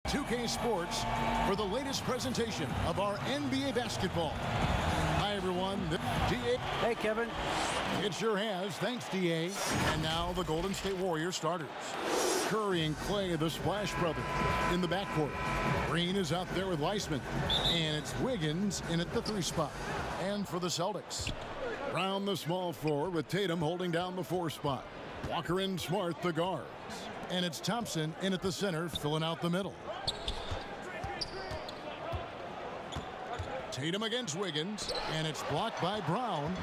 2K Sports for the latest presentation of our NBA basketball. Hi, everyone. This is DA. Hey, Kevin. It sure has. Thanks, DA. And now the Golden State Warriors starters. Curry and Clay, the Splash Brothers, in the backcourt. Green is out there with Weissman. And it's Wiggins in at the 3 spot. And for the Celtics, Brown, the small forward, with Tatum holding down the 4 spot. Walker and Smart, the guards. And it's Thompson in at the center, filling out the middle. Tatum against Wiggins, and it's blocked by Brown.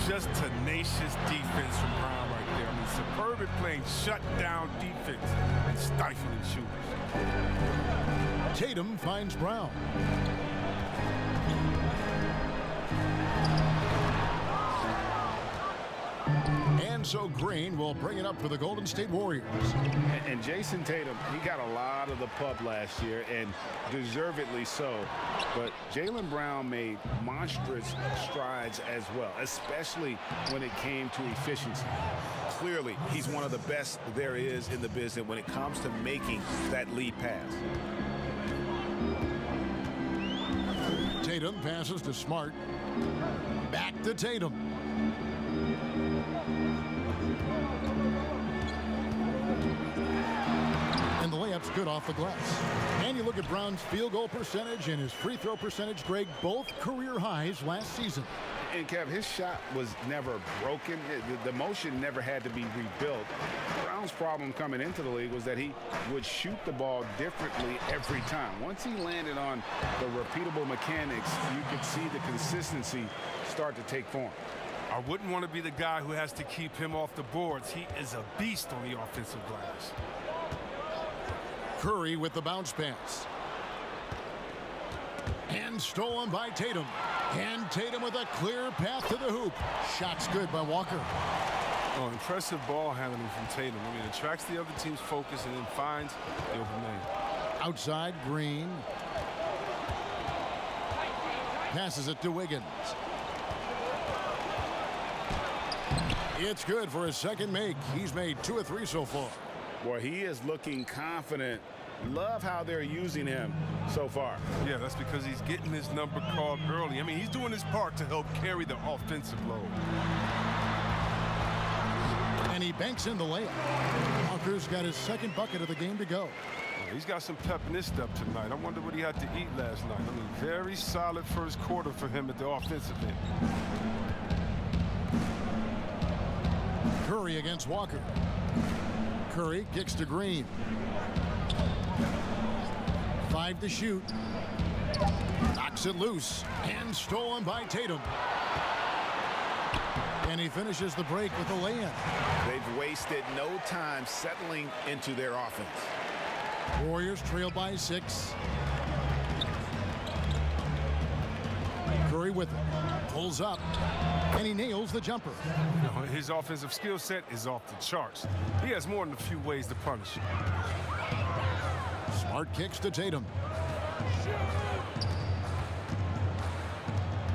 Just tenacious defense from Brown right there. I mean, superb at playing shutdown defense and stifling shooters. Tatum finds Brown. And so Green will bring it up for the Golden State Warriors. And Jason Tatum, he got a lot of the pub last year, and deservedly so. But Jaylen Brown made monstrous strides as well, especially when it came to efficiency. Clearly, he's one of the best there is in the business when it comes to making that lead pass. Tatum passes to Smart. Back to Tatum. And the layup's good off the glass. And you look at Brown's field goal percentage and his free throw percentage, Greg, both career highs last season. And, Kev, his shot was never broken. The motion never had to be rebuilt. Brown's problem coming into the league was that he would shoot the ball differently every time. Once he landed on the repeatable mechanics, you could see the consistency start to take form. I wouldn't want to be the guy who has to keep him off the boards. He is a beast on the offensive glass. Curry with the bounce pass. And stolen by Tatum. And Tatum with a clear path to the hoop. Shot's good by Walker. Oh, impressive ball handling from Tatum. I mean, attracts the other team's focus and then finds the open man. Outside, Green. Passes it to Wiggins. It's good for his second make. He's made 2 of 3 so far. Boy, he is looking confident. Love how they're using him so far. Yeah, that's because he's getting his number called early. I mean, he's doing his part to help carry the offensive load. And he banks in the layup. Walker's got his second bucket of the game to go. Yeah, he's got some pep in his step tonight. I wonder what he had to eat last night. I mean, very solid first quarter for him at the offensive end. Curry against Walker. Curry kicks to Green. 5 to shoot. Knocks it loose. And stolen by Tatum. And he finishes the break with a lay-in. They've wasted no time settling into their offense. Warriors trail by 6. Curry with it. Pulls up. And he nails the jumper. His offensive skill set is off the charts. He has more than a few ways to punish you. Smart kicks to Tatum.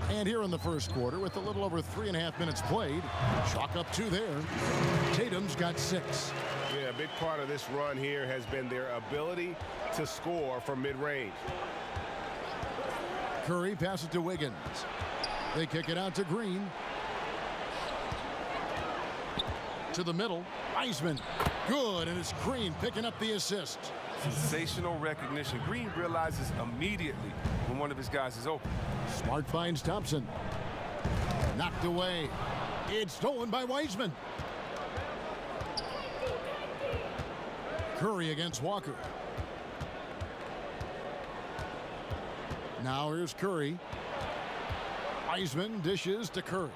And here in the first quarter, with a little over 3.5 minutes played, chalk up 2 there. Tatum's got 6. Yeah, a big part of this run here has been their ability to score from mid-range. Curry passes to Wiggins. They kick it out to Green. To the middle. Weissman. Good, and it's Green picking up the assist. Sensational recognition. Green realizes immediately when one of his guys is open. Smart finds Thompson. Knocked away. It's stolen by Weissman. Curry against Walker. Now here's Curry. Weissman dishes to Curry.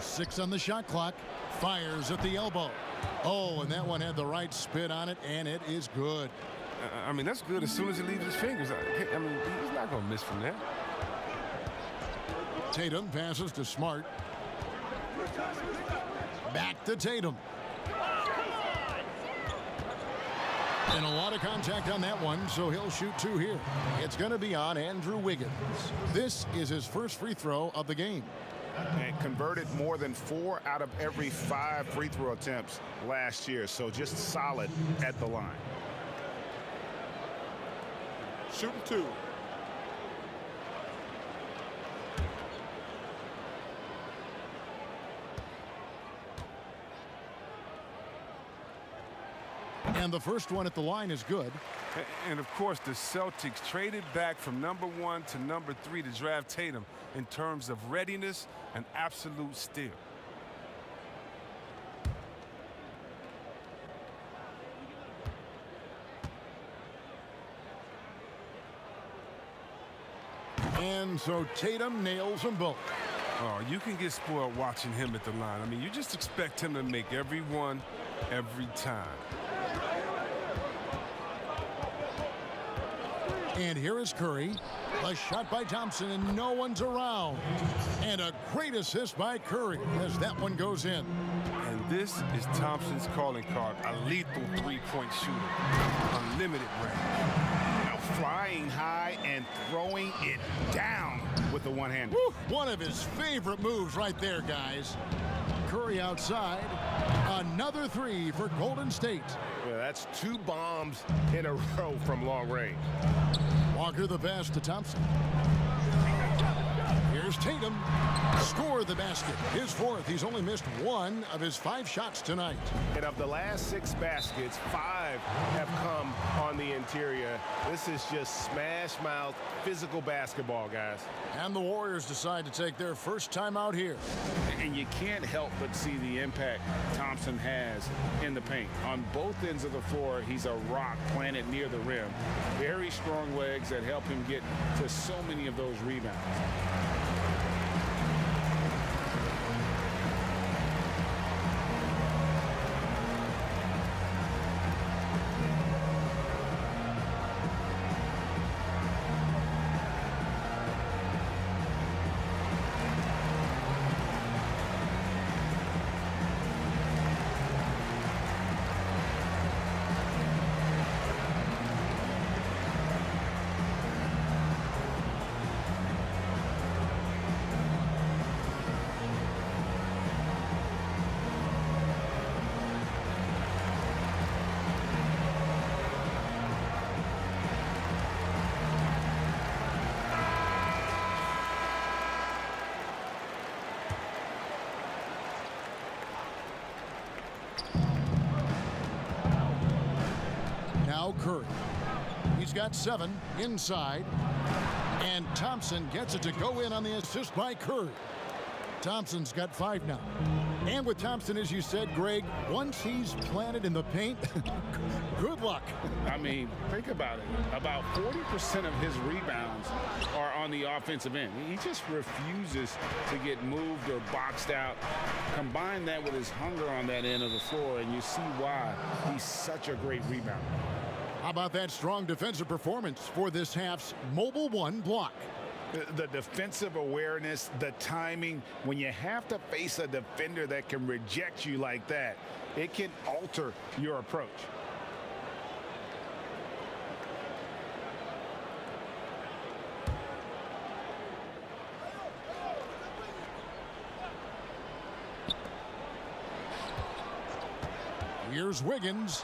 6 on the shot clock. Fires at the elbow. Oh, and that one had the right spin on it, and it is good. I mean, that's good as soon as it leaves his fingers. I mean, he's not going to miss from that. Tatum passes to Smart. Back to Tatum. And a lot of contact on that one, so he'll shoot 2 here. It's going to be on Andrew Wiggins. This is his first free throw of the game. And converted more than 4 out of every 5 free throw attempts last year, so just solid at the line. shooting 2. And the first one at the line is good. And of course, the Celtics traded back from #1 to #3 to draft Tatum in terms of readiness and absolute steal. And so Tatum nails them both. Oh, you can get spoiled watching him at the line. I mean, you just expect him to make every one, every time. And here is Curry. A shot by Thompson, and no one's around. And a great assist by Curry as that one goes in. And this is Thompson's calling card, a lethal three-point shooter. Unlimited range. Now flying high and throwing it down with the one-hander. One of his favorite moves right there, guys. Curry outside. Another 3 for Golden State. Yeah, that's 2 bombs in a row from long range. Walker the pass to Thompson. Here's Tatum. Score the basket. His 4th. He's only missed 1 of his 5 shots tonight. And of the last 6 baskets, 5 have come on the interior. This is just smash mouth physical basketball, guys. And the Warriors decide to take their first time out here. And you can't help but see the impact Thompson has in the paint. On both ends of the floor, he's a rock planted near the rim. Very strong legs that help him get to so many of those rebounds. Now Curry. He's got 7 inside. And Thompson gets it to go in on the assist by Curry. Thompson's got 5 now. And with Thompson, as you said, Greg, once he's planted in the paint, good luck. I mean, think about it. About 40% of his rebounds are on the offensive end. He just refuses to get moved or boxed out. Combine that with his hunger on that end of the floor, and you see why he's such a great rebounder. How about that strong defensive performance for this half's mobile 1 block? The defensive awareness, the timing, when you have to face a defender that can reject you like that, it can alter your approach. Here's Wiggins.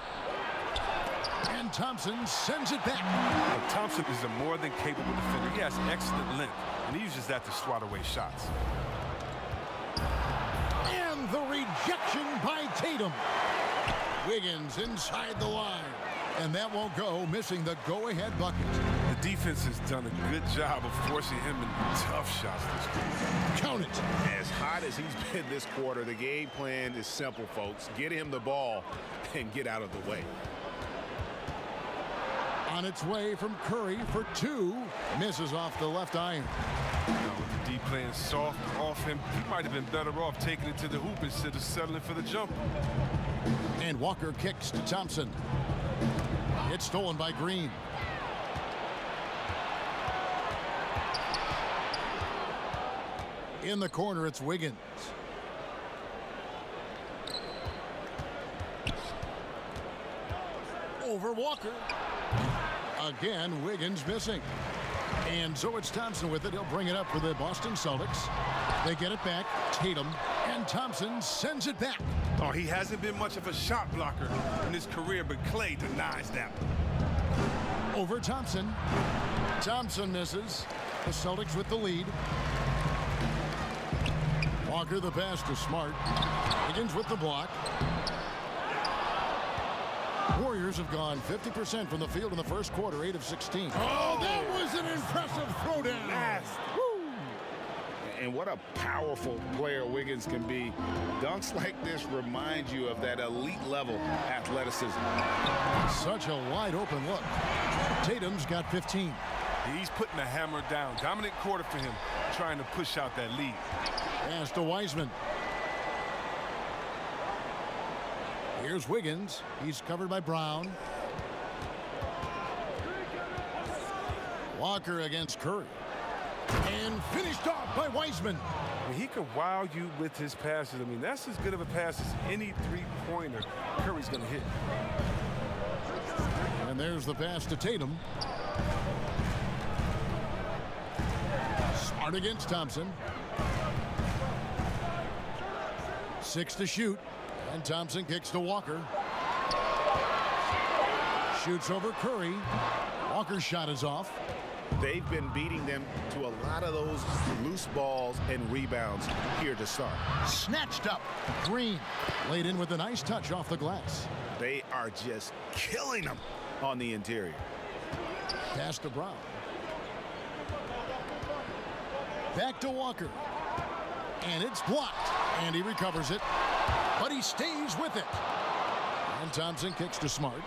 And Thompson sends it back. Well, Thompson is a more than capable defender. He has excellent length, and he uses that to swat away shots. And the rejection by Tatum. Wiggins inside the line. And that won't go, missing the go-ahead bucket. The defense has done a good job of forcing him into tough shots this game. Count it. As hot as he's been this quarter, the game plan is simple, folks. Get him the ball and get out of the way. On its way from Curry for 2. Misses off the left iron. With the D playing soft off him, he might have been better off taking it to the hoop instead of settling for the jumper. And Walker kicks to Thompson. It's stolen by Green. In the corner, it's Wiggins. Over Walker. Again, Wiggins missing. And so it's Thompson with it. He'll bring it up for the Boston Celtics. They get it back. Tatum. And Thompson sends it back. Oh, he hasn't been much of a shot blocker in his career, but Clay denies that. Over Thompson. Thompson misses. The Celtics with the lead. Walker the pass to Smart. Higgins with the block. Warriors have gone 50% from the field in the first quarter, 8 of 16. Oh, that was an impressive throwdown. And what a powerful player Wiggins can be. Dunks like this remind you of that elite level athleticism. Such a wide open look. Tatum's got 15. He's putting the hammer down. Dominant quarter for him, trying to push out that lead. Pass to Wiseman. Here's Wiggins. He's covered by Brown. Walker against Curry. And finished off by Wiseman. I mean, he could wow you with his passes. I mean, that's as good of a pass as any three-pointer Curry's going to hit. And there's the pass to Tatum. Smart against Thompson. 6 to shoot. And Thompson kicks to Walker. Shoots over Curry. Walker's shot is off. They've been beating them to a lot of those loose balls and rebounds here to start. Snatched up. Green laid in with a nice touch off the glass. They are just killing them on the interior. Pass to Brown. Back to Walker. And it's blocked. And he recovers it. But he stays with it. And Thompson kicks to Smart.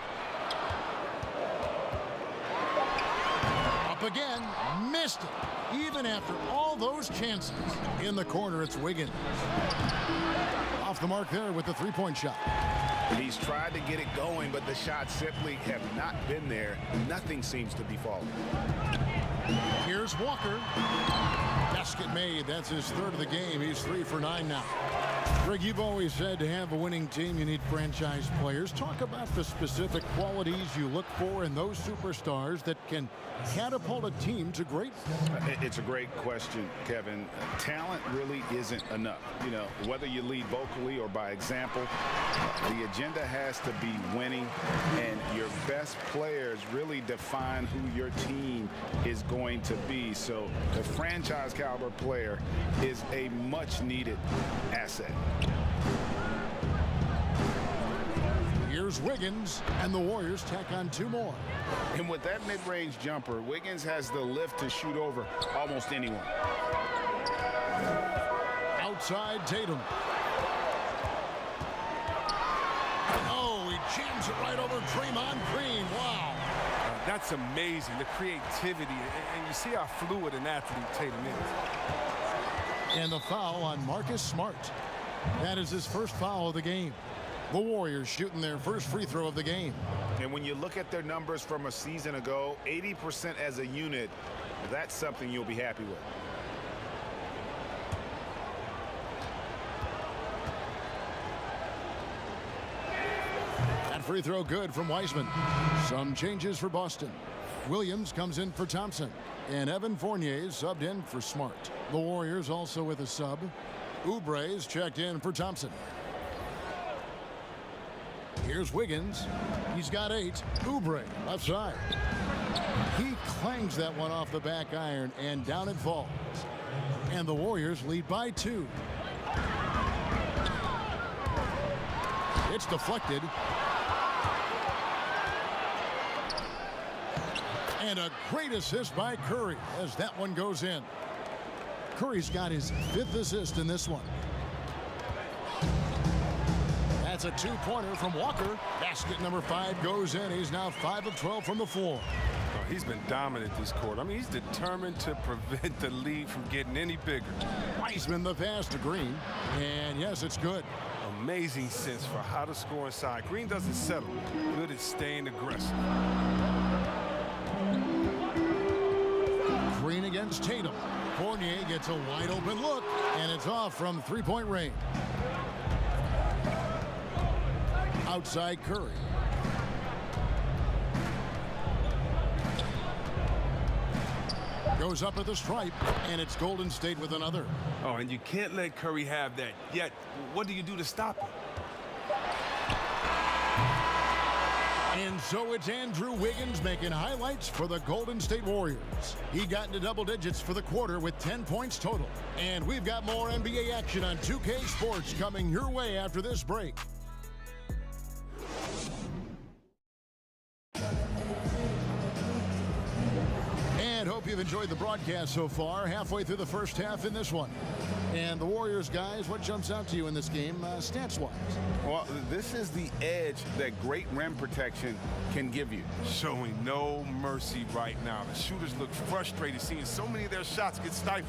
Up again. Missed it. Even after all those chances. In the corner, it's Wiggins. Off the mark there with the three-point shot. He's tried to get it going, but the shots simply have not been there. Nothing seems to be falling. Here's Walker. Basket made. That's his third of the game. He's 3 for 9 now. Greg, you've always said to have a winning team, you need franchise players. Talk about the specific qualities you look for in those superstars that can catapult a team to greatness. It's a great question, Kevin. Talent really isn't enough. You know, whether you lead vocally or by example, the agenda has to be winning, and your best players really define who your team is going to be. So the franchise caliber player is a much needed asset. Here's Wiggins, and the Warriors tack on 2 more. And with that mid-range jumper, Wiggins has the lift to shoot over almost anyone. Outside Tatum. Oh, he jams it right over Draymond Green. Wow. That's amazing, the creativity. And you see how fluid an athlete Tatum is. And the foul on Marcus Smart. That is his first foul of the game. The Warriors shooting their first free throw of the game. And when you look at their numbers from a season ago, 80% as a unit, that's something you'll be happy with. That free throw good from Wiseman. Some changes for Boston. Williams comes in for Thompson. And Evan Fournier subbed in for Smart. The Warriors also with a sub. Oubre's checked in for Thompson. Here's Wiggins. He's got 8. Oubre left side. He clangs that one off the back iron, and down it falls. And the Warriors lead by 2. It's deflected. And a great assist by Curry as that one goes in. Curry's got his 5th assist in this one. That's a 2-pointer from Walker. Basket number 5 goes in. He's now 5 of 12 from the floor. Oh, he's been dominant this quarter. I mean, he's determined to prevent the lead from getting any bigger. Wiseman the pass to Green. And yes, it's good. Amazing sense for how to score inside. Green doesn't settle. Good at staying aggressive. Green against Tatum. Fournier gets a wide open look, and it's off from 3-point range. Outside Curry. Goes up at the stripe, and it's Golden State with another. Oh, and you can't let Curry have that. Yet, what do you do to stop him? And so it's Andrew Wiggins making highlights for the Golden State Warriors. He got into double digits for the quarter with 10 points total. And we've got more NBA action on 2K Sports coming your way after this break. And hope you've enjoyed the broadcast so far. Halfway through the first half in this one. And the Warriors, guys, what jumps out to you in this game stats-wise? Well, this is the edge that great rim protection can give you. Showing no mercy right now. The shooters look frustrated seeing so many of their shots get stifled.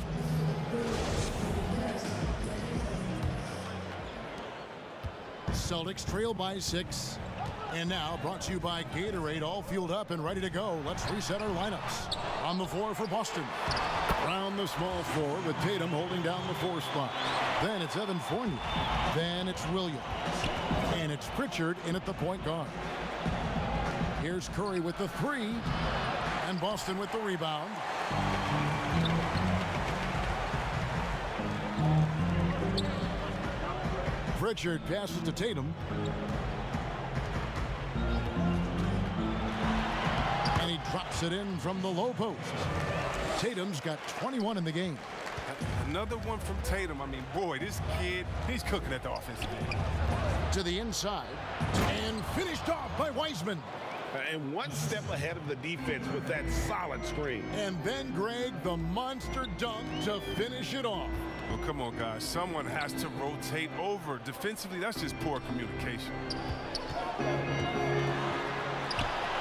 Celtics trail by 6. And now brought to you by Gatorade, all fueled up and ready to go. Let's reset our lineups. On the floor for Boston. Around the small floor with Tatum holding down the 4 spot. Then it's Evan Fournier. Then it's Williams. And it's Pritchard in at the point guard. Here's Curry with the 3. And Boston with the rebound. Pritchard passes to Tatum. And he drops it in from the low post. Tatum's got 21 in the game. Another one from Tatum. I mean, boy, this kid, he's cooking at the offensive end. To the inside. And finished off by Wiseman. And one step ahead of the defense with that solid screen. And then, Greg, the monster dunk to finish it off. Well, come on, guys. Someone has to rotate over. Defensively, that's just poor communication.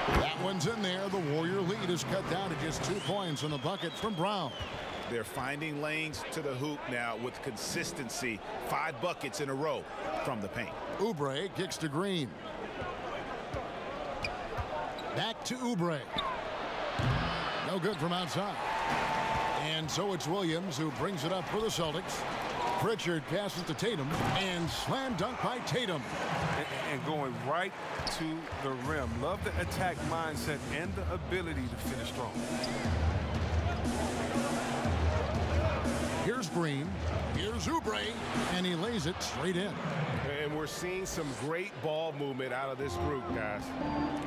That one's in there. The Warrior lead is cut down to just 2 points on the bucket from Brown. They're finding lanes to the hoop now with consistency. 5 buckets in a row from the paint. Oubre kicks to Green. Back to Oubre. No good from outside. And so it's Williams who brings it up for the Celtics. Pritchard passes to Tatum. And slam dunk by Tatum. And going right to the rim. Love the attack mindset and the ability to finish strong. Here's Green. Here's Oubre. And he lays it straight in. And we're seeing some great ball movement out of this group, guys.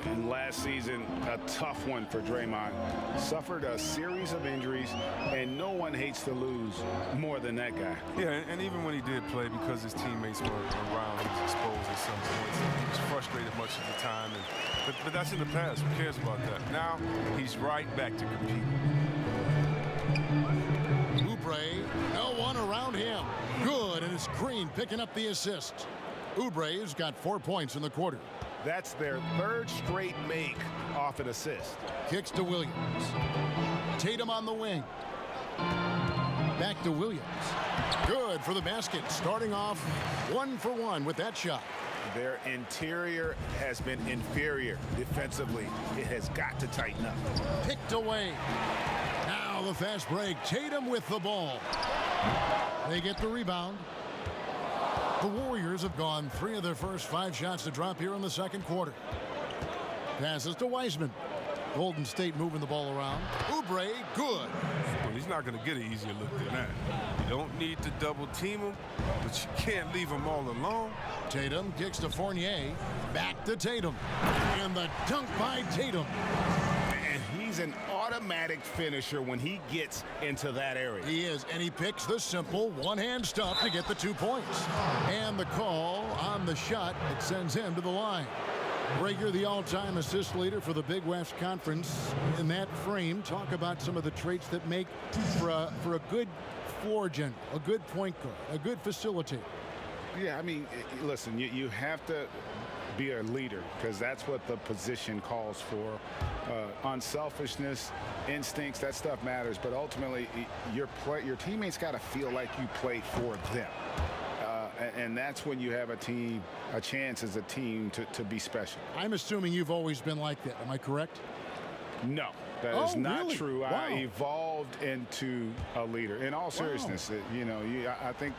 And last season, a tough one for Draymond. Suffered a series of injuries, and no one hates to lose more than that guy. Yeah, and even when he did play, because his teammates were around, he was exposed at some points. He was frustrated much of the time. But that's in the past. Who cares about that? Now, he's right back to competing. Oubre, no one around him. Good, and it's Green picking up the assist. Oubre's got 4 points in the quarter. That's their 3rd straight make off an assist. Kicks to Williams. Tatum on the wing. Back to Williams. Good for the basket. Starting off 1 for 1 with that shot. Their interior has been inferior defensively. It has got to tighten up. Picked away. Now the fast break. Tatum with the ball. They get the rebound. The Warriors have gone 3 of their first 5 shots to drop here in the second quarter. Passes to Wiseman. Golden State moving the ball around. Oubre, good. Well, he's not going to get an easier look than that. You don't need to double team him, but you can't leave him all alone. Tatum kicks to Fournier. Back to Tatum. And the dunk by Tatum. And he's an automatic finisher when he gets into that area. He is, and he picks the simple one-hand stuff to get the 2 points. And the call on the shot that sends him to the line. Rager, the all-time assist leader for the Big West Conference. In that frame, talk about some of the traits that make for a good floor general, a good point guard, a good facilitator. Yeah, I mean, listen, you have to be a leader because that's what the position calls for. Unselfishness, instincts, that stuff matters. But ultimately, your teammates got to feel like you play for them. And that's when you have a chance as a team to be special. I'm assuming you've always been like that. Am I correct? No, that is not really? true. Wow. I evolved into a leader. In all seriousness, I think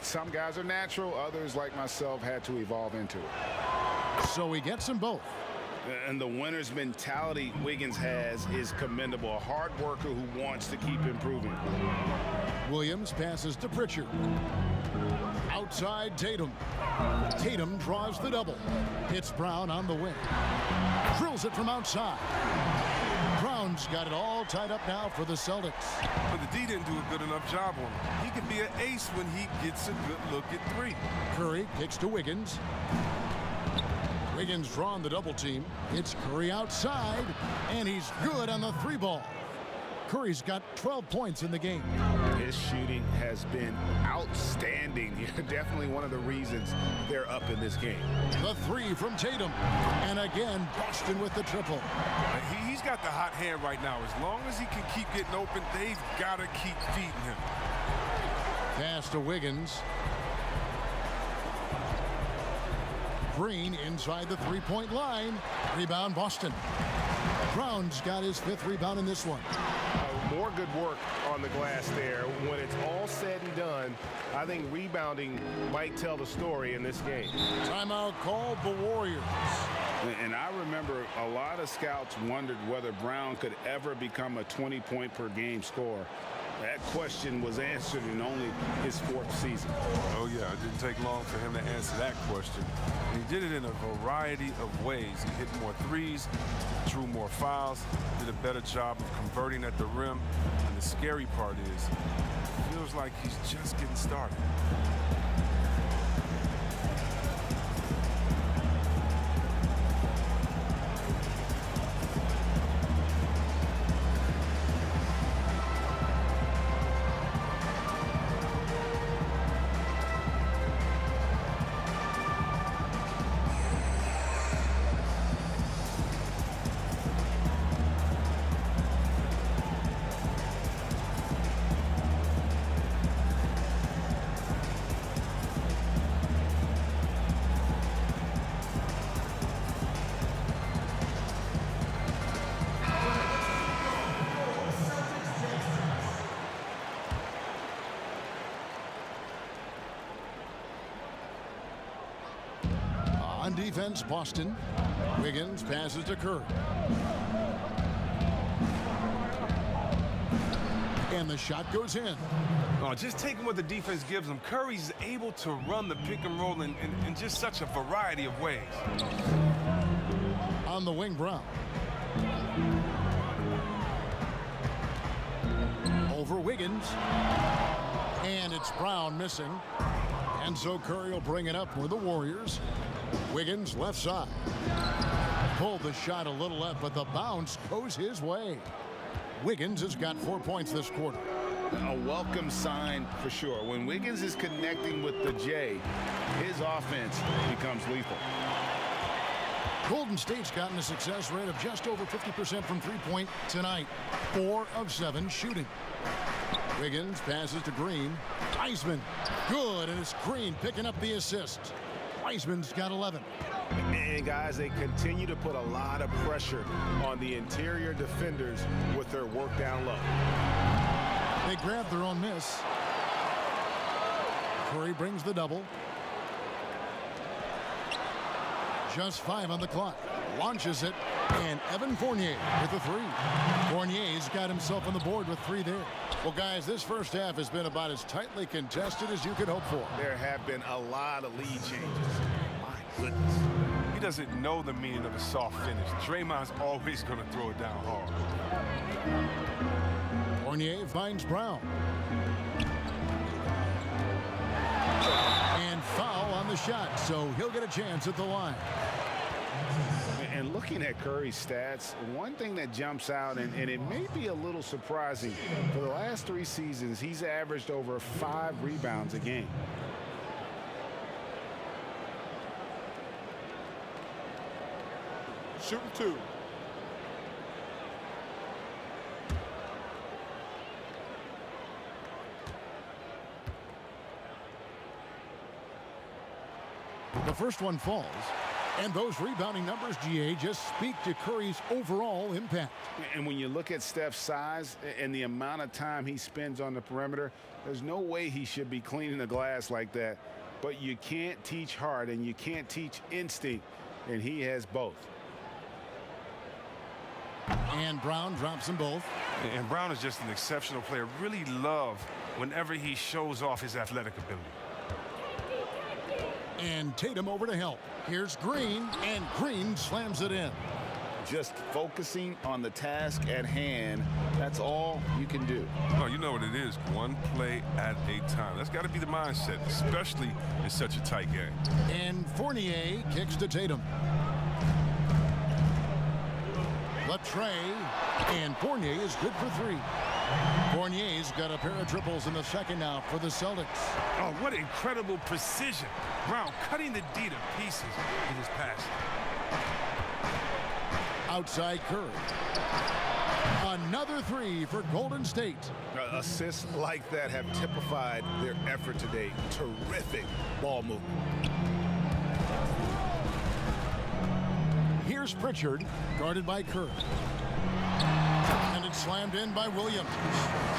some guys are natural. Others, like myself, had to evolve into it. So he gets them both. And the winner's mentality Wiggins has is commendable. A hard worker who wants to keep improving. Williams passes to Pritchard. Outside Tatum. Tatum draws the double. Hits Brown on the wing. Drills it from outside. Brown's got it all tied up now for the Celtics. But the D didn't do a good enough job on him. He could be an ace when he gets a good look at three. Curry kicks to Wiggins. Wiggins drawn the double team. It's Curry outside, and he's good on the three ball. Curry's got 12 points in the game. His shooting has been outstanding. Definitely one of the reasons they're up in this game. The three from Tatum. And again, Boston with the triple. He's got the hot hand right now. As long as he can keep getting open, they've got to keep feeding him. Pass to Wiggins. Green inside the three-point line. Rebound Boston. Brown's got his 5th rebound in this one. More good work on the glass there. When it's all said and done, I think rebounding might tell the story in this game. Timeout called the Warriors. And I remember a lot of scouts wondered whether Brown could ever become a 20-point-per-game scorer. That question was answered in only his 4th season. Oh, yeah, it didn't take long for him to answer that question. And he did it in a variety of ways. He hit more threes, drew more fouls, did a better job of converting at the rim. And the scary part is, it feels like he's just getting started. On defense, Boston. Wiggins passes to Curry. And the shot goes in. Oh, just taking what the defense gives him. Curry's able to run the pick and roll in just such a variety of ways. On the wing, Brown. Over Wiggins. And it's Brown missing. And so Curry will bring it up for the Warriors. Wiggins left side. Pulled the shot a little left, but the bounce goes his way. Wiggins has got 4 points this quarter. A welcome sign for sure. When Wiggins is connecting with the J, his offense becomes lethal. Golden State's gotten a success rate of just over 50% from three-point tonight. 4 of 7 shooting. Wiggins passes to Green. Wiseman, good, and it's Green picking up the assist. Wiseman's got 11. And guys, they continue to put a lot of pressure on the interior defenders with their work down low. They grab their own miss. Curry brings the double. Just 5 on the clock. Launches it, and Evan Fournier with the 3. Fournier's got himself on the board with 3 there. Well, guys, this first half has been about as tightly contested as you could hope for. There have been a lot of lead changes. My goodness. He doesn't know the meaning of a soft finish. Draymond's always going to throw it down hard. Fournier finds Brown. And foul on the shot, so he'll get a chance at the line. And looking at Curry's stats, one thing that jumps out, and it may be a little surprising, for the last 3 seasons, he's averaged over 5 rebounds a game. Shooting 2. The first one falls. And those rebounding numbers, GA, just speak to Curry's overall impact. And when you look at Steph's size and the amount of time he spends on the perimeter, there's no way he should be cleaning the glass like that. But you can't teach heart and you can't teach instinct, and he has both. And Brown drops them both. And Brown is just an exceptional player. Really love whenever he shows off his athletic ability. And Tatum over to help. Here's Green, and Green slams it in. Just focusing on the task at hand, that's all you can do. Oh, you know what it is. One play at a time. That's got to be the mindset, especially in such a tight game. And Fournier kicks to Tatum. Latrey, and Fournier is good for three. Fournier's got a pair of triples in the second now for the Celtics. Oh, what incredible precision. Brown cutting the D to pieces in his pass. Outside Curry. Another three for Golden State. Assists like that have typified their effort today. Terrific ball movement. Here's Pritchard, guarded by Curry. And it's slammed in by Williams.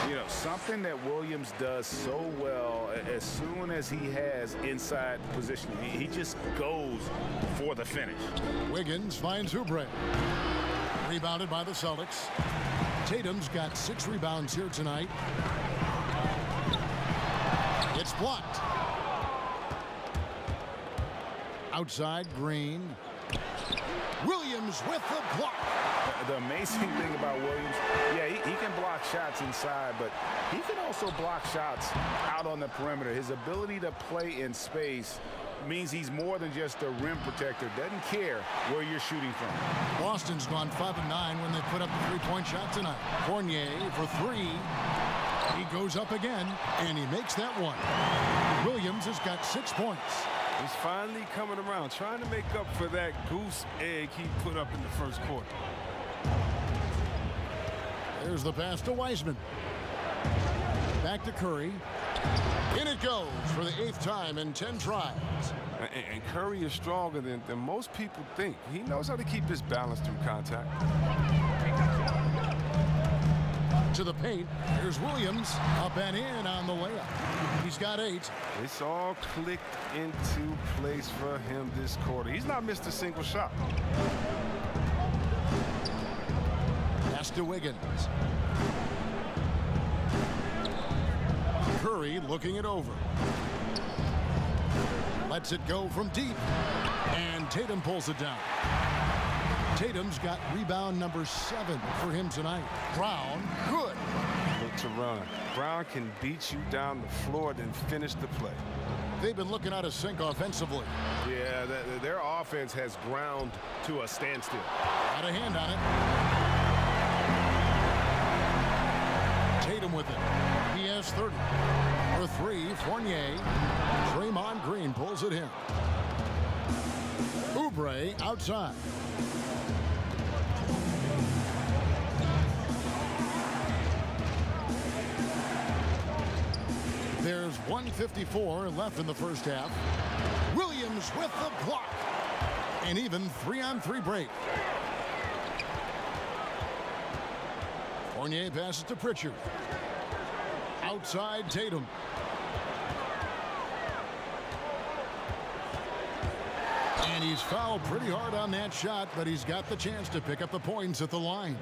You know, something that Williams does so well, as soon as he has inside positioning, he just goes for the finish. Wiggins finds Oubre. Rebounded by the Celtics. Tatum's got 6 rebounds here tonight. It's blocked. Outside, Green. Williams with the block. The amazing thing about Williams, yeah, he can block shots inside, but he can also block shots out on the perimeter. His ability to play in space means he's more than just a rim protector. Doesn't care where you're shooting from. Boston's gone 5 of 9 when they put up a 3-point shot tonight. Fournier for 3. He goes up again, and he makes that one. Williams has got 6 points. He's finally coming around, trying to make up for that goose egg he put up in the first quarter. There's the pass to Wiseman. Back to Curry. In it goes for the 8th time in 10 tries. And Curry is stronger than most people think. He knows how to keep his balance through contact. To the paint. Here's Williams. Up and in on the layup. He's got 8. It's all clicked into place for him this quarter. He's not missed a single shot. Pass to Wiggins. Curry looking it over. Lets it go from deep. And Tatum pulls it down. Tatum's got rebound number 7 for him tonight. Brown, good. Look to run. Brown can beat you down the floor, then finish the play. They've been looking out of sync offensively. Yeah, their offense has ground to a standstill. Got a hand on it. Tatum with it. He has 30. For 3, Fournier. Draymond Green pulls it in. Oubre outside. There's 1:54 left in the first half. Williams with the block. An even 3-on-3 break. Fournier passes to Pritchard. Outside Tatum. And he's fouled pretty hard on that shot, but he's got the chance to pick up the points at the line.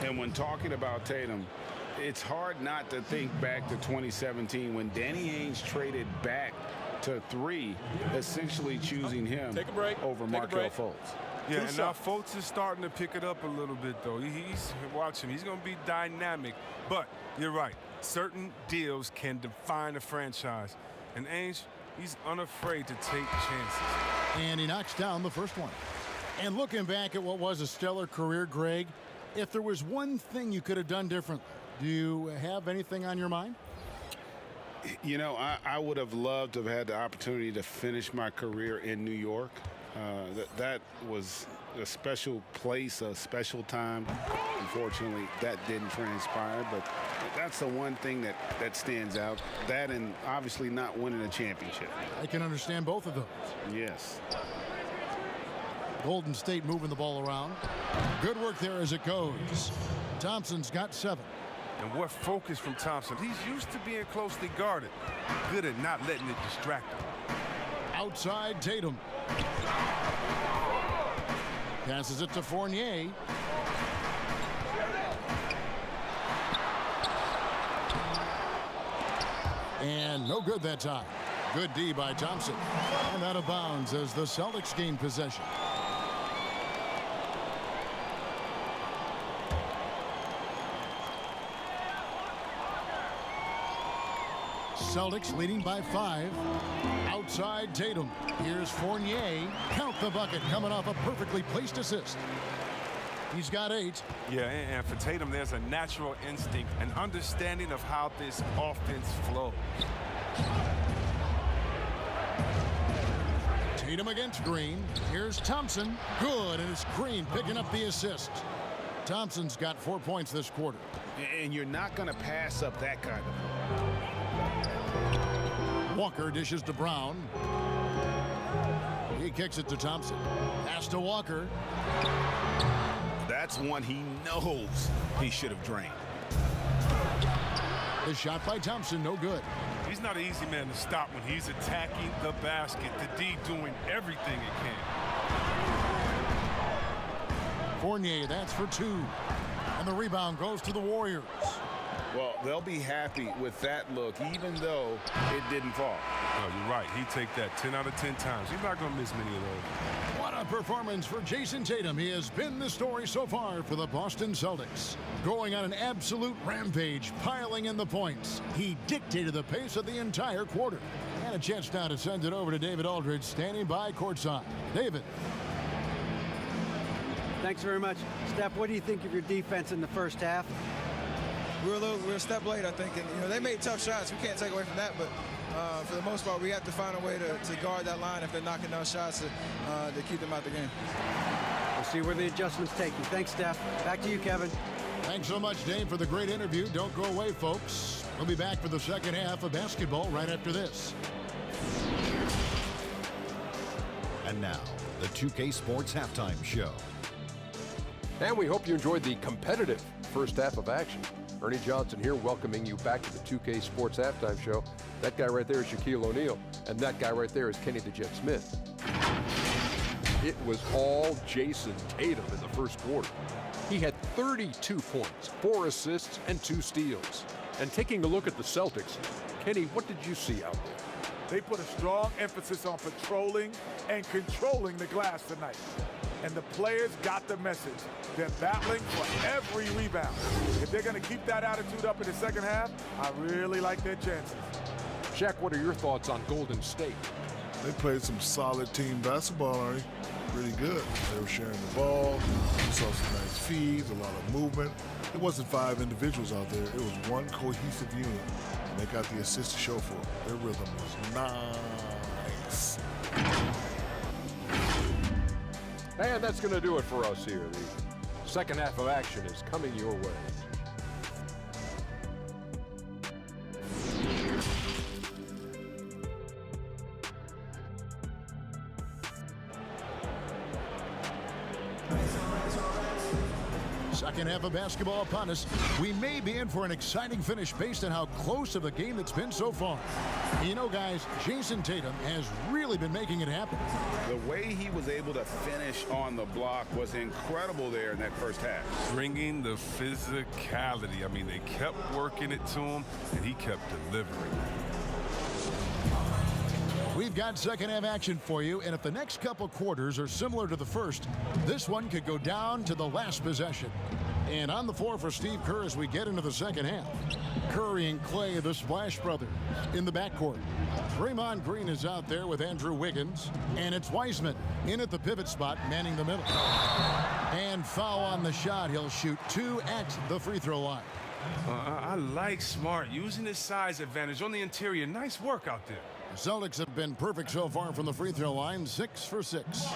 And when talking about Tatum, it's hard not to think back to 2017 when Danny Ainge traded back to 3, essentially choosing him over Markelle Fultz. Yeah, and now Fultz is starting to pick it up a little bit, though. Watch him. He's going to be dynamic. But you're right. Certain deals can define a franchise. And Ainge, he's unafraid to take chances. And he knocks down the first one. And looking back at what was a stellar career, Greg, if there was one thing you could have done differently, do you have anything on your mind? You know, I would have loved to have had the opportunity to finish my career in New York. That was a special place, a special time. Unfortunately, that didn't transpire, but that's the one thing that stands out. That and obviously not winning a championship. I can understand both of those. Yes. Golden State moving the ball around. Good work there as it goes. Thompson's got 7. And what focus from Thompson. He's used to being closely guarded. Good at not letting it distract him. Outside Tatum. Passes it to Fournier. And no good that time. Good D by Thompson. And out of bounds as the Celtics gain possession. Celtics leading by 5. Outside Tatum. Here's Fournier. Count the bucket coming off a perfectly placed assist. He's got 8. Yeah, and for Tatum, there's a natural instinct, an understanding of how this offense flows. Tatum against Green. Here's Thompson. Good, and it's Green picking up the assist. Thompson's got 4 points this quarter. And you're not going to pass up that kind of. Walker dishes to Brown. He kicks it to Thompson. Pass to Walker. That's one he knows he should have drained. The shot by Thompson, no good. He's not an easy man to stop when he's attacking the basket. The D doing everything it can. Fournier, that's for 2. And the rebound goes to the Warriors. Well, they'll be happy with that look, even though it didn't fall. No, you're right. He'd take that 10 out of 10 times. He's not going to miss many of those. What a performance for Jason Tatum. He has been the story so far for the Boston Celtics. Going on an absolute rampage, piling in the points. He dictated the pace of the entire quarter. And a chance now to send it over to David Aldridge, standing by courtside. David. Thanks very much. Steph, what do you think of your defense in the first half? We're a step late, I think, and they made tough shots. We can't take away from that, but for the most part, we have to find a way to guard that line if they're knocking down shots to keep them out the game. We'll see where the adjustments take you. Thanks, Steph. Back to you, Kevin. Thanks so much, Dave, for the great interview. Don't go away, folks. We'll be back for the second half of basketball right after this. And now, the 2K Sports Halftime Show. And we hope you enjoyed the competitive first half of action. Ernie Johnson here, welcoming you back to the 2K Sports Halftime Show. That guy right there is Shaquille O'Neal, and that guy right there is Kenny the Jet Smith. It was all Jason Tatum in the first quarter. He had 32 points, 4 assists, and 2 steals. And taking a look at the Celtics, Kenny, what did you see out there? They put a strong emphasis on patrolling and controlling the glass tonight. And the players got the message. They're battling for every rebound. If they're going to keep that attitude up in the second half, I really like their chances. Shaq, what are your thoughts on Golden State? They played some solid team basketball, Arnie. Really good. They were sharing the ball. We saw some nice feeds, a lot of movement. It wasn't 5 individuals out there. It was one cohesive unit, and they got the assist to show for it. Their rhythm was nice. And that's going to do it for us here. The second half of action is coming your way. Second half of basketball upon us. We may be in for an exciting finish based on how close of a game it's been so far. You know, guys, Jason Tatum has really been making it happen. The way he was able to finish on the block was incredible there in that first half. Bringing the physicality. I mean, they kept working it to him, and he kept delivering. We've got second half action for you, and if the next couple quarters are similar to the first, this one could go down to the last possession. And on the floor for Steve Kerr as we get into the second half. Curry and Clay, the Splash Brothers, in the backcourt. Draymond Green is out there with Andrew Wiggins, and it's Wiseman in at the pivot spot, manning the middle. And foul on the shot. He'll shoot 2 at the free throw line. I like Smart using his size advantage on the interior. Nice work out there. The Celtics have been perfect so far from the free throw line, 6 for 6.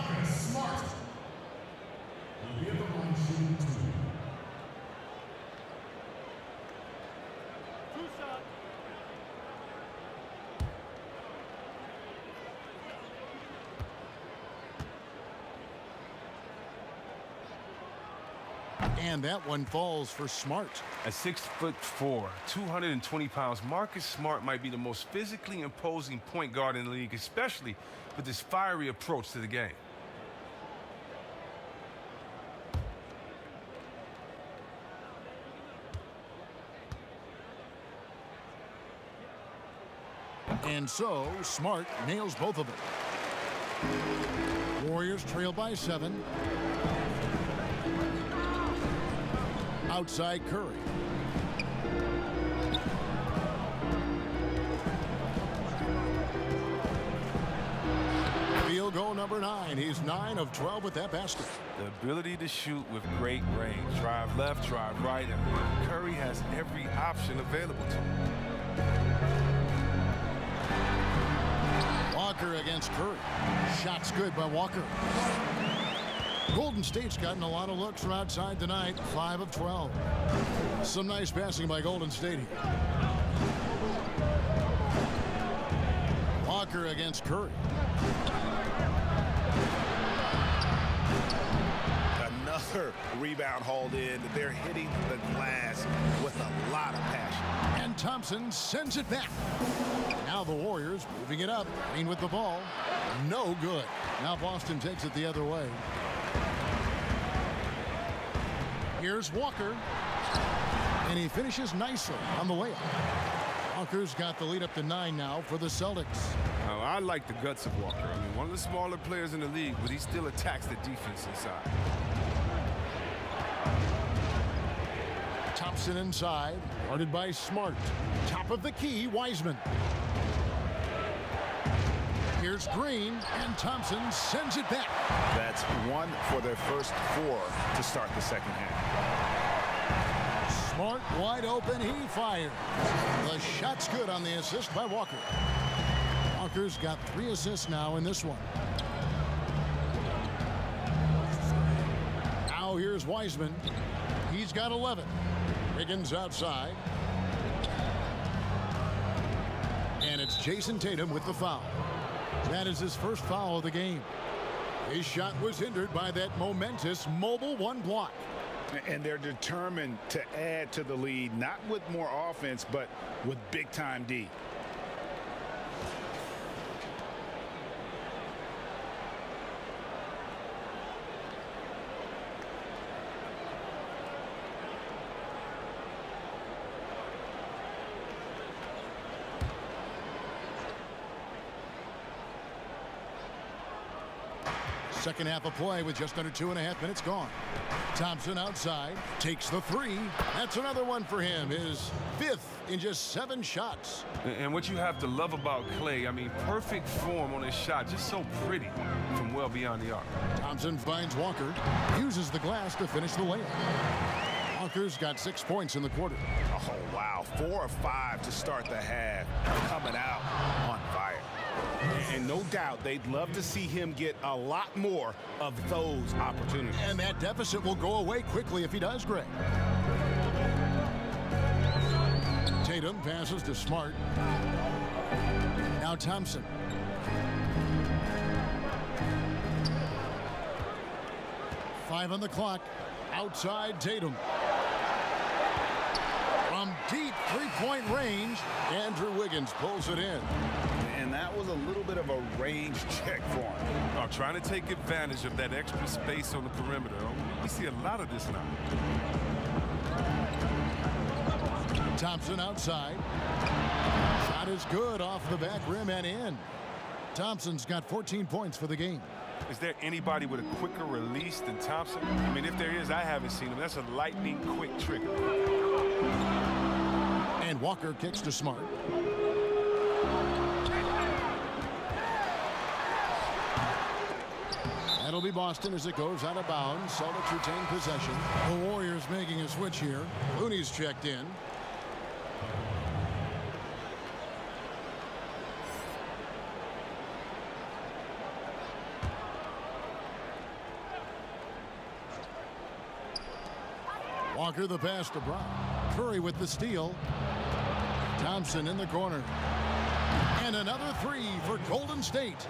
And that one falls for Smart. At 6'4", 220 pounds, Marcus Smart might be the most physically imposing point guard in the league, especially with his fiery approach to the game. And so, Smart nails both of them. Warriors trail by 7. Outside Curry. Field goal number 9. He's 9 of 12 with that basket. The ability to shoot with great range. Drive left, drive right, and Curry has every option available to him. Walker against Curry. Shots good by Walker. Golden State's gotten a lot of looks from outside tonight. 5 of 12. Some nice passing by Golden State here. Walker against Curry. Another rebound hauled in. They're hitting the glass with a lot of passion. And Thompson sends it back. Now the Warriors moving it up. Green with the ball. No good. Now Boston takes it the other way. Here's Walker. And he finishes nicely on the layup. Walker's got the lead up to 9 now for the Celtics. I like the guts of Walker. I mean, one of the smaller players in the league, but he still attacks the defense inside. Thompson inside, guarded by Smart. Top of the key, Wiseman. Here's Green, and Thompson sends it back. That's 1 for their first 4 to start the second half. Smart wide open, he fires. The shot's good on the assist by Walker. Walker's got 3 assists now in this one. Now here's Wiseman. He's got 11. Wiggins outside. And it's Jason Tatum with the foul. That is his first foul of the game. His shot was hindered by that momentous mobile 1 block. And they're determined to add to the lead, not with more offense, but with big-time D. Second half of play with just under 2.5 minutes gone. Thompson outside, takes the 3. That's another one for him, his 5th in just 7 shots. And what you have to love about Klay, I mean, perfect form on his shot, just so pretty from well beyond the arc. Thompson finds Walker, uses the glass to finish the layup. Walker's got 6 points in the quarter. Oh, wow. 4 of 5 to start the half. Coming out on fire. And no doubt they'd love to see him get a lot more of those opportunities. And that deficit will go away quickly if he does, Greg. Tatum passes to Smart. Now Thompson. Five on the clock. Outside Tatum. From deep three-point range, Andrew Wiggins pulls it in. And that was a little bit of a range check for him. Trying to take advantage of that extra space on the perimeter. We see a lot of this now. Thompson outside. Shot is good off the back rim and in. Thompson's got 14 points for the game. Is there anybody with a quicker release than Thompson? I mean, if there is, I haven't seen him. That's a lightning quick trigger. And Walker kicks to Smart. That'll be Boston as it goes out of bounds. Celtics retain possession. The Warriors making a switch here. Looney's checked in. Walker the pass to Brown. Curry with the steal. Thompson in the corner. And another 3 for Golden State.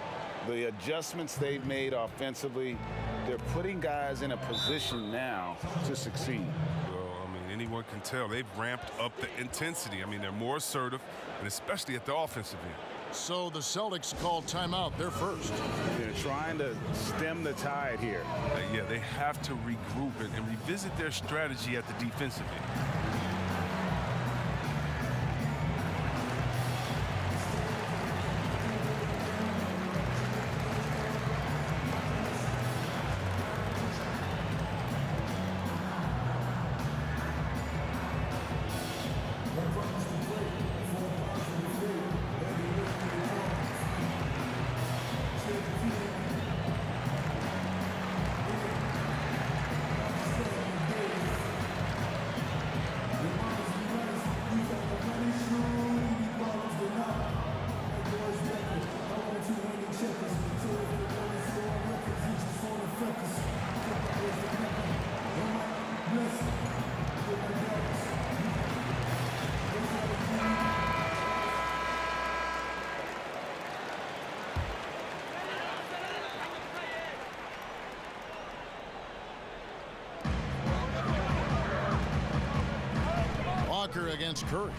The adjustments they've made offensively, they're putting guys in a position now to succeed. Well, I mean, anyone can tell they've ramped up the intensity. I mean, they're more assertive, and especially at the offensive end. So the Celtics called timeout. They're first. They're trying to stem the tide here. Yeah, they have to regroup and revisit their strategy at the defensive end. Walker against Curry.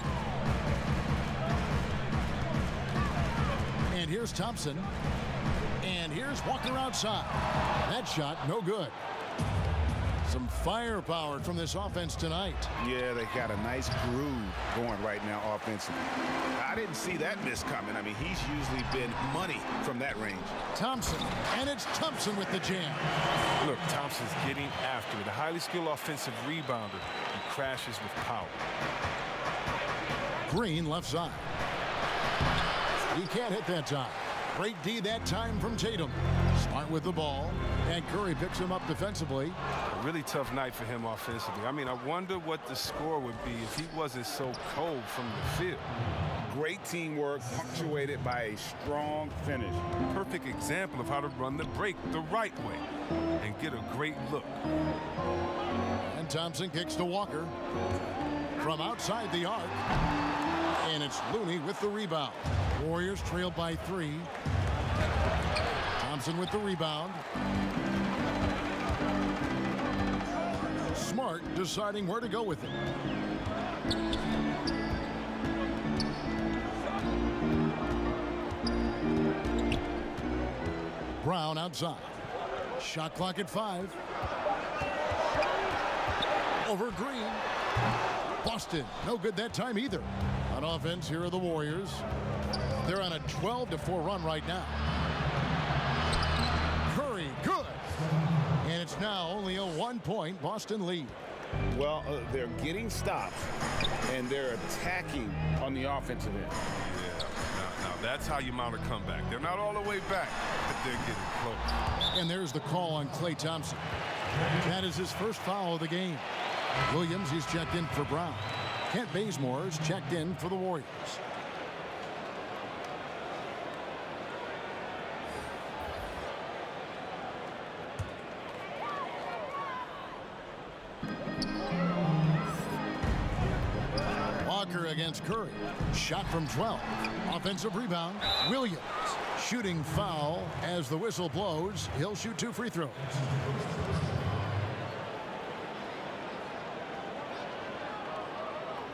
And here's Thompson. And here's Walker outside. That shot, no good. Some firepower from this offense tonight. Yeah, they got a nice groove going right now offensively. I didn't see that miss coming. I mean, he's usually been money from that range. Thompson, and it's Thompson with the jam. Look, Thompson's getting after it. A highly skilled offensive rebounder. He crashes with power. Green left side. He can't hit that time. Great D that time from Tatum. Smart with the ball, and Curry picks him up defensively. A really tough night for him offensively. I mean, I wonder what the score would be if he wasn't so cold from the field. Great teamwork punctuated by a strong finish. Perfect example of how to run the break the right way and get a great look. And Thompson kicks to Walker from outside the arc. And it's Looney with the rebound. Warriors trail by 3. Thompson with the rebound. Smart deciding where to go with it. Brown outside. Shot clock at 5. Over Green. Boston, no good that time either. On offense, here are the Warriors. They're on a 12-4 run right now. Curry, good. And it's now only a 1-point Boston lead. Well, they're getting stops, and they're attacking on the offensive end. Yeah, now that's how you mount a comeback. They're not all the way back, but they're getting close. And there's the call on Klay Thompson. That is his first foul of the game. Williams, he's checked in for Brown. Kent Bazemore's checked in for the Warriors. Walker against Curry. Shot from 12. Offensive rebound. Williams. Shooting foul as the whistle blows. He'll shoot 2 free throws.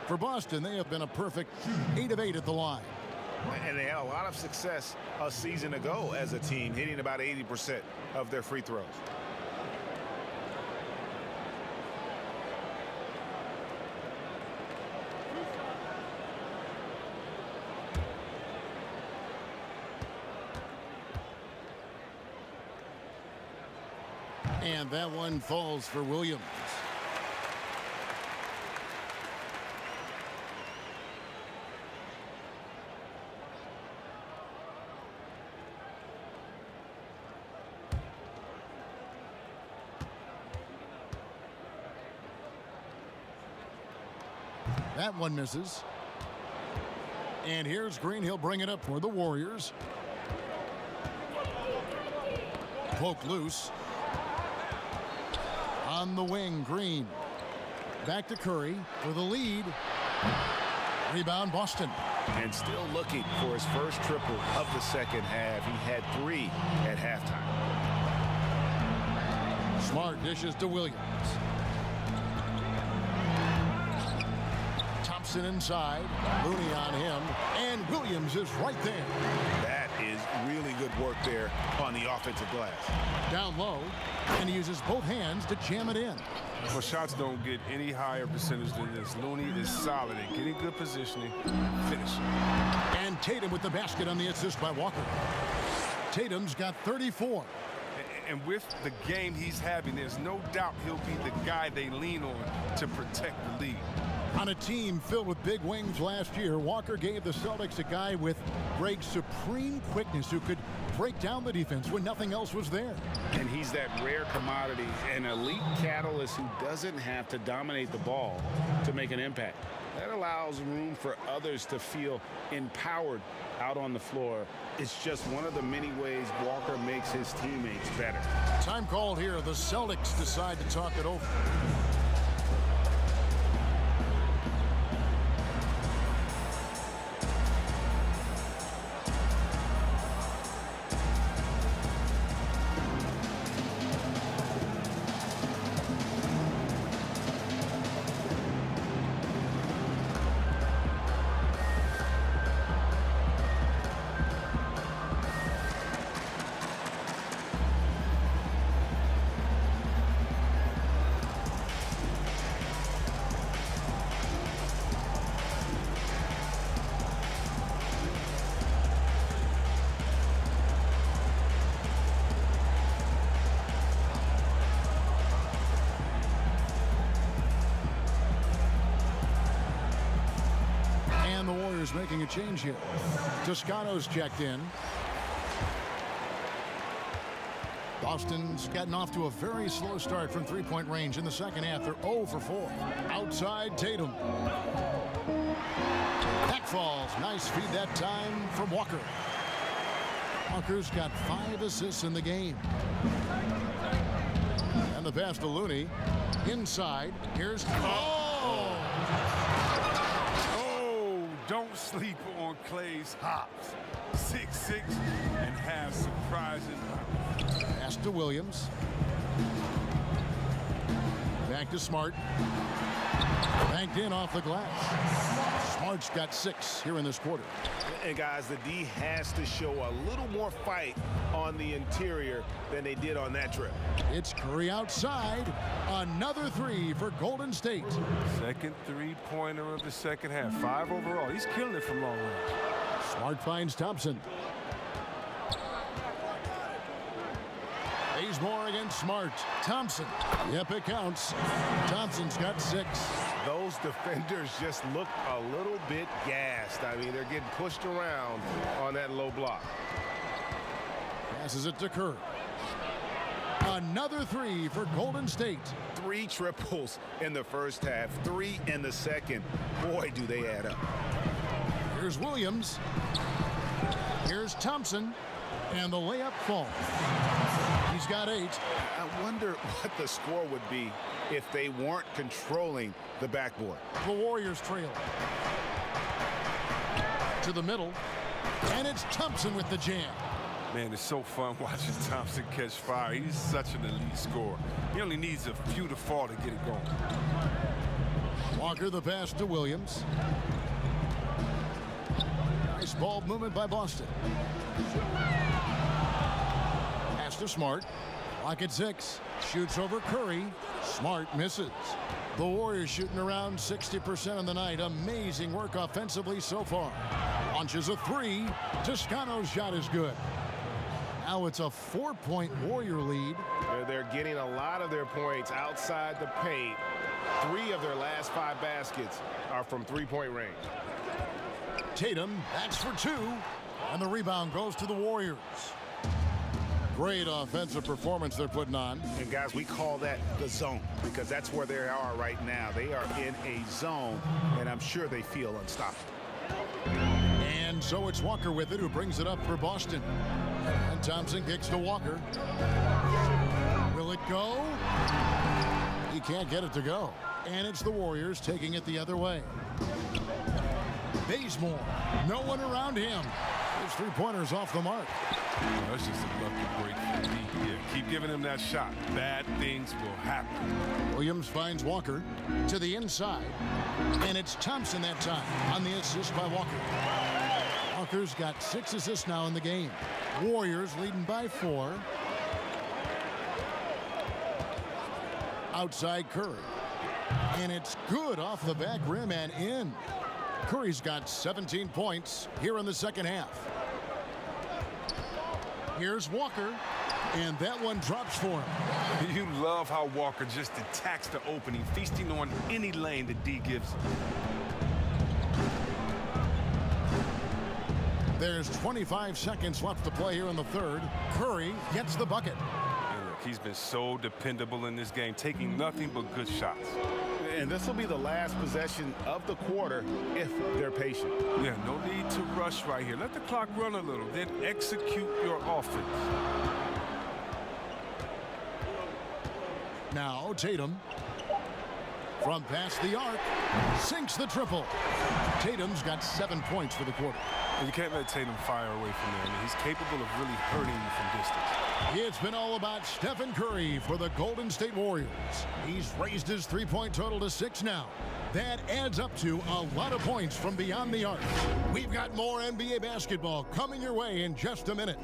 For Boston, they have been a perfect 8 of 8 at the line. And they had a lot of success a season ago as a team, hitting about 80% of their free throws. And that one falls for Williams. That one misses. And here's Green. He'll bring it up for the Warriors. Poke loose. On the wing, Green. Back to Curry for the lead. Rebound, Boston. And still looking for his first triple of the second half. He had 3 at halftime. Smart dishes to Williams. Thompson inside. Looney on him. And Williams is right there. That is really good work there on the offensive glass. Down low. And he uses both hands to jam it in. Well, shots don't get any higher percentage than this. Looney is solid at getting good positioning, finishing. And Tatum with the basket on the assist by Walker. Tatum's got 34. And with the game he's having, there's no doubt he'll be the guy they lean on to protect the lead. On a team filled with big wings last year, Walker gave the Celtics a guy with great supreme quickness who could break down the defense when nothing else was there. And he's that rare commodity, an elite catalyst who doesn't have to dominate the ball to make an impact. That allows room for others to feel empowered out on the floor. It's just one of the many ways Walker makes his teammates better. Time called here. The Celtics decide to talk it over. Warriors making a change here. Toscano's checked in. Boston's gotten off to a very slow start from three-point range in the second half. They're 0 for 4. Outside Tatum. Back falls. Nice feed that time from Walker. Walker's got 5 assists in the game. And the pass to Looney. Inside. Here's... Oh! Don't sleep on Clay's hops. 6'6" and have surprising hops. Pass to Williams. Back to Smart. Banked in off the glass. Smart's got 6 here in this quarter. And guys, the D has to show a little more fight on the interior than they did on that trip. It's Curry outside. Another 3 for Golden State. Second three-pointer of the second half. 5 overall. He's killing it from long range. Smart finds Thompson. Bazemore against Smart. Thompson. Yep, it counts. Thompson's got 6. Those defenders just look a little bit gassed. I mean, they're getting pushed around on that low block. Passes it to Curry. Another 3 for Golden State. 3 triples in the first half, 3 in the second. Boy, do they add up. Here's Williams. Here's Thompson. And the layup falls. He's got 8. I wonder what the score would be if they weren't controlling the backboard. The Warriors trail. To the middle. And it's Thompson with the jam. Man, it's so fun watching Thompson catch fire. He's such an elite scorer. He only needs a few to fall to get it going. Walker the pass to Williams. Nice ball movement by Boston. Pass to Smart. Lock at 6. Shoots over Curry. Smart misses. The Warriors shooting around 60% of the night. Amazing work offensively so far. Launches a 3. Toscano's shot is good. Now it's a 4-point Warrior lead. They're getting a lot of their points outside the paint. 3 of their last 5 baskets are from three-point range. Tatum, that's for 2. And the rebound goes to the Warriors. Great offensive performance they're putting on. And guys, we call that the zone because that's where they are right now. They are in a zone, and I'm sure they feel unstoppable. And so it's Walker with it, who brings it up for Boston. And Thompson kicks to Walker. Will it go? He can't get it to go. And it's the Warriors taking it the other way. Bazemore, no one around him. His 3-pointers off the mark. Oh, that's just a lucky break for me. Yeah, keep giving him that shot. Bad things will happen. Williams finds Walker to the inside. And it's Thompson that time on the assist by Walker. Walker's got 6 assists now in the game. Warriors leading by 4. Outside Curry. And it's good off the back rim and in. Curry's got 17 points here in the second half. Here's Walker, and that one drops for him. You love how Walker just attacks the opening, feasting on any lane that D gives him. There's 25 seconds left to play here in the third. Curry gets the bucket. And look, he's been so dependable in this game, taking nothing but good shots. And this will be the last possession of the quarter if they're patient. Yeah, no need to rush right here. Let the clock run a little, then execute your offense. Now Tatum, from past the arc, sinks the triple. Tatum's got 7 points for the quarter. And you can't let Tatum fire away from there. I mean, he's capable of really hurting you from distance. It's been all about Stephen Curry for the Golden State Warriors. He's raised his 3-point total to 6 now. That adds up to a lot of points from beyond the arc. We've got more NBA basketball coming your way in just a minute.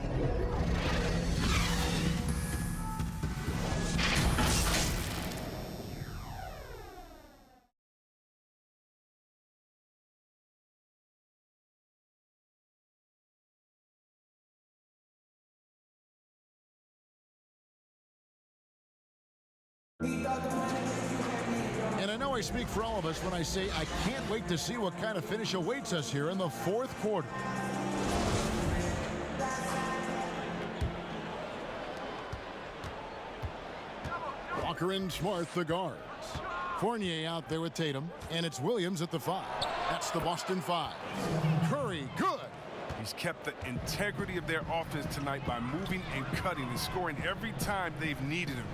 And I know I speak for all of us when I say I can't wait to see what kind of finish awaits us here in the fourth quarter. Walker and Smart, the guards. Fournier out there with Tatum, and it's Williams at the 5. That's the Boston 5. Curry, good. He's kept the integrity of their offense tonight by moving and cutting and scoring every time they've needed him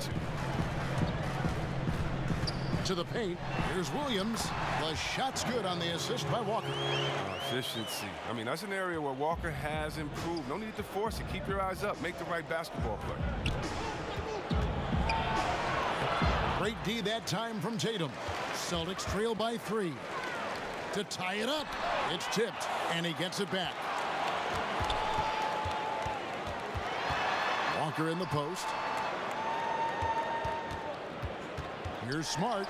to the paint. Here's Williams. The shot's good on the assist by Walker. Efficiency. I mean, that's an area where Walker has improved. No need to force it. Keep your eyes up. Make the right basketball play. Great D that time from Tatum. Celtics trail by 3. To tie it up. It's tipped, and he gets it back. Walker in the post. Here's Smart.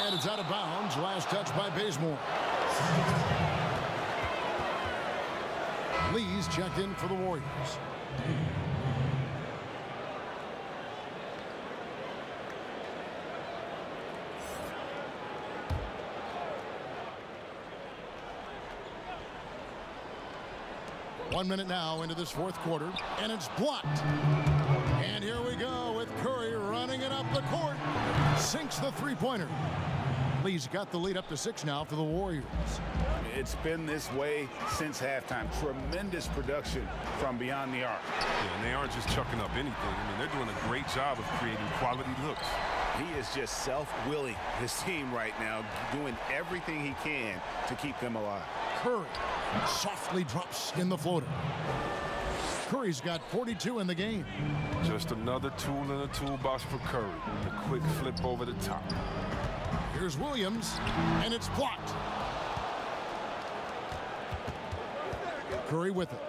And it's out of bounds. Last touch by Bazemore. Lee's checked in for the Warriors. One minute now into this fourth quarter, and it's blocked. And here we go with Curry running it up the court. Sinks the three-pointer. Lee's got the lead up to 6 now for the Warriors. It's been this way since halftime. Tremendous production from beyond the arc. Yeah, and they aren't just chucking up anything. I mean, they're doing a great job of creating quality looks. He is just self-willing his team right now, doing everything he can to keep them alive. Curry softly drops in the floater. Curry's got 42 in the game. Just another tool in the toolbox for Curry. A quick flip over the top. Here's Williams, and it's blocked. Curry with it.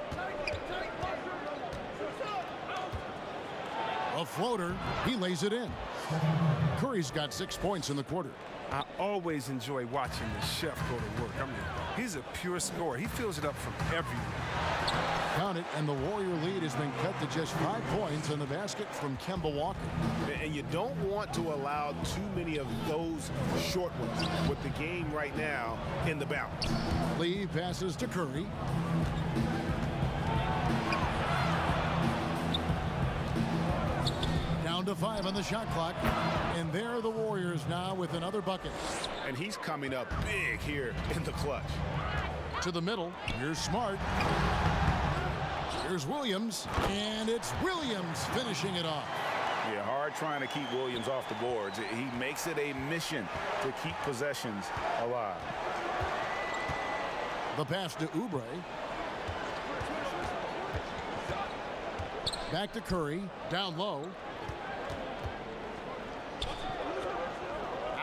A floater, he lays it in. Curry's got 6 points in the quarter. I always enjoy watching the chef go to work. I mean, he's a pure scorer. He fills it up from everywhere. Count it, and the Warrior lead has been cut to just 5 points in the basket from Kemba Walker. And you don't want to allow too many of those short ones with the game right now in the balance. Lee passes to Curry. Down to 5 on the shot clock. And there are the Warriors now with another bucket. And he's coming up big here in the clutch. To the middle. Here's Smart. Here's Williams. And it's Williams finishing it off. Yeah, hard trying to keep Williams off the boards. He makes it a mission to keep possessions alive. The pass to Oubre. Back to Curry. Down low.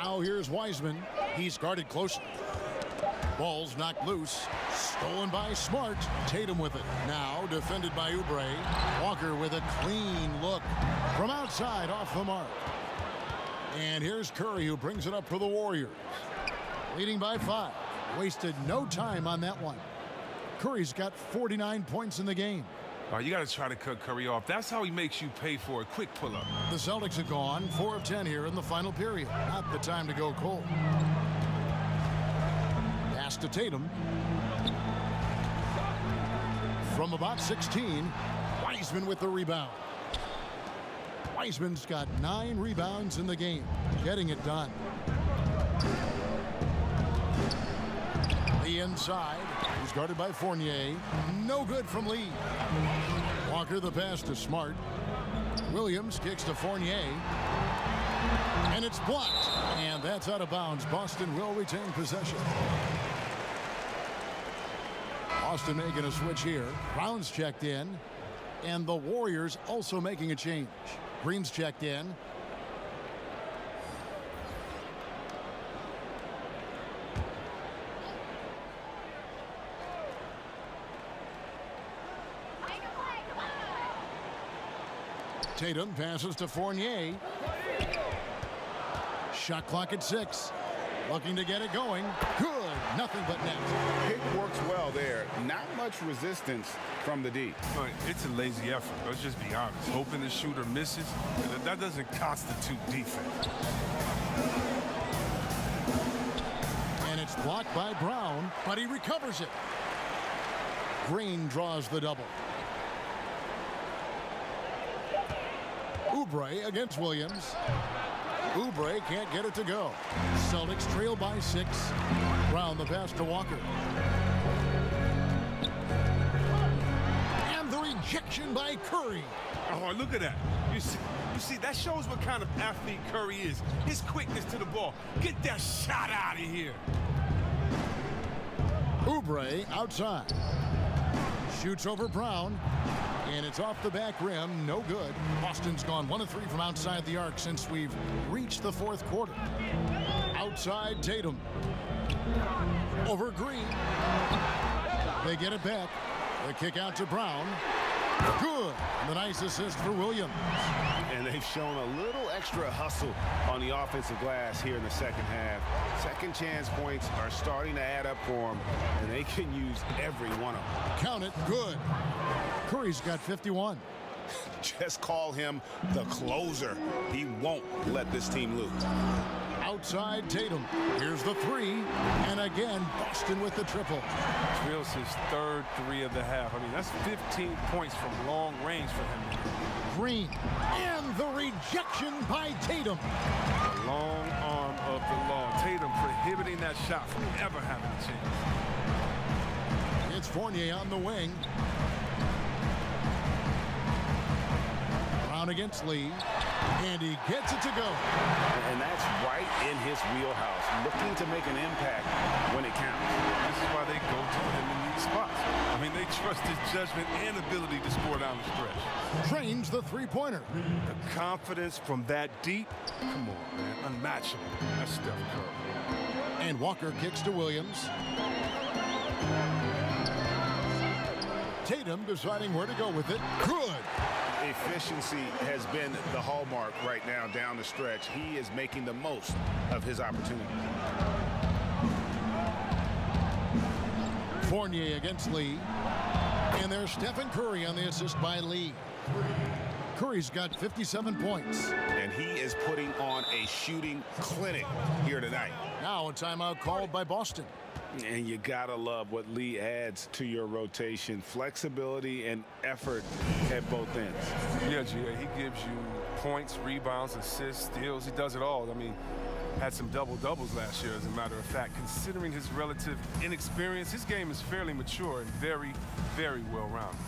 Now here's Wiseman. He's guarded closely. Ball's knocked loose. Stolen by Smart. Tatum with it. Now defended by Oubre. Walker with a clean look from outside off the mark. And here's Curry, who brings it up for the Warriors. Leading by 5. Wasted no time on that one. Curry's got 49 points in the game. You got to try to cut Curry off. That's how he makes you pay for a quick pull-up. The Celtics have gone 4 of 10 here in the final period. Not the time to go cold. Pass to Tatum. From about 16, Wiseman with the rebound. Wiseman's got 9 rebounds in the game. Getting it done. The inside. He's guarded by Fournier. No good from Lee. Walker the pass to Smart. Williams kicks to Fournier. And it's blocked. And that's out of bounds. Boston will retain possession. Boston making a switch here. Brown's checked in. And the Warriors also making a change. Green's checked in. Tatum passes to Fournier. Shot clock at 6. Looking to get it going. Good. Nothing but net. Pick works well there. Not much resistance from the D. It's a lazy effort. Let's just be honest. Hoping the shooter misses, that doesn't constitute defense. Blocked by Brown, but he recovers it. Green draws the double. Oubre against Williams. Oubre can't get it to go. Celtics trail by 6. Brown the pass to Walker. And the rejection by Curry. Oh, look at that. You see, that shows what kind of athlete Curry is. His quickness to the ball. Get that shot out of here. Oubre outside. Shoots over Brown. And it's off the back rim. No good. Boston's gone 1 of 3 from outside the arc since we've reached the 4th quarter. Outside Tatum. Over Green. They get it back. The kick out to Brown. Good. The nice assist for Williams. And they've shown a little extra hustle on the offensive glass here in the second half. Second chance points are starting to add up for them, and they can use every one of them. Count it. Good. Curry's got 51. Just call him the closer. He won't let this team lose. Outside Tatum. Here's the 3. And again, Boston with the triple. Drills his 3rd 3 of the half. I mean, that's 15 points from long range for him. Green. And the rejection by Tatum. The long arm of the law. Tatum prohibiting that shot from ever having a chance. It's Fournier on the wing. Brown against Lee. And he gets it to go. And that's right in his wheelhouse, looking to make an impact when it counts. This is why they go to him in these spots. I mean, they trust his judgment and ability to score down the stretch. Trains the three-pointer. The confidence from that deep, come on, man, unmatchable. That's Steph Curry. And Walker kicks to Williams. Tatum deciding where to go with it. Good. Efficiency has been the hallmark right now down the stretch. He is making the most of his opportunity. Fournier against Lee. And there's Stephen Curry on the assist by Lee. Curry's got 57 points. And he is putting on a shooting clinic here tonight. Now a timeout called by Boston. And you gotta love what Lee adds to your rotation. Flexibility and effort at both ends. Yeah, G.A., he gives you points, rebounds, assists, steals. He does it all. I mean, had some double-doubles last year, as a matter of fact. Considering his relative inexperience, his game is fairly mature and very, very well-rounded.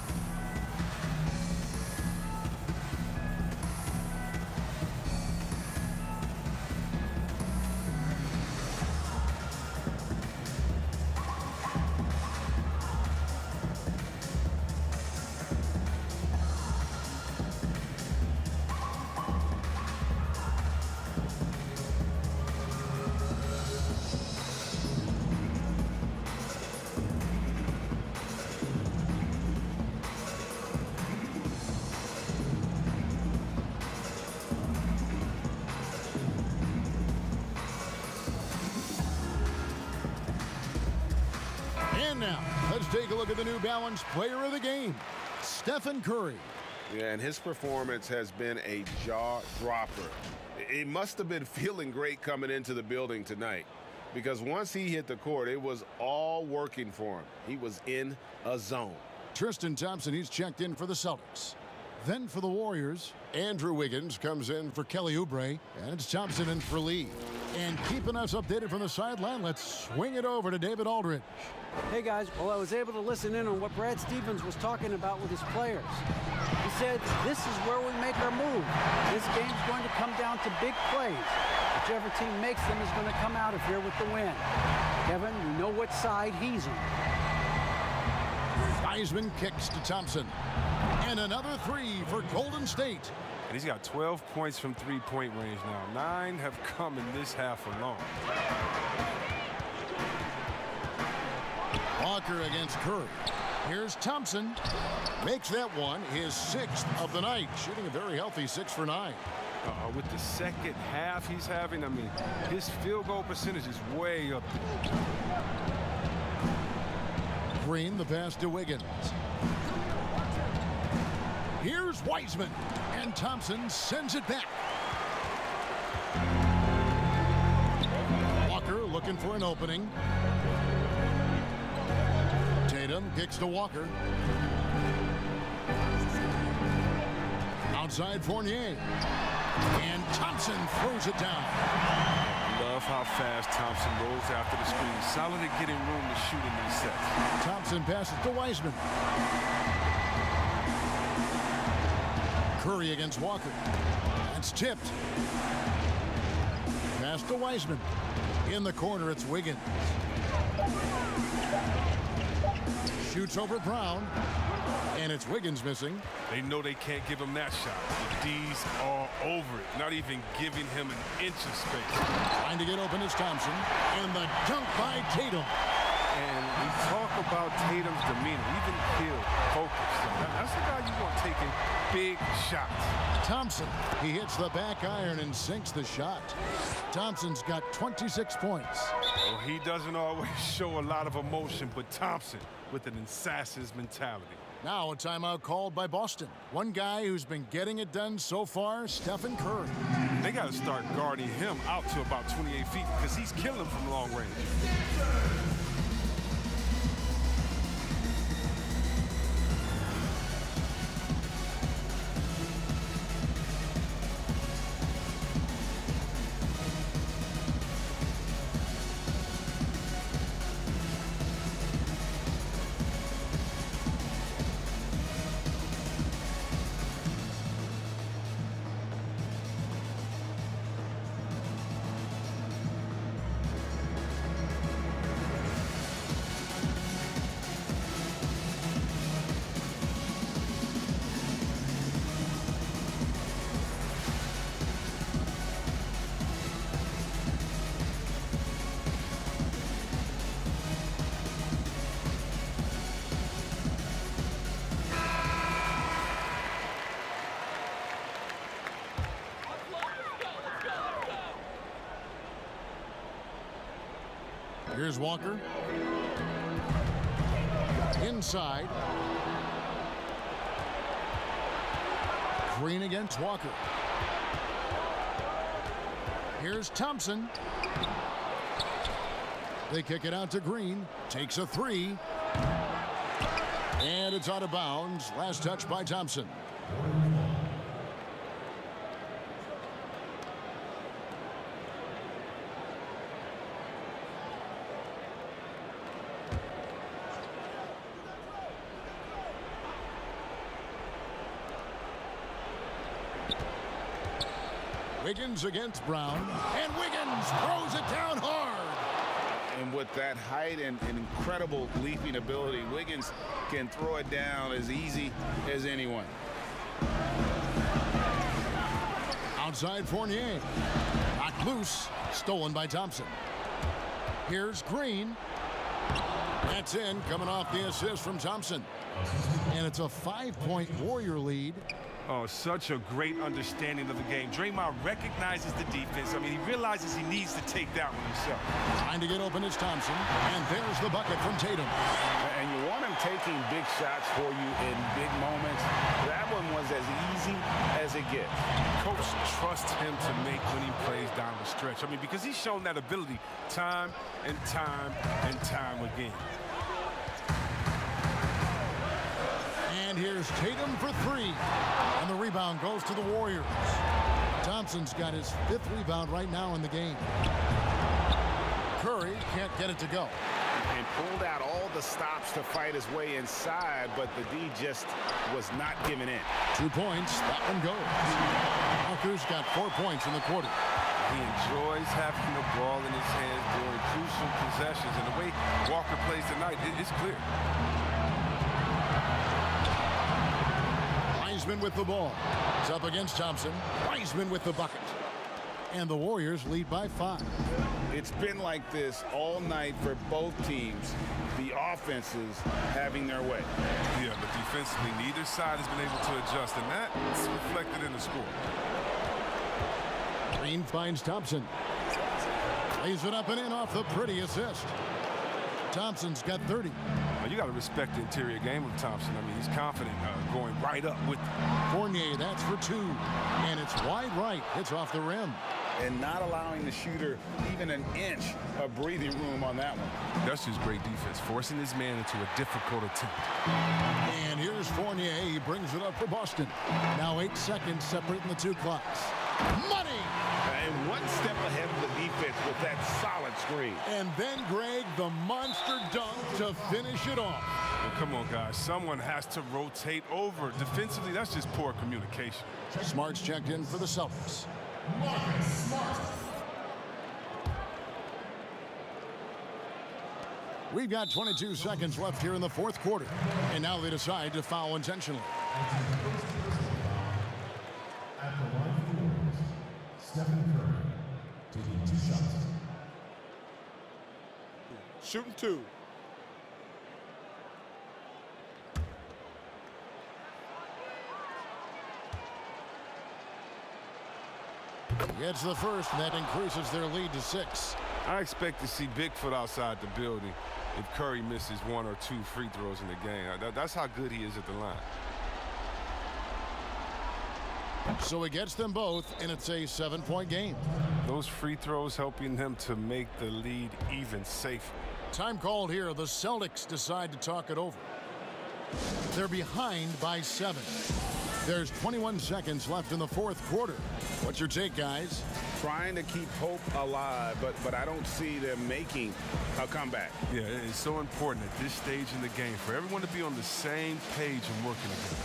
And now, let's take a look at the New Balance player of the game, Stephen Curry. Yeah, and his performance has been a jaw-dropper. He must have been feeling great coming into the building tonight, because once he hit the court, it was all working for him. He was in a zone. Tristan Thompson, he's checked in for the Celtics. Then for the Warriors, Andrew Wiggins comes in for Kelly Oubre, and it's Thompson in for Lee. And keeping us updated from the sideline, let's swing it over to David Aldridge. Hey guys, well, I was able to listen in on what Brad Stevens was talking about with his players. He said, this is where we make our move. This game's going to come down to big plays. Whichever team makes them is going to come out of here with the win. Kevin, you know what side he's on. Wiseman kicks to Thompson. And another 3 for Golden State. And he's got 12 points from three-point range now. 9 have come in this half alone. Walker against Curry. Here's Thompson. Makes that one his 6th of the night. Shooting a very healthy 6 for 9. With the second half he's having, I mean, his field goal percentage is way up there. Green, the pass to Wiggins. Here's Wiseman. And Thompson sends it back. Walker looking looking for an opening. Tatum kicks to Walker. Outside Fournier. And Thompson throws it down. Love how fast Thompson rolls after the screen. Solid at getting room to shoot in these sets. Thompson passes to Wiseman. Curry against Walker. That's tipped. Pass to Wiseman. In the corner, it's Wiggins. Shoots over Brown. And it's Wiggins missing. They know they can't give him that shot. The D's all over it, not even giving him an inch of space. Trying to get open is Thompson. And the dunk by Tatum. And we talk about Tatum's demeanor, even killed, focused. That's the guy you want taking big shots. Thompson, he hits the back iron and sinks the shot. Thompson's got 26 points. Well, he doesn't always show a lot of emotion, but Thompson with an assassin's mentality. Now a timeout called by Boston. One guy who's been getting it done so far, Stephen Curry. They got to start guarding him out to about 28 feet because he's killing from long range. Here's Walker. Inside. Green against Walker. Here's Thompson. They kick it out to Green. Takes a three. And it's out of bounds. Last touch by Thompson. Wiggins against Brown, and Wiggins throws it down hard. And with that height and incredible leaping ability, Wiggins can throw it down as easy as anyone. Outside Fournier. Knocked loose. Stolen by Thompson. Here's Green. That's in, coming off the assist from Thompson. And it's a 5-point Warrior lead. Oh, such a great understanding of the game. Draymond recognizes the defense. I mean, he realizes he needs to take that one himself. Trying to get open is Thompson. And there's the bucket from Tatum. And you want him taking big shots for you in big moments. That one was as easy as it gets. Coach trusts him to make winning plays down the stretch. I mean, because he's shown that ability time and time and time again. And here's Tatum for three. And the rebound goes to the Warriors. Thompson's got his 5th rebound right now in the game. Curry can't get it to go. And pulled out all the stops to fight his way inside, but the D just was not giving in. 2 points. That one goes. Walker's got 4 points in the quarter. He enjoys having the ball in his hands during crucial possessions. And the way Walker plays tonight, it's clear. Wiseman with the ball. It's up against Thompson. Wiseman with the bucket. And the Warriors lead by 5. It's been like this all night for both teams. The offenses having their way. Yeah, but defensively, neither side has been able to adjust, and that's reflected in the score. Green finds Thompson. Lays it up and in off the pretty assist. Thompson's got 30. Well, you got to respect the interior game of Thompson. I mean, he's confident going right up with it. Fournier, that's for 2. And it's wide right. It's off the rim. and not allowing the shooter even an inch of breathing room on that one. That's just great defense, forcing his man into a difficult attempt. And here's Fournier. He brings it up for Boston. Now 8 seconds separating the two clocks. Money! And one step ahead of the defense with that solid screen. And then, Greg, the monster dunk to finish it off. Well, come on, guys. Someone has to rotate over. Defensively, that's just poor communication. Smart's checked in for the Celtics. We've got 22 seconds left here in the fourth quarter. And now they decide to foul intentionally. At the line of the Warriors, Stephen Curry taking 2 shots. Shooting 2. Gets the first, and that increases their lead to 6. I expect to see Bigfoot outside the building if Curry misses 1 or 2 free throws in the game. That's how good he is at the line. So he gets them both, and it's a 7-point game. Those free throws helping them to make the lead even safer. Time called here. The Celtics decide to talk it over. They're behind by 7. There's 21 seconds left in the fourth quarter. What's your take, guys? Trying to keep hope alive, but I don't see them making a comeback. Yeah, it's so important at this stage in the game for everyone to be on the same page and working together.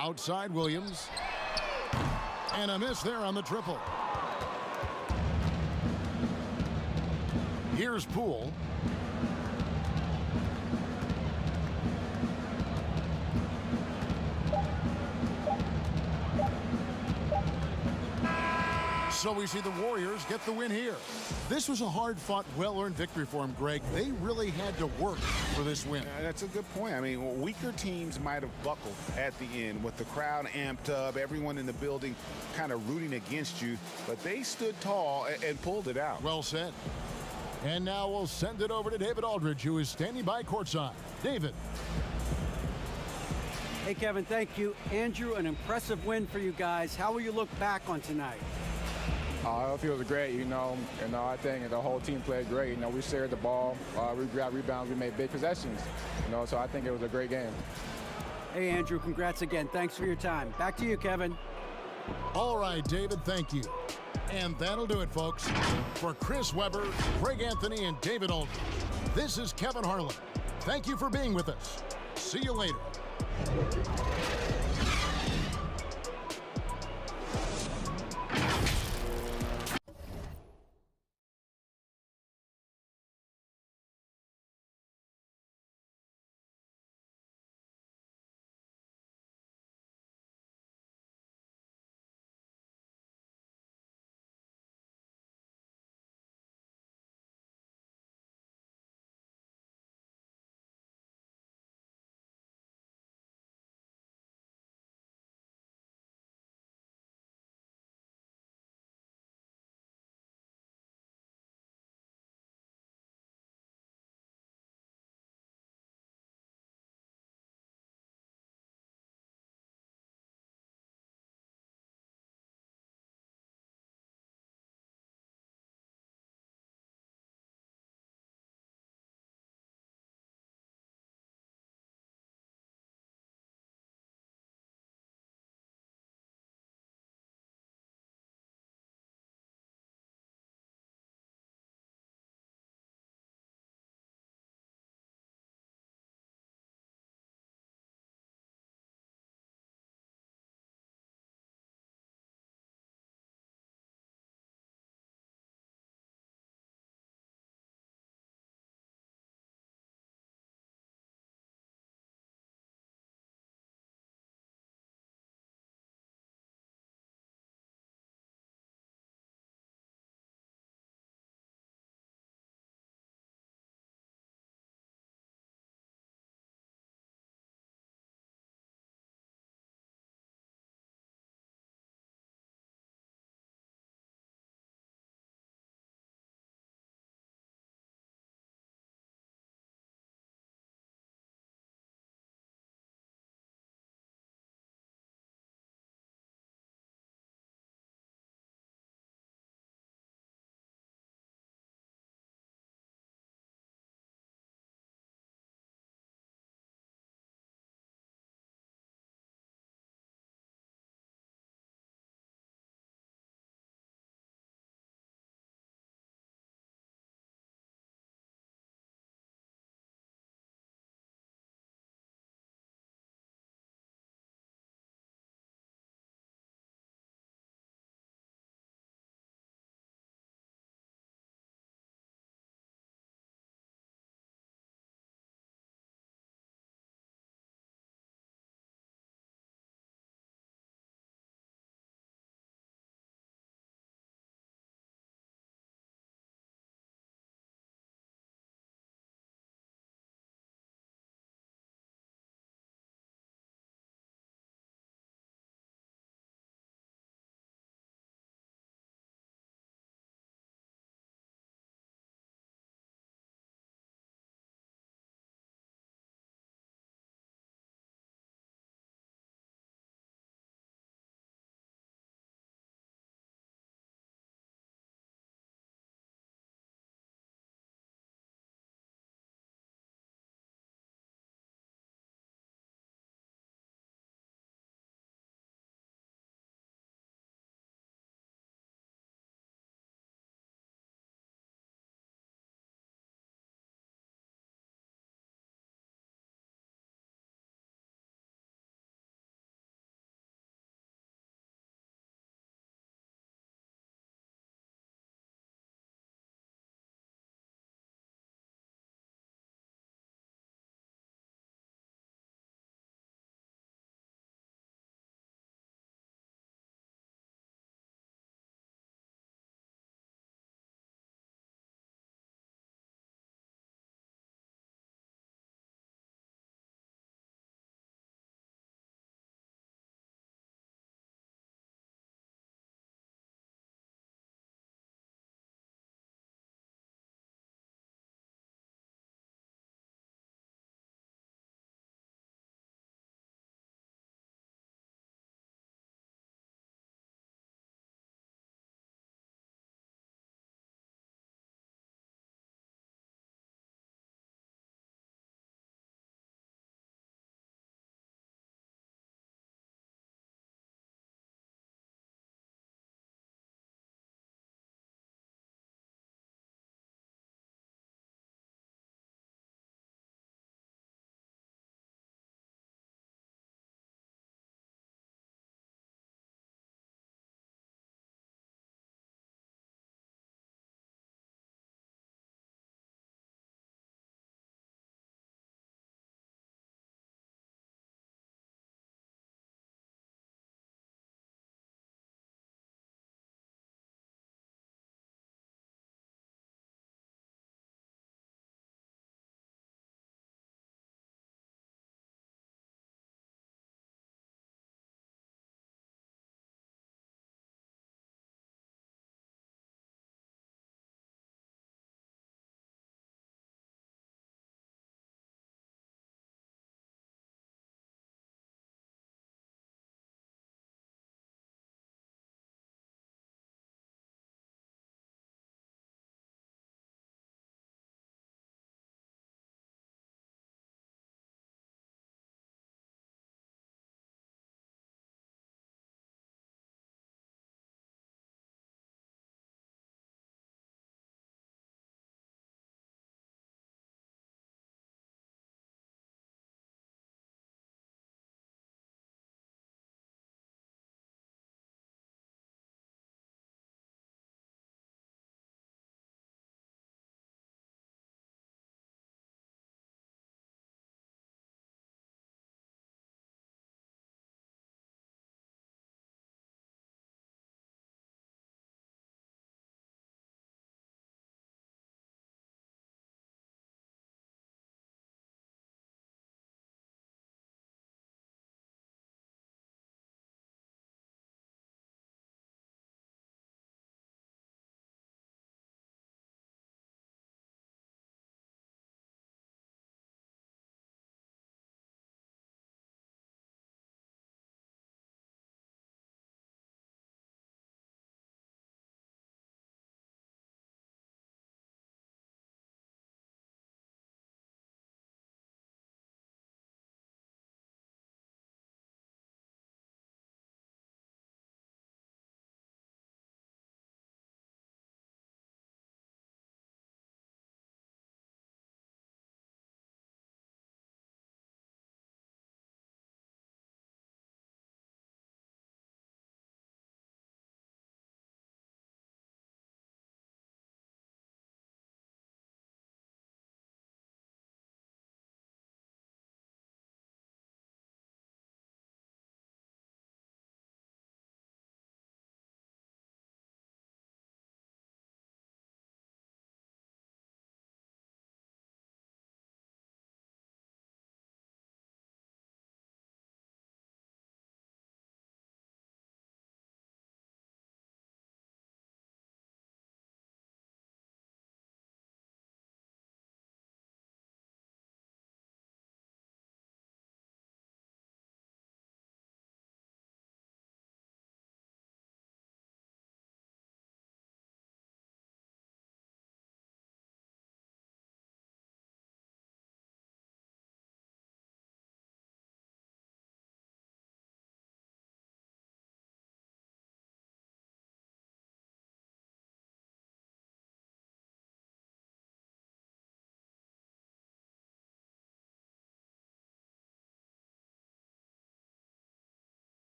Outside Williams. And a miss there on the triple. Here's Poole. So we see the Warriors get the win here. This was a hard-fought, well-earned victory for them, Greg. They really had to work for this win. That's a good point. I mean, weaker teams might have buckled at the end with the crowd amped up, everyone in the building kind of rooting against you, but they stood tall and pulled it out. Well said. And now we'll send it over to David Aldridge, who is standing by courtside. David. Hey, Kevin, thank you. Andrew, an impressive win for you guys. How will you look back on tonight? It feels great, I think the whole team played great. We shared the ball, we grabbed rebounds, we made big possessions, so I think it was a great game. Hey, Andrew, congrats again. Thanks for your time. Back to you, Kevin. All right, David, thank you. And that'll do it, folks. For Chris Webber, Greg Anthony, and David Aldridge, this is Kevin Harlan. Thank you for being with us. See you later.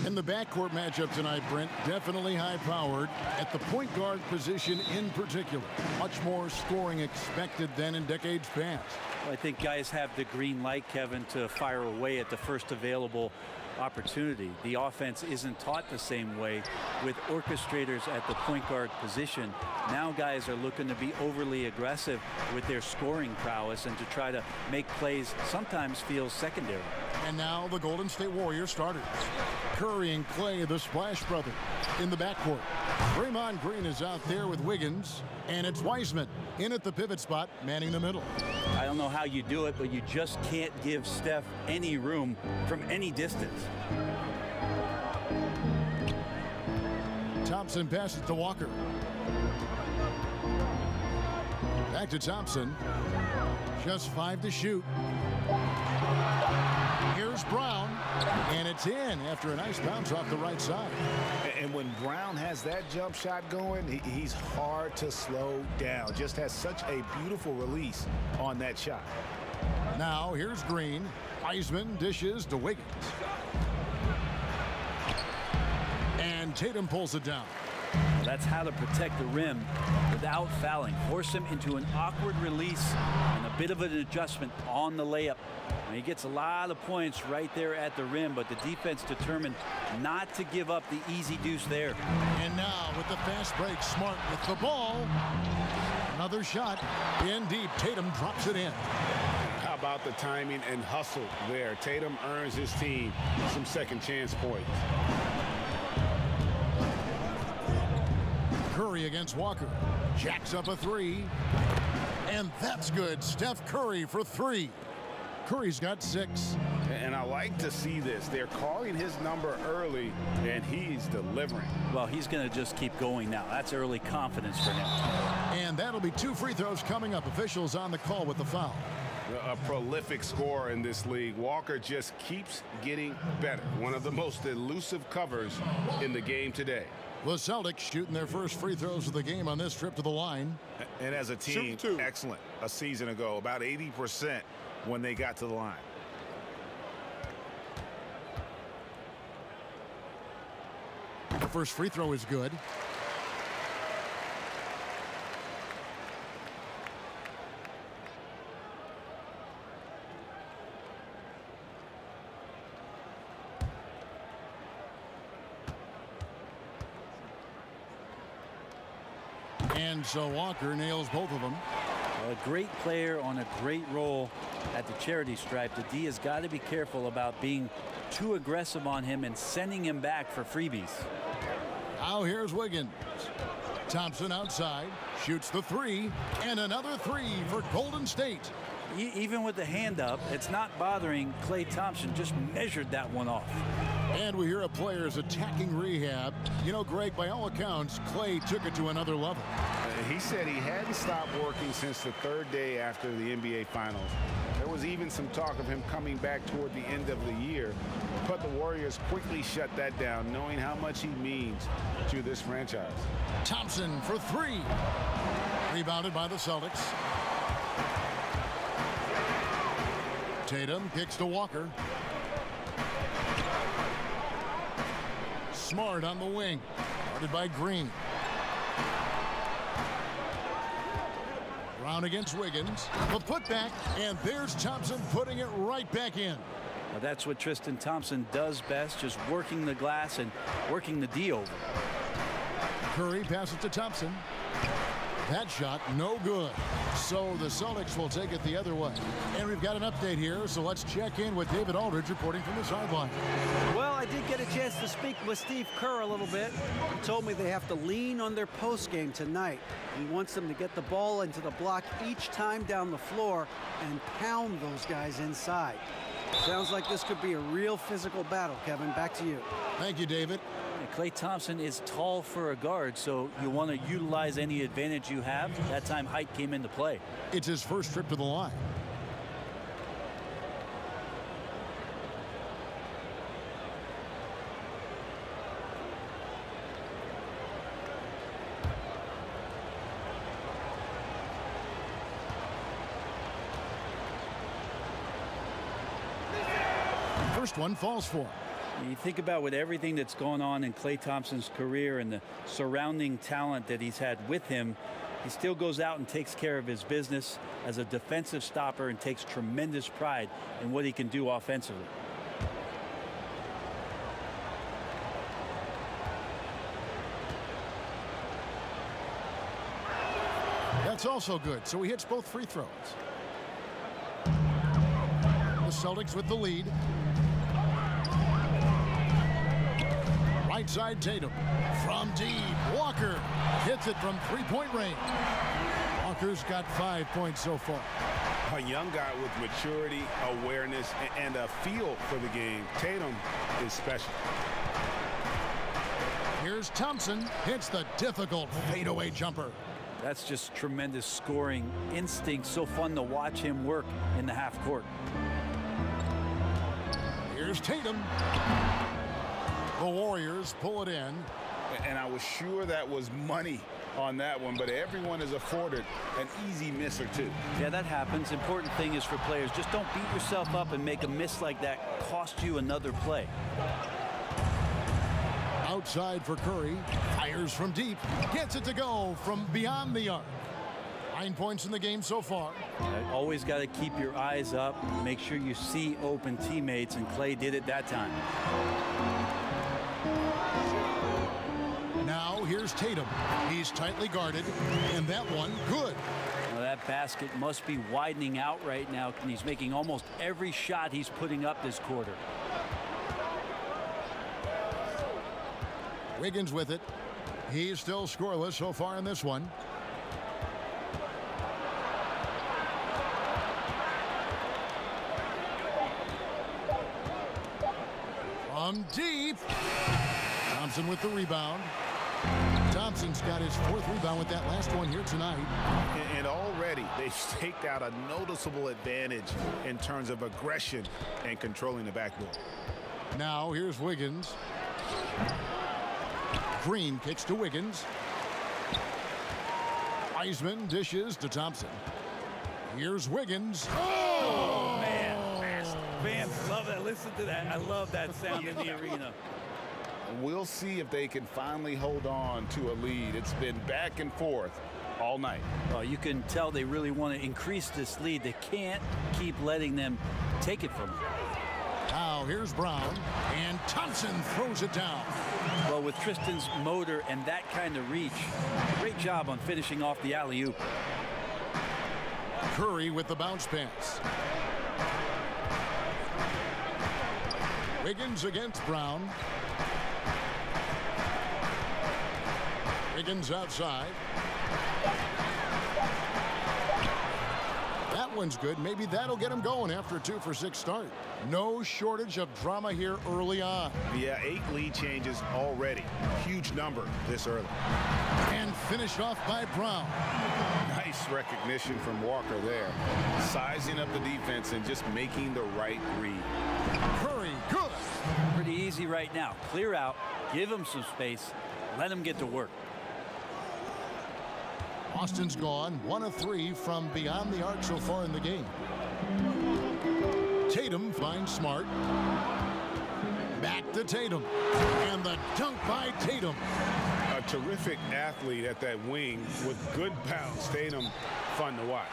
And the backcourt matchup tonight, Brent, definitely high-powered at the point guard position in particular. Much more scoring expected than in decades past. Well, I think guys have the green light, Kevin, to fire away at the first available opportunity. The offense isn't taught the same way with orchestrators at the point guard position. Now guys are looking to be overly aggressive with their scoring prowess and to try to make plays sometimes feels secondary. And now the Golden State Warriors starters. Curry and Clay, the Splash Brothers, in the backcourt. Draymond Green is out there with Wiggins, and it's Wiseman in at the pivot spot, manning the middle. I don't know how you do it, but you just can't give Steph any room from any distance. Thompson passes to Walker. Back to Thompson. Just 5 to shoot. Here's Brown, and it's in after a nice bounce off the right side. And when Brown has that jump shot going, he's hard to slow down. Just has such a beautiful release on that shot. Now here's Green. Wiseman dishes to Wiggins. And Tatum pulls it down. Well, that's how to protect the rim without fouling. Force him into an awkward release and a bit of an adjustment on the layup. And he gets a lot of points right there at the rim, but the defense determined not to give up the easy deuce there. And now with the fast break, Smart with the ball. Another shot in deep. Tatum drops it in. How about the timing and hustle there? Tatum earns his team some second chance points. Curry against Walker. Jacks up a 3. And that's good. Steph Curry for 3. Curry's got 6. And I like to see this. They're calling his number early, and he's delivering. Well, he's going to just keep going now. That's early confidence for him. And that'll be 2 free throws coming up. Officials on the call with the foul. A prolific scorer in this league. Walker just keeps getting better. One of the most elusive covers in the game today. The Celtics shooting their first free throws of the game on this trip to the line. And as a team, excellent. A season ago, about 80% when they got to the line. The first free throw is good. And so Walker nails both of them. A great player on a great role at the charity stripe. The D has got to be careful about being too aggressive on him and sending him back for freebies. Now here's Wiggins. Thompson outside, shoots the 3, and another 3 for Golden State. Even with the hand up, it's not bothering Klay Thompson. Just measured that one off. And we hear a player's attacking rehab. You know, Greg, by all accounts, Klay took it to another level. He said he hadn't stopped working since the 3rd day after the NBA Finals. There was even some talk of him coming back toward the end of the year, but the Warriors quickly shut that down, knowing how much he means to this franchise. Thompson for 3. Rebounded by the Celtics. Tatum kicks to Walker. Smart on the wing. Guarded by Green. Brown against Wiggins. The putback, and there's Thompson putting it right back in. Well, that's what Tristan Thompson does best, just working the glass and working the D over. Curry passes to Thompson. That shot no good. So the Celtics will take it the other way. And we've got an update here, so let's check in with David Aldridge reporting from the sideline. Well, I did get a chance to speak with Steve Kerr a little bit. He told me they have to lean on their post game tonight. He wants them to get the ball into the block each time down the floor and pound those guys inside. Sounds like this could be a real physical battle. Kevin, back to you. Thank you, David. Klay Thompson is tall for a guard, so you want to utilize any advantage you have. That time height came into play. It's his first trip to the line. First one falls for him. You think about with everything that's going on in Klay Thompson's career and the surrounding talent that he's had with him, he still goes out and takes care of his business as a defensive stopper and takes tremendous pride in what he can do offensively. That's also good, so he hits both free throws. The Celtics with the lead. Right side Tatum. From deep, Walker hits it from three-point range. Walker's got 5 points so far. A young guy with maturity, awareness, and a feel for the game. Tatum is special. Here's Thompson, hits the difficult fadeaway jumper. That's just tremendous scoring instinct. So fun to watch him work in the half court. Here's Tatum. The Warriors pull it in. And I was sure that was money on that one, but everyone is afforded an easy miss or two. Yeah, that happens. Important thing is for players, just don't beat yourself up and make a miss like that cost you another play. Outside for Curry, fires from deep, gets it to go from beyond the arc. 9 points in the game so far. Always got to keep your eyes up, make sure you see open teammates, and Klay did it that time. Now here's Tatum. He's tightly guarded, and that one good. Well, that basket must be widening out right now, and he's making almost every shot he's putting up this quarter. Wiggins with it. He's still scoreless so far in this one. From deep. Thompson with the rebound. Thompson's got his 4th rebound with that last one here tonight. And already they've staked out a noticeable advantage in terms of aggression and controlling the backboard. Now here's Wiggins. Green kicks to Wiggins. Wiseman dishes to Thompson. Here's Wiggins. Oh, man. Fans love that. Listen to that. I love that sound in the arena. We'll see if they can finally hold on to a lead. It's been back and forth all night. Well, you can tell they really want to increase this lead. They can't keep letting them take it from them. Now here's Brown, and Thompson throws it down. Well, with Tristan's motor and that kind of reach, great job on finishing off the alley-oop. Curry with the bounce pass. Wiggins against Brown. Wiggins outside. That one's good. Maybe that'll get him going after a 2-for-6 start. No shortage of drama here early on. Yeah, 8 lead changes already. Huge number this early. And finished off by Brown. Nice recognition from Walker there. Sizing up the defense and just making the right read. Curry, good. Pretty easy right now. Clear out, give him some space, let him get to work. Austin's gone 1 of 3 from beyond the arc so far in the game. Tatum finds Smart. Back to Tatum. And the dunk by Tatum. A terrific athlete at that wing with good bounce. Tatum, fun to watch.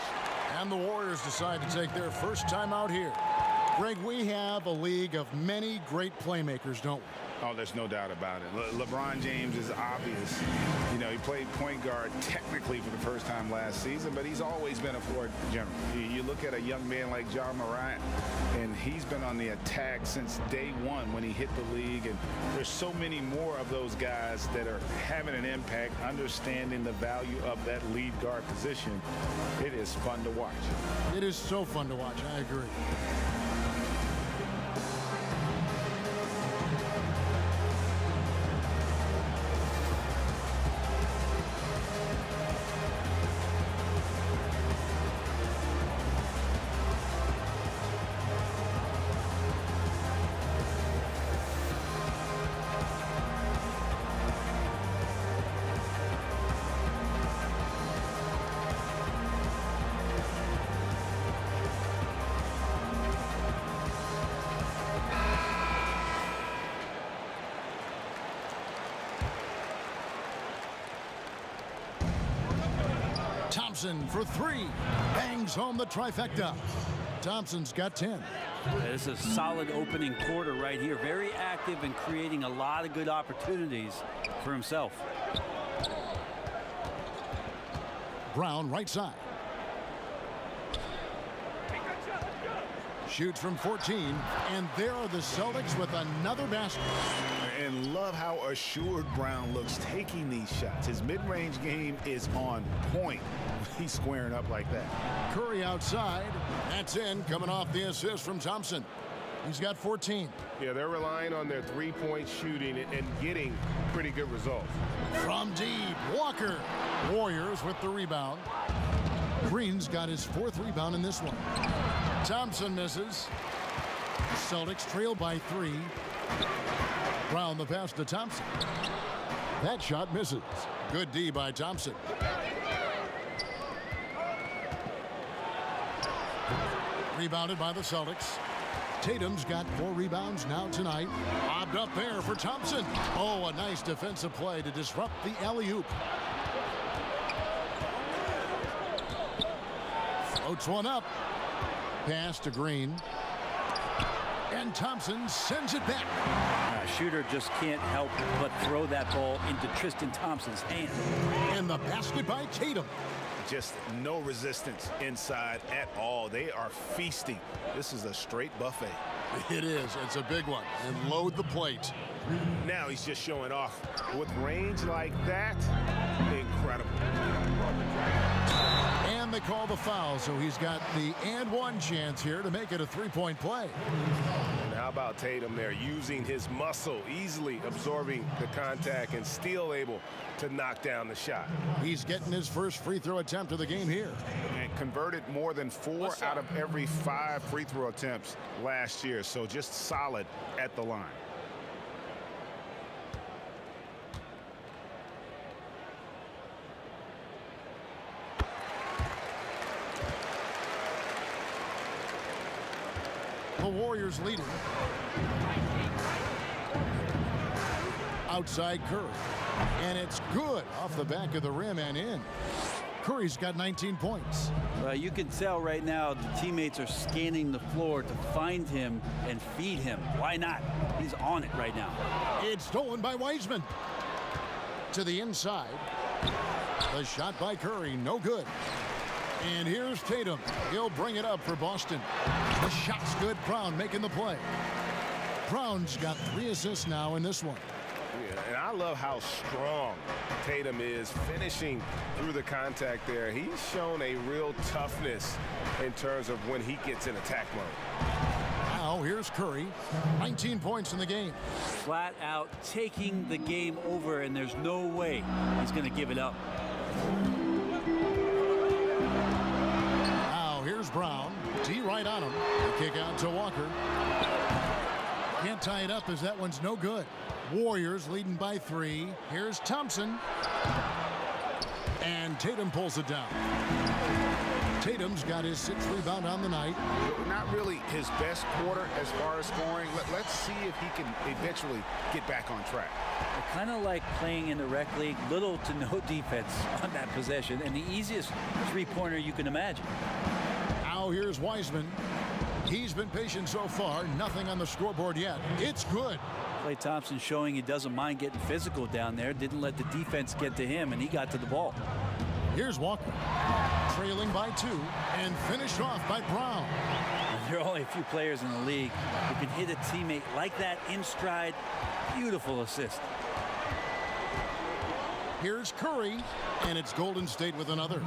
And the Warriors decide to take their first time out here. Greg, we have a league of many great playmakers, don't we? Oh, there's no doubt about it. LeBron James is obvious. You know, he played point guard technically for the first time last season, but he's always been a floor general. You look at a young man like John Morant, and he's been on the attack since day one when he hit the league. And there's so many more of those guys that are having an impact, understanding the value of that lead guard position. It is fun to watch. It is so fun to watch. I agree. Thompson for three. Bangs home the trifecta. Thompson's got 10. This is a solid opening quarter right here. Very active and creating a lot of good opportunities for himself. Brown right side. Shoots from 14, and there are the Celtics with another basket. And love how assured Brown looks taking these shots. His mid-range game is on point. He's squaring up like that. Curry outside. That's in, coming off the assist from Thompson. He's got 14. Yeah, they're relying on their three-point shooting and getting pretty good results. From deep, Walker. Warriors with the rebound. Green's got his 4th rebound in this one. Thompson misses. Celtics trail by 3. Brown the pass to Thompson. That shot misses. Good D by Thompson. Rebounded by the Celtics. Tatum's got 4 rebounds now tonight. Lobbed up there for Thompson. Oh, a nice defensive play to disrupt the alley-oop. Floats one up. Pass to Green. And Thompson sends it back. Shooter just can't help but throw that ball into Tristan Thompson's hand. And the basket by Tatum. Just no resistance inside at all. They are feasting. This is a straight buffet. It is. It's a big one. And load the plate. Now he's just showing off. With range like that, incredible. And they call the foul, so he's got the and one chance here to make it a 3-point play. And how about Tatum there, using his muscle, easily absorbing the contact and still able to knock down the shot. He's getting his first free throw attempt of the game here. And converted more than 4 out of every 5 free throw attempts last year, so just solid at the line. The Warriors leading. Outside Curry. And it's good off the back of the rim and in. Curry's got 19 points. You can tell right now the teammates are scanning the floor to find him and feed him. Why not? He's on it right now. It's stolen by Wiseman. To the inside. The shot by Curry, no good. And here's Tatum. He'll bring it up for Boston. The shot's good. Brown making the play. Brown's got 3 assists now in this one. Yeah, and I love how strong Tatum is finishing through the contact there. He's shown a real toughness in terms of when he gets in attack mode. Now here's Curry. 19 points in the game. Flat out taking the game over, and there's no way he's going to give it up. Here's Brown. D right on him. The kick out to Walker. Can't tie it up as that one's no good. Warriors leading by 3. Here's Thompson. And Tatum pulls it down. Tatum's got his 6th rebound on the night. Not really his best quarter as far as scoring. Let's see if he can eventually get back on track. Kind of like playing in the rec league, little to no defense on that possession, and the easiest 3-pointer you can imagine. Now here's Wiseman. He's been patient so far. Nothing on the scoreboard yet. It's good. Klay Thompson showing he doesn't mind getting physical down there. Didn't let the defense get to him, and he got to the ball. Here's Walker. Trailing by 2 and finished off by Brown. There are only a few players in the league who can hit a teammate like that in stride. Beautiful assist. Here's Curry, and it's Golden State with another.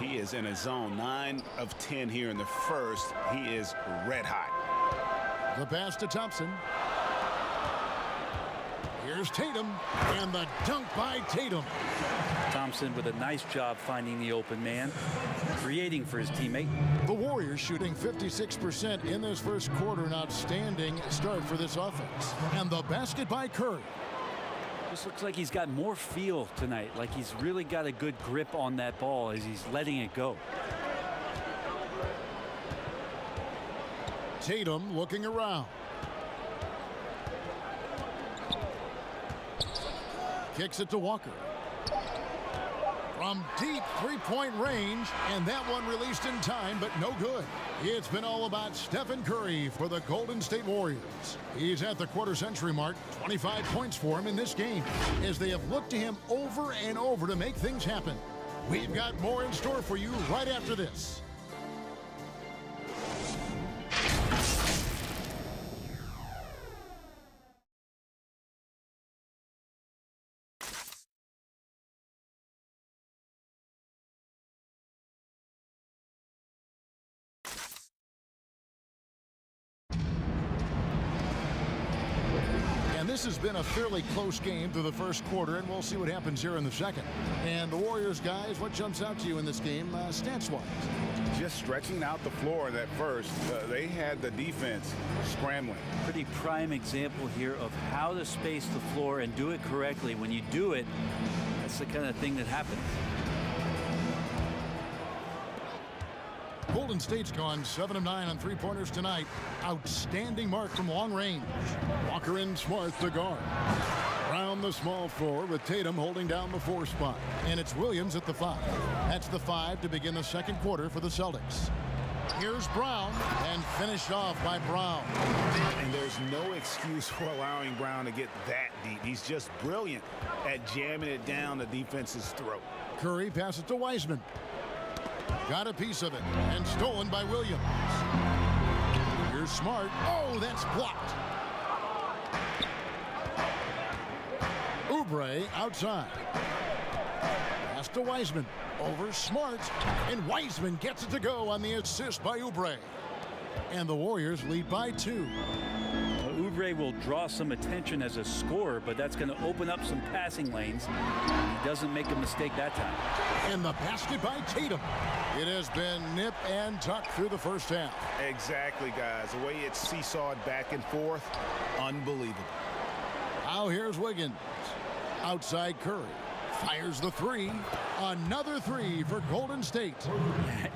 He is in a zone. 9 of 10 here in the first. He is red hot. The pass to Thompson. Here's Tatum, and the dunk by Tatum. Thompson with a nice job finding the open man, creating for his teammate. The Warriors shooting 56% in this first quarter. An outstanding start for this offense. And the basket by Curry. Just looks like he's got more feel tonight, like he's really got a good grip on that ball as he's letting it go. Tatum looking around. Kicks it to Walker. from deep three-point range, and that one released in time, but no good. It's been all about Stephen Curry for the Golden State Warriors. He's at the quarter-century mark, 25 points for him in this game, as they have looked to him over and over to make things happen. We've got more in store for you right after this. And this has been a fairly close game through the first quarter, and we'll see what happens here in the second. And the Warriors, guys, what jumps out to you in this game stats-wise? Just stretching out the floor that first. They had the defense scrambling. Pretty prime example here of how to space the floor and do it correctly. When you do it, that's the kind of thing that happens. Golden State's gone 7 of 9 on three-pointers tonight. Outstanding mark from long range. Walker and Smart to guard. Around the small floor with Tatum holding down the 4 spot. And it's Williams at the 5. That's the 5 to begin the second quarter for the Celtics. Here's Brown, and finished off by Brown. And there's no excuse for allowing Brown to get that deep. He's just brilliant at jamming it down the defense's throat. Curry passes to Wiseman. Got a piece of it, and stolen by Williams. Here's Smart. Oh, that's blocked. Oubre outside. Pass to Wiseman. Over Smart. And Wiseman gets it to go on the assist by Oubre. And the Warriors lead by 2. Oubre will draw some attention as a scorer, but that's going to open up some passing lanes. He doesn't make a mistake that time. And the basket by Tatum. It has been nip and tuck through the first half. Exactly, guys. The way it's seesawed back and forth, unbelievable. Now here's Wiggins. Outside Curry. Fires the 3. Another 3 for Golden State.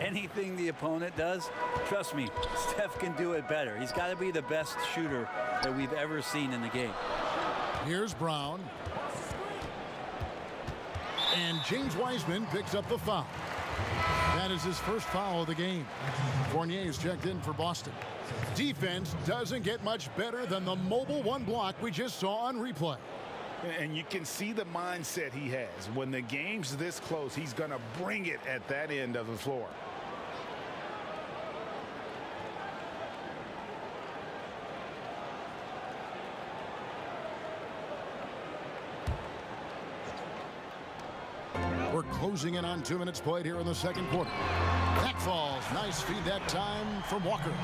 Anything the opponent does, trust me, Steph can do it better. He's got to be the best shooter that we've ever seen in the game. Here's Brown. And James Wiseman picks up the foul. That is his first foul of the game. Fournier's checked in for Boston. Defense doesn't get much better than the mobile 1 block we just saw on replay. And you can see the mindset he has. When the game's this close, he's going to bring it at that end of the floor. We're closing in on 2 minutes played here in the second quarter. That falls. Nice feed that time from Walker.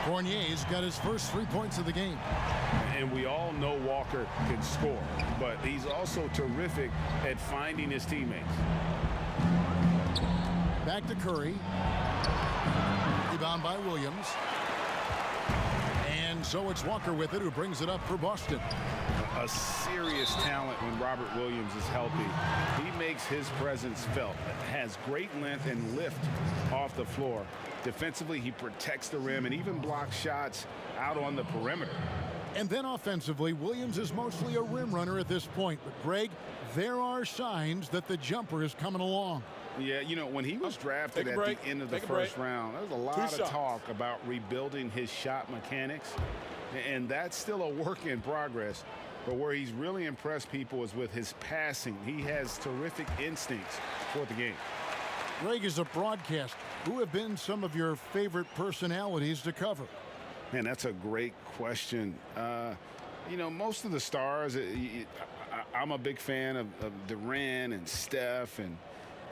Fournier's got his first 3 points of the game. And we all know Walker can score, but he's also terrific at finding his teammates. Back to Curry. Rebound by Williams. And so it's Walker with it, who brings it up for Boston. A serious talent when Robert Williams is healthy. He makes his presence felt. Has great length and lift off the floor. Defensively, he protects the rim and even blocks shots out on the perimeter. And then offensively, Williams is mostly a rim runner at this point. But, Greg, there are signs that the jumper is coming along. Yeah, you know, when he was drafted at the end of the first round, there was a lot of talk about rebuilding his shot mechanics. And that's still a work in progress. But where he's really impressed people is with his passing. He has terrific instincts for the game. Greg, is a broadcaster. Who have been some of your favorite personalities to cover? Man, that's a great question. You know, most of the stars, I'm a big fan of Durant and Steph and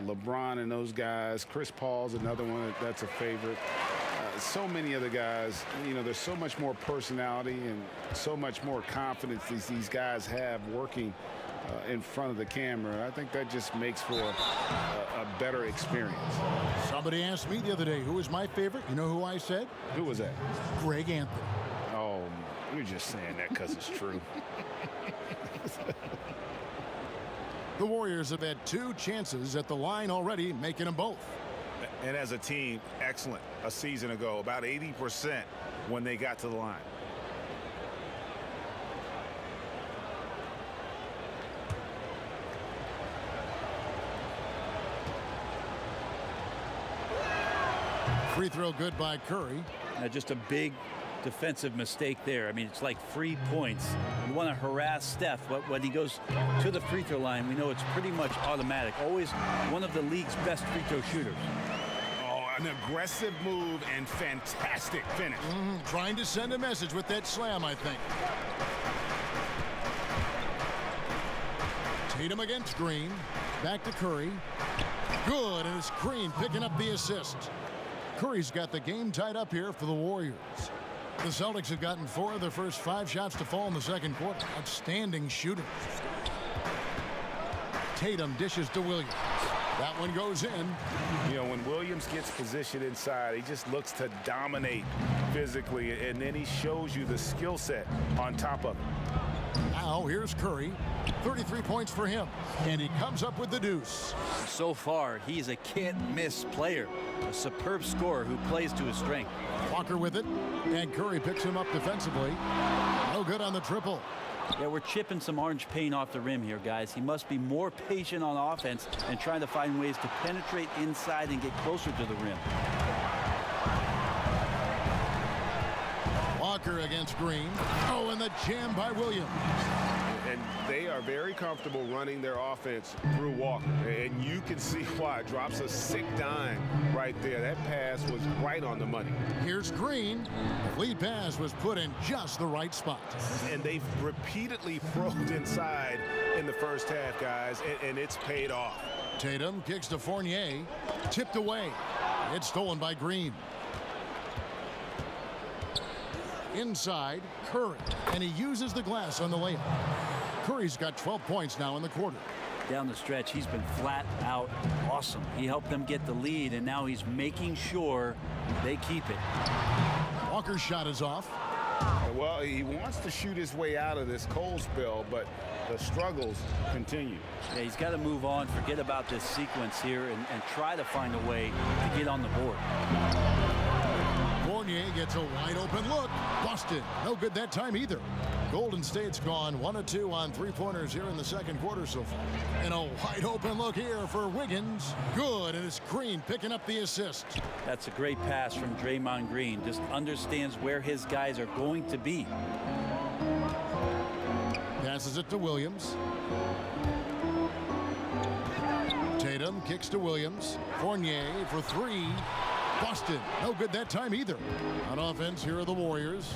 LeBron and those guys. Chris Paul's another one that's a favorite. So many other guys, you know, there's so much more personality and so much more confidence these guys have working in front of the camera. I think that just makes for a better experience. Somebody asked me the other day, who is my favorite? You know who I said? Who was that? Greg Anthony. Oh, you're just saying that because it's true. The Warriors have had 2 chances at the line already, making them both. And as a team, excellent a season ago, about 80% when they got to the line. Free throw good by Curry. Now just a big defensive mistake there. I mean, it's like 3 points. You want to harass Steph, but when he goes to the free throw line, we know it's pretty much automatic. Always one of the league's best free throw shooters. Oh, an aggressive move and fantastic finish. Trying to send a message with that slam, I think. Tatum against Green. Back to Curry. Good, and it's Green picking up the assist. Curry's got the game tied up here for the Warriors. The Celtics have gotten 4 of their first 5 shots to fall in the second quarter. Outstanding shooter. Tatum dishes to Williams. That one goes in. You know, when Williams gets positioned inside, he just looks to dominate physically, and then he shows you the skill set on top of it. Now here's Curry. 33 points for him, and he comes up with the deuce. So far, he's a can't-miss player. A superb scorer who plays to his strength. Walker with it, and Curry picks him up defensively. No good on the triple. Yeah, we're chipping some orange paint off the rim here, guys. He must be more patient on offense and trying to find ways to penetrate inside and get closer to the rim. Walker against Green. Oh, and the jam by Williams. And they are very comfortable running their offense through Walker. And you can see why. Drops a sick dime right there. That pass was right on the money. Here's Green. The lead pass was put in just the right spot. And they've repeatedly probed inside in the first half, guys, and it's paid off. Tatum kicks to Fournier. Tipped away. It's stolen by Green. Inside, Curry, and he uses the glass on the layup. Curry's got 12 points now in the quarter. Down the stretch, he's been flat out awesome. He helped them get the lead, and now he's making sure they keep it. Walker's shot is off. Well, he wants to shoot his way out of this cold spell, but the struggles continue. Yeah, he's got to move on, forget about this sequence here, and try to find a way to get on the board. Fournier gets a wide open look. Busted. No good that time either. Golden State's gone 1 of 2 on 3-pointers here in the second quarter so far. And a wide open look here for Wiggins. Good, and it's Green picking up the assist. That's a great pass from Draymond Green. Just understands where his guys are going to be. Passes it to Williams. Tatum kicks to Williams. Fournier for 3. Busted. No good that time either. On offense, here are the Warriors.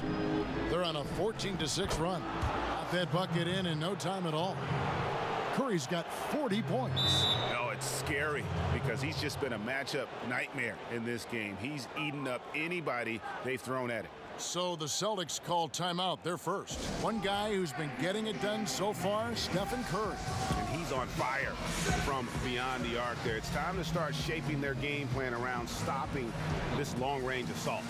They're on a 14-6 run. Got that bucket in no time at all. Curry's got 40 points. No, it's scary because he's just been a matchup nightmare in this game. He's eaten up anybody they've thrown at him. So the Celtics call timeout. They're first. One guy who's been getting it done so far, Stephen Curry. And he's on fire from beyond the arc there. It's time to start shaping their game plan around stopping this long-range assault.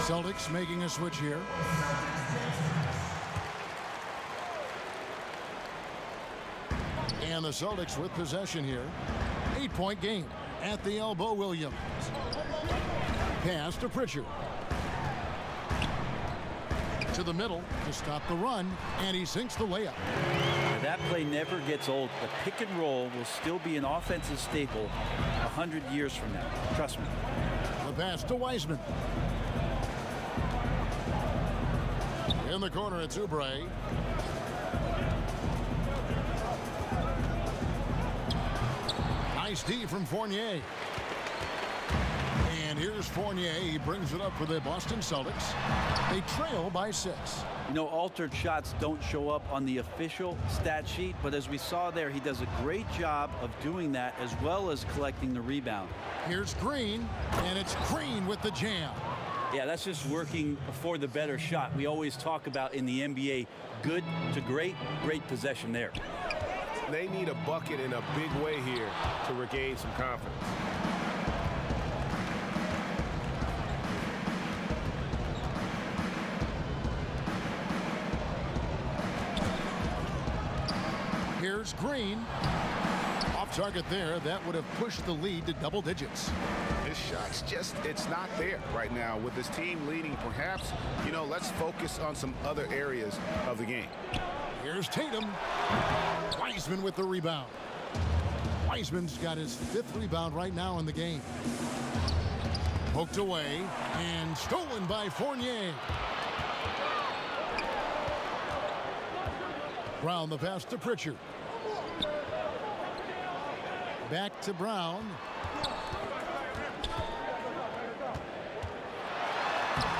Celtics making a switch here. And the Celtics with possession here. 8-point game. At the elbow, Williams. Pass to Pritchard. To the middle to stop the run, and he sinks the layup. That play never gets old. The pick and roll will still be an offensive staple 100 years from now. Trust me. The pass to Wiseman. In the corner, it's Oubre. Nice D from Fournier. And here's Fournier. He brings it up for the Boston Celtics. They trail by 6. You know, altered shots don't show up on the official stat sheet, but as we saw there, he does a great job of doing that as well as collecting the rebound. Here's Green, and it's Green with the jam. Yeah, that's just working for the better shot. We always talk about in the NBA, good to great, great possession there. They need a bucket in a big way here to regain some confidence. Here's Green. Off target there. That would have pushed the lead to double digits. His shot's just, it's not there right now. With his team leading, perhaps, you know, let's focus on some other areas of the game. Here's Tatum. Wiseman with the rebound. Wiseman's got his 5th rebound right now in the game. Poked away and stolen by Fournier. Brown the pass to Pritchard. Back to Brown.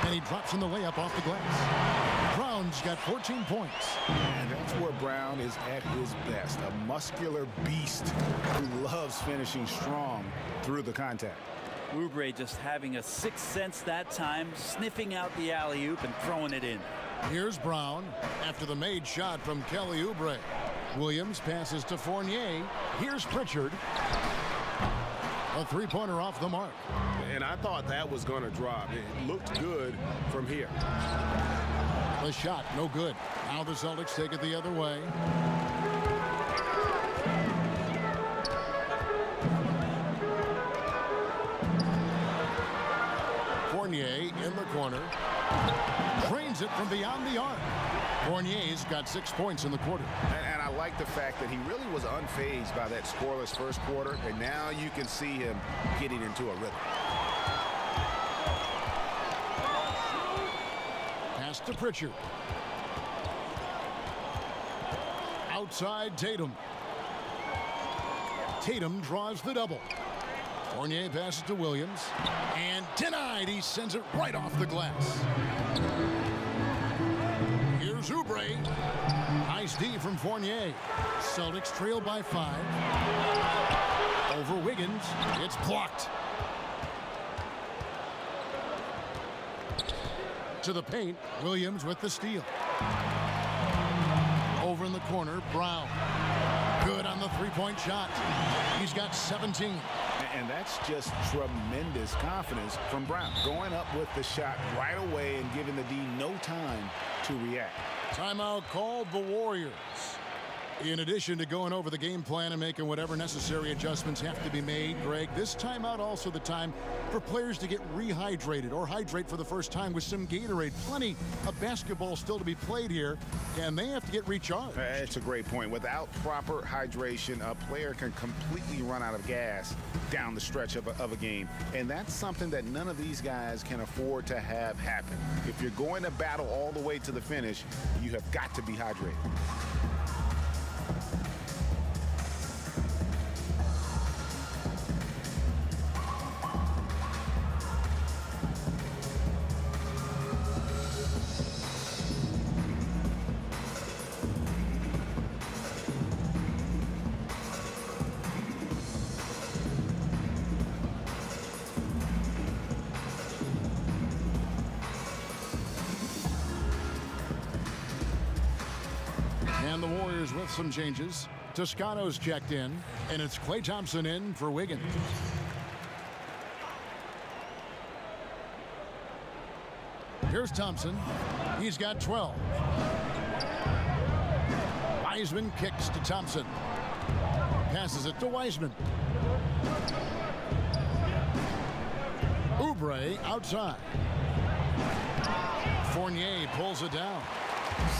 And he drops in the layup off the glass. Brown's got 14 points. And that's where Brown is at his best. A muscular beast who loves finishing strong through the contact. Oubre just having a sixth sense that time, sniffing out the alley-oop and throwing it in. Here's Brown after the made shot from Kelly Oubre. Williams passes to Fournier. Here's Pritchard. A three-pointer off the mark. And I thought that was going to drop. It looked good from here. The shot, no good. Now the Celtics take it the other way. Fournier in the corner. Drains it from beyond the arc. Fournier's got 6 points in the quarter. And I like the fact that he really was unfazed by that scoreless first quarter, and now you can see him getting into a rhythm. Pass to Pritchard. Outside Tatum. Tatum draws the double. Fournier passes to Williams. And denied. He sends it right off the glass. Here's Oubre. Nice D from Fournier. Celtics trail by 5. Over Wiggins. It's blocked. To the paint. Williams with the steal. Over in the corner. Brown. Good on the three-point shot. He's got 17. And that's just tremendous confidence from Brown. Going up with the shot right away and giving the D no time to react. Timeout called the Warriors. In addition to going over the game plan and making whatever necessary adjustments have to be made, Greg, this timeout also the time for players to get rehydrated or hydrate for the first time with some Gatorade. Plenty of basketball still to be played here, and they have to get recharged. It's a great point. Without proper hydration, a player can completely run out of gas down the stretch of a game. And that's something that none of these guys can afford to have happen. If you're going to battle all the way to the finish, you have got to be hydrated. And the Warriors with some changes. Toscano's checked in, and it's Klay Thompson in for Wiggins. Here's Thompson. He's got 12. Wiseman kicks to Thompson. Passes it to Wiseman. Oubre outside. Fournier pulls it down.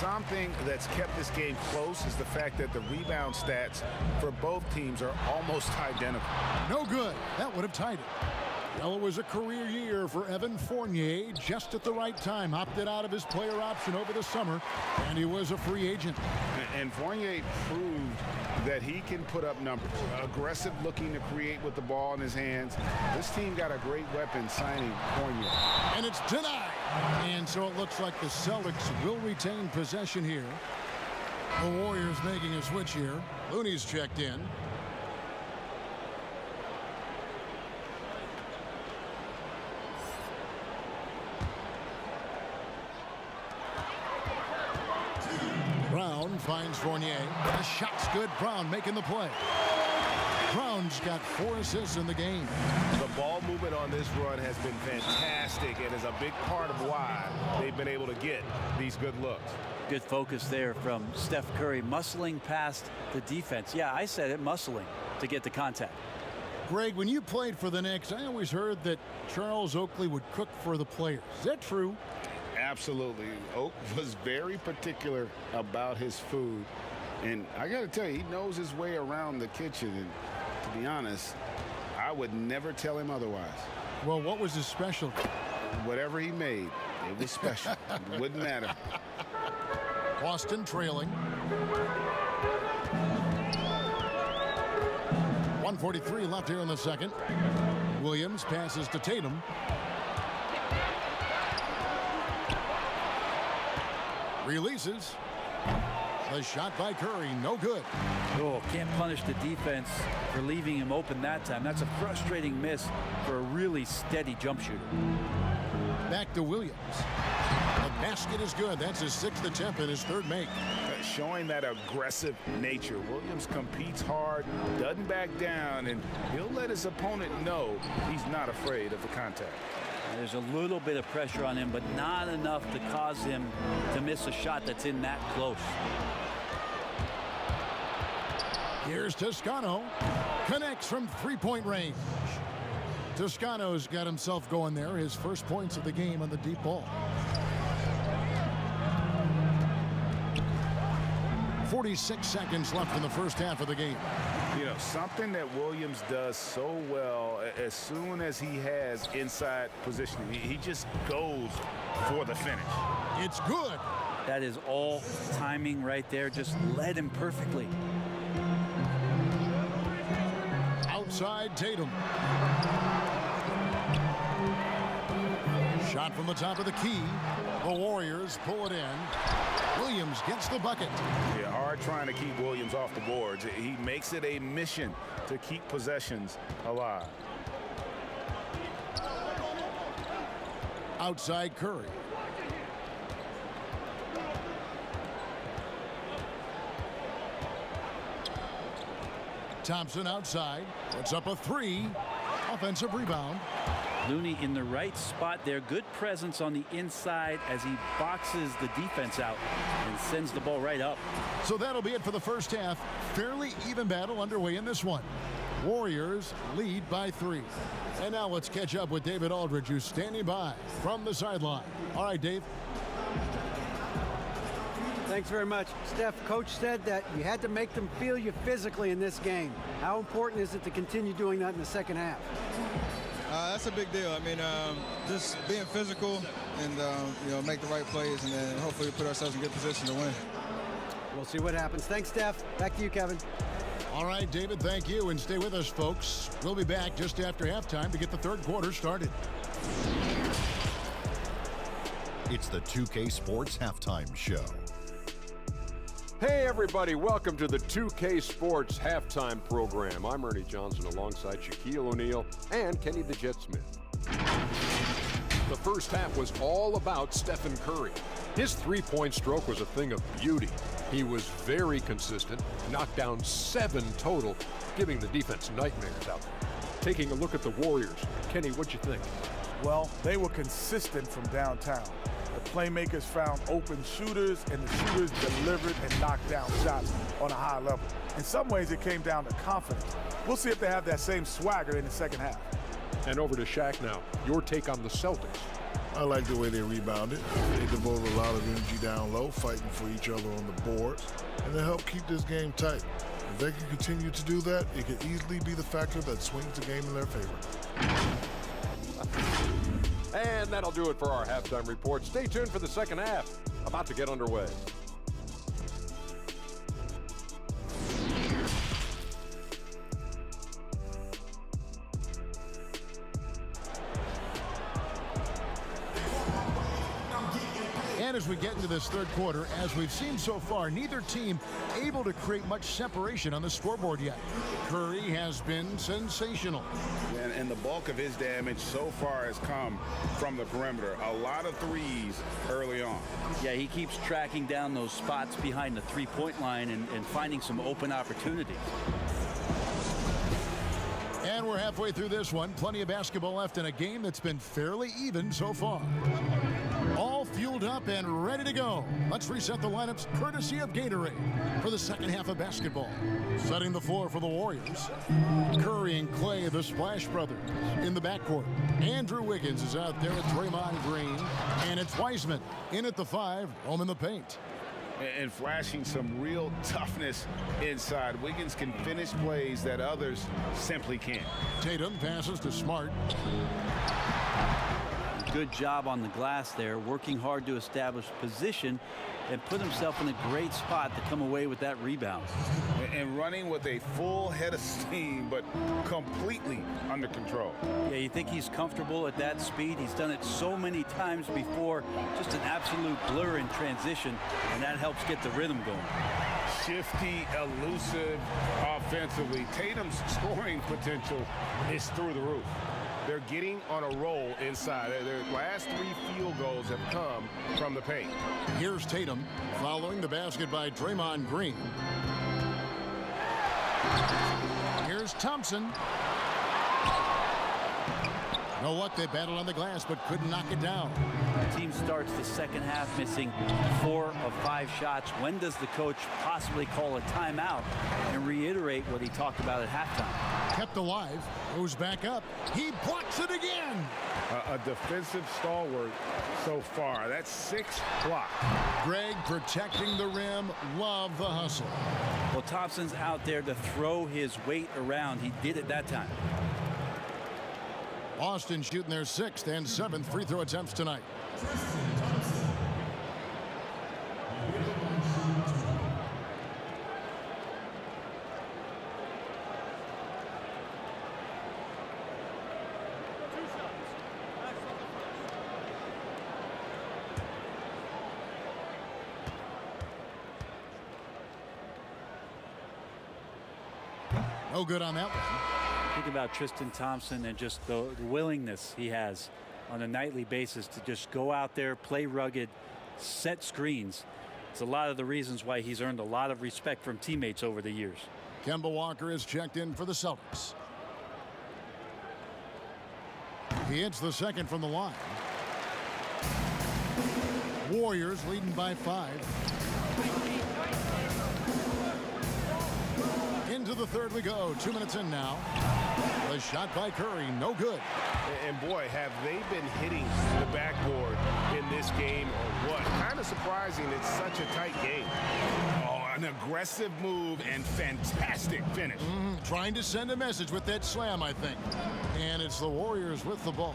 Something that's kept this game close is the fact that the rebound stats for both teams are almost identical. No good. That would have tied it. Well, it was a career year for Evan Fournier, just at the right time. Opted out of his player option over the summer, and he was a free agent. And Fournier proved that he can put up numbers. Aggressive looking to create with the ball in his hands. This team got a great weapon signing Fournier. And it's denied. And so it looks like the Celtics will retain possession here. The Warriors making a switch here. Looney's checked in. Brown finds Fournier. The shot's good. Brown making the play. Brown's got 4 assists in the game. The ball movement on this run has been fantastic and is a big part of why they've been able to get these good looks. Good focus there from Steph Curry, muscling past the defense. Yeah, I said it, muscling to get the contact. Greg, when you played for the Knicks, I always heard that Charles Oakley would cook for the players. Is that true? Absolutely. Oak was very particular about his food. And I got to tell you, he knows his way around the kitchen. And to be honest, I would never tell him otherwise. Well, what was his specialty? Whatever he made, it was special. It wouldn't matter. Boston trailing. 1:43 left here in the second. Williams passes to Tatum. Releases. The shot by Curry, no good. Oh, can't punish the defense for leaving him open that time. That's a frustrating miss for a really steady jump shooter. Back to Williams. The basket is good. That's his 6th attempt and his 3rd make. Showing that aggressive nature. Williams competes hard, doesn't back down, and he'll let his opponent know he's not afraid of the contact. There's a little bit of pressure on him, but not enough to cause him to miss a shot that's in that close. Here's Toscano. Connects from 3-point range. Toscano's got himself going there. His first points of the game on the deep ball. 46 seconds left in the first half of the game. You know, something that Williams does so well, as soon as he has inside positioning, he just goes for the finish. It's good. That is all timing right there. Just led him perfectly. Outside Tatum. Shot from the top of the key. The Warriors pull it in. Williams gets the bucket. Yeah, hard trying to keep Williams off the boards. He makes it a mission to keep possessions alive. Outside Curry. Thompson outside. Puts up a 3. Offensive rebound. Looney in the right spot there. Good presence on the inside as he boxes the defense out and sends the ball right up. So that'll be it for the first half. Fairly even battle underway in this one. Warriors lead by 3. And now let's catch up with David Aldridge, who's standing by from the sideline. All right, Dave. Thanks very much. Steph, Coach said that you had to make them feel you physically in this game. How important is it to continue doing that in the second half? That's a big deal. I mean, just being physical and, you know, make the right plays, and then hopefully put ourselves in good position to win. We'll see what happens. Thanks, Steph. Back to you, Kevin. All right, David, thank you. And stay with us, folks. We'll be back just after halftime to get the third quarter started. It's the 2K Sports Halftime Show. Hey everybody, welcome to the 2K Sports Halftime Program. I'm Ernie Johnson alongside Shaquille O'Neal and Kenny the Jet Smith. The first half was all about Stephen Curry. His three-point stroke was a thing of beauty. He was very consistent, knocked down 7 total, giving the defense nightmares out there. Taking a look at the Warriors, Kenny, what'd you think? Well, they were consistent from downtown. The playmakers found open shooters, and the shooters delivered and knocked down shots on a high level. In some ways, it came down to confidence. We'll see if they have that same swagger in the second half. And over to Shaq now. Your take on the Celtics. I like the way they rebounded. They devoted a lot of energy down low, fighting for each other on the boards, and they helped keep this game tight. If they can continue to do that, it could easily be the factor that swings the game in their favor. And that'll do it for our halftime report. Stay tuned for the second half. About to get underway. And as we get into this third quarter, as we've seen so far, neither team able to create much separation on the scoreboard yet. Curry has been sensational. And the bulk of his damage so far has come from the perimeter. A lot of threes early on. Yeah, he keeps tracking down those spots behind the three-point line and finding some open opportunities. And we're halfway through this one. Plenty of basketball left in a game that's been fairly even so far. All fueled up and ready to go. Let's reset the lineups courtesy of Gatorade for the second half of basketball. Setting the floor for the Warriors. Curry and Clay, the Splash Brothers, in the backcourt. Andrew Wiggins is out there with Draymond Green. And it's Wiseman in at the 5, home in the paint. And flashing some real toughness inside. Wiggins can finish plays that others simply can't. Tatum passes to Smart. Good job on the glass there, working hard to establish position and put himself in a great spot to come away with that rebound. And running with a full head of steam, but completely under control. Yeah, you think he's comfortable at that speed? He's done it so many times before. Just an absolute blur in transition, and that helps get the rhythm going. Shifty, elusive offensively. Tatum's scoring potential is through the roof. They're getting on a roll inside. Their last 3 field goals have come from the paint. Here's Tatum following the basket by Draymond Green. Here's Thompson. No luck, they battled on the glass but couldn't knock it down. The team starts the second half missing 4 of 5 shots. When does the coach possibly call a timeout and reiterate what he talked about at halftime? Kept alive, goes back up. He blocks it again. A defensive stalwart so far. That's 6 blocks. Greg protecting the rim. Love the hustle. Well, Thompson's out there to throw his weight around. He did it that time. Boston shooting their 6th and 7th free throw attempts tonight. No good on that one. Think about Tristan Thompson and just the willingness he has on a nightly basis to just go out there, play rugged, set screens. It's a lot of the reasons why he's earned a lot of respect from teammates over the years. Kemba Walker is checked in for the Celtics. He hits the second from the line. Warriors leading by 5. Into the third we go. 2 minutes in now. The shot by Curry, no good. And boy, have they been hitting the backboard in this game or what? Kind of surprising it's such a tight game. Oh, an aggressive move and fantastic finish. Trying to send a message with that slam, I think. And it's the Warriors with the ball,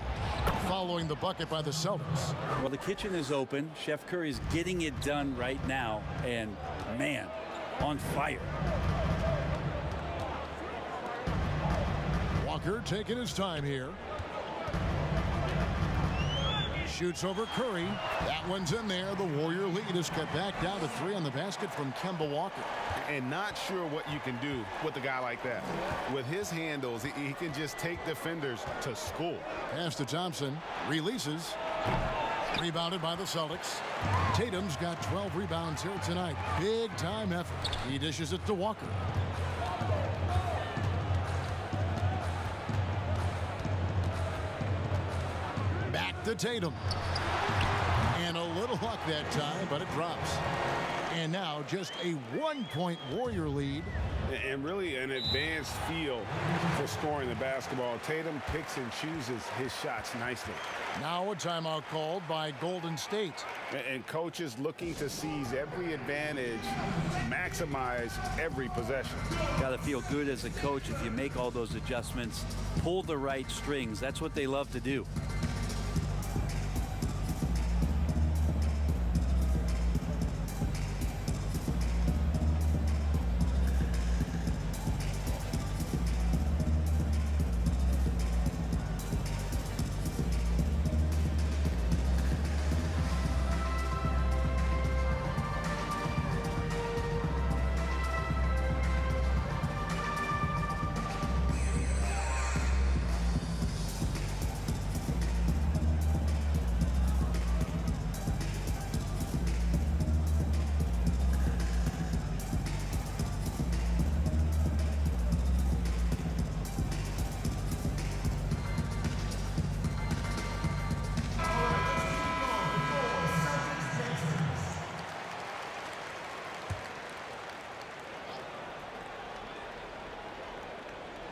following the bucket by the Celtics. Well, the kitchen is open. Chef Curry's getting it done right now. And, man, on fire. Walker taking his time here. Shoots over Curry. That one's in there. The Warrior lead is cut back down to 3 on the basket from Kemba Walker. And not sure what you can do with a guy like that. With his handles, he can just take defenders to school. Pass to Thompson. Releases. Rebounded by the Celtics. Tatum's got 12 rebounds here tonight. Big time effort. He dishes it to Walker. Back to Tatum. And a little luck that time, but it drops. And now just a 1-point Warrior lead. and really an advanced feel for scoring the basketball. Tatum picks and chooses his shots nicely. Now a timeout called by Golden State. And coaches looking to seize every advantage, maximize every possession. Got to feel good as a coach if you make all those adjustments, pull the right strings. That's what they love to do.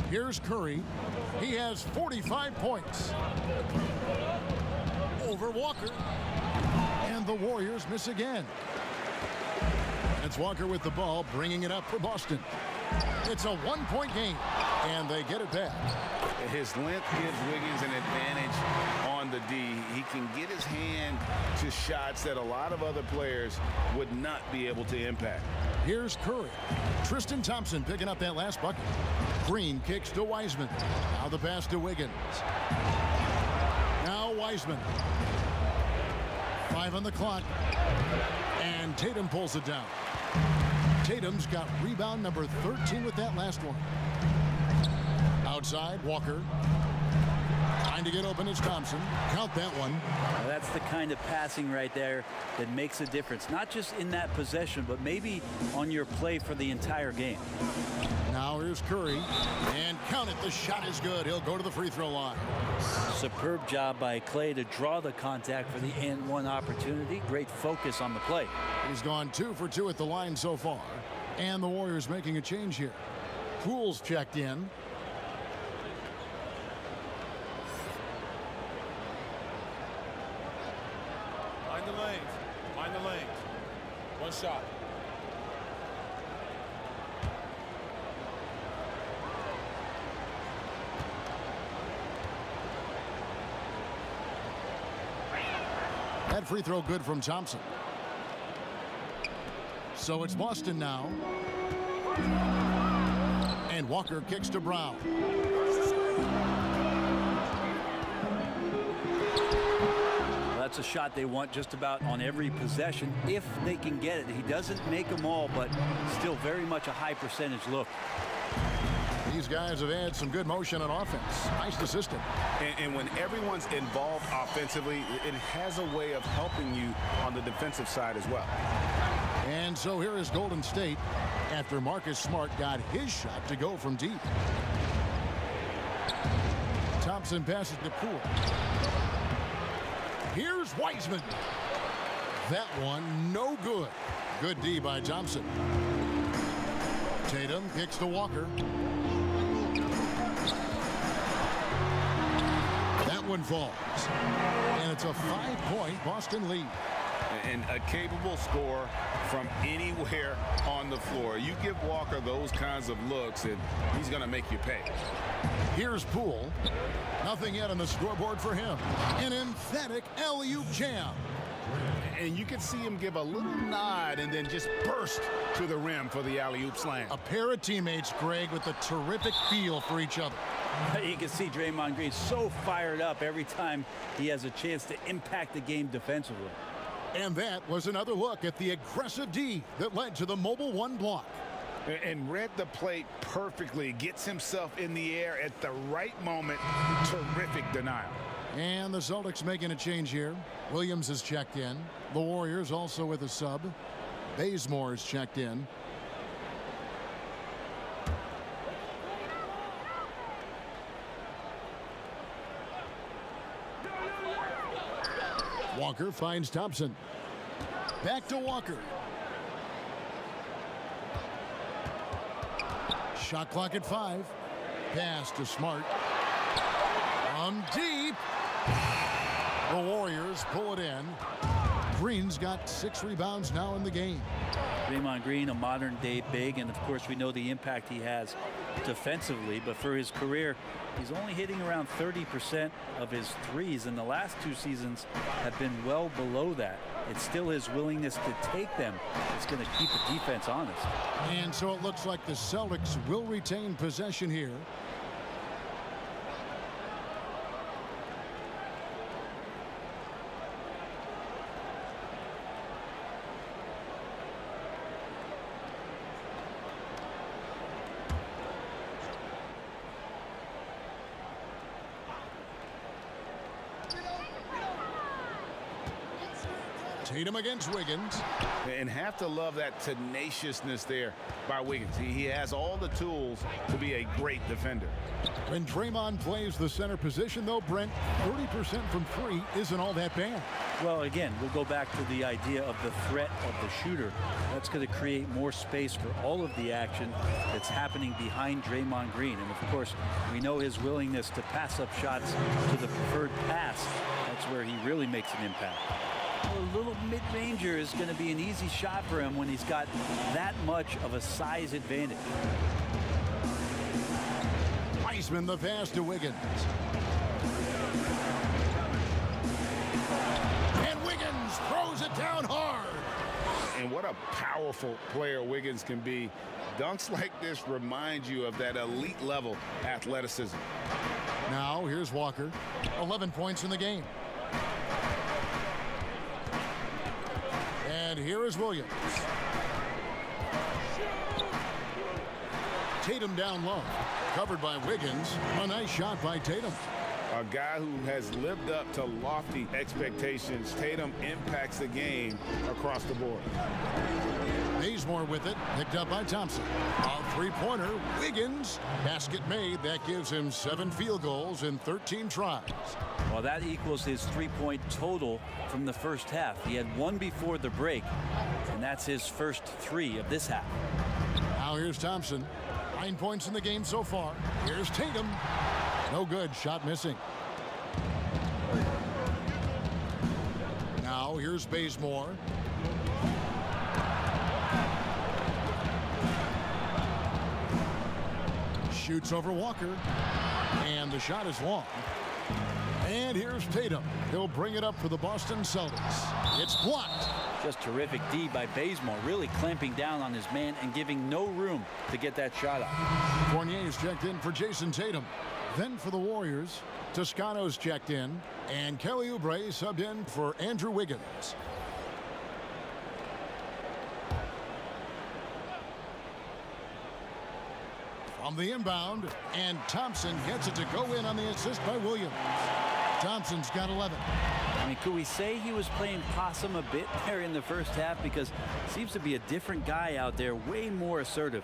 Here's Curry. He has 45 points over Walker. And the Warriors miss again. It's Walker with the ball, bringing it up for Boston. It's a one-point game, and they get it back. His length gives Wiggins an advantage on the D. He can get his hand to shots that a lot of other players would not be able to impact. Here's Curry. Tristan Thompson picking up that last bucket. Green kicks to Wiseman. Now the pass to Wiggins. Now Wiseman. 5 on the clock. And Tatum pulls it down. Tatum's got rebound number 13 with that last one. Outside, Walker. Trying to get open is Thompson. Count that one. Now that's the kind of passing right there that makes a difference. Not just in that possession, but maybe on your play for the entire game. Now here's Curry. And count it. The shot is good. He'll go to the free throw line. Superb job by Clay to draw the contact for the and-one opportunity. Great focus on the play. He's gone 2 for 2 at the line so far. And the Warriors making a change here. Poole's checked in. Mind the lanes. Mind the lanes. One shot. That free throw good from Thompson. So it's Boston now. And Walker kicks to Brown. That's a shot they want just about on every possession if they can get it. He doesn't make them all, but still very much a high percentage look. These guys have had some good motion on offense. Nice to system. And when everyone's involved offensively, it has a way of helping you on the defensive side as well. And so here is Golden State after Marcus Smart got his shot to go from deep. Thompson passes to Poole. Here's Wiseman. That one no good. Good D by Thompson. Tatum kicks to Walker. That one falls. And it's a 5-point Boston lead. And a capable scorer from anywhere on the floor. You give Walker those kinds of looks, and he's going to make you pay. Here's Poole. Nothing yet on the scoreboard for him. An emphatic alley-oop jam. And you can see him give a little nod and then just burst to the rim for the alley-oop slam. A pair of teammates, Greg, with a terrific feel for each other. You can see Draymond Green so fired up every time he has a chance to impact the game defensively. And that was another look at the aggressive D that led to the Mobile One block. And read the play perfectly. Gets himself in the air at the right moment. Terrific denial. And the Celtics making a change here. Williams is checked in. The Warriors also with a sub. Bazemore is checked in. Walker finds Thompson. Back to Walker. Shot clock at 5. Pass to Smart. From deep. The Warriors pull it in. Green's got 6 rebounds now in the game. Draymond Green, a modern-day big, and of course we know the impact he has defensively, but for his career, he's only hitting around 30% of his threes, and the last 2 seasons have been well below that. It's still his willingness to take them that's going to keep the defense honest. And so it looks like the Celtics will retain possession here. Tatum against Wiggins. And have to love that tenaciousness there by Wiggins. He has all the tools to be a great defender. When Draymond plays the center position, though, Brent, 30% from 3 isn't all that bad. Well, again, we'll go back to the idea of the threat of the shooter. That's going to create more space for all of the action that's happening behind Draymond Green. And, of course, we know his willingness to pass up shots to the preferred pass. That's where he really makes an impact. A little mid-ranger is going to be an easy shot for him when he's got that much of a size advantage. Wiseman the pass to Wiggins. And Wiggins throws it down hard. And what a powerful player Wiggins can be. Dunks like this remind you of that elite level athleticism. Now here's Walker. 11 points in the game. And here is Williams. Tatum down low. Covered by Wiggins. A nice shot by Tatum. A guy who has lived up to lofty expectations. Tatum impacts the game across the board. Bazemore with it. Picked up by Thompson. A three-pointer. Wiggins. Basket made. That gives him 7 field goals in 13 tries. Well, that equals his 3-point total from the first half. He had 1 before the break, and that's his first 3 of this half. Now here's Thompson. 9 points in the game so far. Here's Tatum. No good. Shot missing. Now here's Bazemore. Shoots over Walker. And the shot is long. And here's Tatum. He'll bring it up for the Boston Celtics. It's blocked. Just terrific D by Bazemore, really clamping down on his man and giving no room to get that shot up. Fournier's checked in for Jason Tatum. Then for the Warriors, Toscano's checked in, and Kelly Oubre subbed in for Andrew Wiggins. From the inbound, and Thompson gets it to go in on the assist by Williams. Thompson's got 11. I mean, could we say he was playing possum a bit there in the first half? Because he seems to be a different guy out there, way more assertive.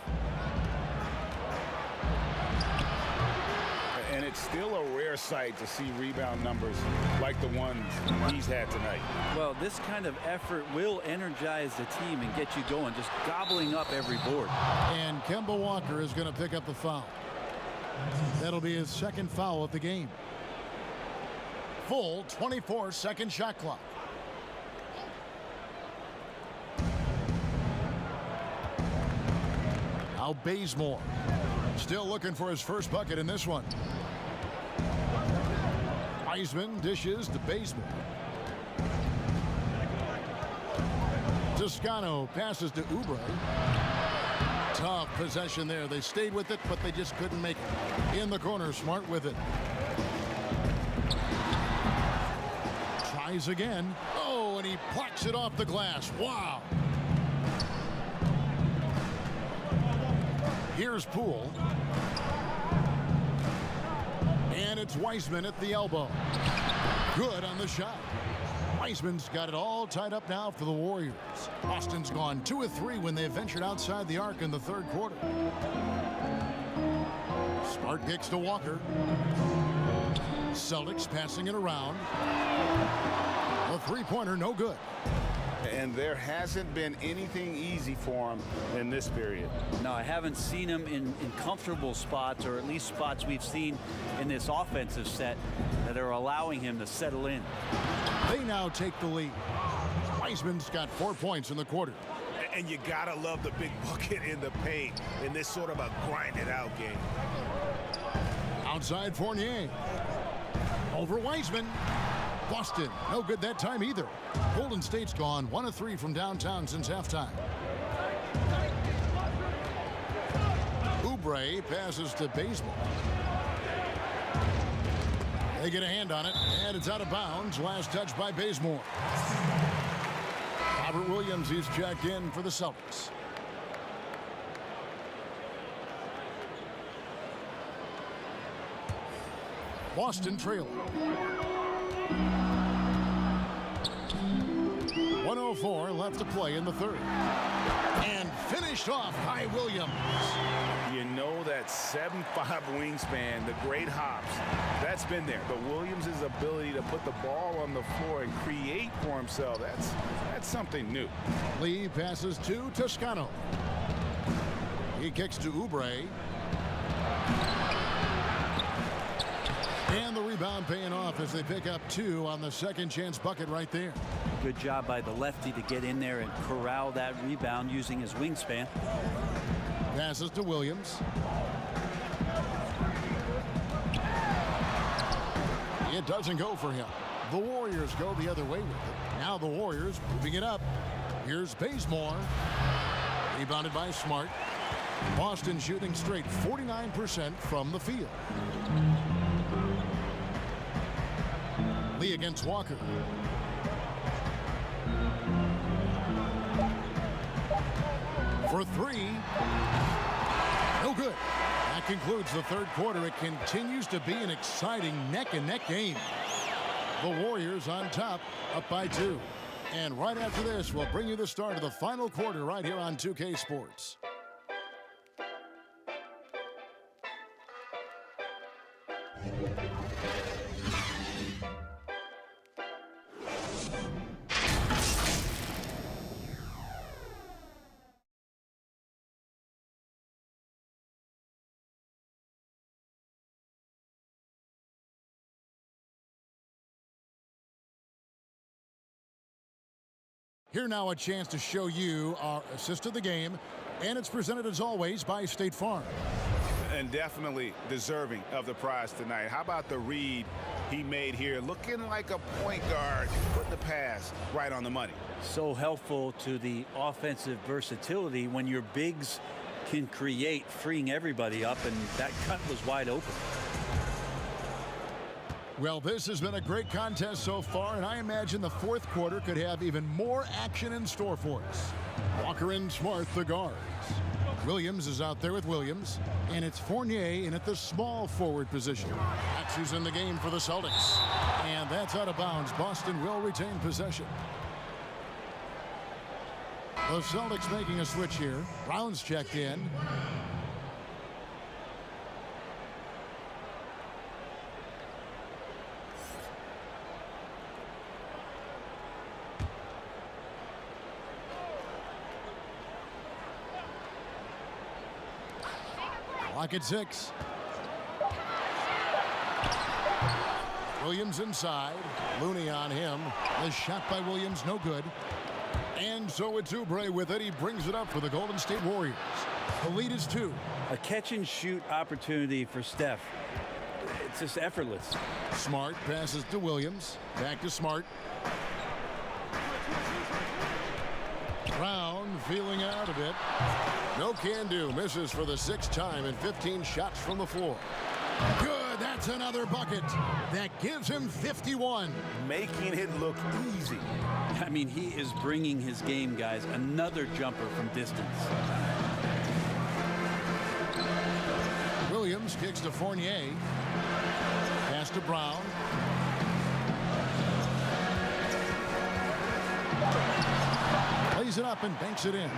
And it's still a rare sight to see rebound numbers like the ones he's had tonight. Well, this kind of effort will energize the team and get you going, just gobbling up every board. And Kemba Walker is going to pick up the foul. That'll be his 2nd foul of the game. Full 24-second shot clock. Now Bazemore. Still looking for his first bucket in this one. Wiseman dishes to Bazemore. Toscano passes to Oubre. Tough possession there. They stayed with it, but they just couldn't make it. In the corner, Smart with it. Tries again. Oh, and he plucks it off the glass. Wow. Here's Poole. And it's Wiseman at the elbow. Good on the shot. Wiseman's got it all tied up now for the Warriors. Boston's gone 2 of 3 when they ventured outside the arc in the 3rd quarter. Smart kicks to Walker. Celtics passing it around. A 3-pointer, no good. And there hasn't been anything easy for him in this period. No, I haven't seen him in comfortable spots, or at least spots we've seen in this offensive set that are allowing him to settle in. They now take the lead. Wiseman's got 4 points in the quarter. And you gotta love the big bucket in the paint in this sort of a grind-it-out game. Outside Fournier. Over Wiseman. Boston, no good that time either. Golden State's gone 1 of 3 from downtown since halftime. Oubre passes to Bazemore. They get a hand on it, and it's out of bounds. Last touch by Bazemore. Robert Williams is checked in for the Celtics. Boston trailing. 1:04 left to play in the third. And finished off by Williams. You know that 7'5" wingspan, the great hops, that's been there. But Williams' ability to put the ball on the floor and create for himself, that's something new. Lee passes to Toscano. He kicks to Oubre. And the rebound paying off as they pick up 2 on the second chance bucket right there. Good job by the lefty to get in there and corral that rebound using his wingspan. Passes to Williams. It doesn't go for him. The Warriors go the other way with it. Now the Warriors moving it up. Here's Bazemore. Rebounded by Smart. Boston shooting straight 49% from the field. Lee against Walker. For 3. No good. That concludes the third quarter. It continues to be an exciting neck-and-neck game. The Warriors on top, up by 2. And right after this, we'll bring you the start of the final quarter right here on 2K Sports. Here now a chance to show you our assist of the game, and it's presented as always by State Farm. And definitely deserving of the prize tonight. How about the read he made here? Looking like a point guard, put the pass right on the money. So helpful to the offensive versatility when your bigs can create, freeing everybody up, and that cut was wide open. Well, this has been a great contest so far, and I imagine the fourth quarter could have even more action in store for us. Walker and Smart, the guards. Williams is out there with Williams, and it's Fournier in at the small forward position. That's who's in the game for the Celtics. And that's out of bounds. Boston will retain possession. The Celtics making a switch here. Brown's checked in. Clock at 6. Williams inside. Looney on him. The shot by Williams, no good. And so it's Oubre with it. He brings it up for the Golden State Warriors. The lead is 2. A catch-and-shoot opportunity for Steph. It's just effortless. Smart passes to Williams. Back to Smart. Brown feeling out a bit. No can do. Misses for the 6th time in 15 shots from the floor. Good. That's another bucket. That gives him 51. Making it look easy. I mean, he is bringing his game, guys. Another jumper from distance. Williams kicks to Fournier. Pass to Brown. Lays it up and banks it in.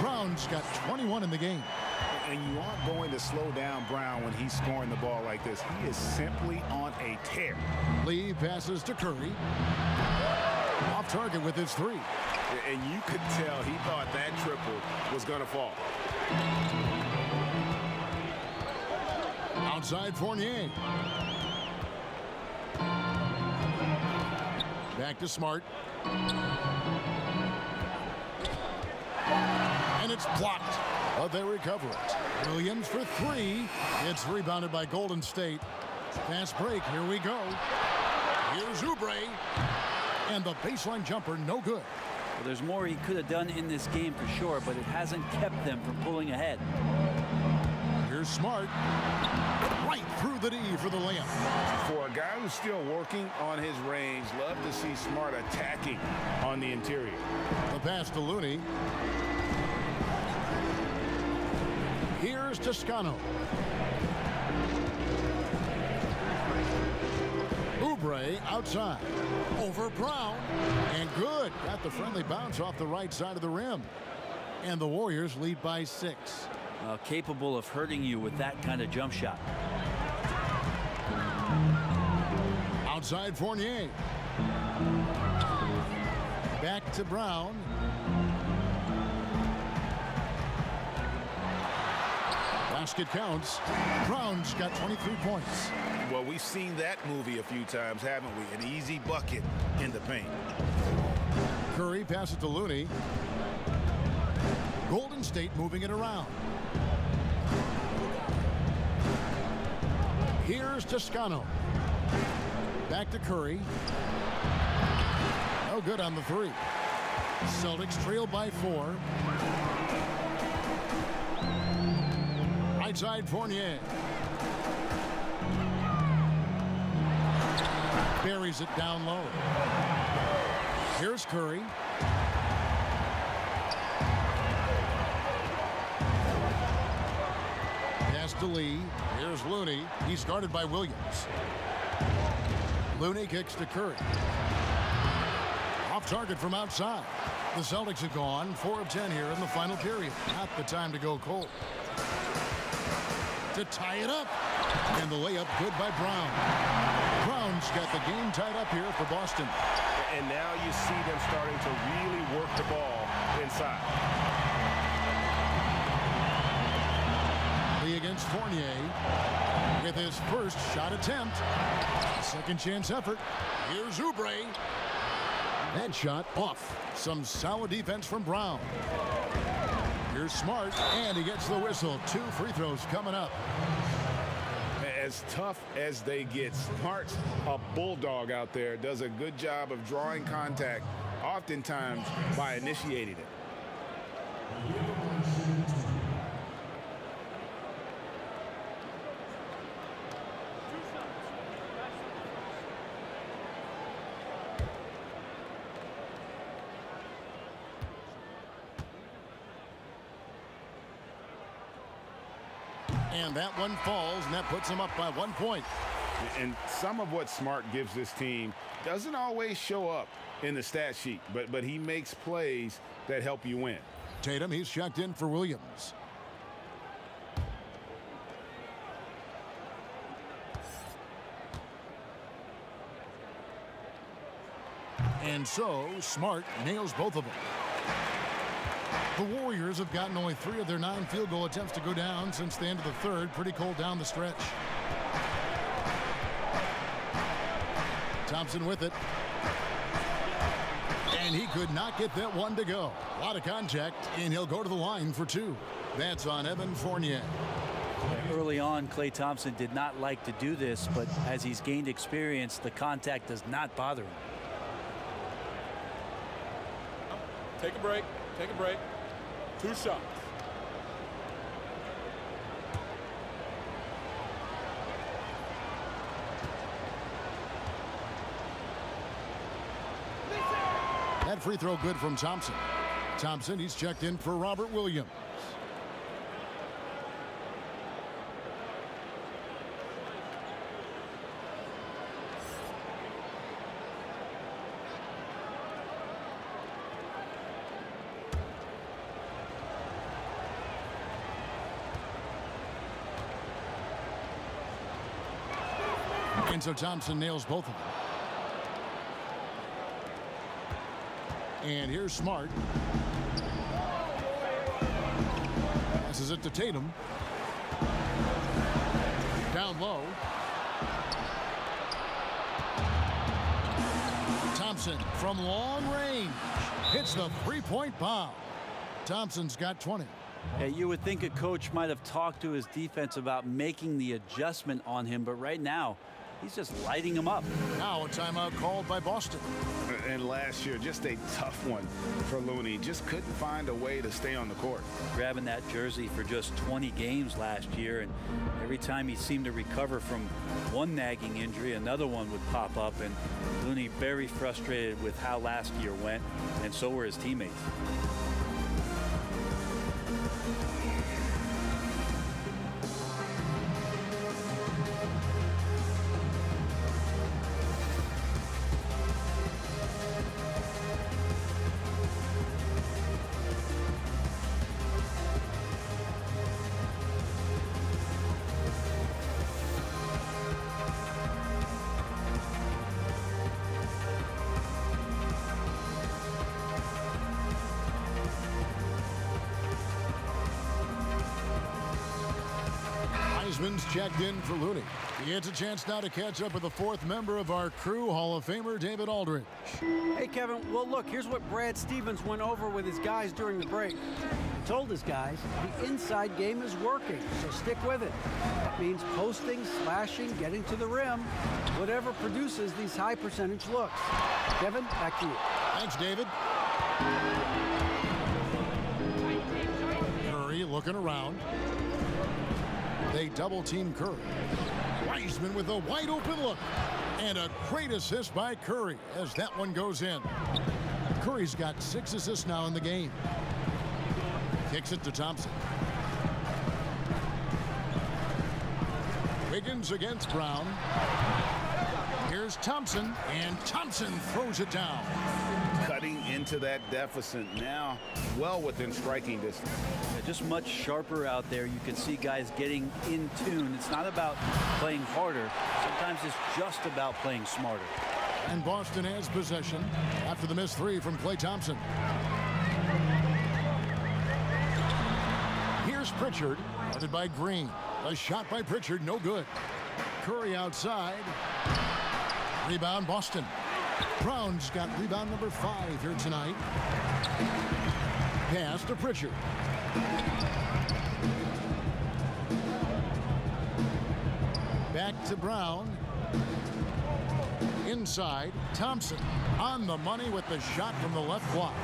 Brown's got 21 in the game. And you aren't going to slow down Brown when he's scoring the ball like this. He is simply on a tear. Lee passes to Curry. Off target with his three. And you could tell he thought that triple was going to fall. Outside Fournier. Back to Smart. And it's blocked. But they recover it. Williams for three. It's rebounded by Golden State. Fast break. Here we go. Here's Oubre. And the baseline jumper, no good. Well, there's more he could have done in this game for sure, but it hasn't kept them from pulling ahead. Here's Smart. Right through the D for the layup. For a guy who's still working on his range, love to see Smart attacking on the interior. The pass to Looney. Here's Toscano. Oubre outside. Over Brown. And good. Got the friendly bounce off the right side of the rim. And the Warriors lead by 6. Capable of hurting you with that kind of jump shot. Outside Fournier. Back to Brown. Basket counts. Brown's got 23 points. Well, we've seen that movie a few times, haven't we? An easy bucket in the paint. Curry passes to Looney. Golden State moving it around. Here's Toscano. Back to Curry. No good on the three. Celtics trail by 4. Right side Fournier. Buries it down low. Here's Curry. Pass to Lee. Here's Looney. He's guarded by Williams. Looney kicks to Curry. Off target from outside. The Celtics have gone 4 of 10 here in the final period. Not the time to go cold. To tie it up. And the layup good by Brown. Brown's got the game tied up here for Boston. And now you see them starting to really work the ball inside. Lee against Fournier with his first shot attempt. Second chance effort. Here's Oubre. That shot off. Some solid defense from Brown. Here's Smart, and he gets the whistle. 2 free throws coming up. As tough as they get, Smart's a bulldog out there, does a good job of drawing contact, oftentimes by initiating it. And that one falls, and that puts them up by 1 point. And some of what Smart gives this team doesn't always show up in the stat sheet, but he makes plays that help you win. Tatum, he's checked in for Williams. And so, Smart nails both of them. The Warriors have gotten only 3 of their 9 field goal attempts to go down since the end of the third. Pretty cold down the stretch. Thompson with it. And he could not get that one to go. A lot of contact, and he'll go to the line for 2. That's on Evan Fournier. Early on, Klay Thompson did not like to do this, but as he's gained experience, the contact does not bother him. Take a break. Take a break. 2 shots. That free throw good from Thompson. Thompson, he's checked in for Robert Williams. And so Thompson nails both of them. And here's Smart. Passes it to Tatum. Down low. Thompson from long range hits the three-point bomb. Thompson's got 20. Hey, you would think a coach might have talked to his defense about making the adjustment on him, but right now he's just lighting him up. Now a timeout called by Boston. And last year, just a tough one for Looney. Just couldn't find a way to stay on the court. Grabbing that jersey for just 20 games last year, and every time he seemed to recover from one nagging injury, another one would pop up, and Looney very frustrated with how last year went, and so were his teammates. Heisman's checked in for Looney. He gets a chance now to catch up with the fourth member of our crew, Hall of Famer David Aldridge. Hey, Kevin. Well, look, here's what Brad Stevens went over with his guys during the break. He told his guys the inside game is working, so stick with it. That means posting, slashing, getting to the rim, whatever produces these high percentage looks. Kevin, back to you. Thanks, David. Curry looking around. They double-team Curry. Wiseman with a wide-open look. And a great assist by Curry as that one goes in. Curry's got 6 assists now in the game. Kicks it to Thompson. Wiggins against Brown. Here's Thompson, and Thompson throws it down. Cutting into that deficit now, well within striking distance. Yeah, just much sharper out there. You can see guys getting in tune. It's not about playing harder. Sometimes it's just about playing smarter. And Boston has possession after the missed 3 from Klay Thompson. Here's Pritchard, guarded by Green. A shot by Pritchard, no good. Curry outside. Rebound Boston. Brown's got rebound number 5 here tonight. Pass to Pritchard. Back to Brown. Inside, Thompson on the money with the shot from the left block.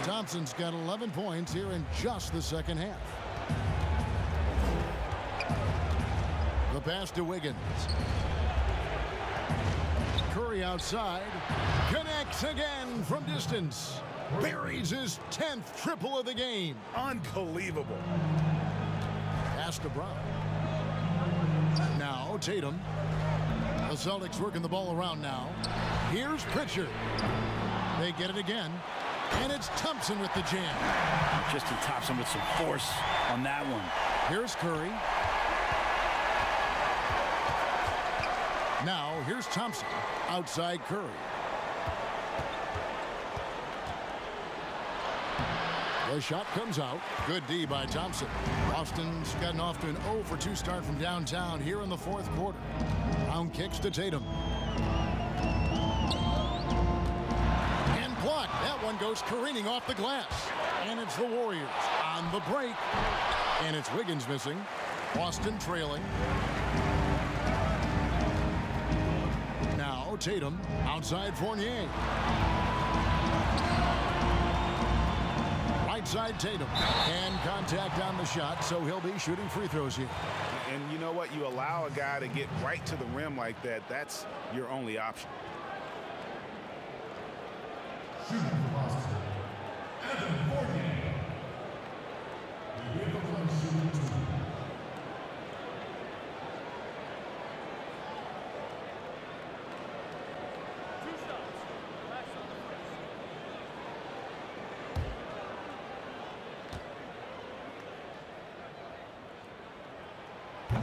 Thompson's got 11 points here in just the second half. The pass to Wiggins. Curry outside, connects again from distance. Buries his 10th triple of the game. Unbelievable. Pass to Brown. Now Tatum. The Celtics working the ball around now. Here's Pritchard. They get it again. And it's Thompson with the jam. Justin Thompson with some force on that one. Here's Curry. Now, here's Thompson. Outside Curry. The shot comes out. Good D by Thompson. Boston's gotten off to an 0-for-2 start from downtown here in the fourth quarter. Brown kicks to Tatum. And blocked. That one goes careening off the glass. And it's the Warriors on the break. And it's Wiggins missing. Boston trailing. Now Tatum outside Fournier. Right side Tatum. And contact on the shot, so he'll be shooting free throws here. And you know what? You allow a guy to get right to the rim like that. That's your only option. Shooting for Boston, Evan Fournier. The Riverfront shooting team.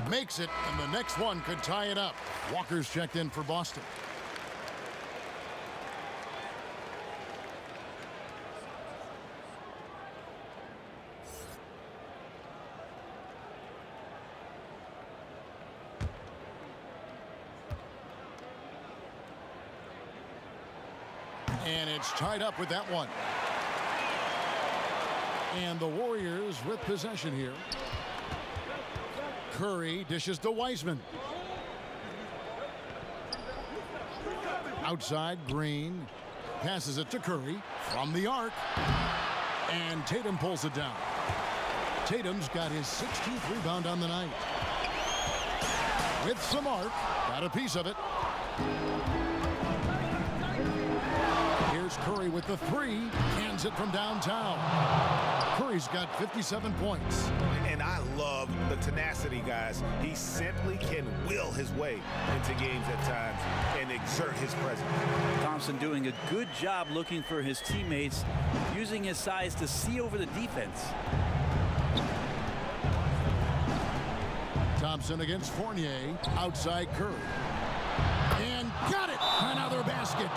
Makes it, and the next one could tie it up. Walker's checked in for Boston. It's tied up with that one. And the Warriors with possession here. Curry dishes to Wiseman. Outside, Green passes it to Curry from the arc. And Tatum pulls it down. Tatum's got his 16th rebound on the night. With some arc, got a piece of it. Here's Curry with the three, hands it from downtown. Curry's got 57 points. And I love the tenacity, guys. He simply can will his way into games at times and exert his presence. Thompson doing a good job looking for his teammates, using his size to see over the defense. Thompson against Fournier, outside Curry. And got it! Another basket.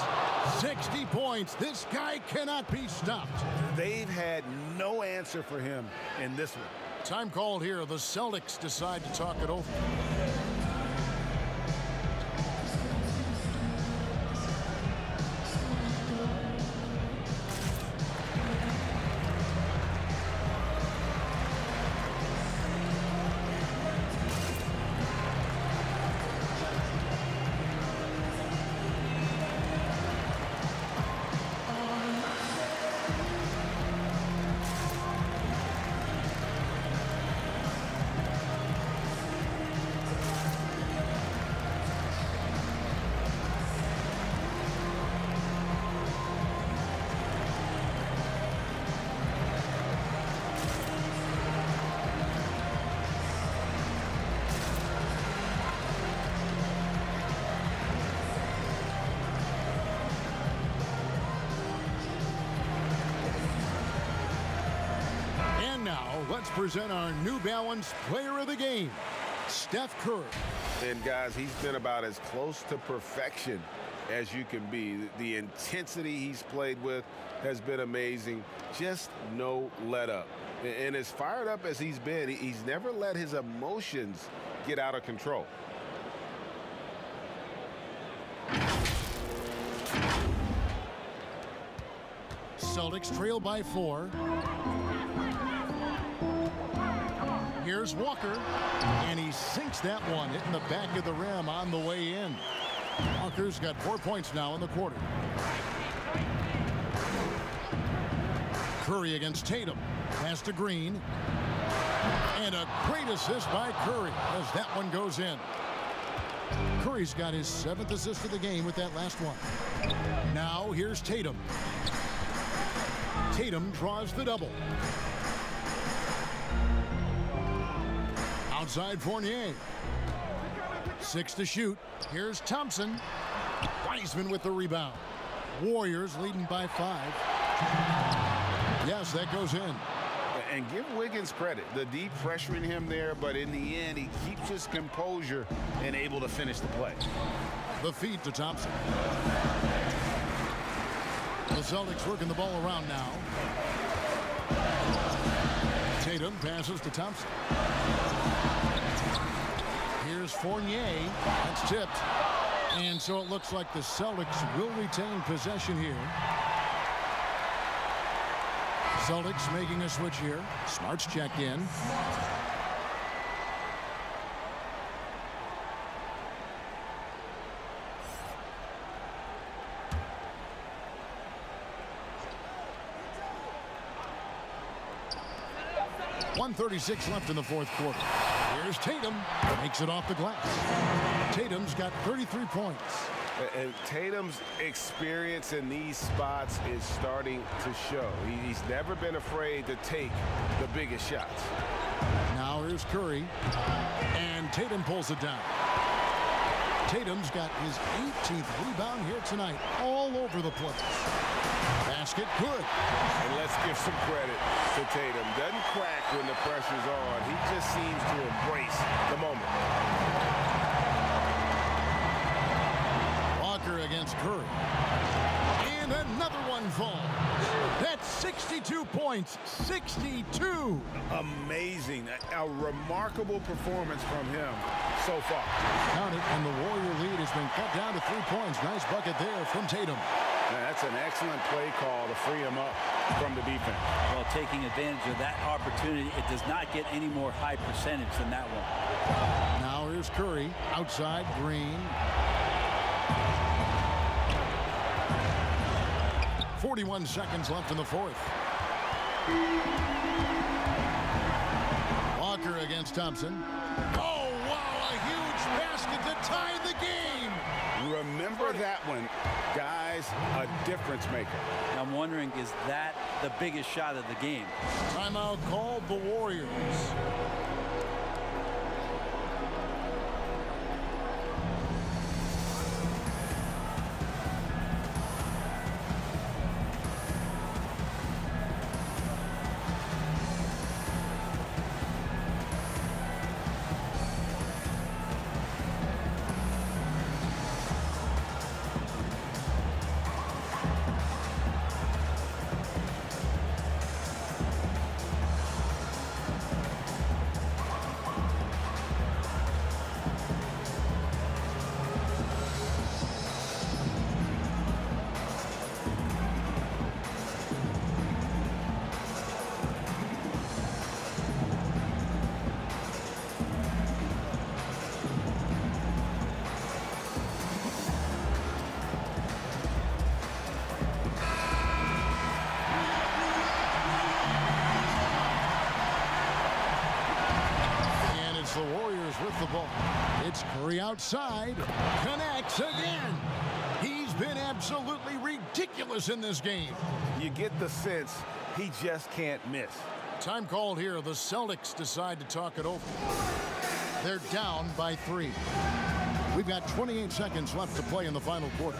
60 points. This guy cannot be stopped. They've had no answer for him in this one. Time called here. The Celtics decide to talk it over. Let's present our New Balance Player of the Game, Steph Curry. And guys, he's been about as close to perfection as you can be. The intensity he's played with has been amazing. Just no let up. And as fired up as he's been, he's never let his emotions get out of control. Celtics trail by 4. Here's Walker, and he sinks that one, hitting the back of the rim on the way in. Walker's got 4 points now in the quarter. Curry against Tatum. Pass to Green. And a great assist by Curry as that one goes in. Curry's got his 7th assist of the game with that last one. Now here's Tatum. Tatum draws the double. Outside Fournier. 6 to shoot. Here's Thompson. Wiseman with the rebound. Warriors leading by 5. Yes, that goes in. And give Wiggins credit. The deep pressuring him there, but in the end, he keeps his composure and able to finish the play. The feed to Thompson. The Celtics working the ball around now. Tatum passes to Thompson. Here's Fournier. That's tipped. And so it looks like the Celtics will retain possession here. Celtics making a switch here. Smart's checked in. .136 left in the fourth quarter. Here's Tatum. Makes it off the glass. Tatum's got 33 points. And Tatum's experience in these spots is starting to show. He's never been afraid to take the biggest shots. Now here's Curry. And Tatum pulls it down. Tatum's got his 18th rebound here tonight. All over the place. Basket good. And let's give some credit to Tatum. Doesn't crack when the pressure's on. He just seems to embrace the moment. Walker against Curry. And another one falls. That's 62 points. 62. Amazing. A remarkable performance from him so far. Count it, and the Warrior lead has been cut down to 3 points. Nice bucket there from Tatum. Man, That's an excellent play call to free him up from the defense. Well, taking advantage of that opportunity, it does not get any more high percentage than that one. Now here's Curry, outside Green. 41 seconds left in the fourth. Walker against Thompson. Oh, wow, a huge basket to tie the game. Remember that one, guys, a difference maker. I'm wondering, is that the biggest shot of the game? Timeout called the Warriors. The Warriors with the ball. It's Curry outside. Connects again. He's been absolutely ridiculous in this game. You get the sense he just can't miss. Time called here. The Celtics decide to talk it over. They're down by 3. We've got 28 seconds left to play in the final quarter.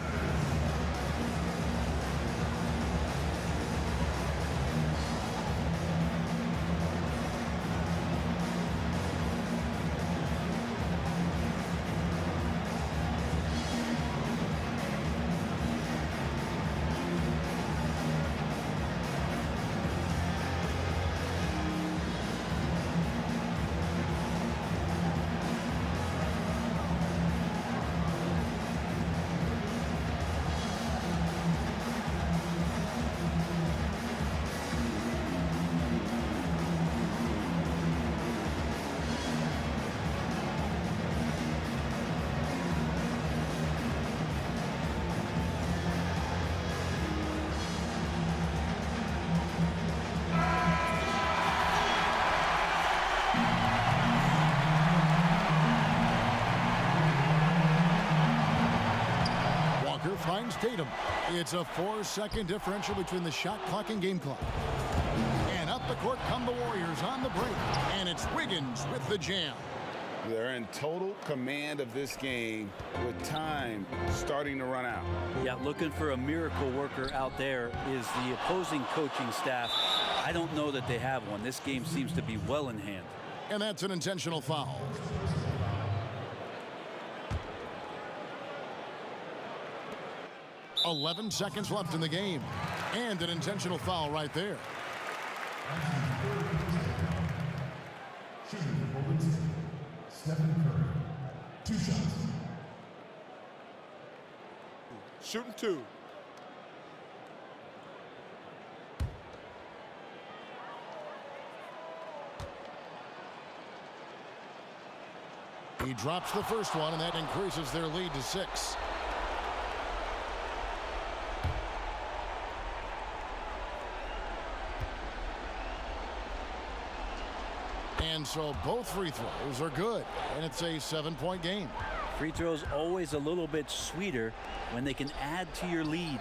Finds Tatum. It's a 4-second differential between the shot clock and game clock. And up the court come the Warriors on the break. And it's Wiggins with the jam. They're in total command of this game with time starting to run out. Yeah, looking for a miracle worker out there is the opposing coaching staff. I don't know that they have one. This game seems to be well in hand. And that's an intentional foul. .11 seconds left in the game. And an intentional foul right there. Shooting for Golden State, Stephen Curry. 2 shots. Shooting 2. He drops the first one, and that increases their lead to 6. And so both free throws are good, and it's a 7-point game. Free throws always a little bit sweeter when they can add to your lead.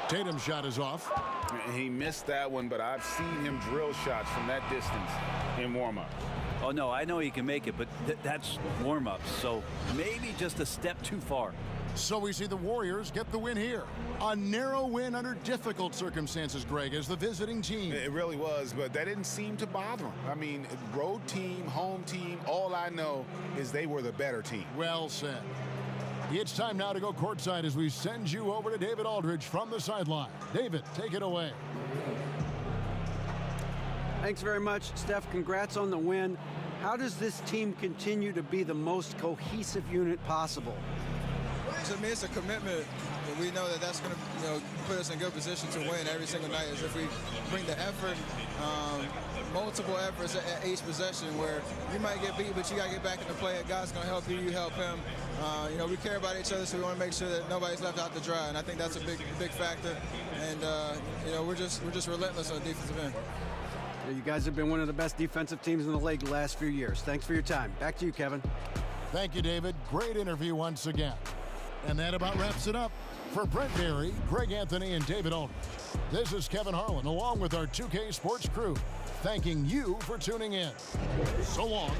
Tatum's shot is off. He missed that one, but I've seen him drill shots from that distance in warm-ups. Oh, no, I know he can make it, but that's warm-ups, so maybe just a step too far. So we see the Warriors get the win here. A narrow win under difficult circumstances, Greg, as the visiting team. It really was, but that didn't seem to bother him. I mean, road team, home team, all I know is they were the better team. Well said. It's time now to go courtside as we send you over to David Aldridge from the sideline. David, take it away. Thanks very much, Steph. Congrats on the win. How does this team continue to be the most cohesive unit possible? it's a commitment. And we know that that's going to put us in good position to win every single night. Is if we bring the effort, multiple efforts at each possession, where you might get beat, but you got to get back into play. God's going to help you. You help him. We care about each other, so we want to make sure that nobody's left out to dry. And I think that's a big factor. And we're just relentless on the defensive end. You guys have been one of the best defensive teams in the league the last few years. Thanks for your time. Back to you, Kevin. Thank you, David. Great interview once again. And that about wraps it up. For Brent Berry, Greg Anthony, and David Aldridge, this is Kevin Harlan, along with our 2K Sports crew, thanking you for tuning in. So long.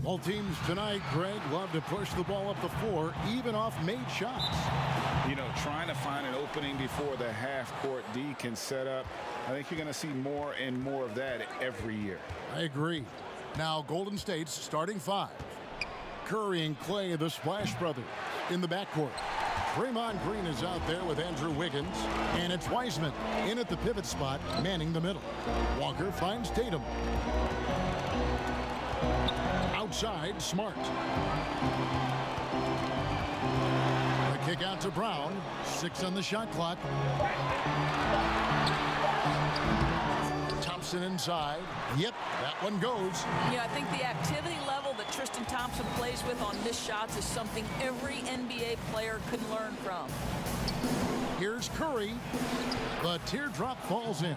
Both teams tonight, Greg, love to push the ball up the floor, even off made shots. You know, trying to find an opening before the half-court D can set up. I think you're going to see more and more of that every year. I agree. Now, Golden State's starting five. Curry and Clay, the Splash Brothers, in the backcourt. Draymond Green is out there with Andrew Wiggins, and it's Wiseman in at the pivot spot, manning the middle. Walker finds Tatum. Outside, Smart. The kick out to Brown. 6 on the shot clock. Thompson inside. Yep, that one goes. Yeah, I think the activity level that Tristan Thompson plays with on missed shots is something every NBA player could learn from. Here's Curry. The teardrop falls in.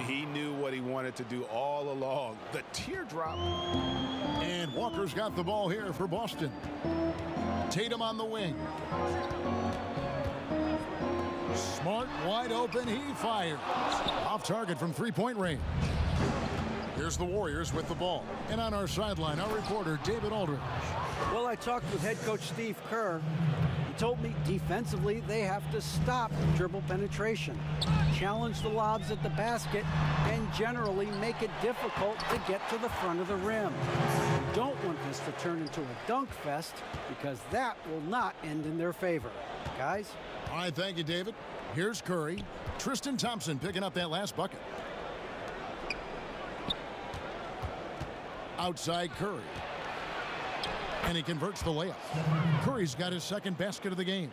He knew what he wanted to do all along. The teardrop. And Walker's got the ball here for Boston. Tatum on the wing. Smart wide open. He fires. Off target from three-point range. Here's the Warriors with the ball. And on our sideline, our reporter, David Aldridge. Well, I talked with head coach Steve Kerr. He told me defensively they have to stop dribble penetration, challenge the lobs at the basket, and generally make it difficult to get to the front of the rim. You don't want this to turn into a dunk fest because that will not end in their favor. Guys? All right, thank you, David. Here's Curry. Tristan Thompson picking up that last bucket. Outside Curry. And he converts the layup. Curry's got his second basket of the game.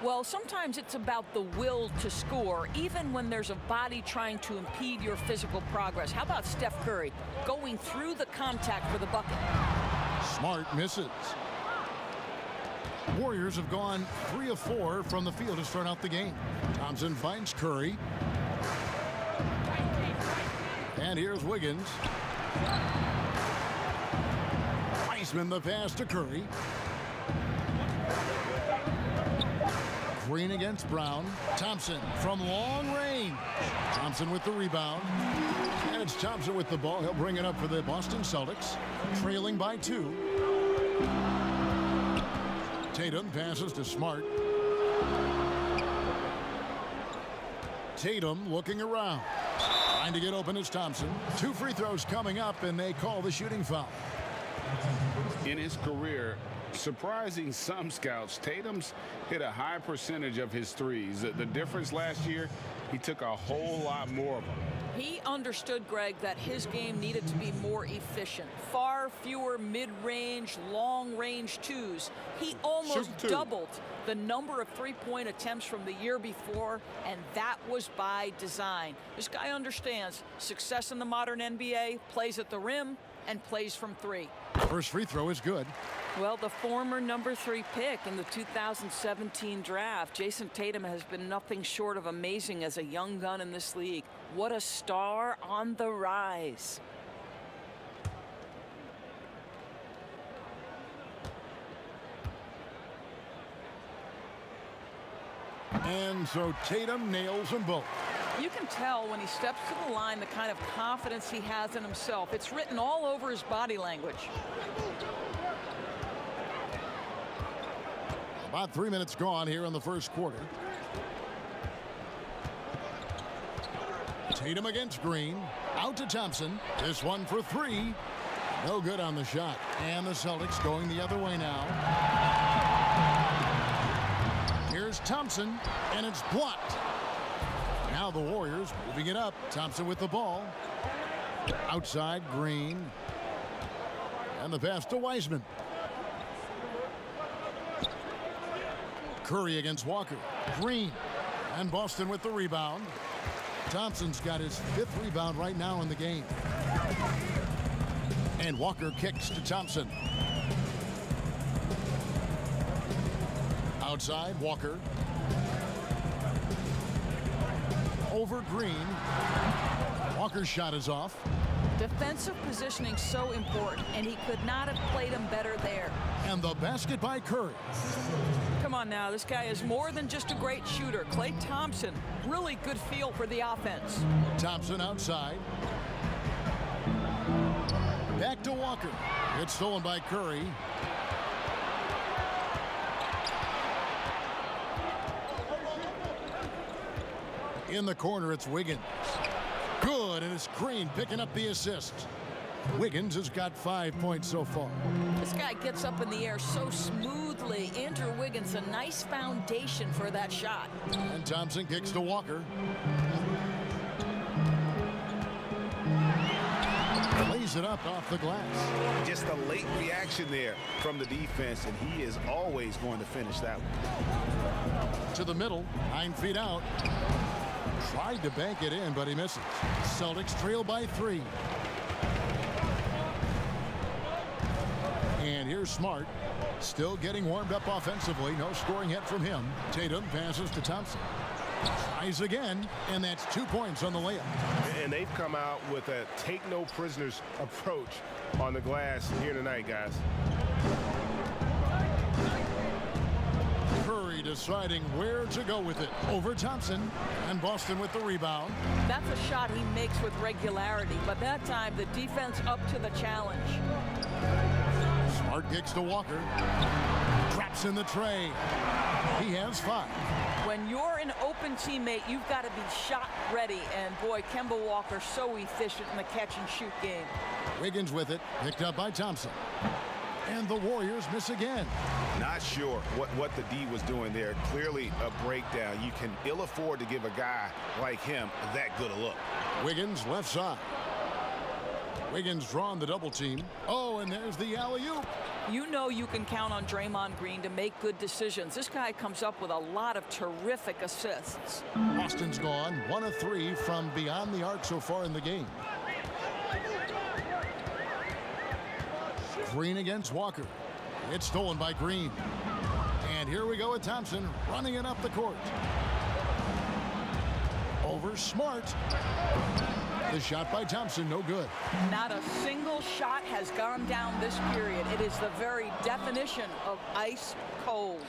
Well, sometimes it's about the will to score, even when there's a body trying to impede your physical progress. How about Steph Curry going through the contact for the bucket? Smart misses. Warriors have gone 3 of 4 from the field to start out the game. Thompson finds Curry. And here's Wiggins. Wiseman the pass to Curry. Green against Brown. Thompson from long range. Thompson with the rebound. And it's Thompson with the ball. He'll bring it up for the Boston Celtics. Trailing by 2. Tatum passes to Smart. Tatum looking around. Trying to get open is Thompson. 2 free throws coming up, and they call the shooting foul. In his career, surprising some scouts, Tatum's hit a high percentage of his threes. The difference last year, he took a whole lot more of them. He understood, Greg, that his game needed to be more efficient. Far fewer mid-range, long-range twos. He almost doubled the number of three-point attempts from the year before, and that was by design. This guy understands success in the modern NBA, plays at the rim, and plays from 3. First free throw is good. Well, the former number 3 pick in the 2017 draft, Jason Tatum has been nothing short of amazing as a young gun in this league. What a star on the rise. And so Tatum nails them both. You can tell when he steps to the line the kind of confidence he has in himself. It's written all over his body language. About 3 minutes gone here in the first quarter. Tatum against Green. Out to Thompson. This one for 3. No good on the shot. And the Celtics going the other way now. Here's Thompson, and it's blocked. Now the Warriors moving it up. Thompson with the ball. Outside, Green. And the pass to Wiseman. Curry against Walker. Green. And Boston with the rebound. Thompson's got his 5th rebound right now in the game. And Walker kicks to Thompson. Outside, Walker. Over Green. Walker's shot is off. Defensive positioning so important, and he could not have played him better there. And the basket by Curry. Come on now, this guy is more than just a great shooter. Klay Thompson, really good feel for the offense. Thompson outside. Back to Walker. It's stolen by Curry. In the corner, it's Wiggins. Good, and it's Green picking up the assist. Wiggins has got 5 points so far. This guy gets up in the air so smoothly. Andrew Wiggins, a nice foundation for that shot. And Thompson kicks to Walker. Lays it up off the glass. Just a late reaction there from the defense, and he is always going to finish that one. To the middle, 9 feet out. Tried to bank it in, but he misses. Celtics trail by 3. And here's Smart, still getting warmed up offensively. No scoring hit from him. Tatum passes to Thompson. Tries again, and that's 2 points on the layup. And they've come out with a take-no-prisoners approach on the glass here tonight, guys. Curry deciding where to go with it. Over Thompson, and Boston with the rebound. That's a shot he makes with regularity, but that time the defense up to the challenge. Smart kicks to Walker. Traps in the tray. He has 5. When you're an open teammate, you've got to be shot ready. And boy, Kemba Walker so efficient in the catch-and-shoot game. Wiggins with it. Picked up by Thompson. And the Warriors miss again. Not sure what the D was doing there. Clearly a breakdown. You can ill afford to give a guy like him that good a look. Wiggins left side. Wiggins drawn the double team. Oh, and there's the alley-oop. You know you can count on Draymond Green to make good decisions. This guy comes up with a lot of terrific assists. Boston's gone 1 of 3 from beyond the arc so far in the game. Green against Walker. It's stolen by Green. And here we go with Thompson running it up the court. Over Smart. The shot by Thompson, no good. Not a single shot has gone down this period. It is the very definition of ice cold.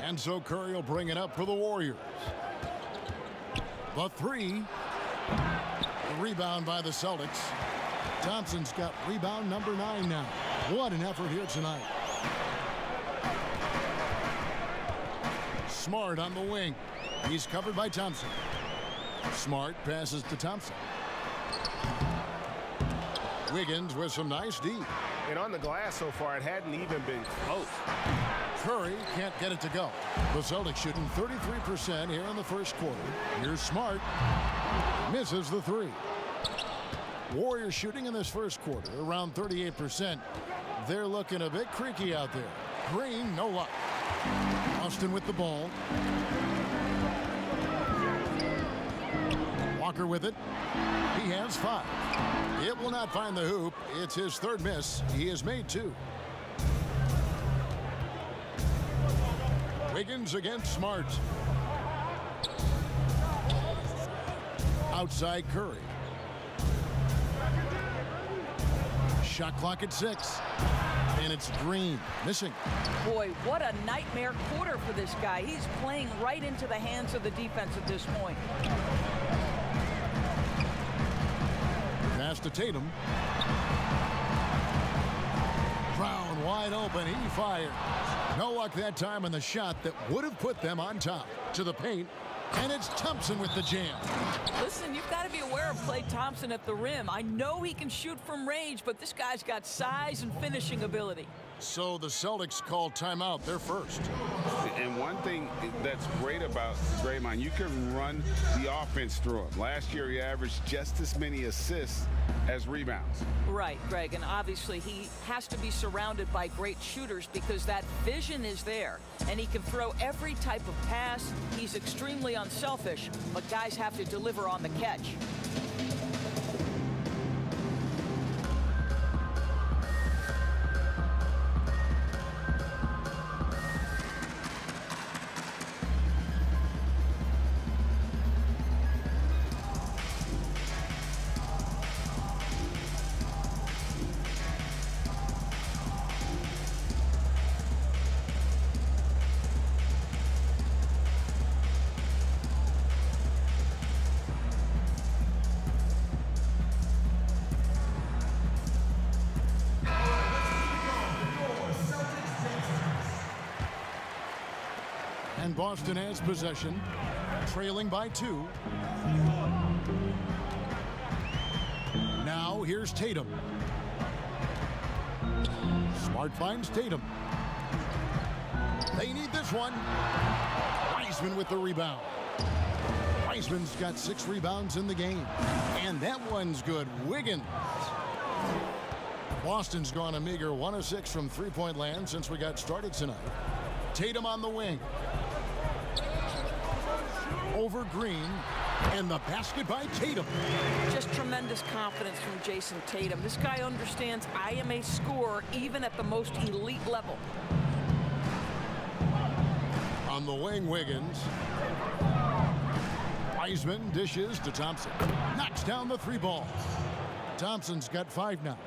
And so Curry will bring it up for the Warriors. The 3. The rebound by the Celtics. Thompson's got rebound number 9 now. What an effort here tonight. Smart on the wing. He's covered by Thompson. Smart passes to Thompson. Wiggins with some nice D. And on the glass so far, it hadn't even been close. Curry can't get it to go. The Celtics shooting 33% here in the first quarter. Here's Smart. Misses the 3. Warriors shooting in this first quarter around 38%. They're looking a bit creaky out there. Green, no luck. Austin with the ball. Walker with it. He has 5. It will not find the hoop. It's his 3rd miss. He has made 2. Wiggins against Smart. Outside Curry. Shot clock at 6. And it's Green missing. Boy, what a nightmare quarter for this guy. He's playing right into the hands of the defense at this point. Pass to Tatum. Brown wide open. He fires. No luck that time on the shot that would have put them on top. To the paint. And it's Thompson with the jam. Listen, you've got to be aware of Klay Thompson at the rim. I know he can shoot from range, but this guy's got size and finishing ability. So the Celtics call timeout. They're first. And one thing that's great about Draymond, you can run the offense through him. Last year, he averaged just as many assists as rebounds. Right, Greg, and obviously he has to be surrounded by great shooters because that vision is there, and he can throw every type of pass. He's extremely unselfish, but guys have to deliver on the catch. And Boston has possession, trailing by 2. Now here's Tatum. Smart finds Tatum. They need this one. Wiseman with the rebound. Wiseman's got 6 rebounds in the game. And that one's good. Wiggins. Boston's gone a meager 1 of 6 from three-point land since we got started tonight. Tatum on the wing. Over Green. And the basket by Tatum. Just tremendous confidence from Jason Tatum. This guy understands I am a scorer even at the most elite level. On the wing, Wiggins. Wiseman dishes to Thompson. Knocks down the 3 ball. Thompson's got 5 now.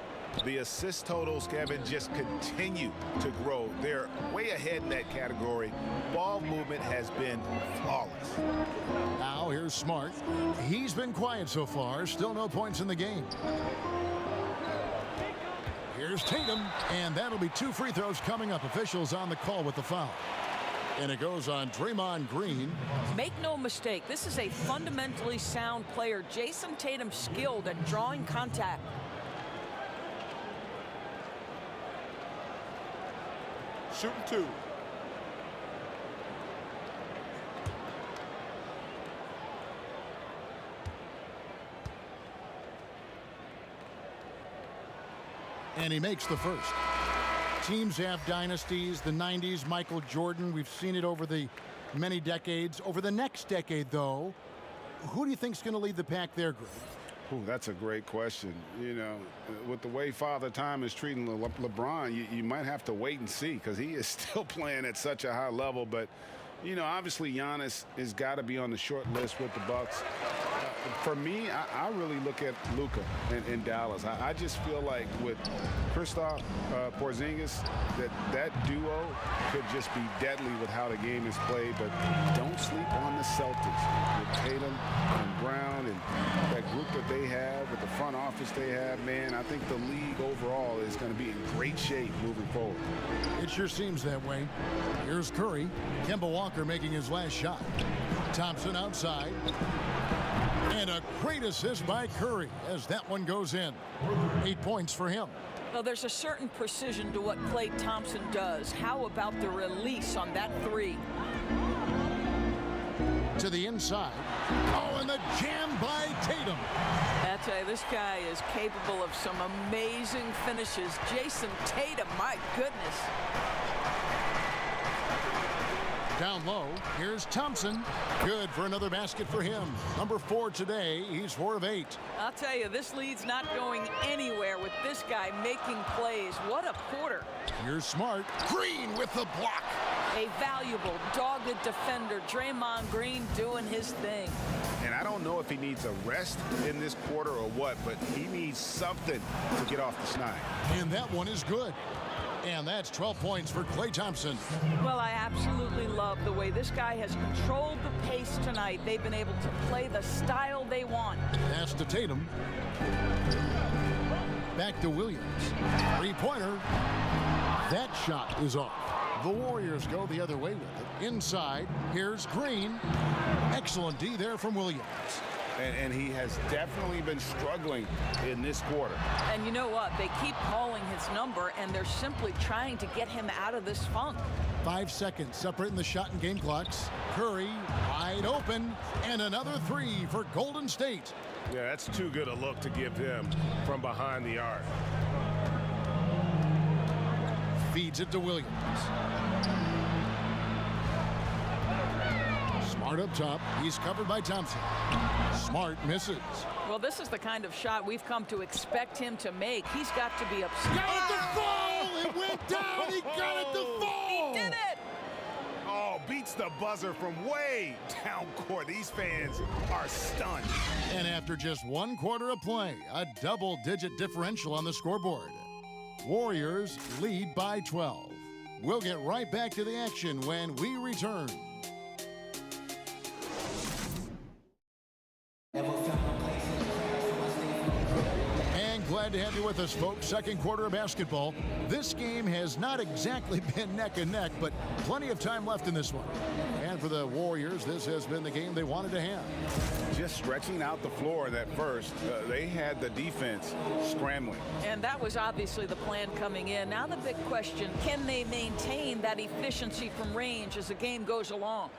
The assist totals, Kevin, just continue to grow. They're way ahead in that category. Ball movement has been flawless. Now here's Smart. He's been quiet so far. Still no points in the game. Here's Tatum, and that'll be 2 free throws coming up. Officials on the call with the foul. And it goes on Draymond Green. Make no mistake, this is a fundamentally sound player. Jason Tatum skilled at drawing contact. Shooting 2. And he makes the first. Teams have dynasties. The 90s, Michael Jordan. We've seen it over the many decades. Over the next decade, though, who do you think's going to lead the pack there, Greg? Ooh, that's a great question. You know, with the way Father Time is treating LeBron, you might have to wait and see because he is still playing at such a high level. But, you know, obviously Giannis has got to be on the short list with the Bucks. For me, I really look at Luka in Dallas. I just feel like with Kristaps Porzingis, that duo could just be deadly with how the game is played. But don't sleep on the Celtics with Tatum and Brown and that group that they have, with the front office they have. Man, I think the league overall is going to be in great shape moving forward. It sure seems that way. Here's Curry. Kemba Walker making his last shot. Thompson outside. And a great assist by Curry as that one goes in. 8 points for him. Well, there's a certain precision to what Klay Thompson does. How about the release on that 3? To the inside. Oh, and the jam by Tatum. I tell you, this guy is capable of some amazing finishes. Jason Tatum, my goodness. Down low, here's Thompson. Good for another basket for him. Number 4 today. He's 4 of 8. I'll tell you, this lead's not going anywhere with this guy making plays. What a quarter. Here's Smart. Green with the block. A valuable, dogged defender. Draymond Green doing his thing. And I don't know if he needs a rest in this quarter or what, but he needs something to get off the schneid. And that one is good. And that's 12 points for Klay Thompson. Well, I absolutely love the way this guy has controlled the pace tonight. They've been able to play the style they want. Pass to Tatum. Back to Williams. 3-pointer. That shot is off. The Warriors go the other way with it. Inside, here's Green. Excellent D there from Williams. And he has definitely been struggling in this quarter. And you know what? They keep calling his number, and they're simply trying to get him out of this funk. 5 seconds separating the shot and game clocks. Curry wide open, and another 3 for Golden State. Yeah, that's too good a look to give him from behind the arc. Feeds it to Williams. Smart up top. He's covered by Thompson. Smart misses. Well, this is the kind of shot we've come to expect him to make. He's got to be upset. Got it to fall! It went down! He got it to fall! He did it! Oh, beats the buzzer from way down court. These fans are stunned. And after just 1 quarter of play, a double-digit differential on the scoreboard. Warriors lead by 12. We'll get right back to the action when we return. And glad to have you with us, folks. Second quarter of basketball. This game has not exactly been neck and neck, but plenty of time left in this one. And for the Warriors, this has been the game they wanted to have. Just stretching out the floor that first. They had the defense scrambling. And that was obviously the plan coming in. Now the big question, can they maintain that efficiency from range as the game goes along?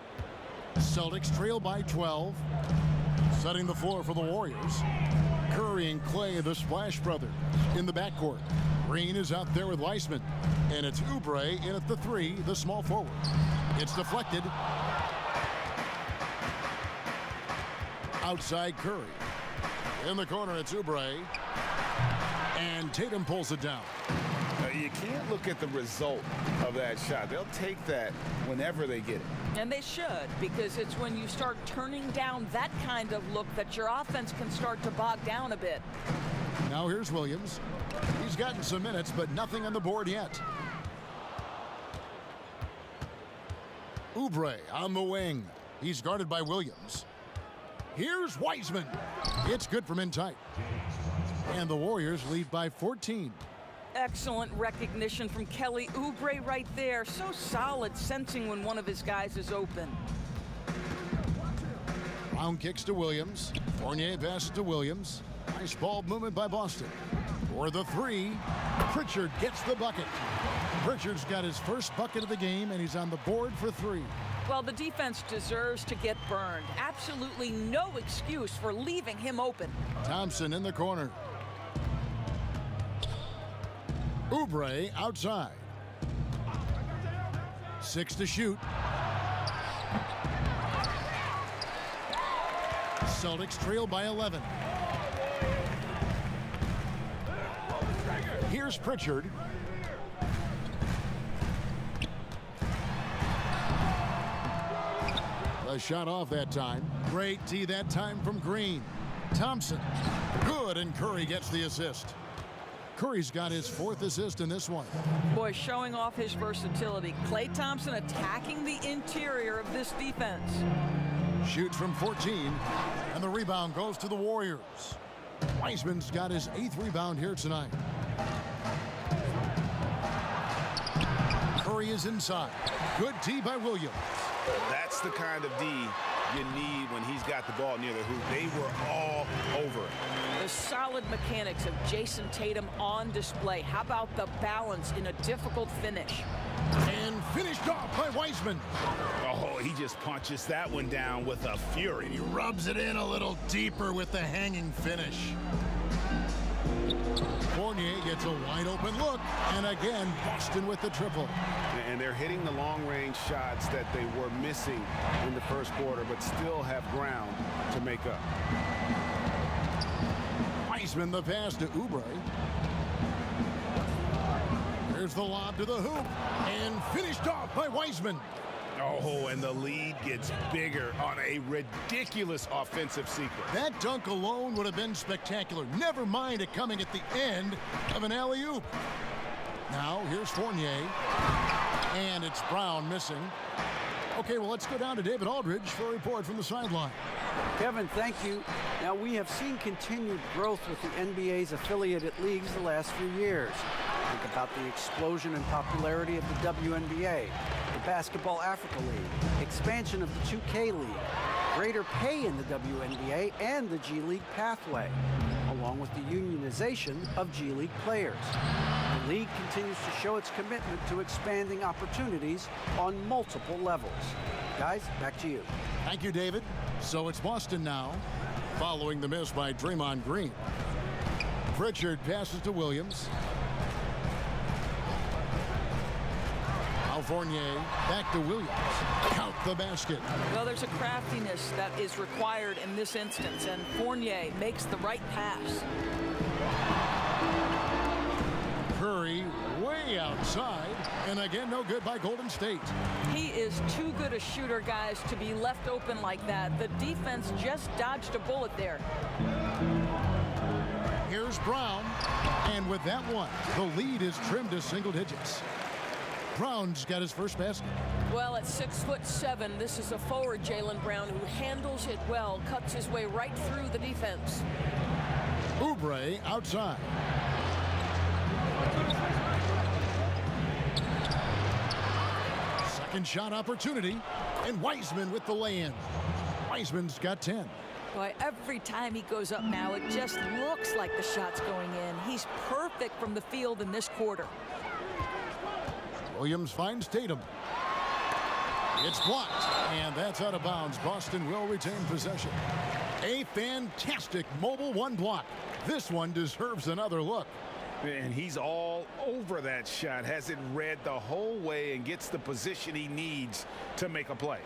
Celtics trail by 12. Setting the floor for the Warriors. Curry and Clay, the Splash Brothers, in the backcourt. Green is out there with Weissman. And it's Oubre in at the 3, the small forward. It's deflected. Outside Curry. In the corner, it's Oubre. And Tatum pulls it down. You can't look at the result of that shot. They'll take that whenever they get it. And they should, because it's when you start turning down that kind of look that your offense can start to bog down a bit. Now here's Williams. He's gotten some minutes, but nothing on the board yet. Oubre on the wing. He's guarded by Williams. Here's Weissman. It's good from in tight. And the Warriors lead by 14. Excellent recognition from Kelly Oubre right there. So solid, sensing when one of his guys is open. Brown kicks to Williams. Fournier passes to Williams. Nice ball movement by Boston. For the 3, Pritchard gets the bucket. Pritchard's got his first bucket of the game, and he's on the board for 3. Well, the defense deserves to get burned. Absolutely no excuse for leaving him open. Thompson in the corner. Oubre outside. 6 to shoot. Celtics trail by 11. Here's Pritchard. The shot off that time. Great tee that time from Green. Thompson. Good, and Curry gets the assist. Curry's got his 4th assist in this one. Boy, showing off his versatility. Klay Thompson attacking the interior of this defense. Shoots from 14, and the rebound goes to the Warriors. Weissman's got his 8th rebound here tonight. Curry is inside. Good D by Williams. That's the kind of D you need when he's got the ball near the hoop. They were all over it. The solid mechanics of Jason Tatum on display. How about the balance in a difficult finish? And finished off by Weissman. Oh, he just punches that one down with a fury. He rubs it in a little deeper with the hanging finish. Fournier gets a wide open look, and again, Boston with the triple. And they're hitting the long-range shots that they were missing in the first quarter, but still have ground to make up. Weissman the pass to Oubre. There's the lob to the hoop, and finished off by Weissman. Oh, and the lead gets bigger on a ridiculous offensive sequence. That dunk alone would have been spectacular. Never mind it coming at the end of an alley-oop. Now, here's Fournier. And it's Brown missing. Okay, well, let's go down to David Aldridge for a report from the sideline. Kevin, thank you. Now, we have seen continued growth with the NBA's affiliated leagues the last few years. Think about the explosion in popularity of the WNBA, the Basketball Africa League, expansion of the 2K League, greater pay in the WNBA and the G League pathway, along with the unionization of G League players. The league continues to show its commitment to expanding opportunities on multiple levels. Guys, back to you. Thank you, David. So it's Boston now, following the miss by Draymond Green. Pritchard passes to Williams. Fournier back to Williams. Count the basket. Well, there's a craftiness that is required in this instance, and Fournier makes the right pass. Curry way outside, and again, no good by Golden State. He is too good a shooter, guys, to be left open like that. The defense just dodged a bullet there. Here's Brown, and with that one, the lead is trimmed to single digits. Brown's got his first basket. Well, at 6'7", this is a forward, Jaylen Brown, who handles it well, cuts his way right through the defense. Oubre outside. Second shot opportunity, and Wiseman with the lay-in. Wiseman's got 10. Boy, every time he goes up now, it just looks like the shot's going in. He's perfect from the field in this quarter. Williams finds Tatum. It's blocked, and that's out of bounds. Boston will retain possession. A fantastic mobile one block. This one deserves another look. And he's all over that shot. Has it read the whole way and gets the position he needs to make a play.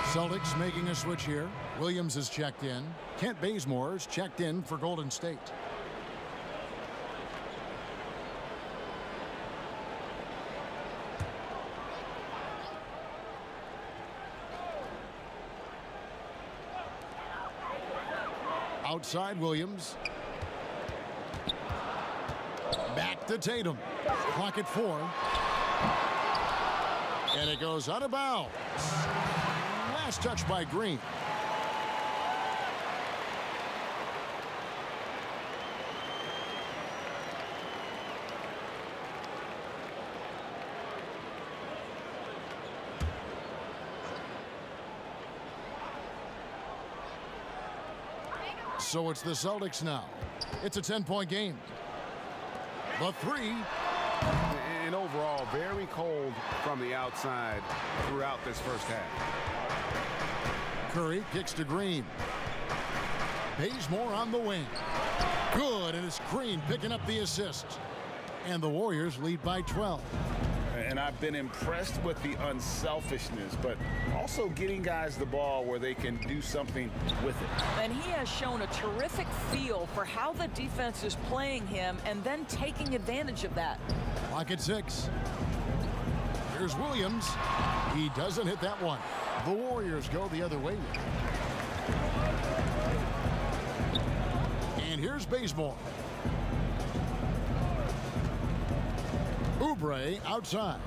Celtics making a switch here. Williams is checked in. Kent Bazemore is checked in for Golden State. Outside Williams. Back to Tatum. Clock at 4. And it goes out of bounds. Last touch by Green. So it's the Celtics now. It's a 10-point game. The three. And overall, very cold from the outside throughout this first half. Curry kicks to Green. Bazemore on the wing. Good, and it's Green picking up the assist. And the Warriors lead by 12. And I've been impressed with the unselfishness, but also getting guys the ball where they can do something with it. And he has shown a terrific feel for how the defense is playing him and then taking advantage of that. Clock at 6. Here's Williams. He doesn't hit that one. The Warriors go the other way. And here's Bazemore. Oubre outside.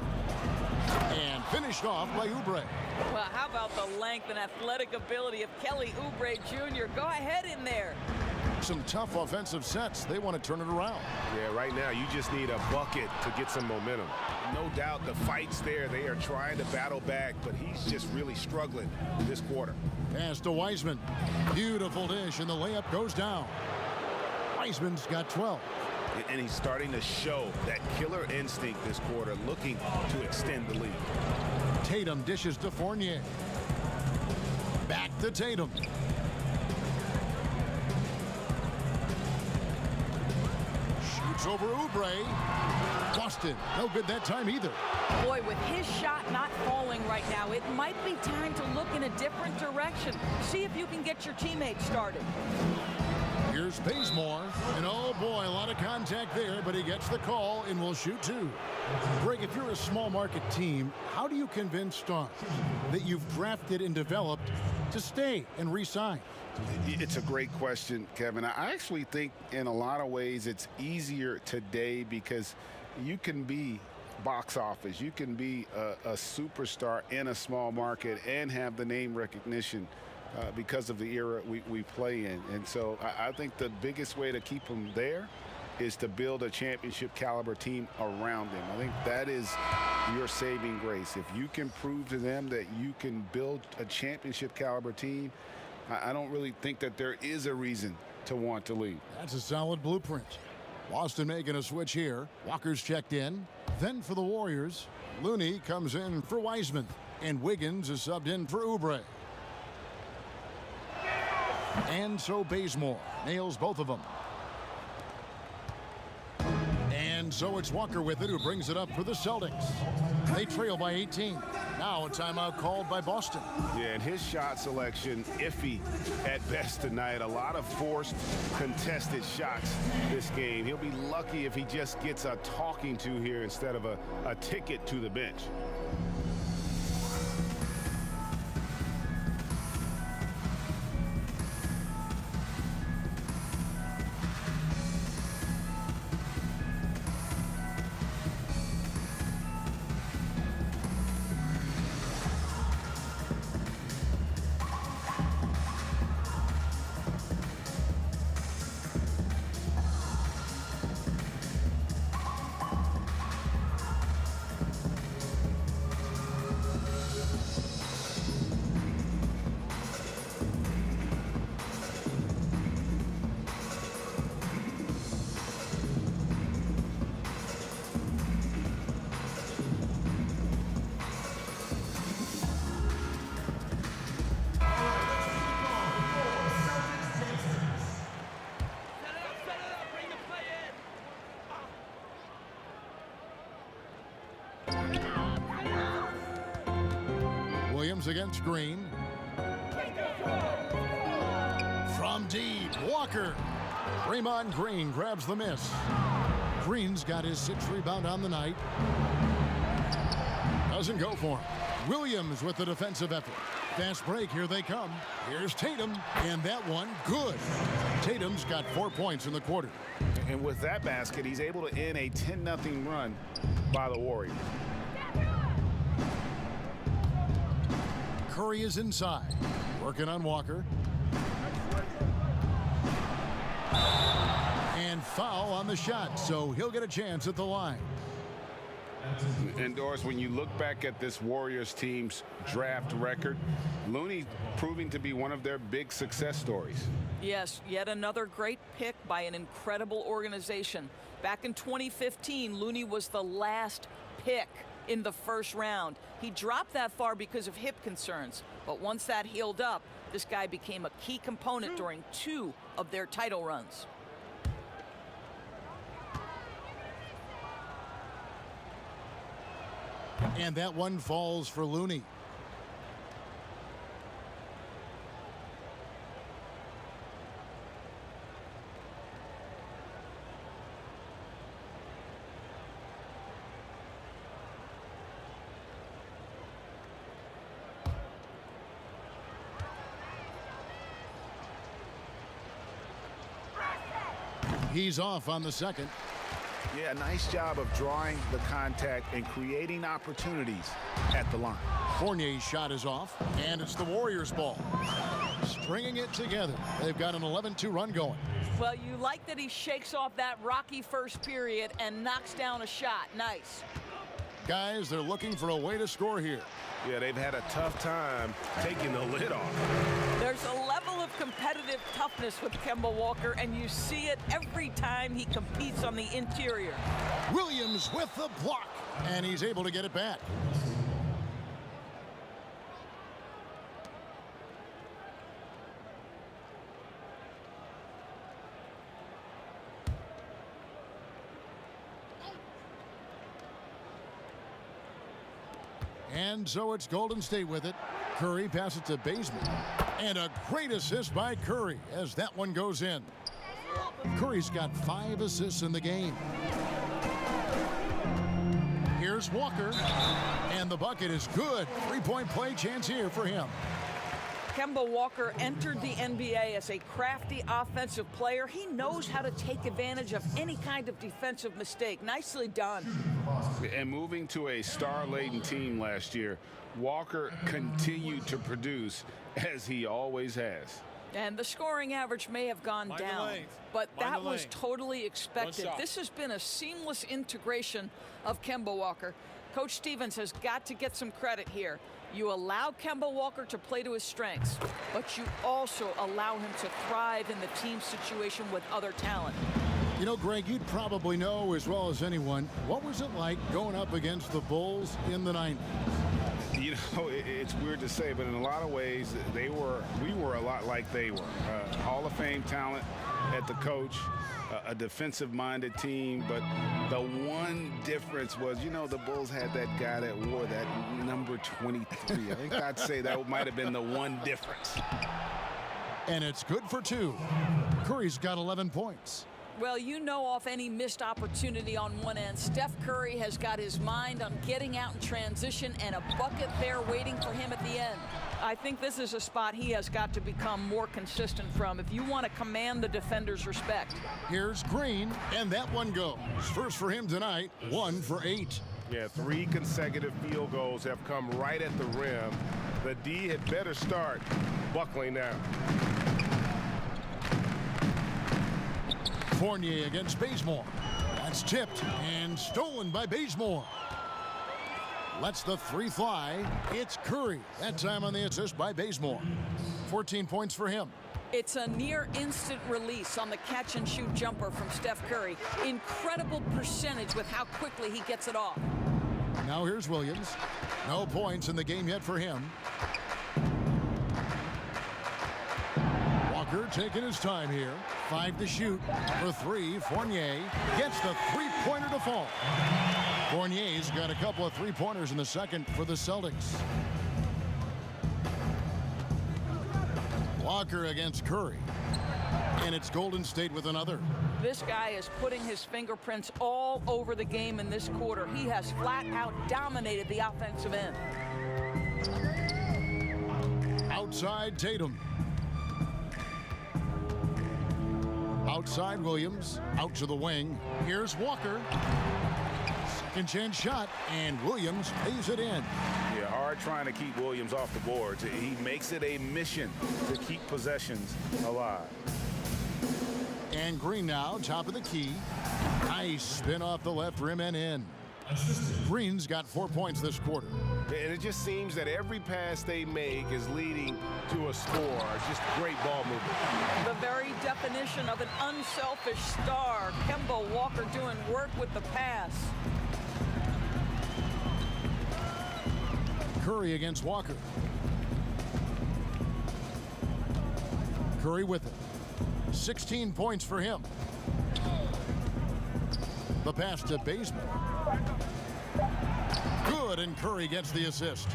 And finished off by Oubre. Well, how about the length and athletic ability of Kelly Oubre Jr.? Go ahead in there. Some tough offensive sets. They want to turn it around. Yeah, right now you just need a bucket to get some momentum. No doubt the fight's there. They are trying to battle back, but he's just really struggling this quarter. Pass to Wiseman. Beautiful dish, and the layup goes down. Wiseman's got 12. And he's starting to show that killer instinct this quarter, looking to extend the lead. Tatum dishes to Fournier. Back to Tatum. Shoots over Oubre. Boston, no good that time either. Boy, with his shot not falling right now, it might be time to look in a different direction. See if you can get your teammates started. Here's Bazemore, and oh boy, a lot of contact there, but he gets the call and will shoot 2. Greg, if you're a small market team, how do you convince stars that you've drafted and developed to stay and re-sign? It's a great question, Kevin. I actually think in a lot of ways it's easier today because you can be box office. You can be a superstar in a small market and have the name recognition because of the era we play in. And so I think the biggest way to keep them there is to build a championship caliber team around them. I think that is your saving grace. If you can prove to them that you can build a championship caliber team, I don't really think that there is a reason to want to leave. That's a solid blueprint. Boston making a switch here. Walker's checked in. Then for the Warriors, Looney comes in for Wiseman, and Wiggins is subbed in for Oubre. And so Bazemore nails both of them. And so it's Walker with it, who brings it up for the Celtics. They trail by 18. Now a timeout called by Boston. Yeah, and his shot selection iffy at best tonight. A lot of forced, contested shots this game. He'll be lucky if he just gets a talking to here instead of a ticket to the bench. Williams against Green. From deep, Walker. Draymond Green grabs the miss. Green's got his 6th rebound on the night. Doesn't go for him. Williams with the defensive effort. Fast break, here they come. Here's Tatum, and that one good. Tatum's got 4 points in the quarter. And with that basket, he's able to end a 10-0 run by the Warriors. Curry is inside, working on Walker. And foul on the shot, so he'll get a chance at the line. And Doris, when you look back at this Warriors team's draft record, Looney proving to be one of their big success stories. Yes, yet another great pick by an incredible organization. Back in 2015, Looney was the last pick in the first round. He dropped that far because of hip concerns, but once that healed up, this guy became a key component during 2 of their title runs. And that one falls for Looney. He's off on the second. Yeah, nice job of drawing the contact and creating opportunities at the line. Fournier's shot is off, and it's the Warriors' ball. Stringing it together. They've got an 11-2 run going. Well, you like that he shakes off that rocky first period and knocks down a shot. Nice. Guys, they're looking for a way to score here. Yeah, they've had a tough time taking the lid off. There's a level of competitive toughness with Kemba Walker, and you see it every time he competes on the interior. Williams with the block, and he's able to get it back. And so it's Golden State with it. Curry passes to Bazemore. And a great assist by Curry as that one goes in. Curry's got 5 assists in the game. Here's Walker. And the bucket is good. 3-point play chance here for him. Kemba Walker entered the NBA as a crafty offensive player. He knows how to take advantage of any kind of defensive mistake. Nicely done. And moving to a star-laden team last year, Walker continued to produce as he always has. And the scoring average may have gone down, but that was totally expected. This has been a seamless integration of Kemba Walker. Coach Stevens has got to get some credit here. You allow Kemba Walker to play to his strengths, but you also allow him to thrive in the team situation with other talent. You know, Greg, you'd probably know as well as anyone, what was it like going up against the Bulls in the 90s? You know, it's weird to say, but in a lot of ways, we were a lot like they were. Hall of Fame talent at the coach, a defensive-minded team, but the one difference was, you know, the Bulls had that guy that wore that number 23. I think I'd say that might have been the one difference. And it's good for 2. Curry's got 11 points. Well, you know, off any missed opportunity on one end, Steph Curry has got his mind on getting out in transition and a bucket there waiting for him at the end. I think this is a spot he has got to become more consistent from if you want to command the defender's respect. Here's Green, and that one goes. First for him tonight, 1 for 8. Yeah, 3 consecutive field goals have come right at the rim. The D had better start buckling now. Fournier against Bazemore. That's tipped and stolen by Bazemore. Lets the 3 fly. It's Curry. That time on the assist by Bazemore. 14 points for him. It's a near instant release on the catch and shoot jumper from Steph Curry. Incredible percentage with how quickly he gets it off. Now here's Williams. No points in the game yet for him. Walker taking his time here. 5 to shoot. For 3, Fournier gets the 3-pointer to fall. Fournier's got a couple of 3-pointers in the second for the Celtics. Walker against Curry. And it's Golden State with another. This guy is putting his fingerprints all over the game in this quarter. He has flat out dominated the offensive end. Outside Tatum. Outside Williams. Out to the wing. Here's Walker. Second chance shot, and Williams lays it in. Yeah, hard trying to keep Williams off the boards. He makes it a mission to keep possessions alive. And Green now, top of the key. Nice spin off the left rim and in. Green's got 4 points this quarter. And it just seems that every pass they make is leading to a score. Just great ball movement. The very definition of an unselfish star. Kemba Walker doing work with the pass. Curry against Walker. Curry with it. 16 points for him. The pass to Bazemore. Good, and Curry gets the assist.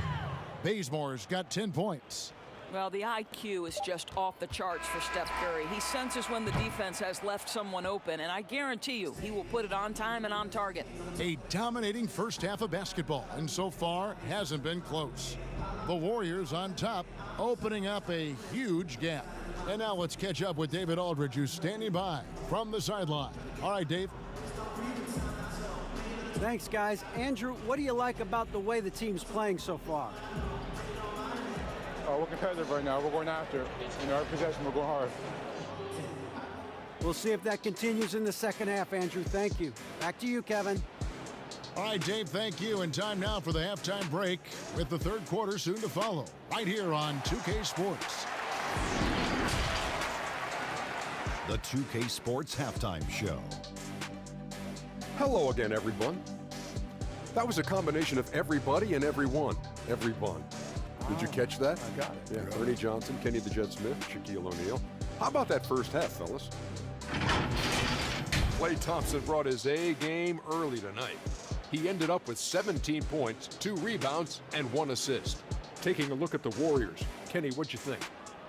Bazemore's got 10 points. Well, the IQ is just off the charts for Steph Curry. He senses when the defense has left someone open, and I guarantee you he will put it on time and on target. A dominating first half of basketball, and so far hasn't been close. The Warriors on top, opening up a huge gap. And now let's catch up with David Aldridge, who's standing by from the sideline. All right, Dave. Thanks, guys. Andrew, what do you like about the way the team's playing so far? We're competitive right now. We're going after it. Every possession, we're going hard. We'll see if that continues in the second half, Andrew. Thank you. Back to you, Kevin. All right, Dave, thank you. And time now for the halftime break with the third quarter soon to follow right here on 2K Sports. The 2K Sports Halftime Show. Hello again, everyone. That was a combination of everybody and everyone. Everyone. Did you catch that? I got it. Yeah, Ernie Johnson, Kenny the Jet Smith, Shaquille O'Neal. How about that first half, fellas? Klay Thompson brought his A game early tonight. He ended up with 17 points, 2 rebounds, and 1 assist. Taking a look at the Warriors. Kenny, what'd you think?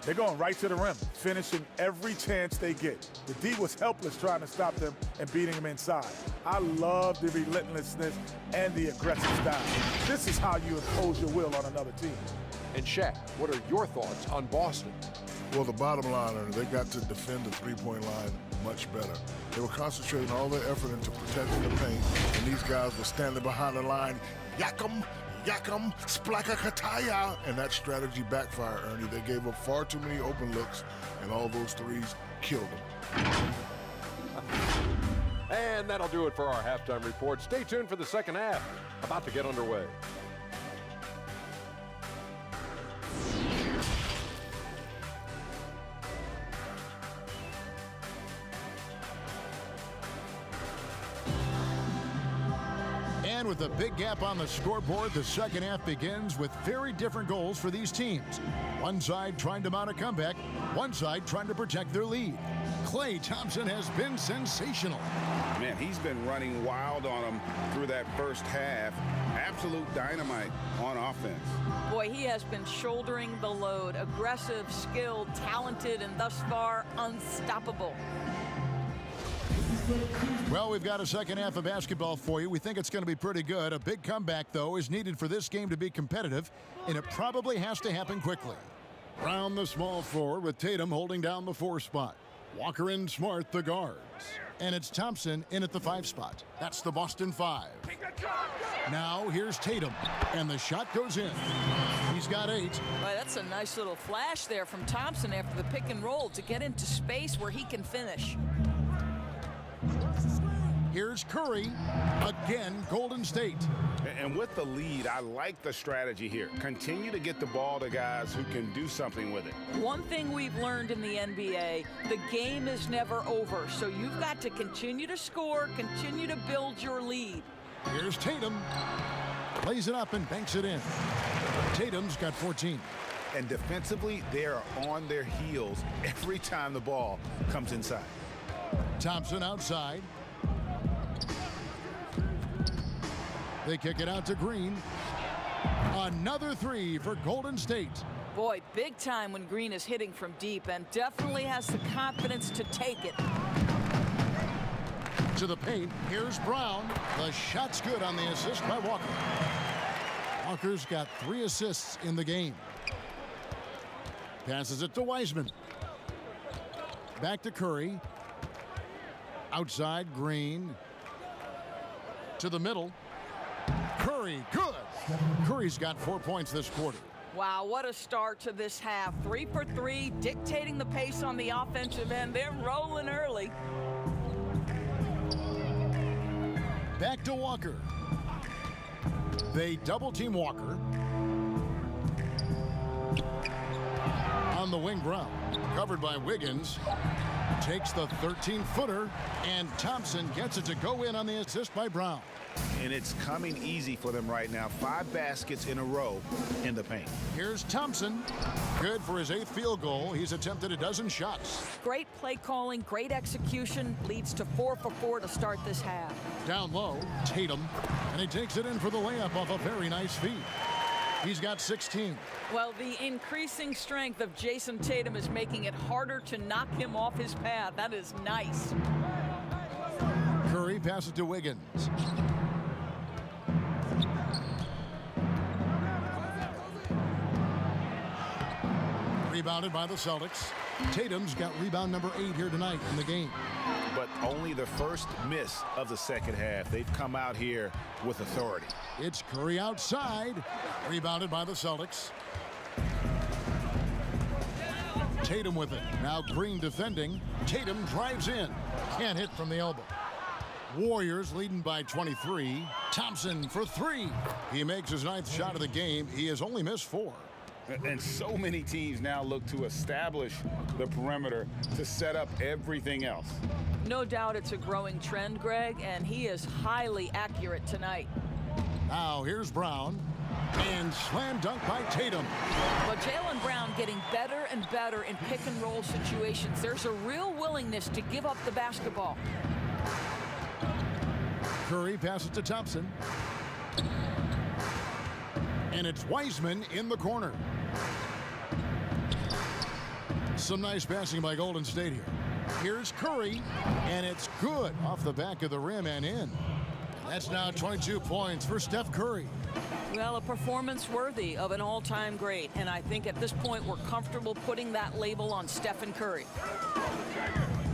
They're going right to the rim, finishing every chance they get. The D was helpless trying to stop them and beating them inside. I love the relentlessness and the aggressive style. This is how you impose your will on another team. And Shaq, what are your thoughts on Boston? Well, the bottom line, they got to defend the three-point line much better. They were concentrating all their effort into protecting the paint, and these guys were standing behind the line, Yakum, Splaka Kataya, and that strategy backfired, Ernie. They gave up far too many open looks, and all those threes killed them. And that'll do it for our halftime report. Stay tuned for the second half, about to get underway. And with a big gap on the scoreboard, the second half begins with very different goals for these teams. One side trying to mount a comeback, one side trying to protect their lead. Klay Thompson has been sensational. Man, he's been running wild on them through that first half. Absolute dynamite on offense. Boy, he has been shouldering the load. Aggressive, skilled, talented, and thus far unstoppable. Well, we've got a second half of basketball for you. We think it's going to be pretty good. A big comeback, though, is needed for this game to be competitive, and it probably has to happen quickly. Round the small floor with Tatum holding down the 4 spot. Walker and Smart, the guards. And it's Thompson in at the 5 spot. That's the Boston 5. Now here's Tatum, and the shot goes in. He's got 8. Boy, that's a nice little flash there from Thompson after the pick and roll to get into space where he can finish. Here's Curry. Again, Golden State. And with the lead, I like the strategy here. Continue to get the ball to guys who can do something with it. One thing we've learned in the NBA, the game is never over. So you've got to continue to score, continue to build your lead. Here's Tatum. Plays it up and banks it in. Tatum's got 14. And defensively, they are on their heels every time the ball comes inside. Thompson outside. They kick it out to Green. Another 3 for Golden State. Boy, big time when Green is hitting from deep, and definitely has the confidence to take it. To the paint, here's Brown. The shot's good on the assist by Walker. Walker's got 3 assists in the game. Passes it to Wiseman. Back to Curry. Outside, Green. To the middle. Curry, good. Curry's got 4 points this quarter. Wow, what a start to this half. 3 for 3, dictating the pace on the offensive end. They're rolling early. Back to Walker. They double-team Walker. On the wing, Brown. Covered by Wiggins. Takes the 13-footer, and Thompson gets it to go in on the assist by Brown. And it's coming easy for them right now. 5 baskets in a row in the paint. Here's Thompson. Good for his 8th field goal. He's attempted a dozen shots. Great play calling, great execution. Leads to 4 for 4 to start this half. Down low, Tatum. And he takes it in for the layup off a very nice feed. He's got 16. Well, the increasing strength of Jason Tatum is making it harder to knock him off his path. That is nice. Curry passes to Wiggins. Rebounded by the Celtics. Tatum's got rebound number 8 here tonight in the game. But only the first miss of the second half. They've come out here with authority. It's Curry outside. Rebounded by the Celtics. Tatum with it. Now Green defending. Tatum drives in. Can't hit from the elbow. Warriors leading by 23. Thompson for 3. He makes his 9th shot of the game. He has only missed 4. And so many teams now look to establish the perimeter to set up everything else. No doubt it's a growing trend, Greg, and he is highly accurate tonight. Now here's Brown. And slam dunk by Tatum. But Jaylen Brown getting better and better in pick and roll situations. There's a real willingness to give up the basketball. Curry passes to Thompson. And it's Wiseman in the corner. Some nice passing by Golden State here. Here's Curry, and it's good off the back of the rim and in. That's now 22 points for Steph Curry. Well, a performance worthy of an all-time great, and I think at this point we're comfortable putting that label on Stephen Curry.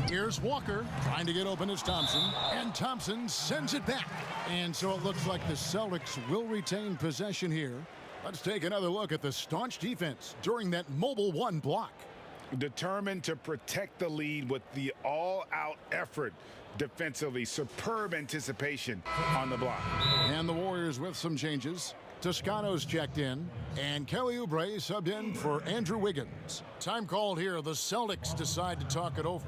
Here's Walker trying to get open as Thompson, and Thompson sends it back. And so it looks like the Celtics will retain possession here. Let's take another look at the staunch defense during that mobile 1 block. Determined to protect the lead with the all-out effort defensively. Superb anticipation on the block. And the Warriors with some changes. Toscano's checked in, and Kelly Oubre subbed in for Andrew Wiggins. Time called here. The Celtics decide to talk it over.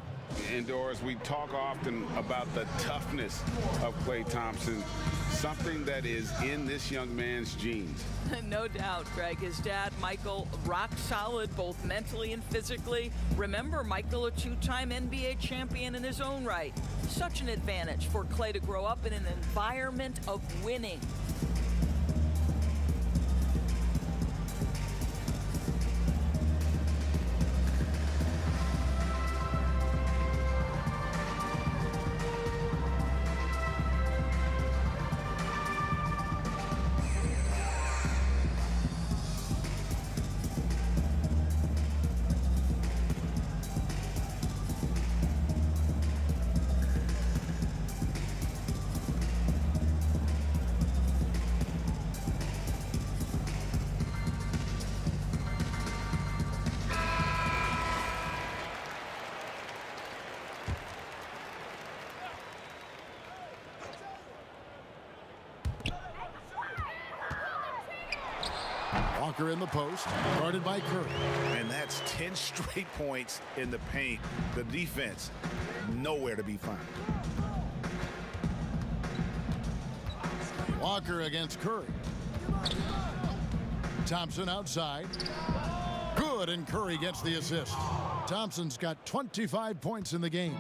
Indoors, we talk often about the toughness of Klay Thompson, something that is in this young man's genes. No doubt, Greg. His dad, Michael, rock solid both mentally and physically. Remember, Michael, a 2-time NBA champion in his own right. Such an advantage for Klay to grow up in an environment of winning. Walker in the post, guarded by Curry. And that's 10 straight points in the paint. The defense, nowhere to be found. Walker against Curry. Thompson outside. Good, and Curry gets the assist. Thompson's got 25 points in the game.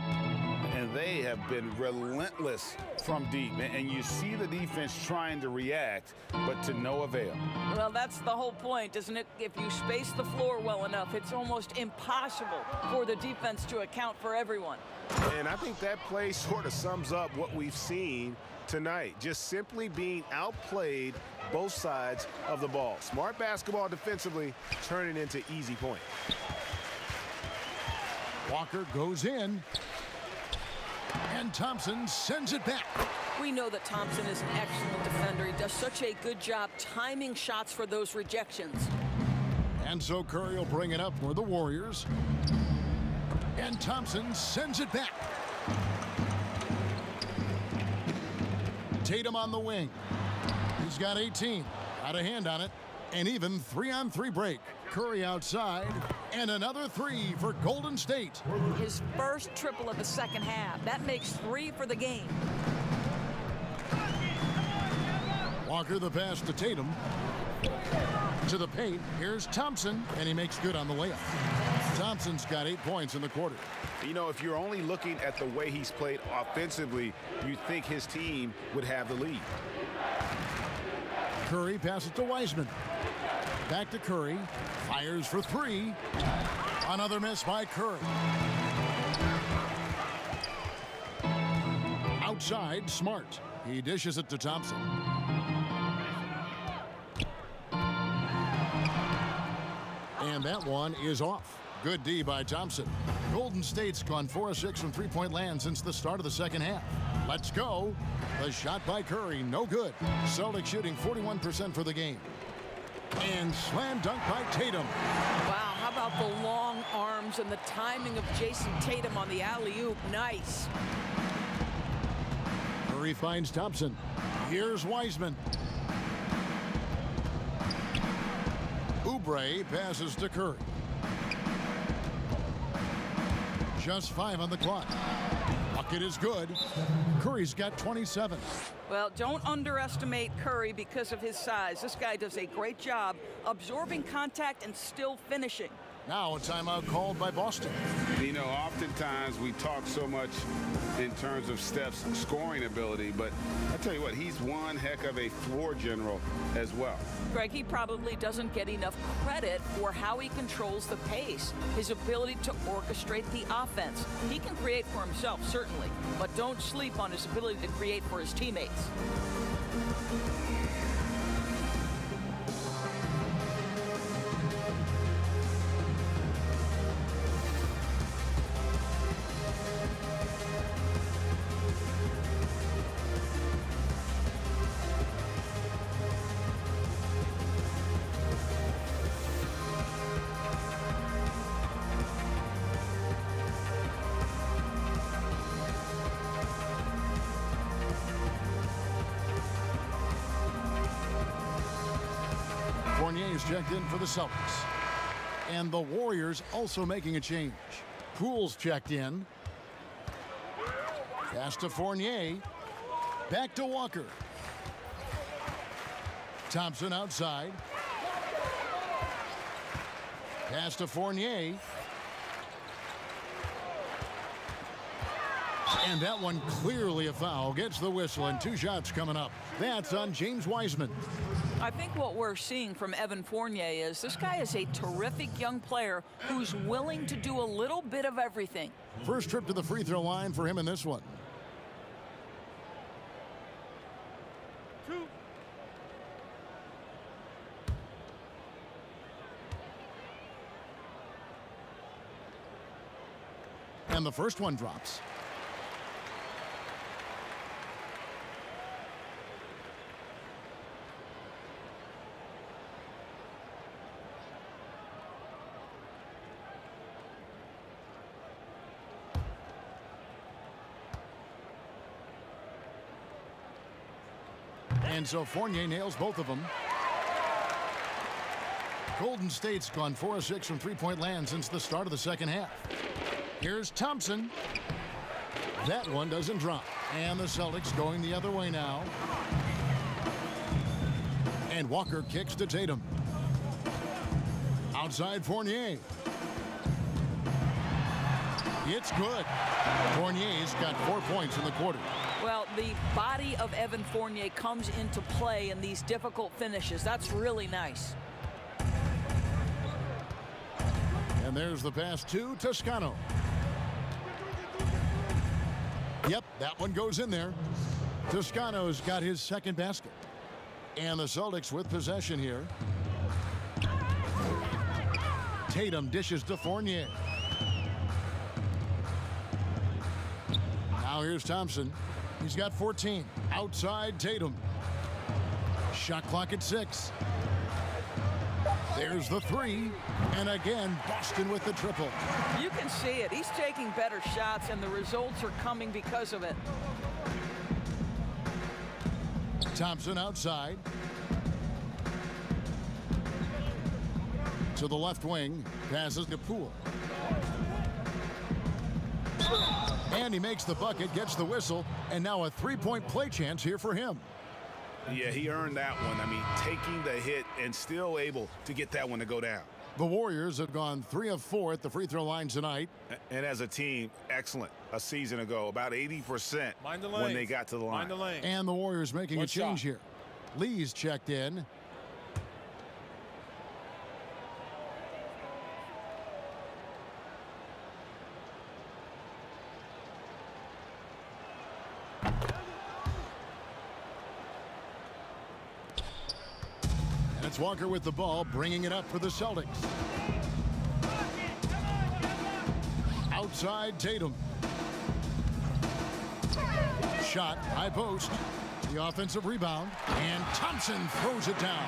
And they have been relentless from deep. And you see the defense trying to react, but to no avail. Well, that's the whole point, isn't it? If you space the floor well enough, it's almost impossible for the defense to account for everyone. And I think that play sort of sums up what we've seen tonight. Just simply being outplayed both sides of the ball. Smart basketball defensively, turning into easy points. Walker goes in. And Thompson sends it back. We know that Thompson is an excellent defender. He does such a good job timing shots for those rejections. And so Curry will bring it up for the Warriors. And Thompson sends it back. Tatum on the wing. He's got 18. Got a hand on it. An even 3-on-3 break. Curry outside. And another three for Golden State. His first triple of the second half. That makes 3 for the game. Walker the pass to Tatum. To the paint. Here's Thompson. And he makes good on the layup. Thompson's got 8 points in the quarter. You know, if you're only looking at the way he's played offensively, you'd think his team would have the lead. Curry passes to Wiseman. Back to Curry. Fires for 3. Another miss by Curry. Outside, Smart. He dishes it to Thompson. And that one is off. Good D by Thompson. Golden State's gone 4 of 6 from three-point land since the start of the second half. Let's go. The shot by Curry, no good. Celtics shooting 41% for the game. And slam dunk by Tatum. Wow, how about the long arms and the timing of Jason Tatum on the alley-oop? Nice. Curry finds Thompson. Here's Wiseman. Oubre passes to Curry. Just 5 on the clock. Bucket is good. Curry's got 27. Well, don't underestimate Curry because of his size. This guy does a great job absorbing contact and still finishing. Now a timeout called by Boston. You know, oftentimes we talk so much in terms of Steph's scoring ability, but I tell you what, he's one heck of a floor general as well. Greg, he probably doesn't get enough credit for how he controls the pace, his ability to orchestrate the offense. He can create for himself, certainly, but don't sleep on his ability to create for his teammates. Fournier is checked in for the Celtics. And the Warriors also making a change. Poole's checked in. Pass to Fournier. Back to Walker. Thompson outside. Pass to Fournier. And that one clearly a foul. Gets the whistle and 2 shots coming up. That's on James Wiseman. I think what we're seeing from Evan Fournier is this guy is a terrific young player who's willing to do a little bit of everything. First trip to the free throw line for him in this one. And the first one drops. And so Fournier nails both of them. Golden State's gone 4 of 6 from three-point land since the start of the second half. Here's Thompson. That one doesn't drop. And the Celtics going the other way now. And Walker kicks to Tatum. Outside Fournier. It's good. Fournier's got 4 points in the quarter. Well, the body of Evan Fournier comes into play in these difficult finishes. That's really nice. And there's the pass to Toscano. Yep, that one goes in there. Toscano's got his second basket. And the Celtics with possession here. Tatum dishes to Fournier. Now here's Thompson. He's got 14. Outside Tatum. Shot clock at 6. There's the 3. And again, Boston with the triple. You can see it. He's taking better shots, and the results are coming because of it. Thompson outside. To the left wing. Passes to Poole. And he makes the bucket, gets the whistle, and now a three-point play chance here for him. Yeah, he earned that one. I mean, taking the hit and still able to get that one to go down. The Warriors have gone 3 of 4 at the free throw line tonight. And as a team, excellent. A season ago, about 80% when they got to the line. Mind the lane. And the Warriors making One a change shot. here. Lee's checked in. And it's Walker with the ball, bringing it up for the Celtics. Outside Tatum. Shot, high post. The offensive rebound, and Thompson throws it down.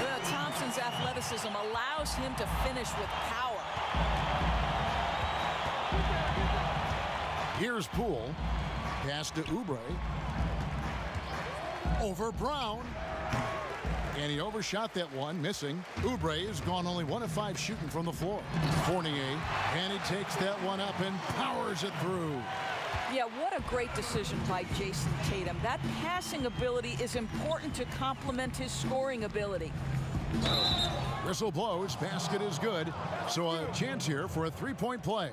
Well, Thompson's athleticism allows him to finish with power. Here's Poole. Pass to Oubre. Over Brown. And he overshot that one, missing. Oubre has gone only 1 of 5 shooting from the floor. Fournier, and he takes that one up and powers it through. Yeah, what a great decision by Jason Tatum. That passing ability is important to complement his scoring ability. Whistle blows, basket is good. So a chance here for a three-point play.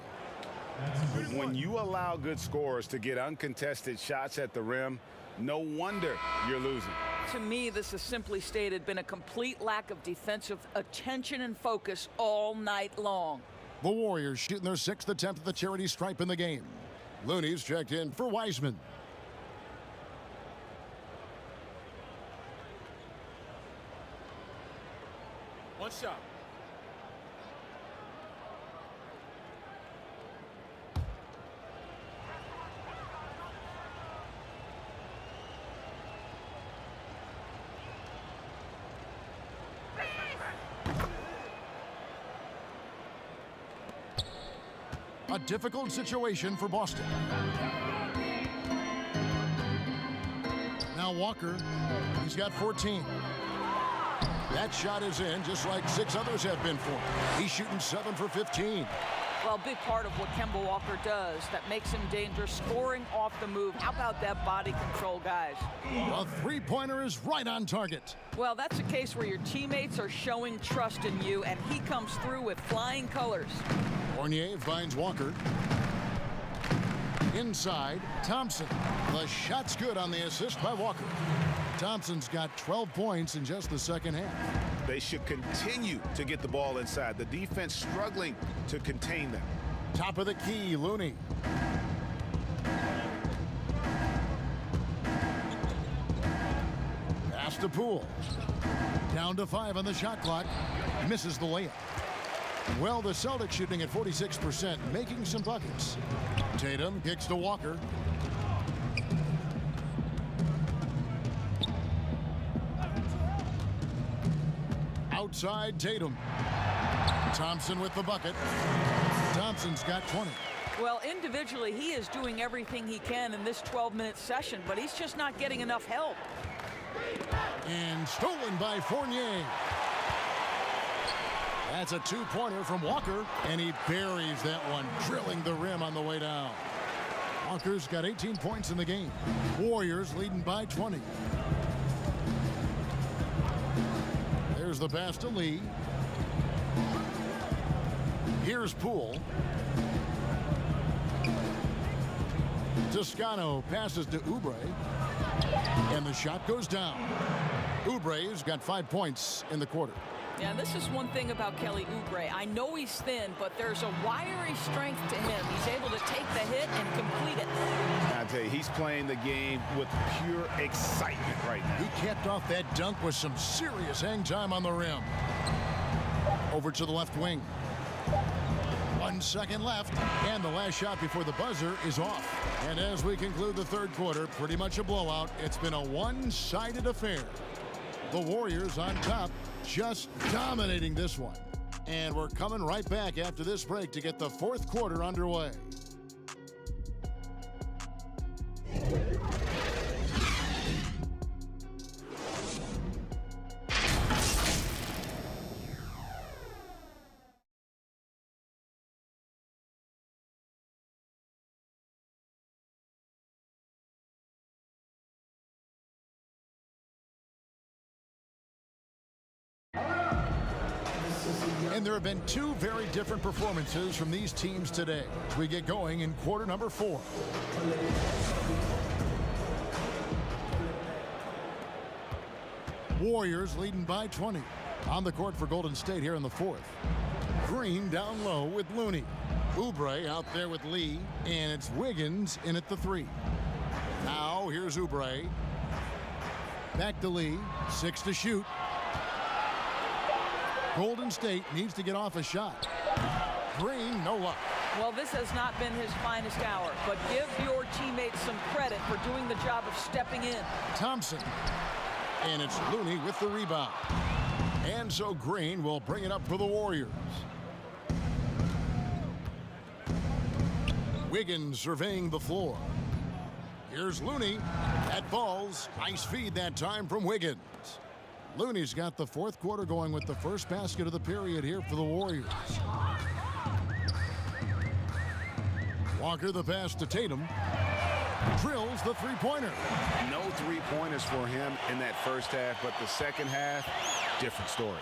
When you allow good scorers to get uncontested shots at the rim, no wonder you're losing. To me, this has simply stated been a complete lack of defensive attention and focus all night long. The Warriors shooting their 6th attempt at the charity stripe in the game. Looney's checked in for Wiseman. One shot. A difficult situation for Boston. Now Walker, he's got 14. That shot is in, just like 6 others have been for him. He's shooting 7 for 15. Well, a big part of what Kemba Walker does that makes him dangerous, scoring off the move. How about that body control, guys? A three-pointer is right on target. Well, that's a case where your teammates are showing trust in you, and he comes through with flying colors. Fournier finds Walker. Inside, Thompson. The shot's good on the assist by Walker. Thompson's got 12 points in just the second half. They should continue to get the ball inside. The defense struggling to contain them. Top of the key, Looney. Pass to Poole. Down to 5 on the shot clock. Misses the layup. Well, the Celtics shooting at 46%, making some buckets. Tatum kicks to Walker. Outside Tatum. Thompson with the bucket. Thompson's got 20. Well, individually, he is doing everything he can in this 12-minute session, but he's just not getting enough help. And stolen by Fournier. That's a 2-pointer from Walker, and he buries that one, drilling the rim on the way down. Walker's got 18 points in the game. Warriors leading by 20. There's the pass to Lee. Here's Poole. Toscano passes to Oubre. And the shot goes down. Oubre's got 5 points in the quarter. Yeah, this is one thing about Kelly Oubre. I know he's thin, but there's a wiry strength to him. He's able to take the hit and complete it. I tell you, he's playing the game with pure excitement right now. He capped off that dunk with some serious hang time on the rim. Over to the left wing. 1 second left, and the last shot before the buzzer is off. And as we conclude the third quarter, pretty much a blowout. It's been a one-sided affair. The Warriors on top, just dominating this one. And we're coming right back after this break to get the fourth quarter underway. And there have been two very different performances from these teams today. We get going in quarter number 4. Warriors leading by 20. On the court for Golden State here in the fourth. Green down low with Looney. Oubre out there with Lee. And it's Wiggins in at the 3. Now here's Oubre. Back to Lee. 6 to shoot. Golden State needs to get off a shot. Green, no luck. Well, this has not been his finest hour, but give your teammates some credit for doing the job of stepping in. Thompson. And it's Looney with the rebound. And so Green will bring it up for the Warriors. Wiggins surveying the floor. Here's Looney. That falls. Nice feed that time from Wiggins. Looney's got the fourth quarter going with the first basket of the period here for the Warriors. Walker the pass to Tatum. Drills the three-pointer. No three-pointers for him in that first half, but the second half, different story.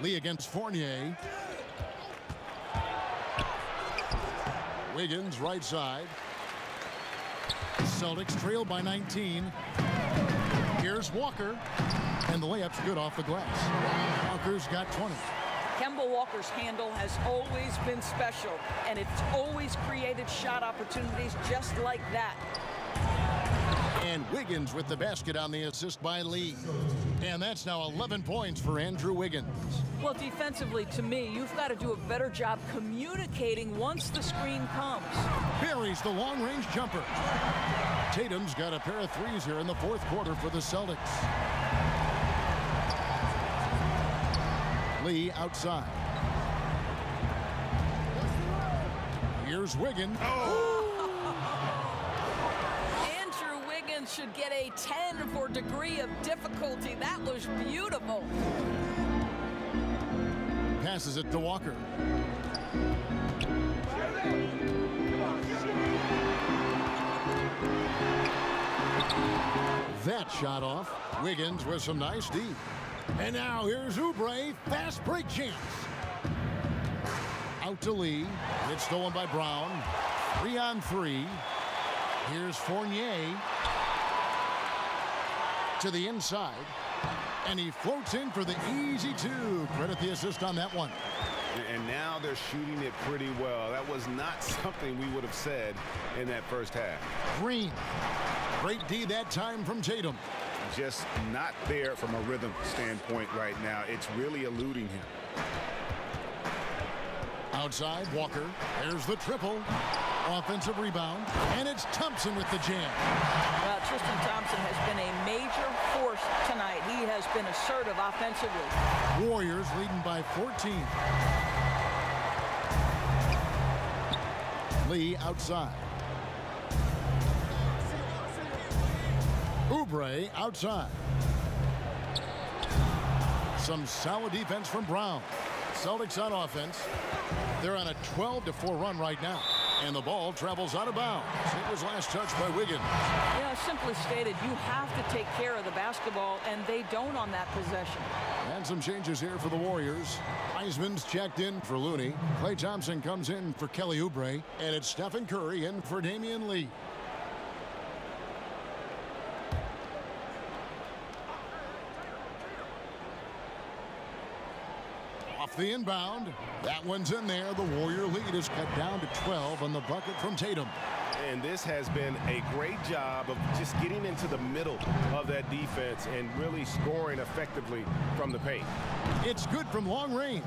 Lee against Fournier. Wiggins right side. Celtics trail by 19. Here's Walker. And the layup's good off the glass. Walker's got 20. Kemba Walker's handle has always been special, and it's always created shot opportunities just like that. And Wiggins with the basket on the assist by Lee. And that's now 11 points for Andrew Wiggins. Well, defensively, to me, you've got to do a better job communicating once the screen comes. Buries the long-range jumper. Tatum's got a pair of threes here in the fourth quarter for the Celtics. Lee outside. Here's Wiggins. Andrew Wiggins should get a 10 for degree of difficulty. That was beautiful. Passes it to Walker. That shot off. Wiggins with some nice D. And now here's Oubre. Fast break chance. Out to Lee. It's stolen by Brown. 3-on-3. Here's Fournier. To the inside. And he floats in for the easy 2. Credit the assist on that one. And now they're shooting it pretty well. That was not something we would have said in that first half. Green. Great D that time from Tatum. Just not there from a rhythm standpoint right now. It's really eluding him. Outside, Walker. There's the triple. Offensive rebound. And it's Thompson with the jam. Well, Tristan Thompson has been a major force tonight. He has been assertive offensively. Warriors leading by 14. Lee outside. Oubre outside. Some solid defense from Brown. Celtics on offense. They're on a 12-4 run right now. And the ball travels out of bounds. It was last touched by Wiggins. You know, simply stated, you have to take care of the basketball, and they don't on that possession. And some changes here for the Warriors. Wiseman's checked in for Looney. Klay Thompson comes in for Kelly Oubre. And it's Stephen Curry in for Damian Lee. Off the inbound. That one's in there. The Warrior lead is cut down to 12 on the bucket from Tatum. And this has been a great job of just getting into the middle of that defense and really scoring effectively from the paint. It's good from long range.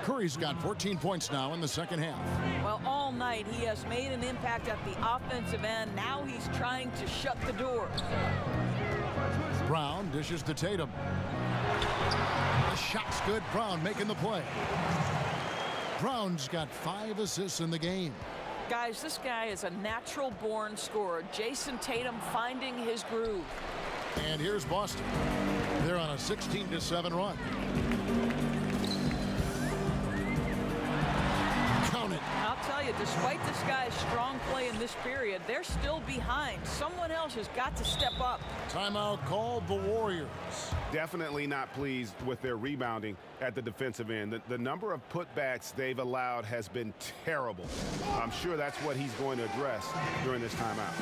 Curry's got 14 points now in the second half. Well, all night he has made an impact at the offensive end. Now he's trying to shut the door. Brown dishes to Tatum. The shot's good. Brown making the play. Brown's got 5 assists in the game. Guys, this guy is a natural-born scorer. Jason Tatum finding his groove. And here's Boston. They're on a 16-7 run. Count it. I'll tell you, despite this guy's strong play in this period, they're still behind. Someone else has got to step up. Timeout called the Warriors. Definitely not pleased with their rebounding at the defensive end. The number of putbacks they've allowed has been terrible. I'm sure that's what he's going to address during this timeout.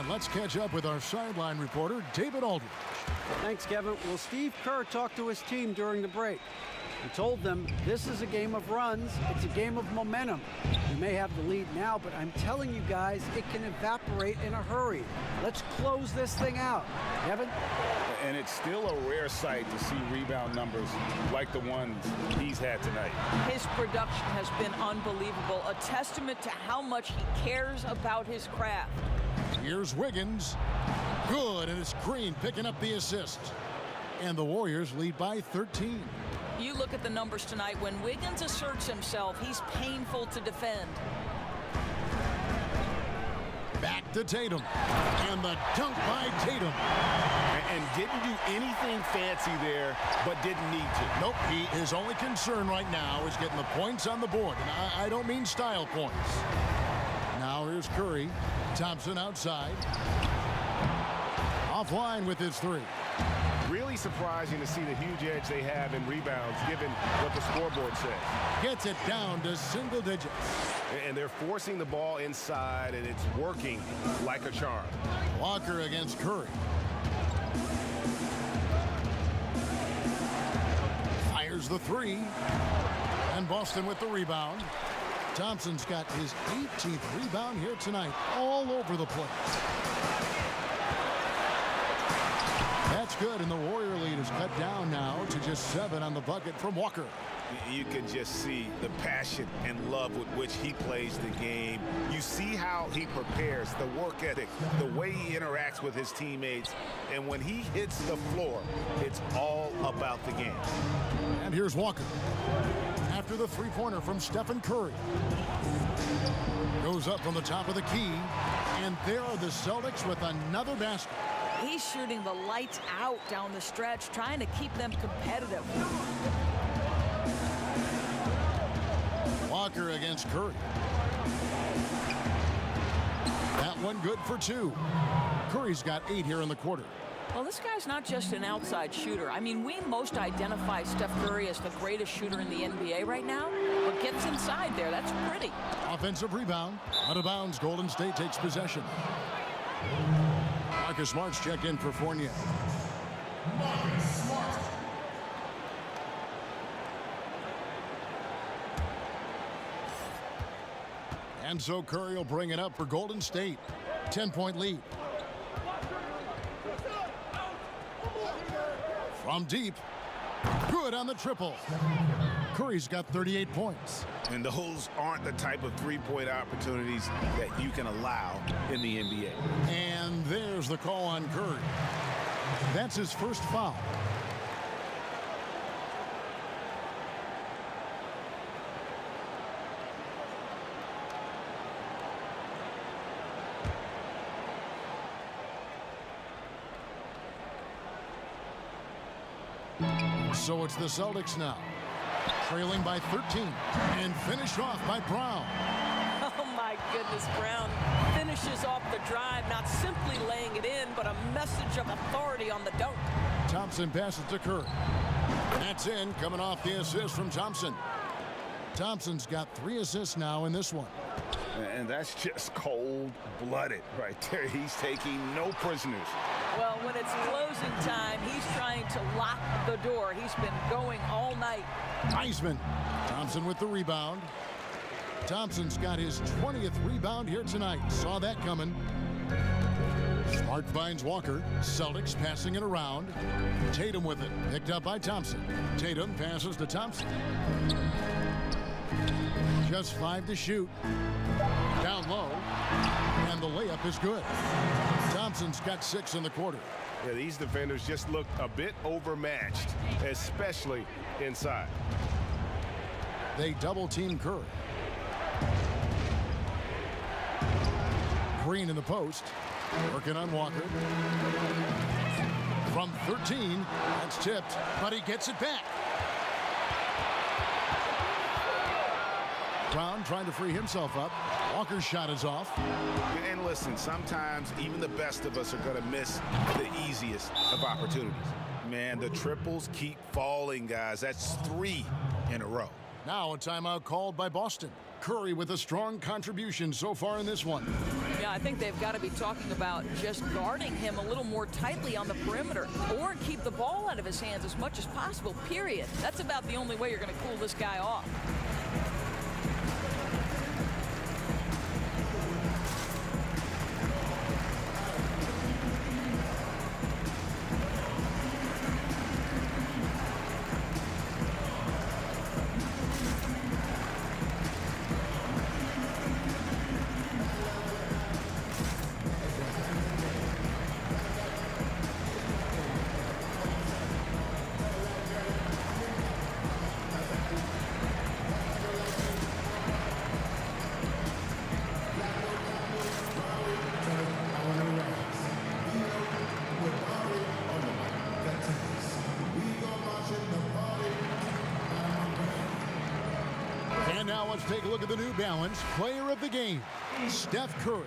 Let's catch up with our sideline reporter, David Aldridge. Thanks, Kevin. Well, Steve Kerr talked to his team during the break. He told them this is a game of runs. It's a game of momentum. You may have the lead now, but I'm telling you guys, it can evaporate in a hurry. Let's close this thing out. Kevin? And it's still a rare sight to see rebound numbers like the ones he's had tonight. His production has been unbelievable, a testament to how much he cares about his craft. Here's Wiggins. Good, and it's Green picking up the assist. And the Warriors lead by 13. You look at the numbers tonight. When Wiggins asserts himself, he's painful to defend. Back to Tatum. And the dunk by Tatum. And didn't do anything fancy there, but didn't need to. Nope, his only concern right now is getting the points on the board. And I don't mean style points. Now here's Curry. Thompson outside. Offline with his 3. Really surprising to see the huge edge they have in rebounds, given what the scoreboard says. Gets it down to single digits. And they're forcing the ball inside, and it's working like a charm. Walker against Curry. Fires the 3. And Boston with the rebound. Thompson's got his 18th rebound here tonight, all over the place. That's good, and the Warrior lead is cut down now to just 7 on the bucket from Walker. You can just see the passion and love with which he plays the game. You see how he prepares, the work ethic, the way he interacts with his teammates. And when he hits the floor, it's all about the game. And here's Walker. After the 3-pointer from Stephen Curry. Goes up from the top of the key. And there are the Celtics with another basket. He's shooting the lights out down the stretch, trying to keep them competitive. Walker against Curry. That one good for 2. Curry's got 8 here in the quarter. Well, this guy's not just an outside shooter. I mean, we most identify Steph Curry as the greatest shooter in the NBA right now, but gets inside there. That's pretty. Offensive rebound. Out of bounds. Golden State takes possession. Marcus Smart's checked in for Fournier. And so Curry will bring it up for Golden State. 10-point lead. From deep. Good on the triple. Curry's got 38 points. And those aren't the type of three-point opportunities that you can allow in the NBA. And there's the call on Curry. That's his first foul. So it's the Celtics now, trailing by 13, and finished off by Brown. Oh, my goodness, Brown finishes off the drive, not simply laying it in, but a message of authority on the dunk. Thompson passes to Curry. That's in, coming off the assist from Thompson. Thompson's got 3 assists now in this one. And that's just cold-blooded right there. He's taking no prisoners. Well, when it's closing time, he's trying to lock the door. He's been going all night. Wiseman. Thompson with the rebound. Thompson's got his 20th rebound here tonight. Saw that coming. Smart finds Walker. Celtics passing it around. Tatum with it. Picked up by Thompson. Tatum passes to Thompson. Just 5 to shoot. Down low. And the layup is good. Thompson's got 6 in the quarter. Yeah, these defenders just look a bit overmatched, especially inside. They double-team Curry. Green in the post. Working on Walker. From 13, that's tipped, but he gets it back. Brown trying to free himself up. Walker's shot is off. And listen, sometimes even the best of us are going to miss the easiest of opportunities. Man, the triples keep falling, guys. That's 3 in a row. Now a timeout called by Boston. Curry with a strong contribution so far in this one. Yeah, I think they've got to be talking about just guarding him a little more tightly on the perimeter or keep the ball out of his hands as much as possible, period. That's about the only way you're going to cool this guy off. And now let's take a look at the New Balance player of the game, Steph Curry.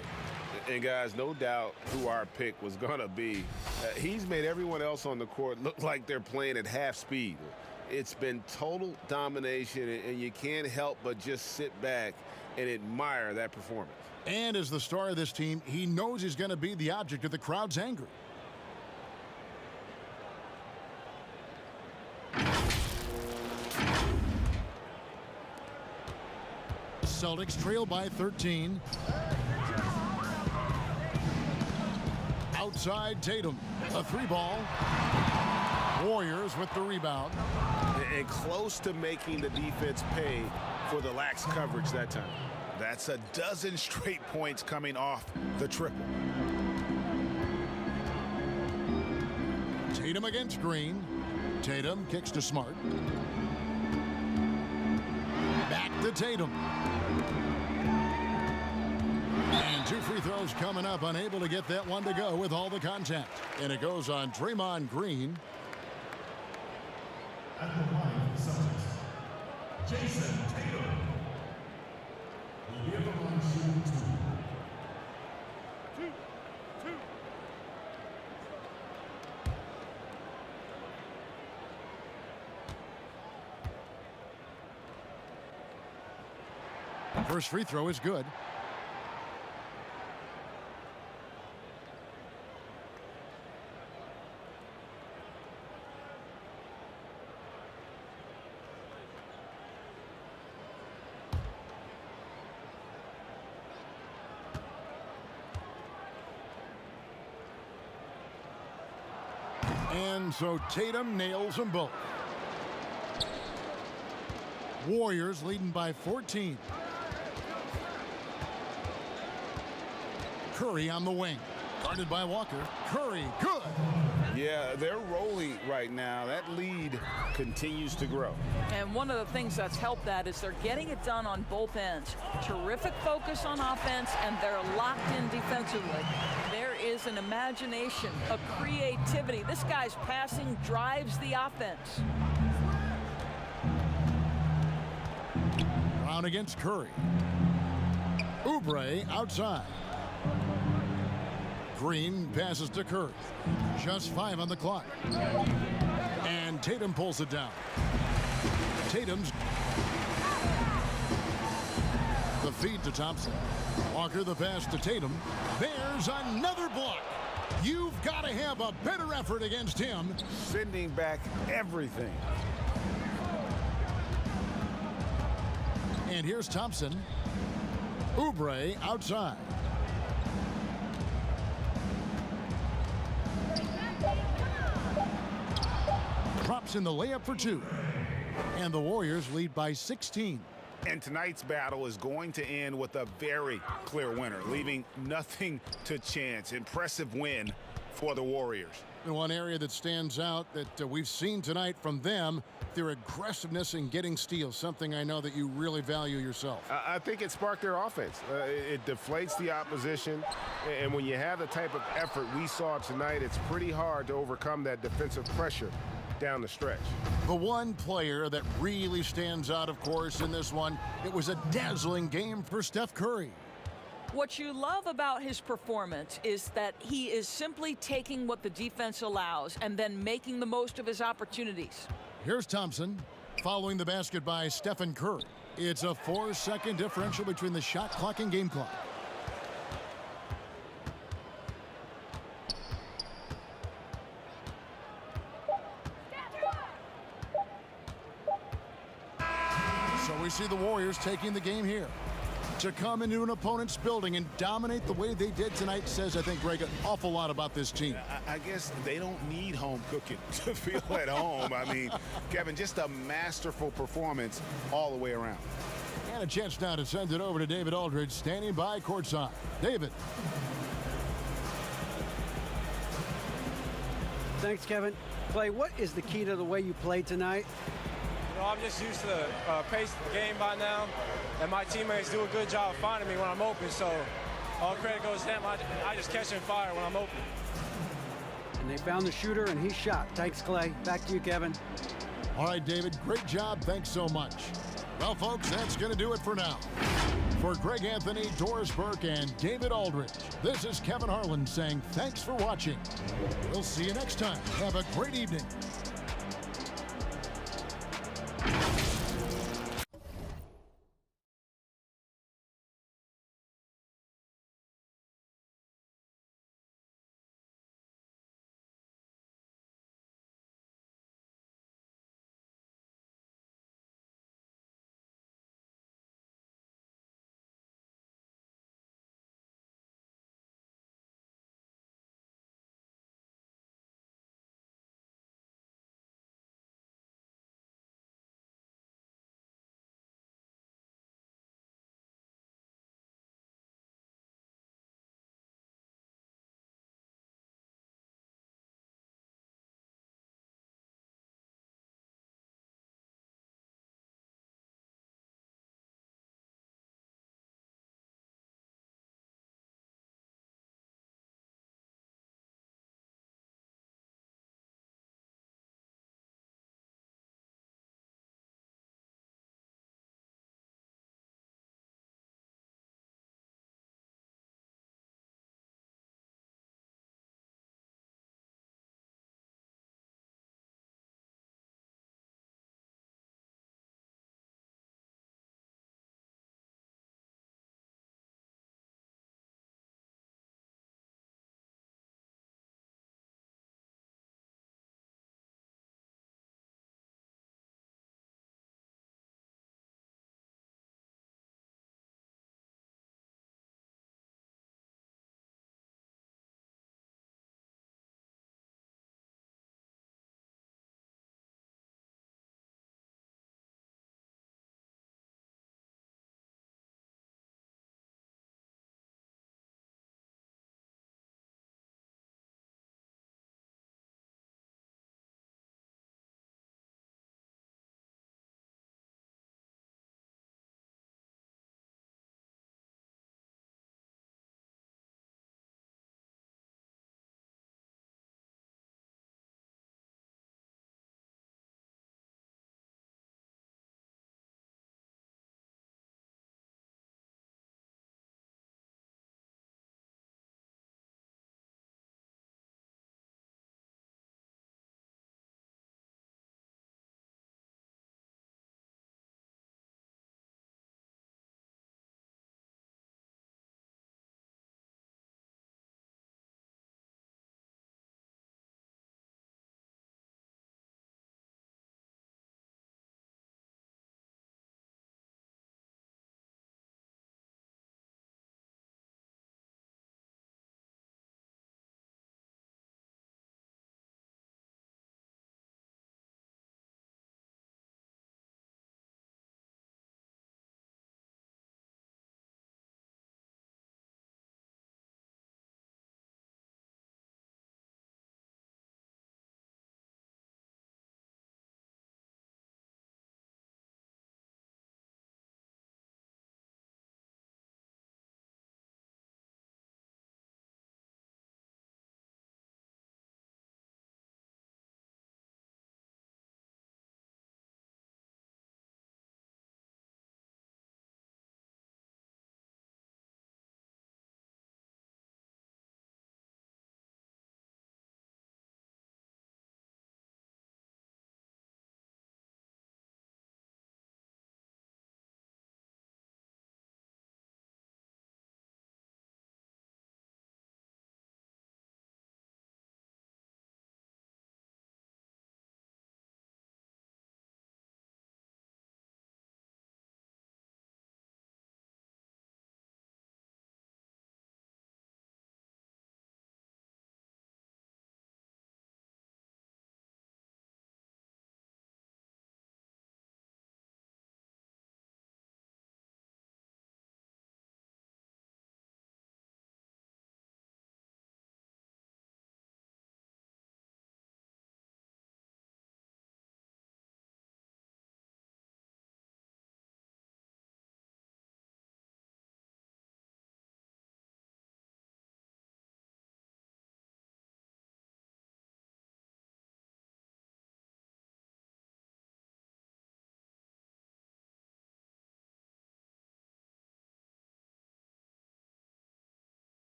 And guys, no doubt who our pick was going to be. He's made everyone else on the court look like they're playing at half speed. It's been total domination, and you can't help but just sit back and admire that performance. And as the star of this team, he knows he's going to be the object of the crowd's anger. Celtics trail by 13. Outside Tatum, a 3-ball. Warriors with the rebound. And close to making the defense pay for the lax coverage that time. That's a dozen straight points coming off the triple. Tatum against Green. Tatum kicks to Smart. Back to Tatum. And 2 free throws coming up, unable to get that one to go with all the contact. And it goes on Draymond Green. At the line for the Celtics, Jason Tatum. Will be at the line shooting 2. First free throw is good. And so Tatum nails them both. Warriors leading by 14. Curry on the wing. Guarded by Walker. Curry, good. Yeah, they're rolling right now. That lead continues to grow. And one of the things that's helped that is they're getting it done on both ends. Terrific focus on offense, and they're locked in defensively. There is an imagination, a creativity. This guy's passing drives the offense. Brown against Curry. Oubre outside. Green passes to Curry. Just 5 on the clock. And Tatum pulls it down. Tatum's the feed to Thompson. Walker the pass to Tatum. There's another block. You've got to have a better effort against him. Sending back everything. And here's Thompson. Oubre outside. Drops in the layup for 2. And the Warriors lead by 16. And tonight's battle is going to end with a very clear winner, leaving nothing to chance. Impressive win for the Warriors. And one area that stands out that we've seen tonight from them, their aggressiveness in getting steals, something I know that you really value yourself. I think it sparked their offense. It deflates the opposition, and when you have the type of effort we saw tonight, it's pretty hard to overcome that defensive pressure down the stretch. The one player that really stands out, of course, in this one, it was a dazzling game for Steph Curry. What you love about his performance is that he is simply taking what the defense allows and then making the most of his opportunities. Here's Thompson following the basket by Stephen Curry. It's a 4-second differential between the shot clock and game clock. So we see the Warriors taking the game here. To come into an opponent's building and dominate the way they did tonight says, I think, Greg, an awful lot about this team. I guess they don't need home cooking to feel at home. I mean, Kevin, just a masterful performance all the way around. And a chance now to send it over to David Aldridge, standing by courtside. David. Thanks, Kevin. Clay, what is the key to the way you played tonight? I'm just used to the pace of the game by now, and my teammates do a good job finding me when I'm open, so all credit goes to them. I just catch and fire when I'm open. And they found the shooter, and he shot. Thanks, Clay. Back to you, Kevin. All right, David, great job. Thanks so much. Well, folks, that's going to do it for now. For Greg Anthony, Doris Burke, and David Aldridge, this is Kevin Harlan saying thanks for watching. We'll see you next time. Have a great evening.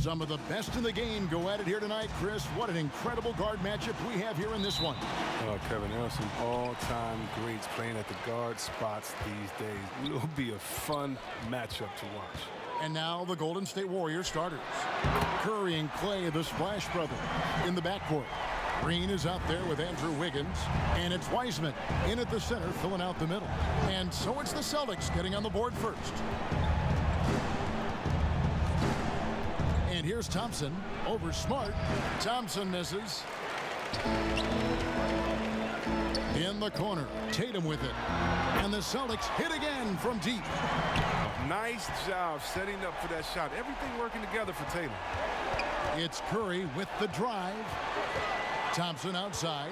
Some of the best in the game go at it here tonight, Chris. What an incredible guard matchup we have here in this one. Kevin, there are some all-time greats playing at the guard spots these days. It will be a fun matchup to watch. And now the Golden State Warriors starters. Curry and Clay, the Splash Brothers, in the backcourt. Green is out there with Andrew Wiggins, and it's Wiseman in at the center, filling out the middle. And so it's the Celtics getting on the board first. And here's Thompson over Smart. Thompson misses. In the corner, Tatum with it. And the Celtics hit again from deep. Nice job setting up for that shot. Everything working together for Tatum. It's Curry with the drive. Thompson outside.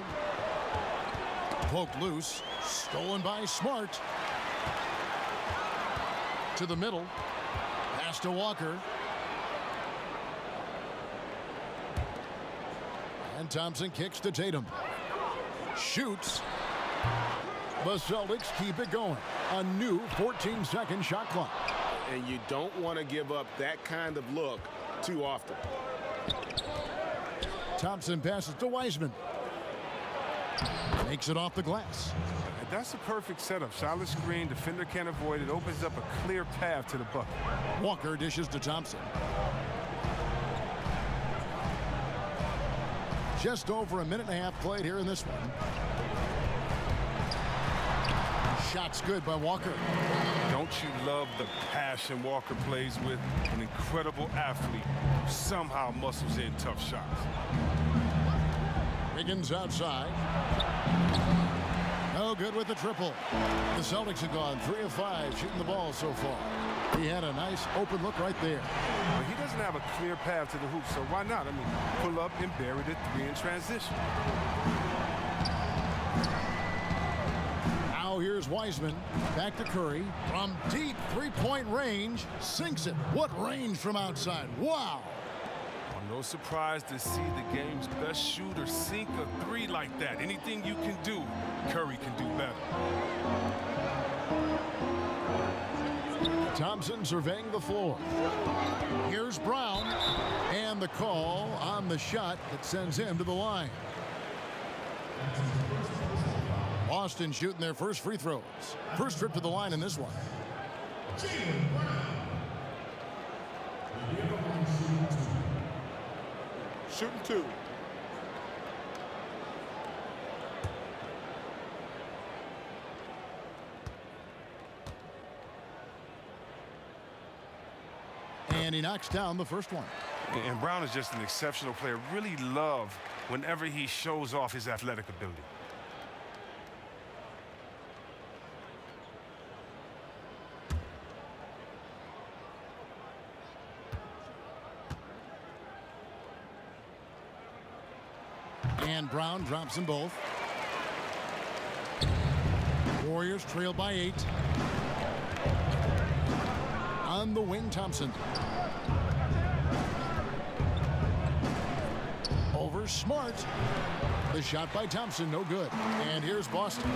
Poked loose. Stolen by Smart. To the middle. Pass to Walker. And Thompson kicks to Tatum. Shoots. The Celtics keep it going. A new 14-second shot clock. And you don't want to give up that kind of look too often. Thompson passes to Wiseman. Makes it off the glass. And that's a perfect setup. Solid screen, defender can't avoid it. Opens up a clear path to the bucket. Walker dishes to Thompson. Just over a minute and a half played here in this one. Shot's good by Walker. Don't you love the passion Walker plays with? An incredible athlete who somehow muscles in tough shots. Wiggins outside. No good with the triple. The Celtics have gone 3 of 5 shooting the ball so far. He had a nice open look right there. But he doesn't have a clear path to the hoop, so why not? I mean, pull up and bury the 3 in transition. Now here's Wiseman. Back to Curry. From deep three-point range. Sinks it. What range from outside. Wow. No surprise to see the game's best shooter sink a 3 like that. Anything you can do, Curry can do better. Thompson surveying the floor. Here's Brown. And the call on the shot that sends him to the line. Boston shooting their first free throws. First trip to the line in this one. Shooting 2. And he knocks down the first one. And Brown is just an exceptional player. Really love whenever he shows off his athletic ability. And Brown drops them both. Warriors trail by 8. On the wing, Thompson. Over Smart. The shot by Thompson, no good. And here's Boston.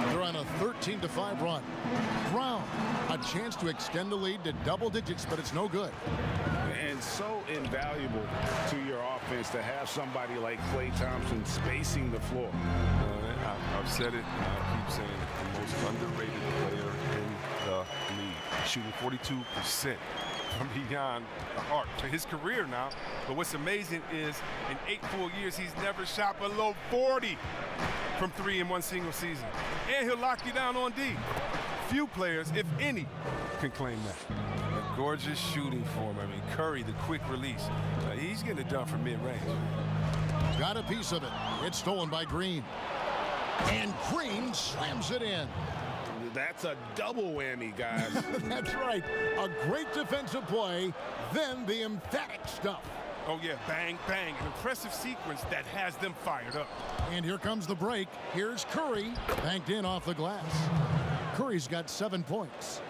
They're on a 13-5 run. Brown, a chance to extend the lead to double digits, but it's no good. And so invaluable to your offense to have somebody like Klay Thompson spacing the floor. I've said it, and I'll keep saying it. The most underrated player in the league. Shooting 42% from beyond the arc for his career now. But what's amazing is in 8 full years, he's never shot below 40 from 3 in one single season. And he'll lock you down on D. Few players, if any, can claim that. A gorgeous shooting form. I mean, Curry, the quick release. He's getting it done from mid-range. Got a piece of it. It's stolen by Green. And Green slams it in. That's a double whammy, guys. That's right. A great defensive play, then the emphatic stuff. Oh, yeah, bang, bang. An impressive sequence that has them fired up. And here comes the break. Here's Curry, banked in off the glass. Curry's got 7 points.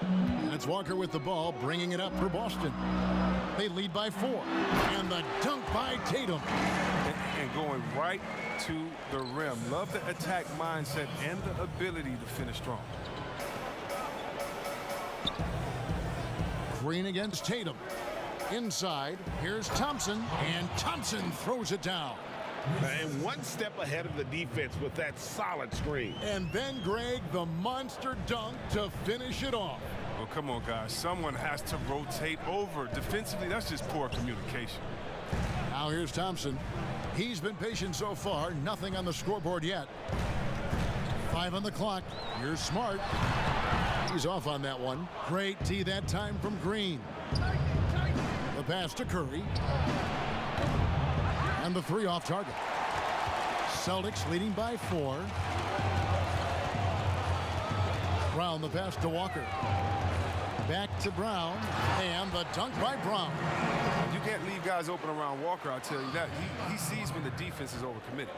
And it's Walker with the ball, bringing it up for Boston. They lead by 4. And the dunk by Tatum. And going right to the rim. Love the attack mindset and the ability to finish strong. Green against Tatum. Inside, here's Thompson, and Thompson throws it down. And one step ahead of the defense with that solid screen. And then, Greg, the monster dunk to finish it off. Well, come on, guys. Someone has to rotate over. Defensively, that's just poor communication. Now here's Thompson. He's been patient so far. Nothing on the scoreboard yet. 5 on the clock. Here's Smart. He's off on that one. Great tee that time from Green. The pass to Curry. And the 3 off target. Celtics leading by 4. Brown the pass to Walker. Back to Brown. And the dunk by Brown. You can't leave guys open around Walker, I'll tell you that. He sees when the defense is overcommitted.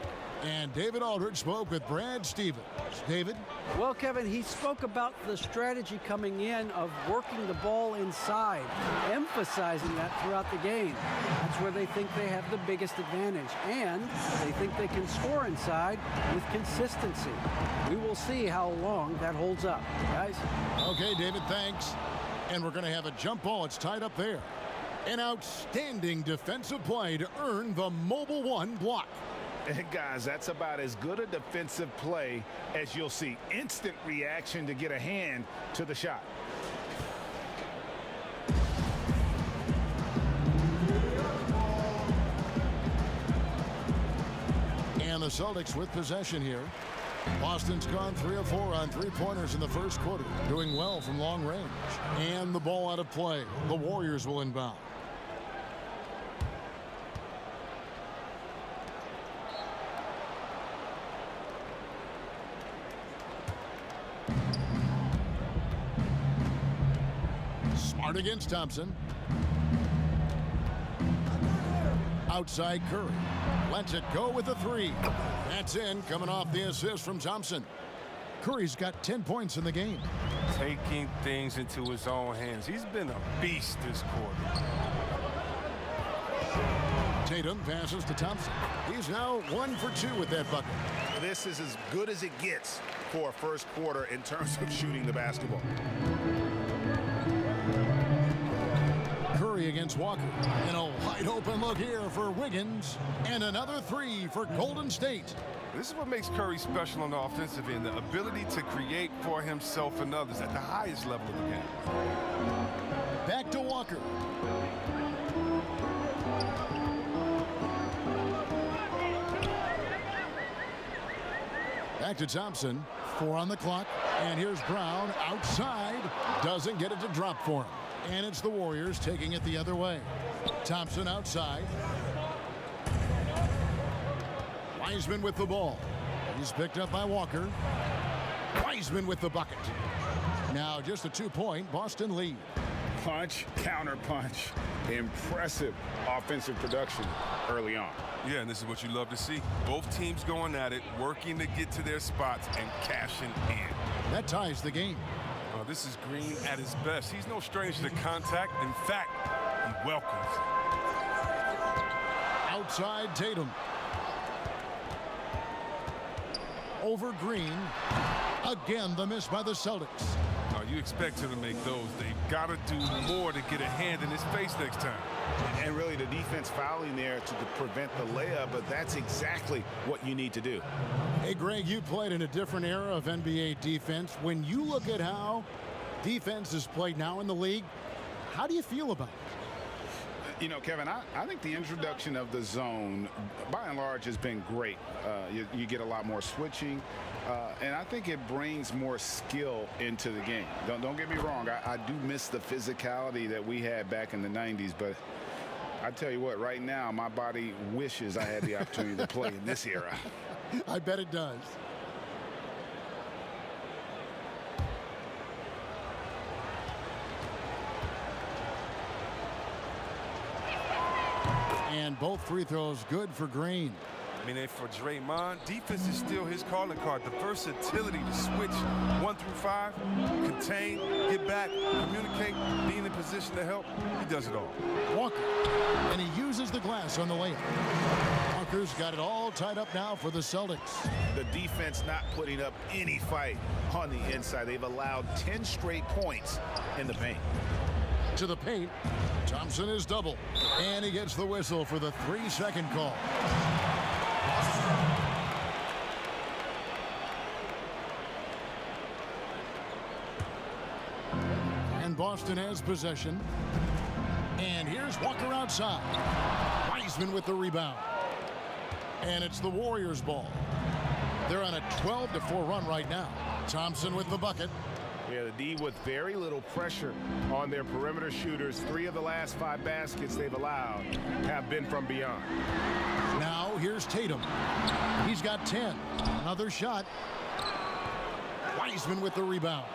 And David Aldridge spoke with Brad Stevens. David? Well, Kevin, he spoke about the strategy coming in of working the ball inside, emphasizing that throughout the game. That's where they think they have the biggest advantage, and they think they can score inside with consistency. We will see how long that holds up, guys. Okay, David, thanks. And we're going to have a jump ball. It's tied up there. An outstanding defensive play to earn the Mobile One block. And guys, that's about as good a defensive play as you'll see. Instant reaction to get a hand to the shot. And the Celtics with possession here. Boston's gone 3 of 4 on 3-pointers in the first quarter, doing well from long range. And the ball out of play. The Warriors will inbound. Smart against Thompson. Outside Curry. Lets it go with a 3. That's in, coming off the assist from Thompson. Curry's got 10 points in the game. Taking things into his own hands. He's been a beast this quarter. Tatum passes to Thompson. He's now 1 for 2 with that bucket. This is as good as it gets for a first quarter in terms of shooting the basketball. Curry against Walker. And a wide open look here for Wiggins. And another 3 for Golden State. This is what makes Curry special on the offensive end, the ability to create for himself and others at the highest level of the game. Back to Walker. Back to Thompson. 4 on the clock. And here's Brown outside. Doesn't get it to drop for him. And it's the Warriors taking it the other way. Thompson outside. Wiseman with the ball. He's picked up by Walker. Wiseman with the bucket. Now just a 2-point Boston lead. Punch, counter punch. Impressive offensive production early on. Yeah, and this is what you love to see. Both teams going at it, working to get to their spots and cashing in. That ties the game. This is Green at his best. He's no stranger to contact. In fact, he welcomes it. Outside Tatum. Over Green. Again, the miss by the Celtics. You expect him to make those. They've got to do more to get a hand in his face next time. And really the defense fouling there to prevent the layup, but that's exactly what you need to do. Hey, Greg, you played in a different era of NBA defense. When you look at how defense is played now in the league, how do you feel about it? You know, Kevin, I think the introduction of the zone, by and large, has been great. You get a lot more switching, and I think it brings more skill into the game. Don't get me wrong. I do miss the physicality that we had back in the 90s, but I tell you what, right now, my body wishes I had the opportunity to play in this era. I bet it does. And both free throws good for Green. I mean, for Draymond, defense is still his calling card. The versatility to switch 1 through 5, contain, get back, communicate, be in a position to help. He does it all. Walker, and he uses the glass on the layup. Walker's got it all tied up now for the Celtics. The defense not putting up any fight on the inside. They've allowed 10 straight points in the paint. To the paint. Thompson is double. And he gets the whistle for the 3-second call. And Boston has possession. And here's Walker outside. Wiseman with the rebound. And it's the Warriors' ball. They're on a 12-4 run right now. Thompson with the bucket. Yeah, the D with very little pressure on their perimeter shooters. 3 of the last 5 baskets they've allowed have been from beyond. Now here's Tatum. He's got 10. Another shot. Wiseman with the rebound.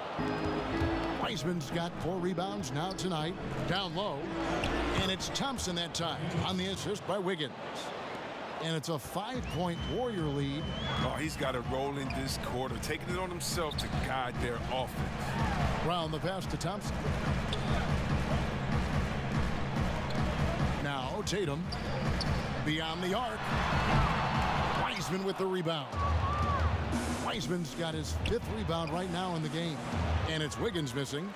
Wiseman's got 4 rebounds now tonight. Down low. And it's Thompson that time on the assist by Wiggins. And it's a 5-point Warrior lead. Oh, he's got it rolling this quarter, taking it on himself to guide their offense. Brown the pass to Thompson. Now Tatum beyond the arc. Wiseman with the rebound. Wiseman's got his 5th rebound right now in the game. And it's Wiggins missing.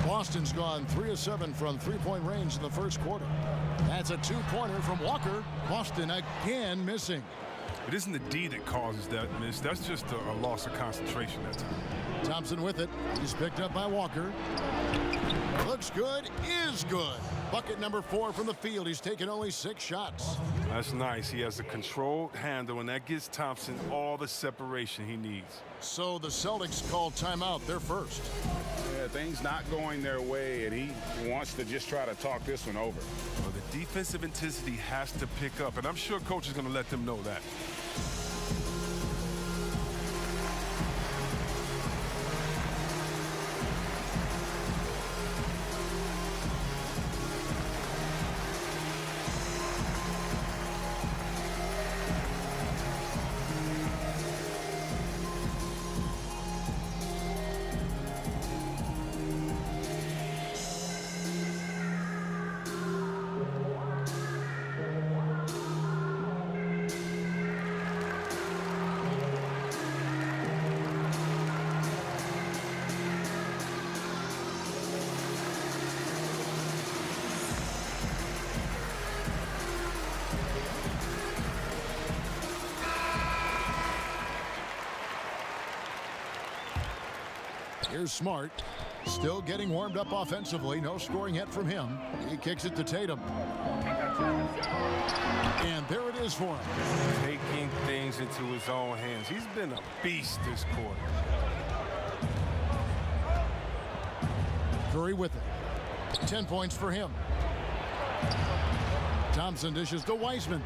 Boston's gone 3 of 7 from 3-point range in the first quarter. That's a 2-pointer from Walker. Boston again missing. It isn't the D that causes that miss. That's just a loss of concentration that time. Thompson with it. He's picked up by Walker. Looks good, is good. Bucket number 4 from the field. He's taken only 6 shots. That's nice. He has a controlled handle, and that gives Thompson all the separation he needs. So the Celtics call timeout. They're first. Yeah, things not going their way, and he wants to just try to talk this one over. Well, the defensive intensity has to pick up, and I'm sure coach is going to let them know that. Here's Smart. Still getting warmed up offensively. No scoring yet from him. He kicks it to Tatum. And there it is for him. Taking things into his own hands. He's been a beast this quarter. Curry with it. 10 points for him. Thompson dishes to Wiseman.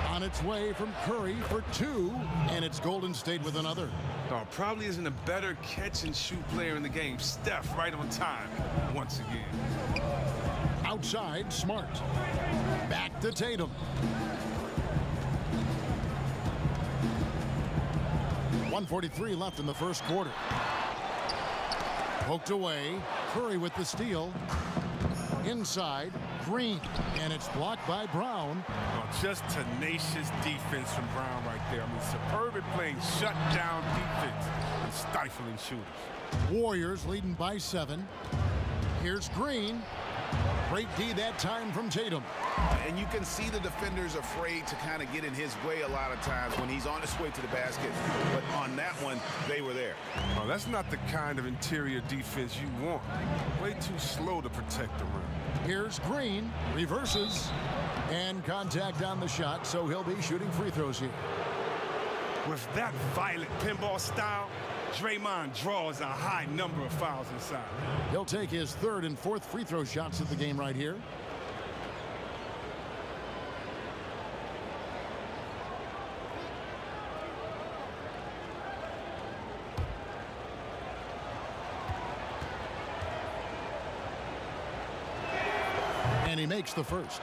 On its way from Curry for 2. And it's Golden State with another. Oh, probably isn't a better catch-and-shoot player in the game. Steph right on time once again. Outside, Smart. Back to Tatum. 1:43 left in the first quarter. Poked away. Curry with the steal. Inside, Green. And it's blocked by Brown. Oh, just tenacious defense from Brown right there. I mean, superb at playing shutdown defense and stifling shooters. Warriors leading by 7. Here's Green. Great D that time from Tatum. And you can see the defenders afraid to kind of get in his way a lot of times when he's on his way to the basket. But on that one, they were there. Oh, that's not the kind of interior defense you want. Way too slow to protect the rim. Here's Green. Reverses. And contact on the shot, so he'll be shooting free throws here. With that violent pinball style, Draymond draws a high number of fouls inside. He'll take his 3rd and 4th free throw shots of the game right here. And he makes the first.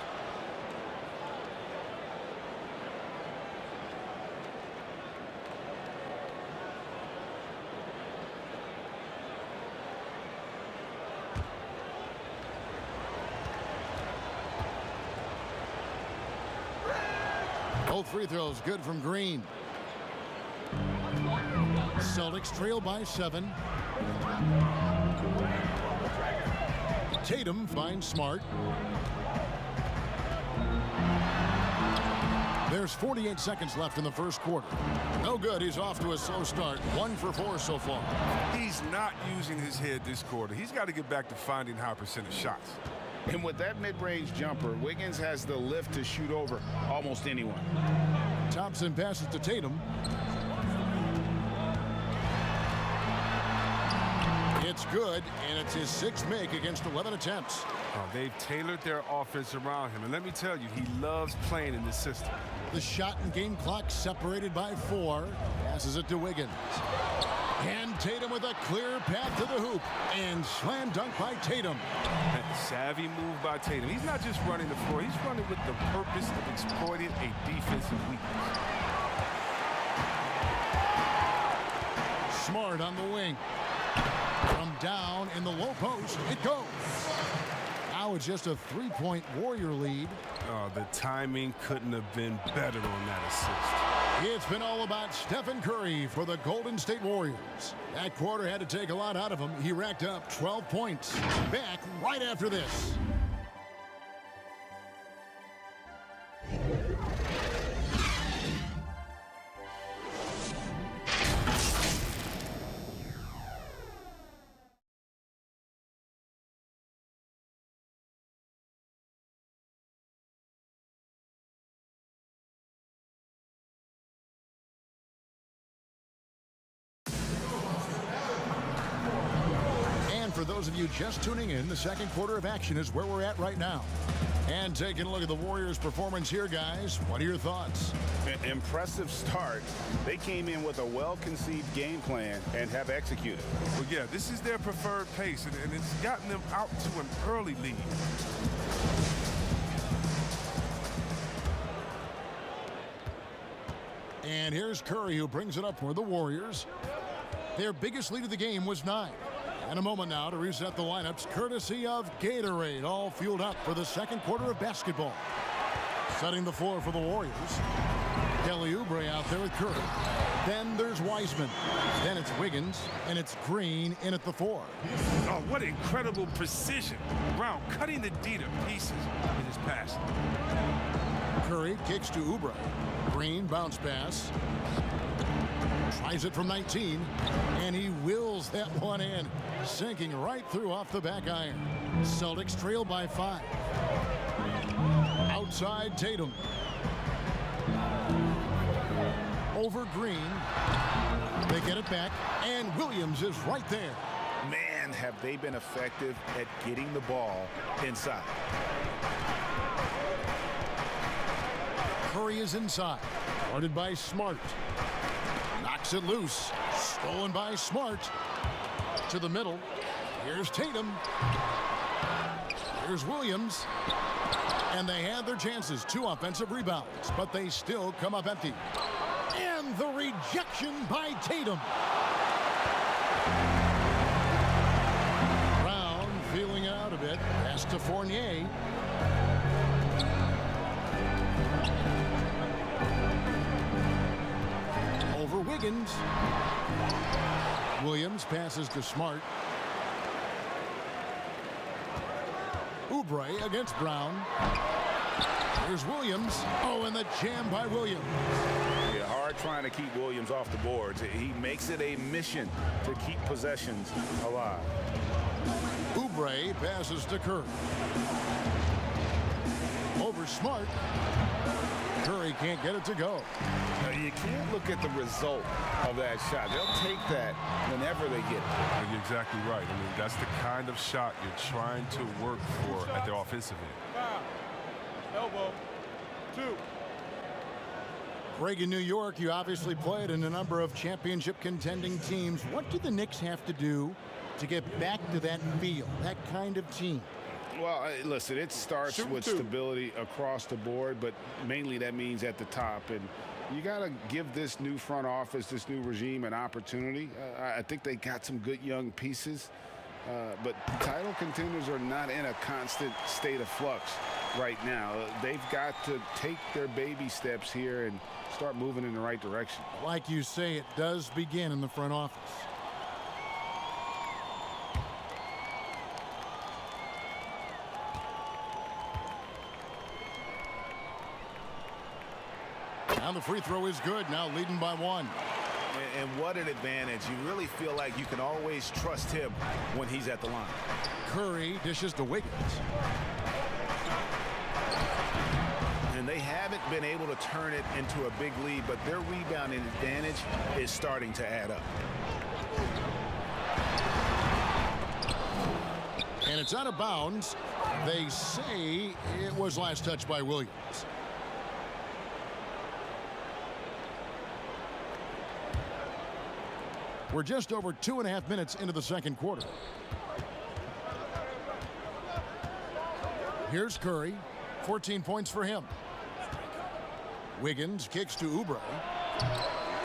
Both free throws good from Green. Celtics trail by 7. Tatum finds Smart. There's 48 seconds left in the first quarter. No good. He's off to a slow start. 1 for 4 so far. He's not using his head this quarter. He's got to get back to finding high percentage shots. And with that mid-range jumper, Wiggins has the lift to shoot over almost anyone. Thompson passes to Tatum. It's good, and it's his 6th make against 11 attempts. They've tailored their offense around him, and let me tell you, he loves playing in this system. The shot and game clock separated by 4. Passes it to Wiggins. And Tatum with a clear path to the hoop. And slam dunk by Tatum. Savvy move by Tatum. He's not just running the floor. He's running with the purpose of exploiting a defensive weakness. Smart on the wing. From down in the low post, it goes. Now it's just a 3-point Warrior lead. Oh, the timing couldn't have been better on that assist. It's been all about Stephen Curry for the Golden State Warriors. That quarter had to take a lot out of him. He racked up 12 points. Back right after this. For those of you just tuning in, the second quarter of action is where we're at right now. And taking a look at the Warriors' performance here, guys, what are your thoughts? Impressive start. They came in with a well-conceived game plan and have executed. Well, yeah, this is their preferred pace, and it's gotten them out to an early lead. And here's Curry, who brings it up for the Warriors. Their biggest lead of the game was 9. And a moment now to reset the lineups, courtesy of Gatorade, all fueled up for the second quarter of basketball. Setting the floor for the Warriors. Kelly Oubre out there with Curry. Then there's Wiseman. Then it's Wiggins, and it's Green in at the 4. Oh, what incredible precision. Brown cutting the D to pieces in his pass. Curry kicks to Oubre. Green bounce pass. Tries it from 19, and he wills that one in, sinking right through off the back iron. Celtics trail by 5. Outside Tatum. Over Green. They get it back, and Williams is right there. Man, have they been effective at getting the ball inside. Curry is inside. Guarded by Smart. Knocks it loose. Stolen by Smart. To the middle. Here's Tatum. Here's Williams. And they had their chances. 2 offensive rebounds. But they still come up empty. And the rejection by Tatum. Brown feeling it out a bit. Pass to Fournier. Over Wiggins. Williams passes to Smart. Oubre against Brown. Here's Williams. Oh, and the jam by Williams. Yeah, hard trying to keep Williams off the boards. He makes it a mission to keep possessions alive. Oubre passes to Curry. Over Smart. Curry can't get it to go. Now, you can't look at the result of that shot. They'll take that whenever they get it. You're exactly right. I mean, that's the kind of shot you're trying to work for at the offensive end. Elbow. 2. Greg, in New York, you obviously played in a number of championship contending teams. What do the Knicks have to do to get back to that feel, that kind of team? Well, listen, it starts with stability across the board, but mainly that means at the top. And you got to give this new front office, this new regime, an opportunity. I think they got some good young pieces, but title contenders are not in a constant state of flux right now. They've got to take their baby steps here and start moving in the right direction. Like you say, it does begin in the front office. And the free throw is good, now leading by 1. And what an advantage. You really feel like you can always trust him when he's at the line. Curry dishes to Wiggins. And they haven't been able to turn it into a big lead, but their rebounding advantage is starting to add up. And it's out of bounds. They say it was last touched by Williams. We're just over 2.5 minutes into the second quarter. Here's Curry. 14 points for him. Wiggins kicks to Oubre.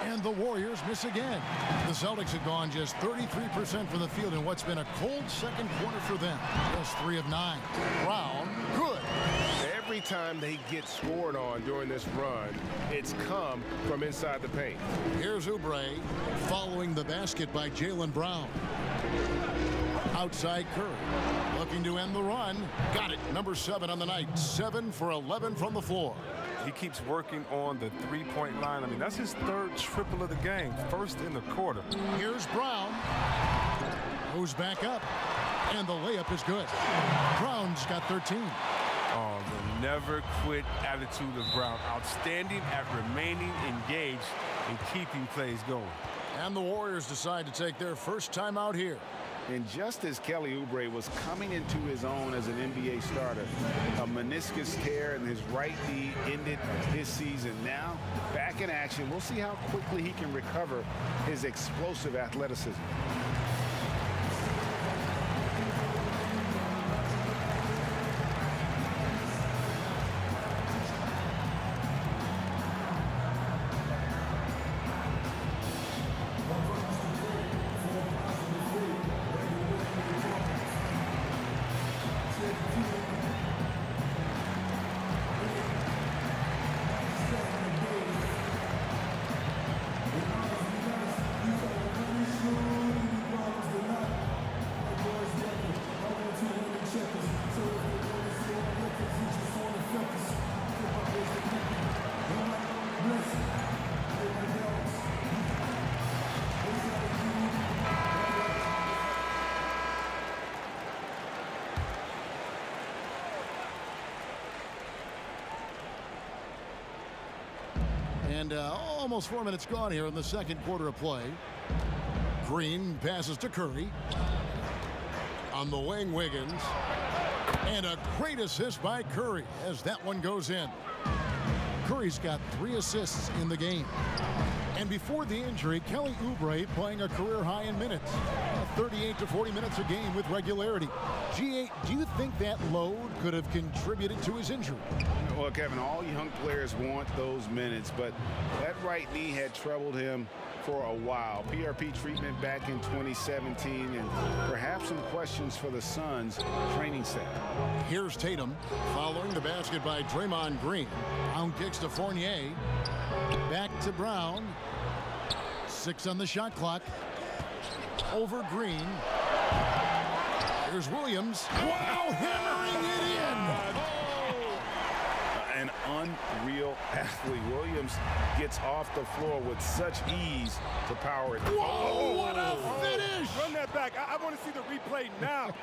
And the Warriors miss again. The Celtics have gone just 33% from the field in what's been a cold second quarter for them. Just 3 of 9. Brown, good. Every time they get scored on during this run, it's come from inside the paint. Here's Oubre following the basket by Jaylen Brown. Outside Curry, looking to end the run. Got it, number 7 on the night. 7 for 11 from the floor. He keeps working on the three-point line. I mean, that's his 3rd triple of the game, 1st in the quarter. Here's Brown. Goes back up, and the layup is good. Brown's got 13. Oh, the never quit attitude of Brown. Outstanding at remaining engaged and keeping plays going. And the Warriors decide to take their first time out here. And just as Kelly Oubre was coming into his own as an NBA starter, a meniscus tear in his right knee ended his season. Now, back in action, we'll see how quickly he can recover his explosive athleticism. And almost 4 minutes gone here in the second quarter of play. Green passes to Curry. On the wing, Wiggins. And a great assist by Curry as that one goes in. Curry's got 3 assists in the game. And before the injury, Kelly Oubre playing a career high in minutes. 38 to 40 minutes a game with regularity. G8, do you think that load could have contributed to his injury? Well, Kevin, all young players want those minutes, but that right knee had troubled him for a while. PRP treatment back in 2017, and perhaps some questions for the Suns training staff. Here's Tatum following the basket by Draymond Green. Brown kicks to Fournier. Back to Brown. 6 on the shot clock. Over Green. Here's Williams. Wow, hammering it in. An unreal athlete. Williams gets off the floor with such ease to power it. Whoa, what a finish! Run that back. I want to see the replay now.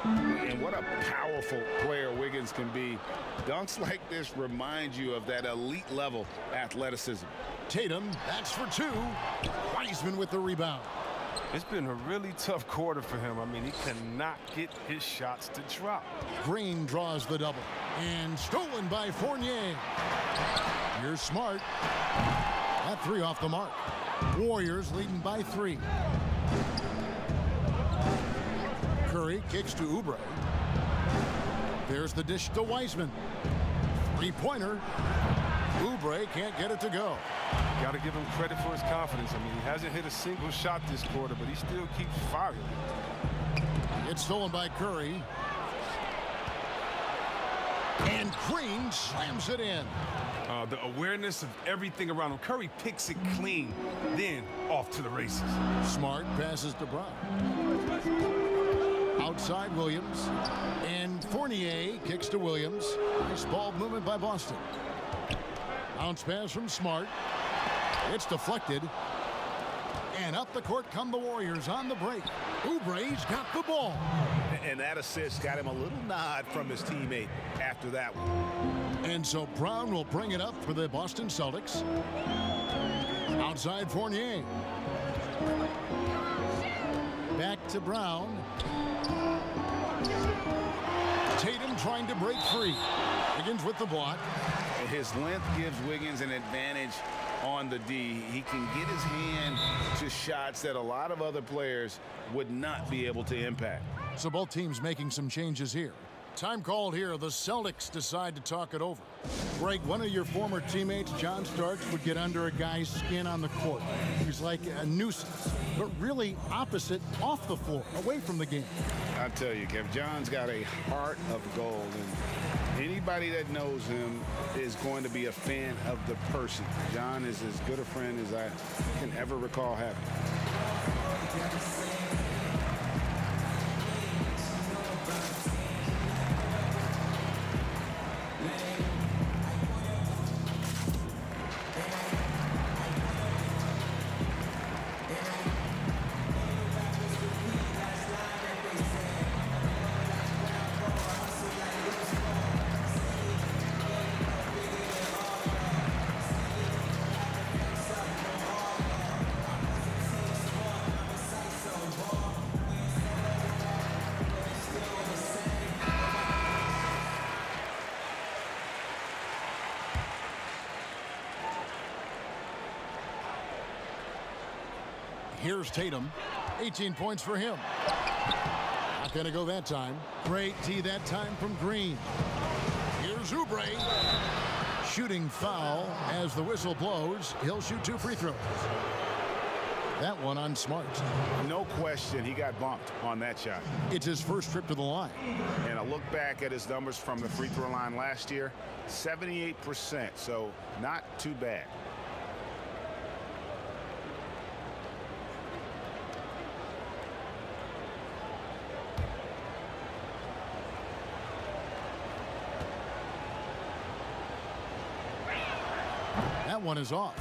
And what a powerful player Wiggins can be. Dunks like this remind you of that elite level athleticism. Tatum, that's for 2. Wiseman with the rebound. It's been a really tough quarter for him. I mean, he cannot get his shots to drop. Green draws the double. And stolen by Fournier. Here's Smart. That 3 off the mark. Warriors leading by 3. Curry kicks to Oubre. There's the dish to Wiseman. 3-pointer. Oubre can't get it to go. Got to give him credit for his confidence. I mean, he hasn't hit a single shot this quarter, but he still keeps firing. It's stolen by Curry. And Green slams it in. The awareness of everything around him. Curry picks it clean, then off to the races. Smart passes to Brown. Outside Williams. And Fournier kicks to Williams. Nice ball movement by Boston. Bounce pass from Smart. It's deflected. And up the court come the Warriors on the break. Oubre's got the ball. And that assist got him a little nod from his teammate after that one. And so Brown will bring it up for the Boston Celtics. Outside Fournier. Back to Brown. Tatum trying to break free. Wiggins with the block. His length gives Wiggins an advantage on the D. He can get his hand to shots that a lot of other players would not be able to impact. So both teams making some changes here. Time called here. The Celtics decide to talk it over. Greg, one of your former teammates, John Starks, would get under a guy's skin on the court. He's like a nuisance, but really opposite off the floor, away from the game. I tell you, Kev, John's got a heart of gold, and anybody that knows him is going to be a fan of the person. John is as good a friend as I can ever recall having. Here's Tatum. 18 points for him. Not going to go that time. Great D that time from Green. Here's Oubre. Shooting foul as the whistle blows. He'll shoot 2 free throws. That one on Smart. No question he got bumped on that shot. It's his first trip to the line. And a look back at his numbers from the free throw line last year, 78%, so not too bad. That one is off.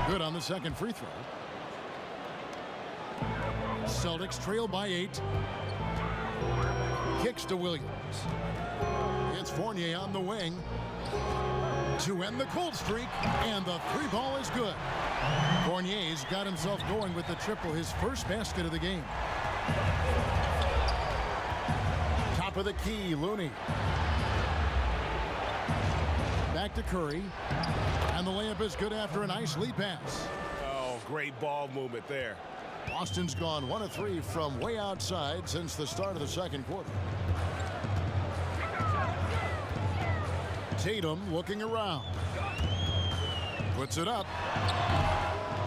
Good on the second free throw. Celtics trail by 8. Kicks to Williams. It's Fournier on the wing to end the cold streak, and the 3 ball is good. Fournier's got himself going with the triple, his first basket of the game. Top of the key, Looney. Back to Curry, and the layup is good after a nice lead pass. Oh, great ball movement there. Boston's gone 1 of 3 from way outside since the start of the second quarter. Tatum looking around. Puts it up.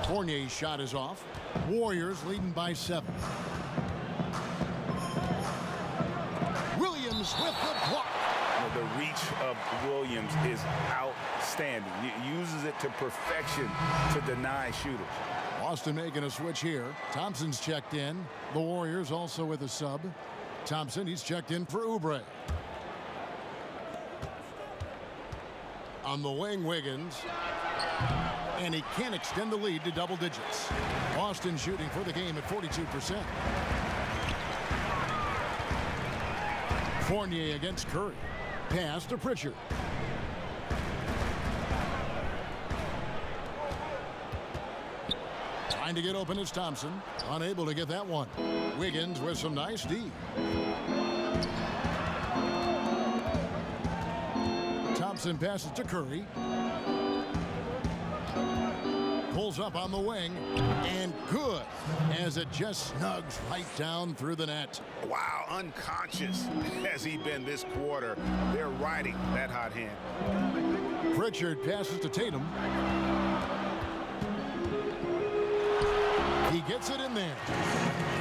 Fournier's shot is off. Warriors leading by 7. Williams with the block. The reach of Williams is outstanding. He uses it to perfection to deny shooters. Boston making a switch here. Thompson's checked in. The Warriors also with a sub. Thompson, he's checked in for Oubre. On the wing, Wiggins. And he can't extend the lead to double digits. Boston shooting for the game at 42%. Fournier against Curry. Pass to Pritchard. Trying to get open is Thompson. Unable to get that one. Wiggins with some nice D. Thompson passes to Curry. Pulls up on the wing. And good as it just snugs right down through the net. Wow, unconscious has he been this quarter. They're riding that hot hand. Pritchard passes to Tatum. He gets it in there.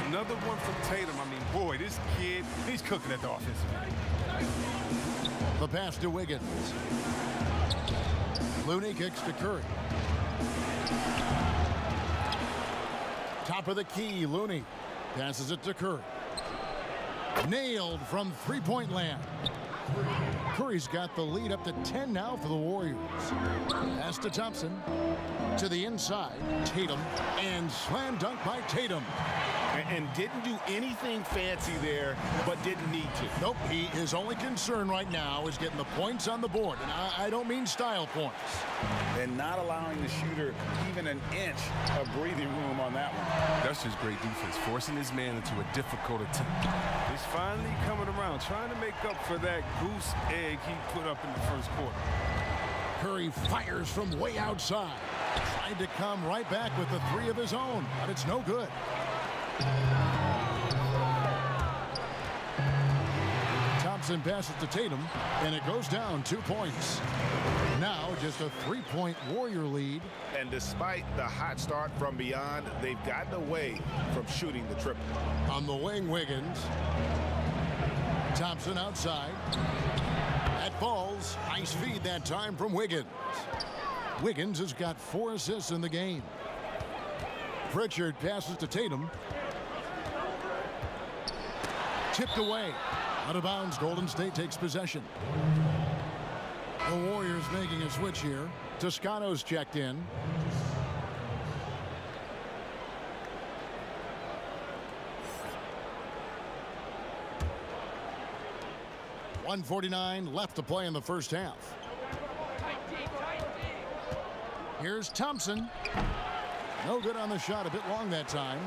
Another one from Tatum. I mean, Boy, this kid, he's cooking at the offensive end. The pass to Wiggins. Looney kicks to Curry. Top of the key, Looney passes it to Curry. Nailed from three-point land. Curry's got the lead up to 10 now for the Warriors. Pass to Thompson. To the inside, Tatum, and slam dunk by Tatum. And didn't do anything fancy there, but didn't need to. Nope, his only concern right now is getting the points on the board. And I don't mean style points. And not allowing the shooter even an inch of breathing room on that one. That's just great defense, forcing his man into a difficult attempt. He's finally coming around, trying to make up for that goose egg he put up in the first quarter. Curry fires from way outside. Tried to come right back with the three of his own, but it's no good. Thompson passes to Tatum, and it goes down 2 points. Now just a three-point Warrior lead. And despite the hot start from beyond, they've gotten away from shooting the triple. On the wing, Wiggins. Thompson outside. That falls. Nice feed that time from Wiggins. Wiggins has got 4 assists in the game. Pritchard passes to Tatum. Tipped away. Out of bounds, Golden State takes possession. The Warriors making a switch here. Toscano's checked in. .149 left to play in the first half. Here's Thompson. No good on the shot, a bit long that time.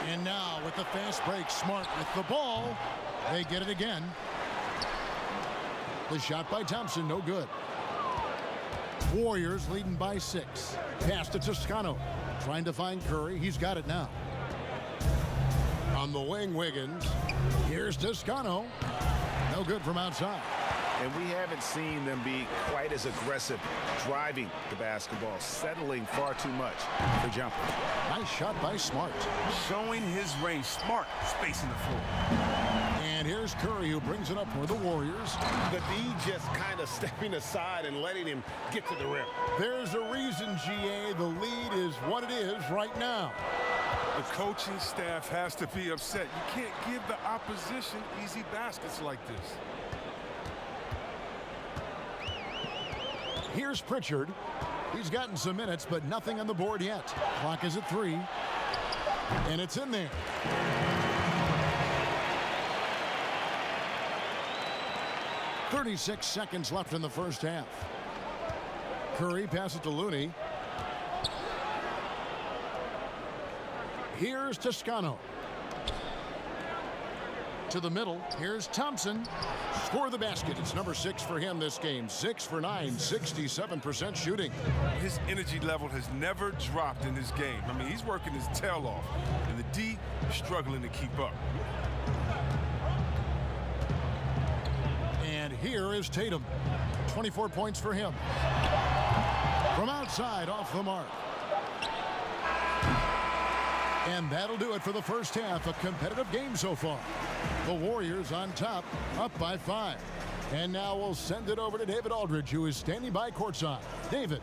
And now with the fast break, Smart with the ball. They get it again. The shot by Thompson, no good. Warriors leading by 6. Pass to Toscano. Trying to find Curry. He's got it now. On the wing, Wiggins. Here's Toscano. No good from outside. And we haven't seen them be quite as aggressive driving the basketball, settling far too much for jumpers. Nice shot by Smart. Showing his range. Smart, spacing the floor. And here's Curry, who brings it up for the Warriors. The D just kind of stepping aside and letting him get to the rim. There's a reason, GA, the lead is what it is right now. The coaching staff has to be upset. You can't give the opposition easy baskets like this. Here's Pritchard. He's gotten some minutes, but nothing on the board yet. Clock is at 3. And it's in there. .36 seconds left in the first half. Curry passes to Looney. Here's Toscano. To the middle. Here's Thompson. Score the basket. It's number 6 for him this game. 6 for 9, 67% shooting. His energy level has never dropped in this game. I mean, he's working his tail off, and the D is struggling to keep up. And here is Tatum. 24 points for him. From outside, off the mark. And that'll do it for the first half. A competitive game so far. The Warriors on top, up by 5. And now we'll send it over to David Aldridge, who is standing by courtside. David.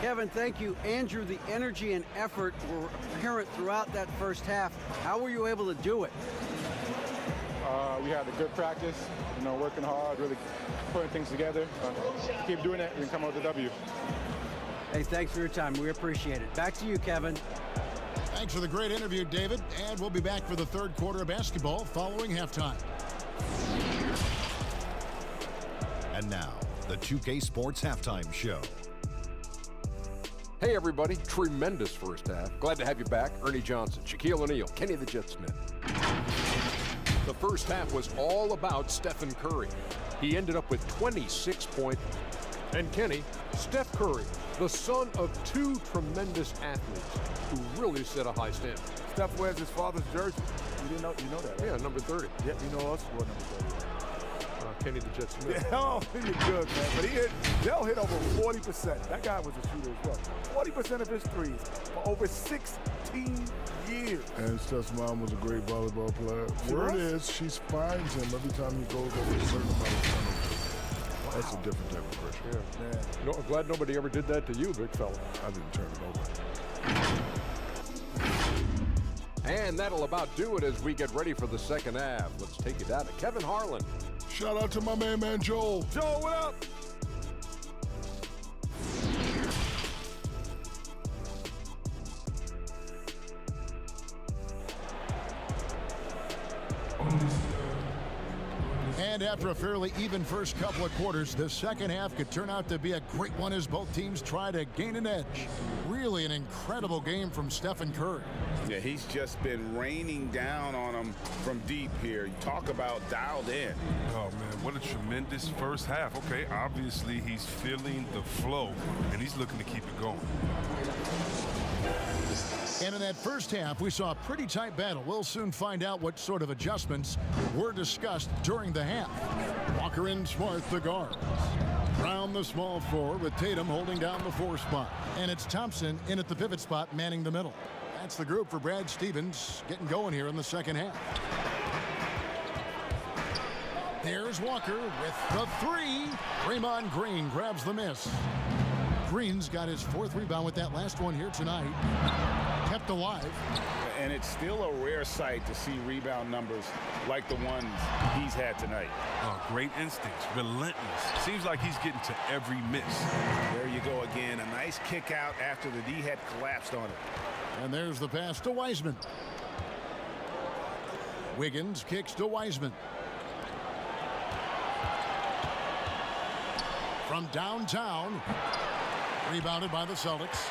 Kevin, thank you. Andrew, the energy and effort were apparent throughout that first half. How were you able to do it? We had a good practice, working hard, really putting things together. Keep doing it and come out with a W. Hey, thanks for your time. We appreciate it. Back to you, Kevin. Thanks for the great interview, David. And we'll be back for the third quarter of basketball following halftime. And now, the 2K Sports Halftime Show. Hey, everybody. Tremendous first half. Glad to have you back. Ernie Johnson, Shaquille O'Neal, Kenny the Jet Smith. The first half was all about Stephen Curry. He ended up with 26 points. And Kenny, Steph Curry, the son of 2 tremendous athletes who really set a high standard. Steph wears his father's jersey. You know that, right? Yeah, number 30. Yeah, you know us for number 30. Kenny the Jet Smith. Yeah, oh, he's good, man. But they'll hit over 40%. That guy was a shooter as well. 40% of his threes for over 16 years. And Steph's mom was a great volleyball player. Word is, she finds him every time he goes over a certain amount of turnovers. That's a different type of pressure. Yeah. No, I'm glad nobody ever did that to you, big fella. I didn't turn it over. And that'll about do it as we get ready for the second half. Let's take it down to Kevin Harlan. Shout out to my man Joel. Joel, what up? And after a fairly even first couple of quarters, the second half could turn out to be a great one as both teams try to gain an edge. Really an incredible game from Stephen Curry. Yeah, he's just been raining down on them from deep here. You talk about dialed in. Oh, man, what a tremendous first half. Okay, obviously he's feeling the flow, and he's looking to keep it going. And in that first half, we saw a pretty tight battle. We'll soon find out what sort of adjustments were discussed during the half. Walker and Smart, the guards. Brown, the small forward, with Tatum holding down the 4 spot. And it's Thompson in at the pivot spot, manning the middle. That's the group for Brad Stevens getting going here in the second half. There's Walker with the 3. Draymond Green grabs the miss. Green's got his 4th rebound with that last one here tonight. Kept alive. And it's still a rare sight to see rebound numbers like the ones he's had tonight. Oh, great instincts, relentless. Seems like he's getting to every miss. There you go again. A nice kick out after the D had collapsed on it. And there's the pass to Wiseman. Wiggins kicks to Wiseman. From downtown. Rebounded by the Celtics.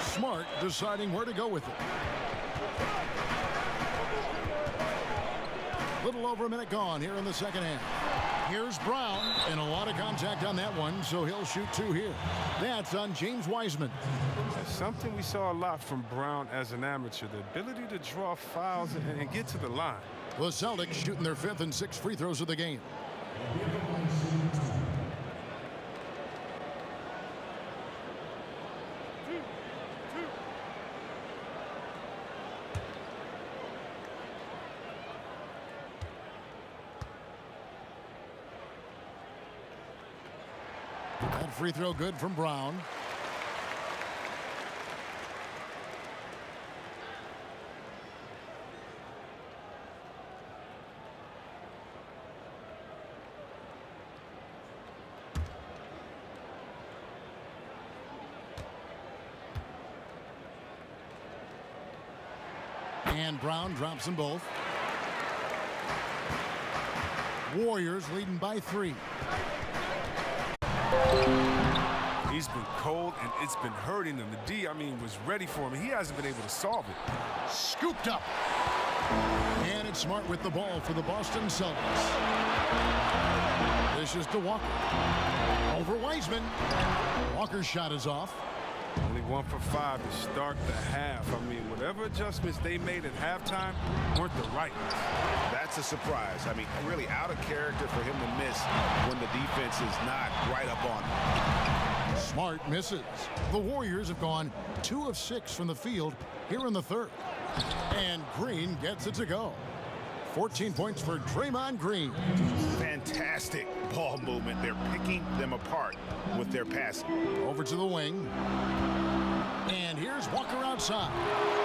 Smart deciding where to go with it. Little over a minute gone here in the second half. Here's Brown, and a lot of contact on that one, so he'll shoot 2 here. That's on James Wiseman. That's something we saw a lot from Brown as an amateur, the ability to draw fouls and get to the line. The Celtics shooting their 5th and 6th free throws of the game. That free throw good from Brown. And Brown drops them both. Warriors leading by 3. He's been cold, and it's been hurting him. The D, was ready for him. He hasn't been able to solve it. Scooped up. And it's Smart with the ball for the Boston Celtics. This is to Walker. Over Wiseman. Walker's shot is off. Only 1 for 5 to start the half. Whatever adjustments they made at halftime weren't the right ones. That's a surprise. Really out of character for him to miss when the defense is not right up on him. Smart misses. The Warriors have gone 2 of 6 from the field here in the 3rd. And Green gets it to go. 14 points for Draymond Green. Fantastic ball movement. They're picking them apart with their passing. Over to the wing. And here's Walker outside.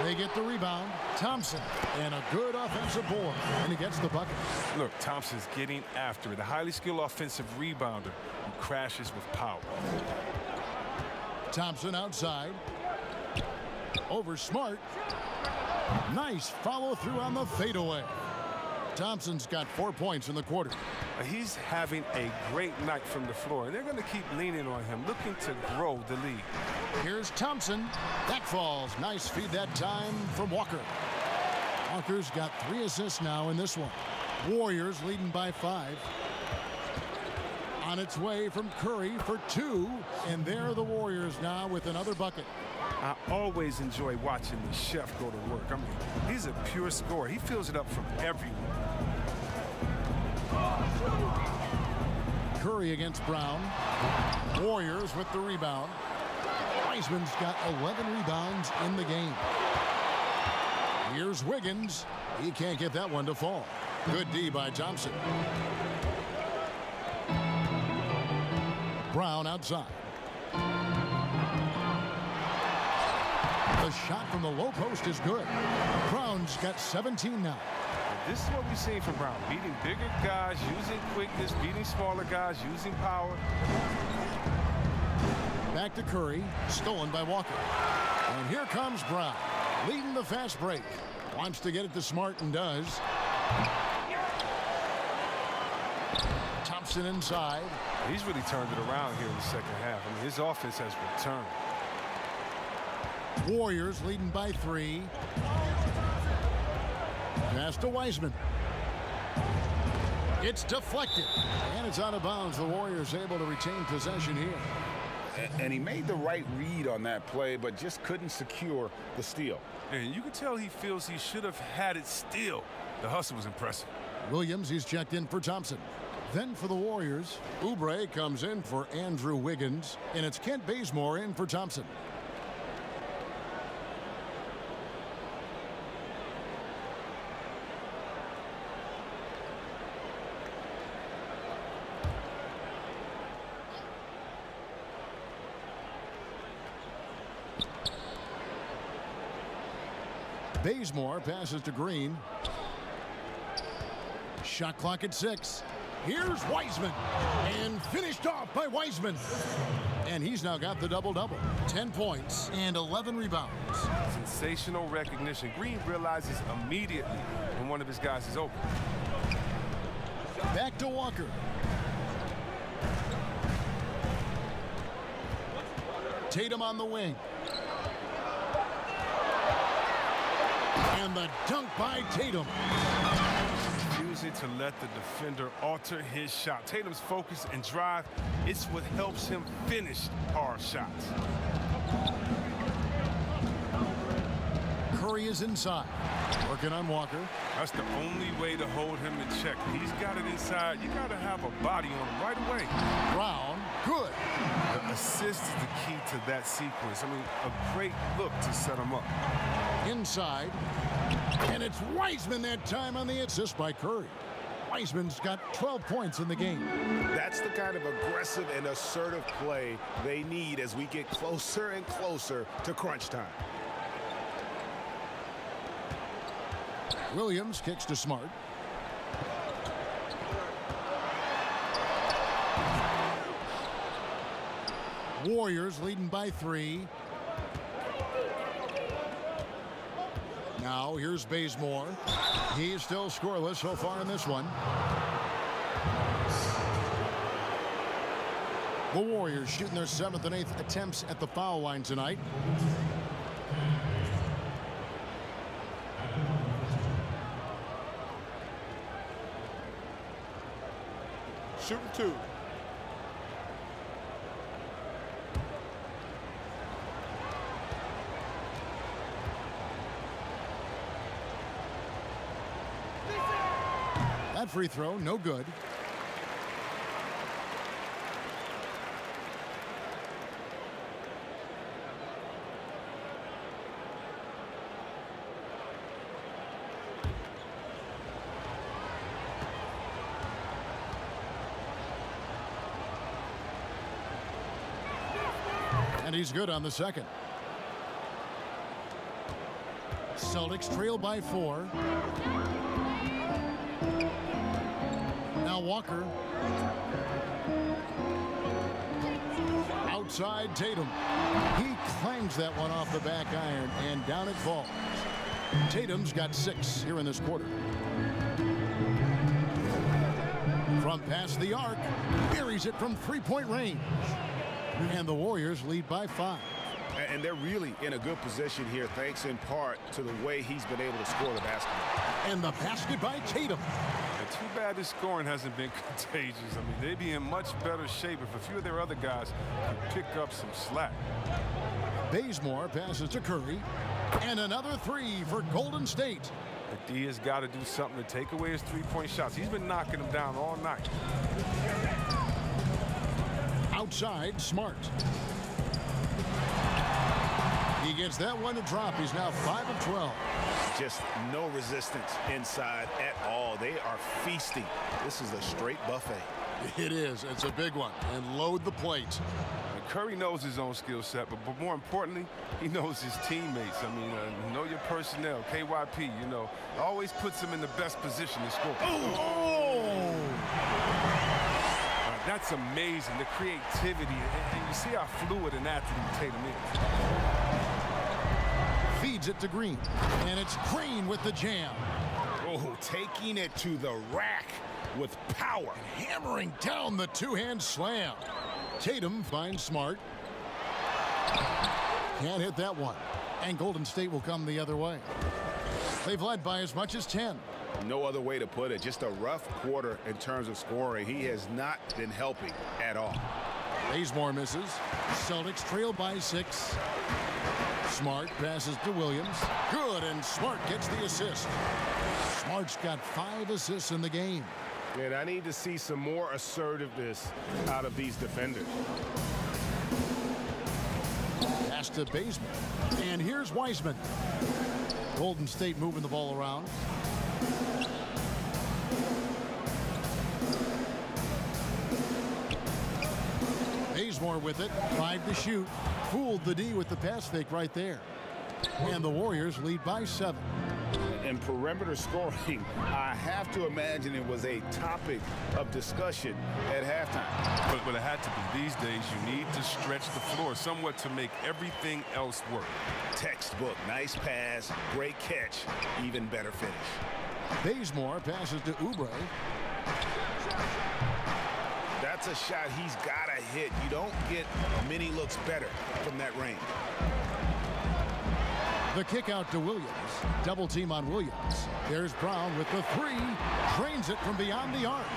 They get the rebound. Thompson. And a good offensive board. And he gets the bucket. Look, Thompson's getting after it. A highly skilled offensive rebounder who crashes with power. Thompson outside. Over Smart. Nice follow through on the fadeaway. Thompson's got 4 points in the quarter. He's having a great night from the floor, and they're going to keep leaning on him, looking to grow the lead. Here's Thompson. That falls. Nice feed that time from Walker. Walker's got 3 assists now in this one. Warriors leading by 5. On its way from Curry for 2. And there are the Warriors now with another bucket. I always enjoy watching the chef go to work. I mean, he's a pure scorer. He fills it up from everywhere. Curry against Brown. Warriors with the rebound. Wiseman's got 11 rebounds in the game. Here's Wiggins. He can't get that one to fall. Good D by Thompson. Brown outside. The shot from the low post is good. Brown's got 17 now. This is what we've seen from Brown. Beating bigger guys, using quickness, beating smaller guys, using power. Back to Curry. Stolen by Walker. And here comes Brown. Leading the fast break. Wants to get it to Smart and does. Thompson inside. He's really turned it around here in the second half. I mean, his offense has returned. Warriors leading by 3. Pass to Wiseman. It's deflected. And it's out of bounds. The Warriors able to retain possession here. And he made the right read on that play, but just couldn't secure the steal. And you can tell he feels he should have had it still. The hustle was impressive. Williams, he's checked in for Thompson. Then for the Warriors, Oubre comes in for Andrew Wiggins, and it's Kent Bazemore in for Thompson. Bazemore passes to Green. Shot clock at 6. Here's Wiseman. And finished off by Wiseman. And he's now got the double-double. 10 points and 11 rebounds. Sensational recognition. Green realizes immediately when one of his guys is open. Back to Walker. Tatum on the wing. And the dunk by Tatum. Refusing to let the defender alter his shot. Tatum's focus and drive, it's what helps him finish hard shots. Curry is inside. Working on Walker. That's the only way to hold him in check. He's got it inside. You got to have a body on him right away. Brown, good. The assist is the key to that sequence. I mean, a great look to set him up. Inside. And it's Wiseman that time on the assist by Curry. Wiseman's got 12 points in the game. That's the kind of aggressive and assertive play they need as we get closer and closer to crunch time. Williams kicks to Smart. Warriors leading by 3. Now here's Bazemore. He's still scoreless so far in this one. The Warriors shooting their 7th and 8th attempts at the foul line tonight. Shooting 2. That free throw, no good. And he's good on the second. Celtics trail by 4. Now Walker. Outside Tatum. He clangs that one off the back iron, and down it falls. Tatum's got 6 here in this quarter. From past the arc, buries it from 3-point range. And the Warriors lead by 5. And they're really in a good position here, thanks in part to the way he's been able to score the basketball. And the basket by Tatum. And too bad this scoring hasn't been contagious. I mean, they'd be in much better shape if a few of their other guys could pick up some slack. Bazemore passes to Curry. And another three for Golden State. The D has got to do something to take away his three-point shots. He's been knocking them down all night. Outside, Smart. He gets that one to drop. He's now 5 of 12. Just no resistance inside at all. They are feasting. This is a straight buffet. It is. It's a big one. And load the plate. And Curry knows his own skill set, but more importantly, he knows his teammates. I mean, know your personnel. KYP, you know, always puts him in the best position to score. Oh! That's amazing, the creativity. And you see how fluid an athlete Tatum is. Feeds it to Green. And it's Green with the jam. Oh, taking it to the rack with power. Hammering down the two-hand slam. Tatum finds Smart. Can't hit that one. And Golden State will come the other way. They've led by as much as 10. No other way to put it. Just a rough quarter in terms of scoring. He has not been helping at all. Bazemore misses. Celtics trail by 6. Smart passes to Williams. Good, and Smart gets the assist. Smart's got 5 assists in the game. And I need to see some more assertiveness out of these defenders. Pass to Bazemore. And here's Wiseman. Golden State moving the ball around. Bazemore with it. 5 to shoot. Fooled the D with the pass fake right there. And the Warriors lead by 7. And perimeter scoring, I have to imagine it was a topic of discussion at halftime. But it had to be. These days, you need to stretch the floor somewhat to make everything else work. Textbook, nice pass, great catch, even better finish. Bazemore passes to Oubre. That's a shot he's got to hit. You don't get many looks better from that range. The kick out to Williams. Double team on Williams. There's Brown with the 3. Drains it from beyond the arc.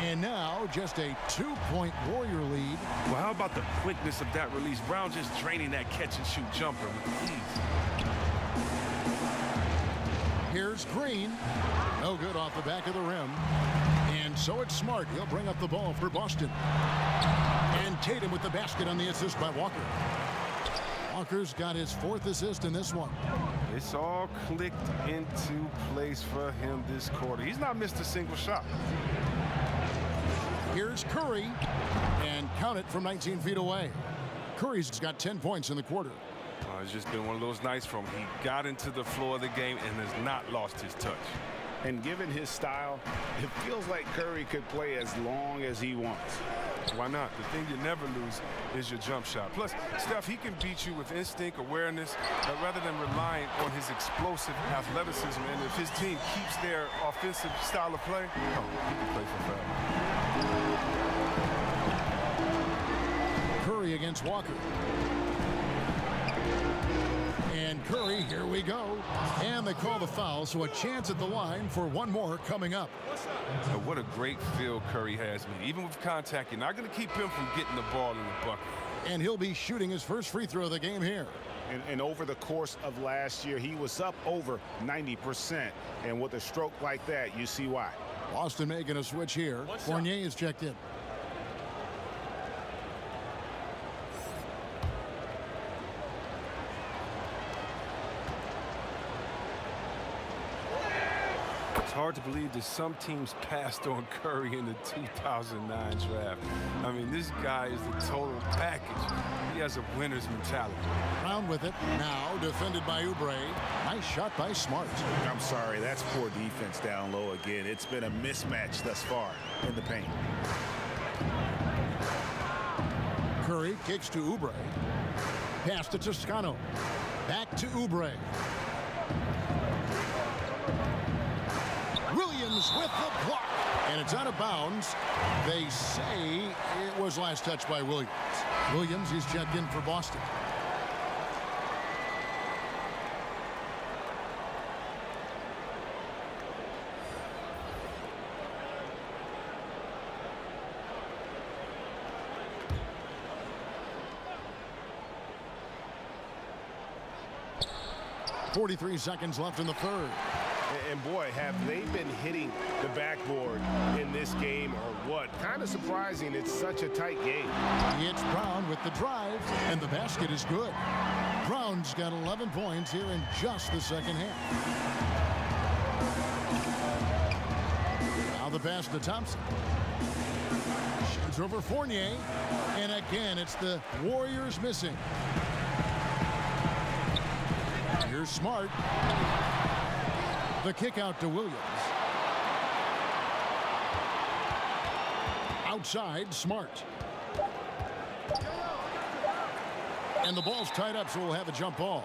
And now just a 2-point Warrior lead. Well, how about the quickness of that release? Brown just draining that catch and shoot jumper with ease. Here's Green. No good off the back of the rim. And so it's Smart. He'll bring up the ball for Boston. And Tatum with the basket on the assist by Walker. Walker's got his 4th assist in this one. It's all clicked into place for him this quarter. He's not missed a single shot. Here's Curry. And count it from 19 feet away. Curry's got 10 points in the quarter. It's just been one of those nights from he got into the floor of the game and has not lost his touch. And given his style, it feels like Curry could play as long as he wants. Why not? The thing you never lose is your jump shot. Plus, Steph, he can beat you with instinct, awareness, rather than relying on his explosive athleticism. And if his team keeps their offensive style of play, he can play for forever. Curry against Walker. And Curry, here we go. And they call the foul, so a chance at the line for one more coming up. What a great feel Curry has, man. Even with contact, you're not going to keep him from getting the ball in the bucket. And he'll be shooting his first free throw of the game here. And over the course of last year, he was up over 90%. And with a stroke like that, you see why. Boston making a switch here. Fournier is checked in. It's hard to believe that some teams passed on Curry in the 2009 draft. I mean, this guy is the total package. He has a winner's mentality. Brown with it. Now defended by Oubre. Nice shot by Smart. I'm sorry, that's poor defense down low again. It's been a mismatch thus far in the paint. Curry kicks to Oubre. Pass to Toscano. Back to Oubre. Williams with the block. And it's out of bounds. They say it was last touched by Williams. Williams, he's checked in for Boston. 43 seconds left in the third. And boy, have they been hitting the backboard in this game or what? Kind of surprising. It's such a tight game. It's Brown with the drive, and the basket is good. Brown's got 11 points here in just the second half. Now the pass to Thompson. Shoots over Fournier, and again, it's the Warriors missing. Here's Smart. The kick out to Williams. Outside, Smart. And the ball's tied up, so we'll have a jump ball.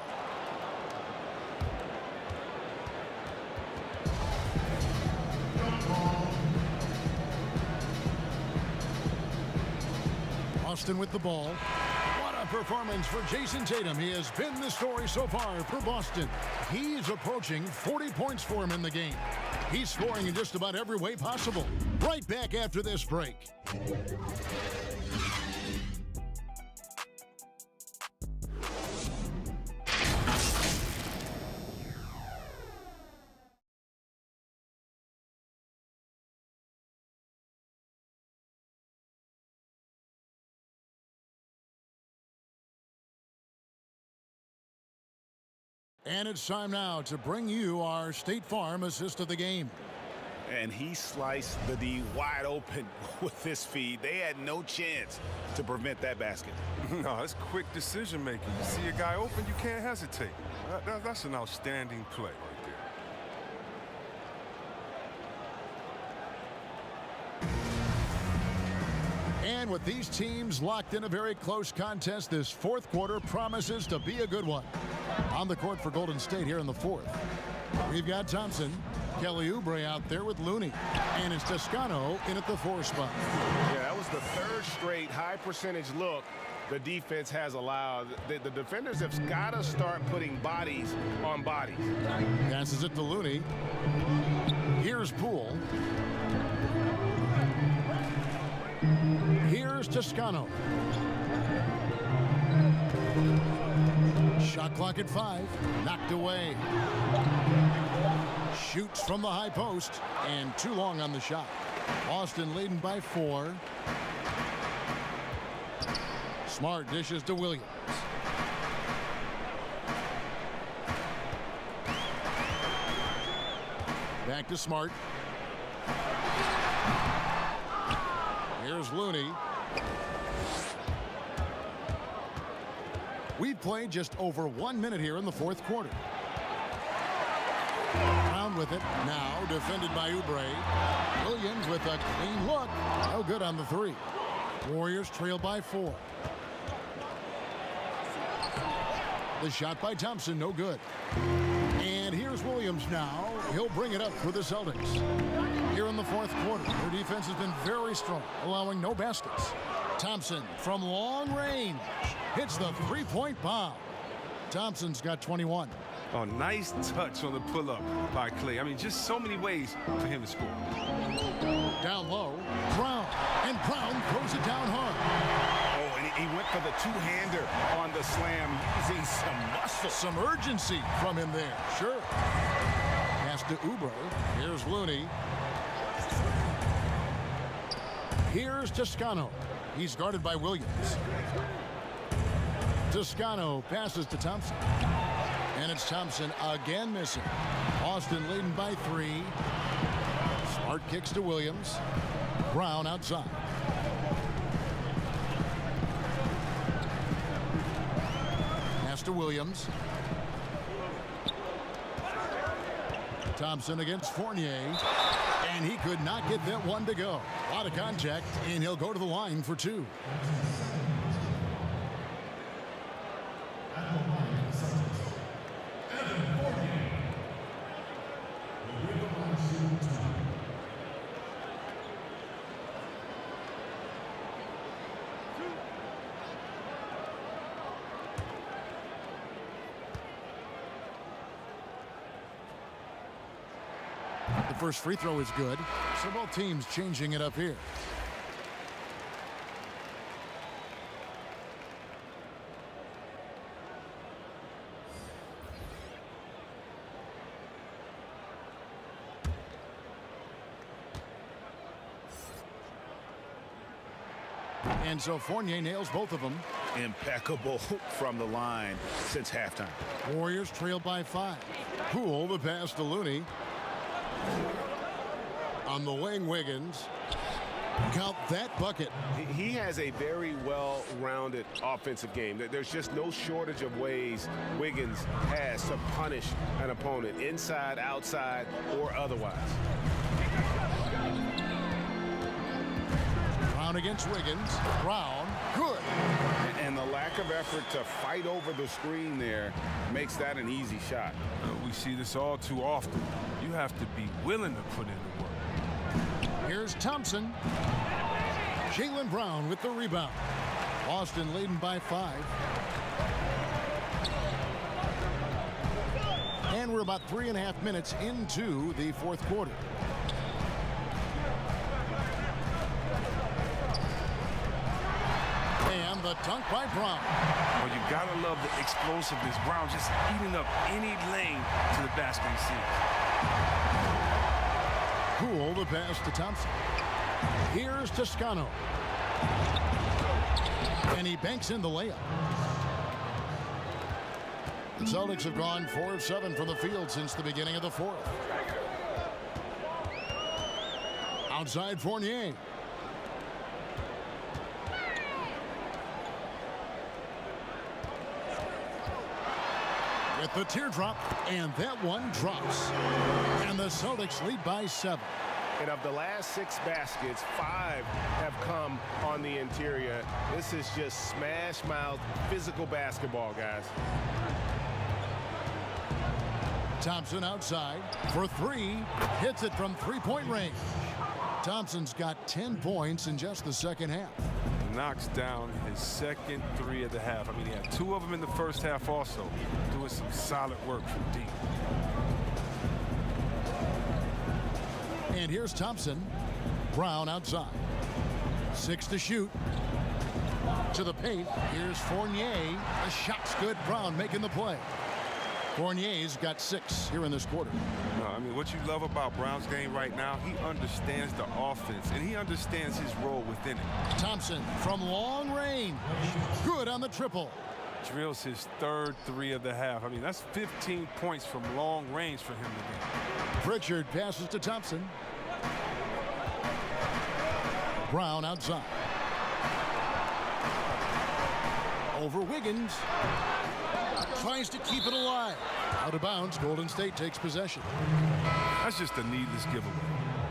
Boston with the ball. What a performance for Jason Tatum. He has been the story so far for Boston. He's approaching 40 points for him in the game. He's scoring in just about every way possible. Right back after this break. And it's time now to bring you our State Farm assist of the game. And he sliced the D wide open with this feed. They had no chance to prevent that basket. No, it's quick decision making. You see a guy open, you can't hesitate. That's an outstanding play right there. And with these teams locked in a very close contest, this fourth quarter promises to be a good one. On the court for Golden State here in the fourth, we've got Thompson, Kelly Oubre out there with Looney, and it's Toscano in at the 4 spot. Yeah, that was the third straight high percentage look the defense has allowed. The defenders have got to start putting bodies on bodies. Passes it to Looney. Here's Poole. Here's Toscano. Shot clock at 5. Knocked away. Shoots from the high post, and too long on the shot. Boston leading by 4. Smart dishes to Williams. Back to Smart. Here's Looney. We've played just over 1 minute here in the fourth quarter. Brown with it. Now defended by Oubre. Williams with a clean look. No good on the 3. Warriors trail by 4. The shot by Thompson, no good. And here's Williams now. He'll bring it up for the Celtics. Here in the fourth quarter, their defense has been very strong, allowing no baskets. Thompson from long range hits the three-point bomb. Thompson's got 21. Oh, nice touch on the pull-up by Clay. I mean, just so many ways for him to score. Down low, Brown, and Brown throws it down hard. Oh, and he went for the two-hander on the slam, using some muscle. Some urgency from him there, sure. Pass to Oubre. Here's Looney. Here's Toscano. He's guarded by Williams. Toscano passes to Thompson. And it's Thompson again missing. Boston leading by 3. Smart kicks to Williams. Brown outside. Pass to Williams. Thompson against Fournier. And he could not get that one to go. A lot of contact, and he'll go to the line for 2. The first free throw is good. So both teams changing it up here. And so Fournier nails both of them. Impeccable from the line since halftime. Warriors trail by 5. Poole the pass to Looney. On the wing, Wiggins. Count that bucket. He has a very well-rounded offensive game. There's just no shortage of ways Wiggins has to punish an opponent, inside, outside, or otherwise. Brown against Wiggins. Brown, good. And the lack of effort to fight over the screen there makes that an easy shot. We see this all too often. You have to be willing to put in the work. Here's Thompson. Jaylen Brown with the rebound. Boston leading by 5. And we're about 3.5 minutes into the fourth quarter. And the dunk by Brown. Well, you gotta love the explosiveness. Brown just eating up any lane to the basket he sees. Poole the pass to Thompson. Here's Toscano. And he banks in the layup. The Celtics have gone 4 of 7 from the field since the beginning of the fourth. Outside Fournier. With the teardrop, and that one drops. And the Celtics lead by 7. And of the last 6 baskets, 5 have come on the interior. This is just smash-mouth physical basketball, guys. Thompson outside for 3. Hits it from 3-point range. Thompson's got 10 points in just the second half. Knocks down his second 3 of the half. I mean, he had 2 of them in the first half also. Doing some solid work from deep. And here's Thompson. Brown outside. 6 to shoot. To the paint. Here's Fournier. The shot's good. Brown making the play. Fournier's got 6 here in this quarter. No, I mean, what you love about Brown's game right now, he understands the offense, and he understands his role within it. Thompson from long range. Good on the triple. Drills his third 3 of the half. I mean, that's 15 points from long range for him today. Pritchard passes to Thompson. Brown outside. Over Wiggins. Tries to keep it alive. Out of bounds, Golden State takes possession. That's just a needless giveaway.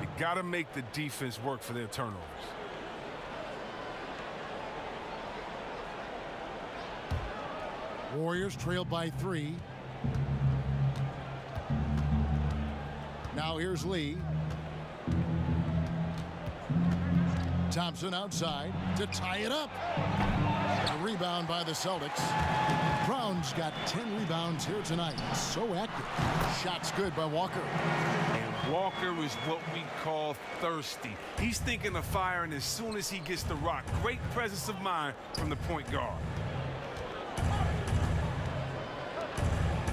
You got to make the defense work for their turnovers. Warriors trail by 3. Now here's Lee. Thompson outside to tie it up. A rebound by the Celtics. Brown's got 10 rebounds here tonight. So active. Shots good by Walker. And Walker is what we call thirsty. He's thinking of firing as soon as he gets the rock. Great presence of mind from the point guard.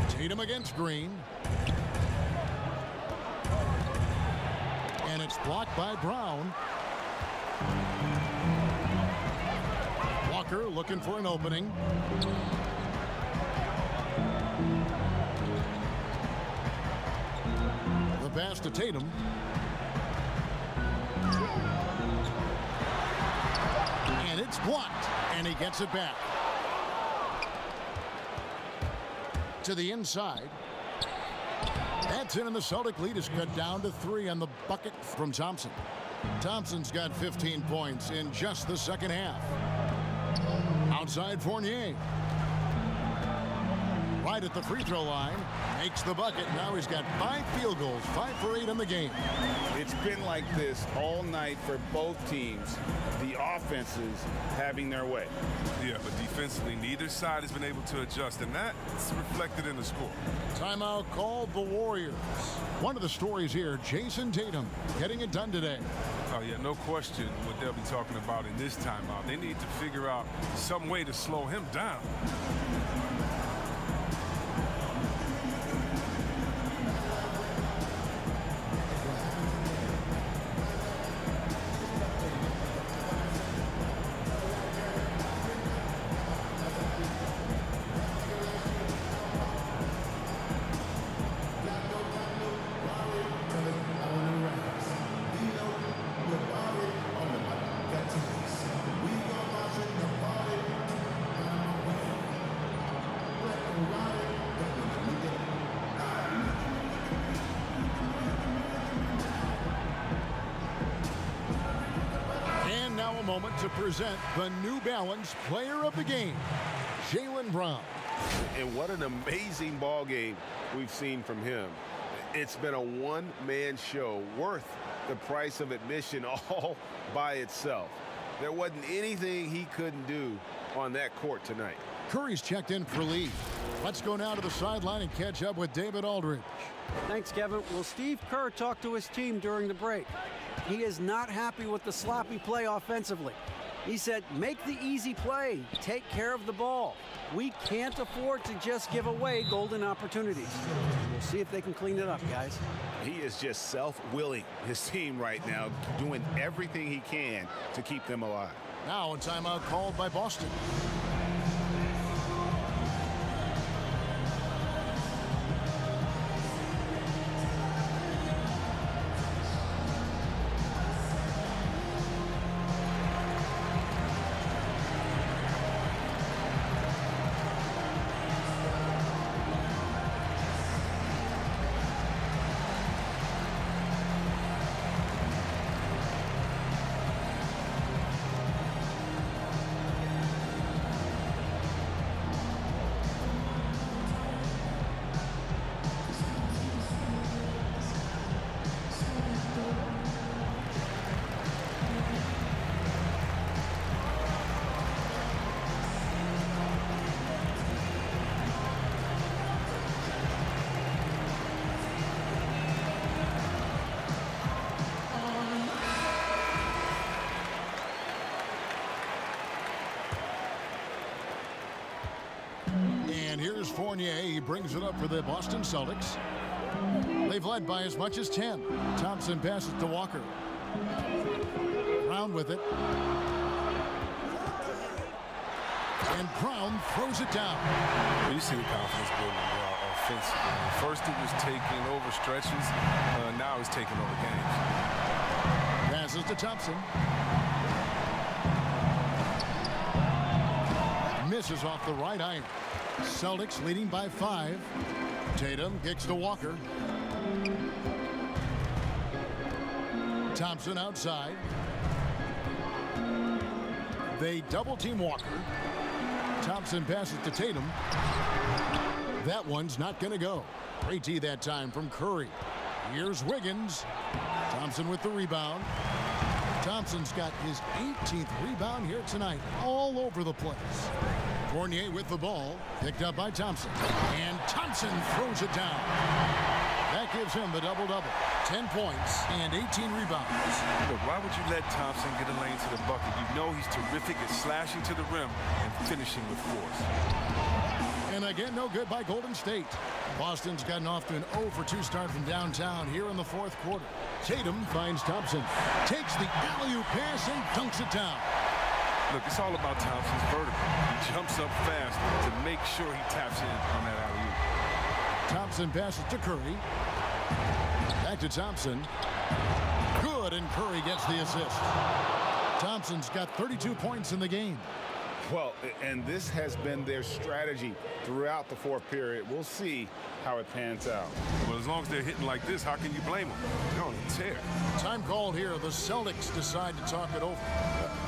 Tatum against Green. And it's blocked by Brown. Walker looking for an opening. The pass to Tatum. And it's blocked. And he gets it back. To the inside. That's in, and the Celtic lead is cut down to 3 on the bucket from Thompson. Thompson's got 15 points in just the second half. Outside Fournier. Right at the free throw line. Makes the bucket. Now he's got 5 field goals. 5 for 8 in the game. It's been like this all night for both teams. The offenses having their way. Yeah, but defensively, neither side has been able to adjust, and that's reflected in the score. Timeout called the Warriors. One of the stories here, Jason Tatum getting it done today. Oh, yeah, no question what they'll be talking about in this timeout. They need to figure out some way to slow him down. moment to present the New Balance Player of the Game, Jaylen Brown. And what an amazing ball game we've seen from him. It's been a one-man show worth the price of admission all by itself. There wasn't anything he couldn't do on that court tonight. Curry's checked in for Lee. Let's go now to the sideline and catch up with David Aldridge. Thanks, Kevin. Well, Steve Kerr talked to his team during the break. He is not happy with the sloppy play offensively. He said, make the easy play. Take care of the ball. We can't afford to just give away golden opportunities. We'll see if they can clean it up, guys. He is just self-willing, his team right now, doing everything he can to keep them alive. Now a timeout called by Boston. And here's Fournier. He brings it up for the Boston Celtics. They've led by as much as 10. Thompson passes to Walker. Brown with it. And Brown throws it down. You see the confidence building offensively. First it was taking over stretches. Now it's taking over games. Passes to Thompson. Misses off the right iron. Celtics leading by 5. Tatum kicks to Walker. Thompson outside. They double team Walker. Thompson passes to Tatum. That one's not going to go. Great D that time from Curry. Here's Wiggins. Thompson with the rebound. Thompson's got his 18th rebound here tonight, all over the place. Fournier with the ball, picked up by Thompson. And Thompson throws it down. That gives him the double-double. 10 points and 18 rebounds. Look, why would you let Thompson get a lane to the bucket? You know he's terrific at slashing to the rim and finishing with force. And again, no good by Golden State. Boston's gotten off to an 0-for-2 start from downtown here in the fourth quarter. Tatum finds Thompson, takes the alley-oop pass and dunks it down. Look, it's all about Thompson's vertical. He jumps up fast to make sure he taps in on that alley-oop. Thompson passes to Curry. Back to Thompson. Good, and Curry gets the assist. Thompson's got 32 points in the game. Well, and this has been their strategy throughout the fourth period. We'll see how it pans out. Well, as long as they're hitting like this, how can you blame them? They're on a tear. Time called here. The Celtics decide to talk it over.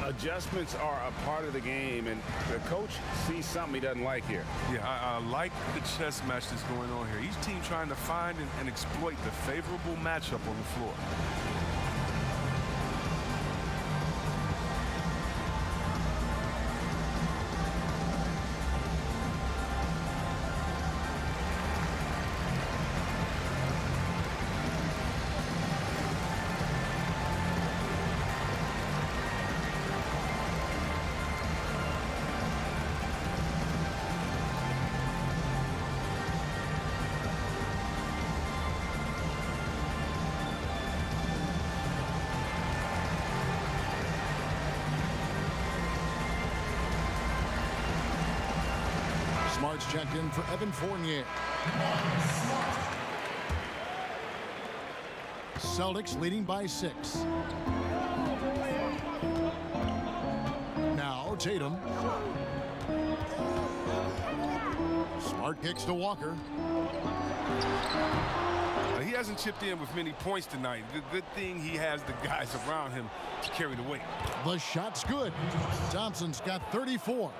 Adjustments are a part of the game, and the coach sees something he doesn't like here. Yeah, I like the chess match that's going on here. Each team trying to find and exploit the favorable matchup on the floor. Smart's checked in for Evan Fournier. Celtics leading by 6. Now Tatum. Smart kicks to Walker. He hasn't chipped in with many points tonight. Good thing he has the guys around him to carry the weight. The shot's good. Thompson's got 34.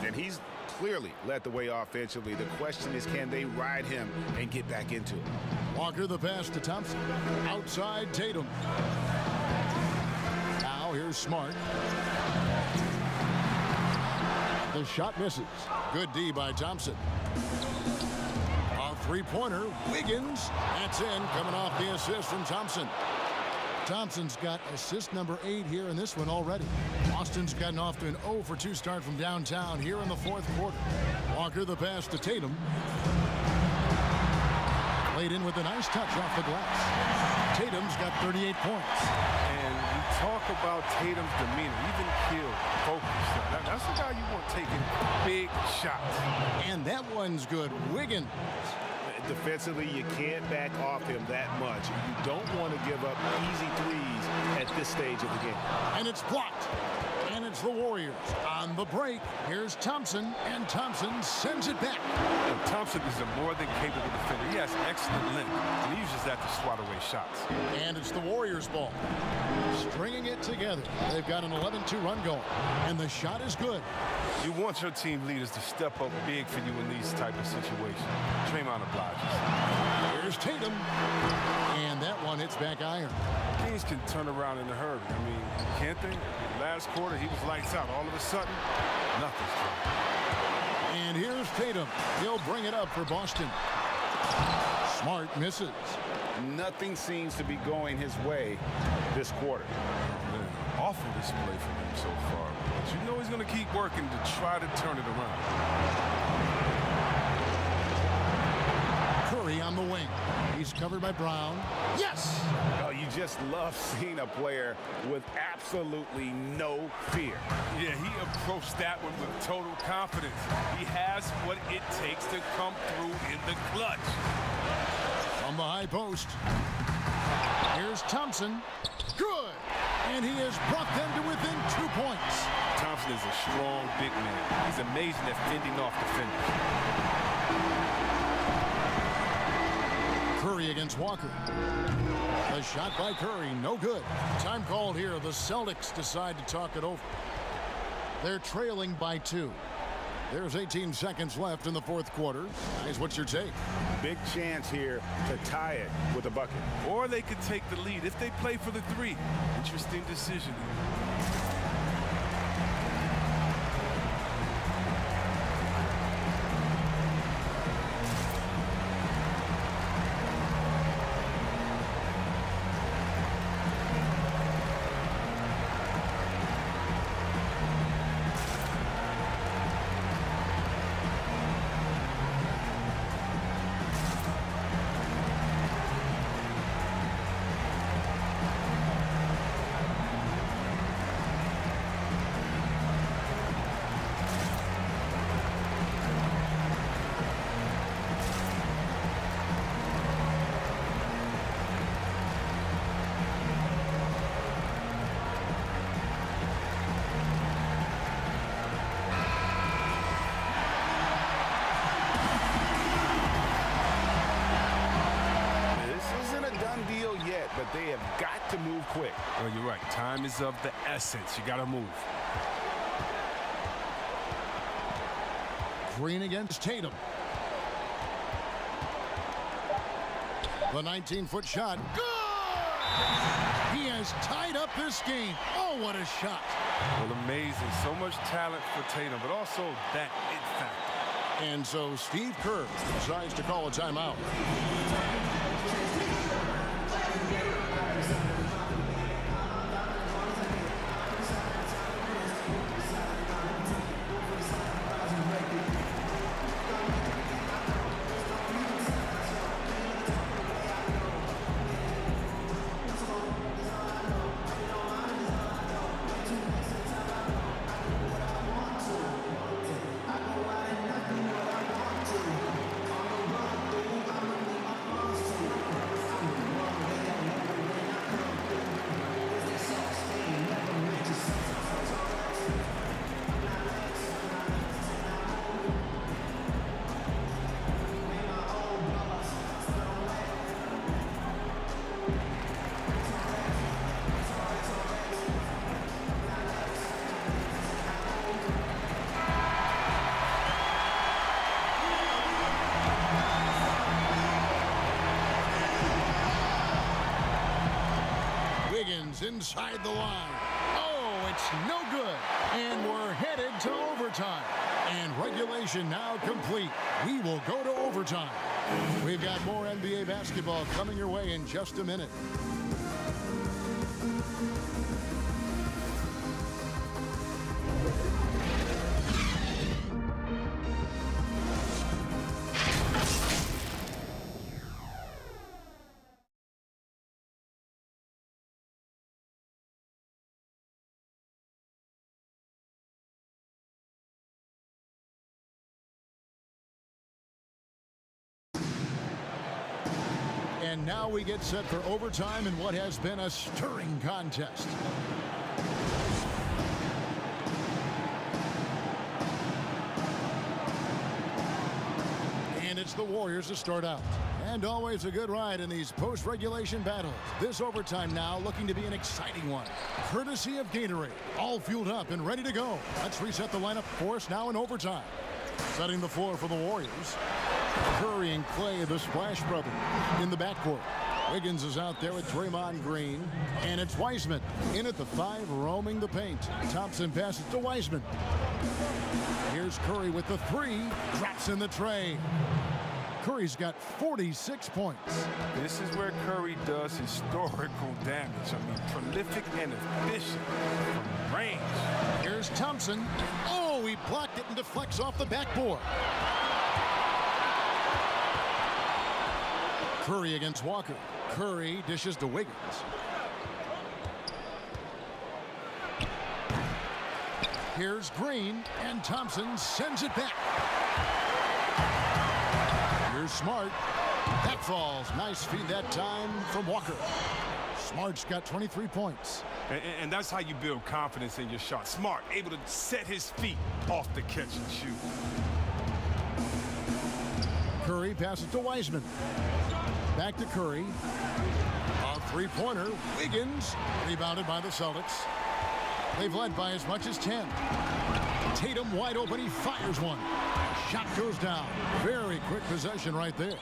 And he's clearly led the way offensively. The question is, can they ride him and get back into it? Walker the pass to Thompson. Outside Tatum. Now here's Smart. The shot misses. Good D by Thompson. A three-pointer. Wiggins. That's in. Coming off the assist from Thompson. Thompson's got assist number 8 here in this one already. Austin's gotten off to an 0 for 2 start from downtown here in the fourth quarter. Walker the pass to Tatum. Played in with a nice touch off the glass. Tatum's got 38 points. And we talk about Tatum's demeanor, even kill, focus. That's the guy you want taking big shots. And that one's good. Wiggins. Defensively, you can't back off him that much. You don't want to give up easy threes at this stage of the game. And it's blocked. And it's the Warriors. On the break, here's Thompson, and Thompson sends it back. And Thompson is a more than capable defender. He has excellent length, and he uses that to swat away shots. And it's the Warriors' ball. Stringing it together. They've got an 11-2 run going, and the shot is good. You want your team leaders to step up big for you in these type of situations. Draymond obliges. Here's Tatum. And that one hits back iron. Kings can turn around in a hurry. I mean, can't they? Last quarter, he was lights out. All of a sudden, nothing's done. And here's Tatum. He'll bring it up for Boston. Smart misses. Nothing seems to be going his way this quarter. Man, awful display from him so far. But you know he's going to keep working to try to turn it around. Curry on the wing. He's covered by Brown. Yes! Oh, you just love seeing a player with absolutely no fear. Yeah, he approached that one with total confidence. He has what it takes to come through in the clutch. From the high post. Here's Thompson. Good! And he has brought them to within 2 points. Thompson is a strong big man. He's amazing at fending off defenders. Curry against Walker. A shot by Curry, no good. Time called here. The Celtics decide to talk it over. They're trailing by 2. There's 18 seconds left in the fourth quarter. Guys, what's your take? Big chance here to tie it with a bucket. Or they could take the lead if they play for the 3. Interesting decision. But they have got to move quick. Well, you're right. Time is of the essence. You got to move. Green against Tatum. The 19-foot shot. Good! He has tied up this game. Oh, what a shot. Well, amazing. So much talent for Tatum, but also that it factor. And so Steve Kerr decides to call a timeout. Wiggins inside the line. Oh, it's no good. And we're headed to overtime. And regulation now complete. We will go to overtime. We've got more NBA basketball coming your way in just a minute. And now we get set for overtime in what has been a stirring contest. And it's the Warriors to start out. And always a good ride in these post-regulation battles. This overtime now looking to be an exciting one. Courtesy of Gatorade. All fueled up and ready to go. Let's reset the lineup for us now in overtime. Setting the floor for the Warriors. Curry and Clay, the Splash Brothers, in the backcourt. Wiggins is out there with Draymond Green. And it's Wiseman in at the 5, roaming the paint. Thompson passes to Wiseman. Here's Curry with the 3. Drops in the tray. Curry's got 46 points. This is where Curry does historical damage. I mean, prolific and efficient from range. Here's Thompson. Oh, he blocked it and deflects off the backboard. Curry against Walker. Curry dishes to Wiggins. Here's Green, and Thompson sends it back. Here's Smart. That falls. Nice feed that time from Walker. Smart's got 23 points. And that's how you build confidence in your shot. Smart, able to set his feet off the catch and shoot. Curry passes to Wiseman. Back to Curry. A three-pointer. Wiggins. Rebounded by the Celtics. They've led by as much as 10. Tatum wide open. He fires one. Shot goes down. Very quick possession right there.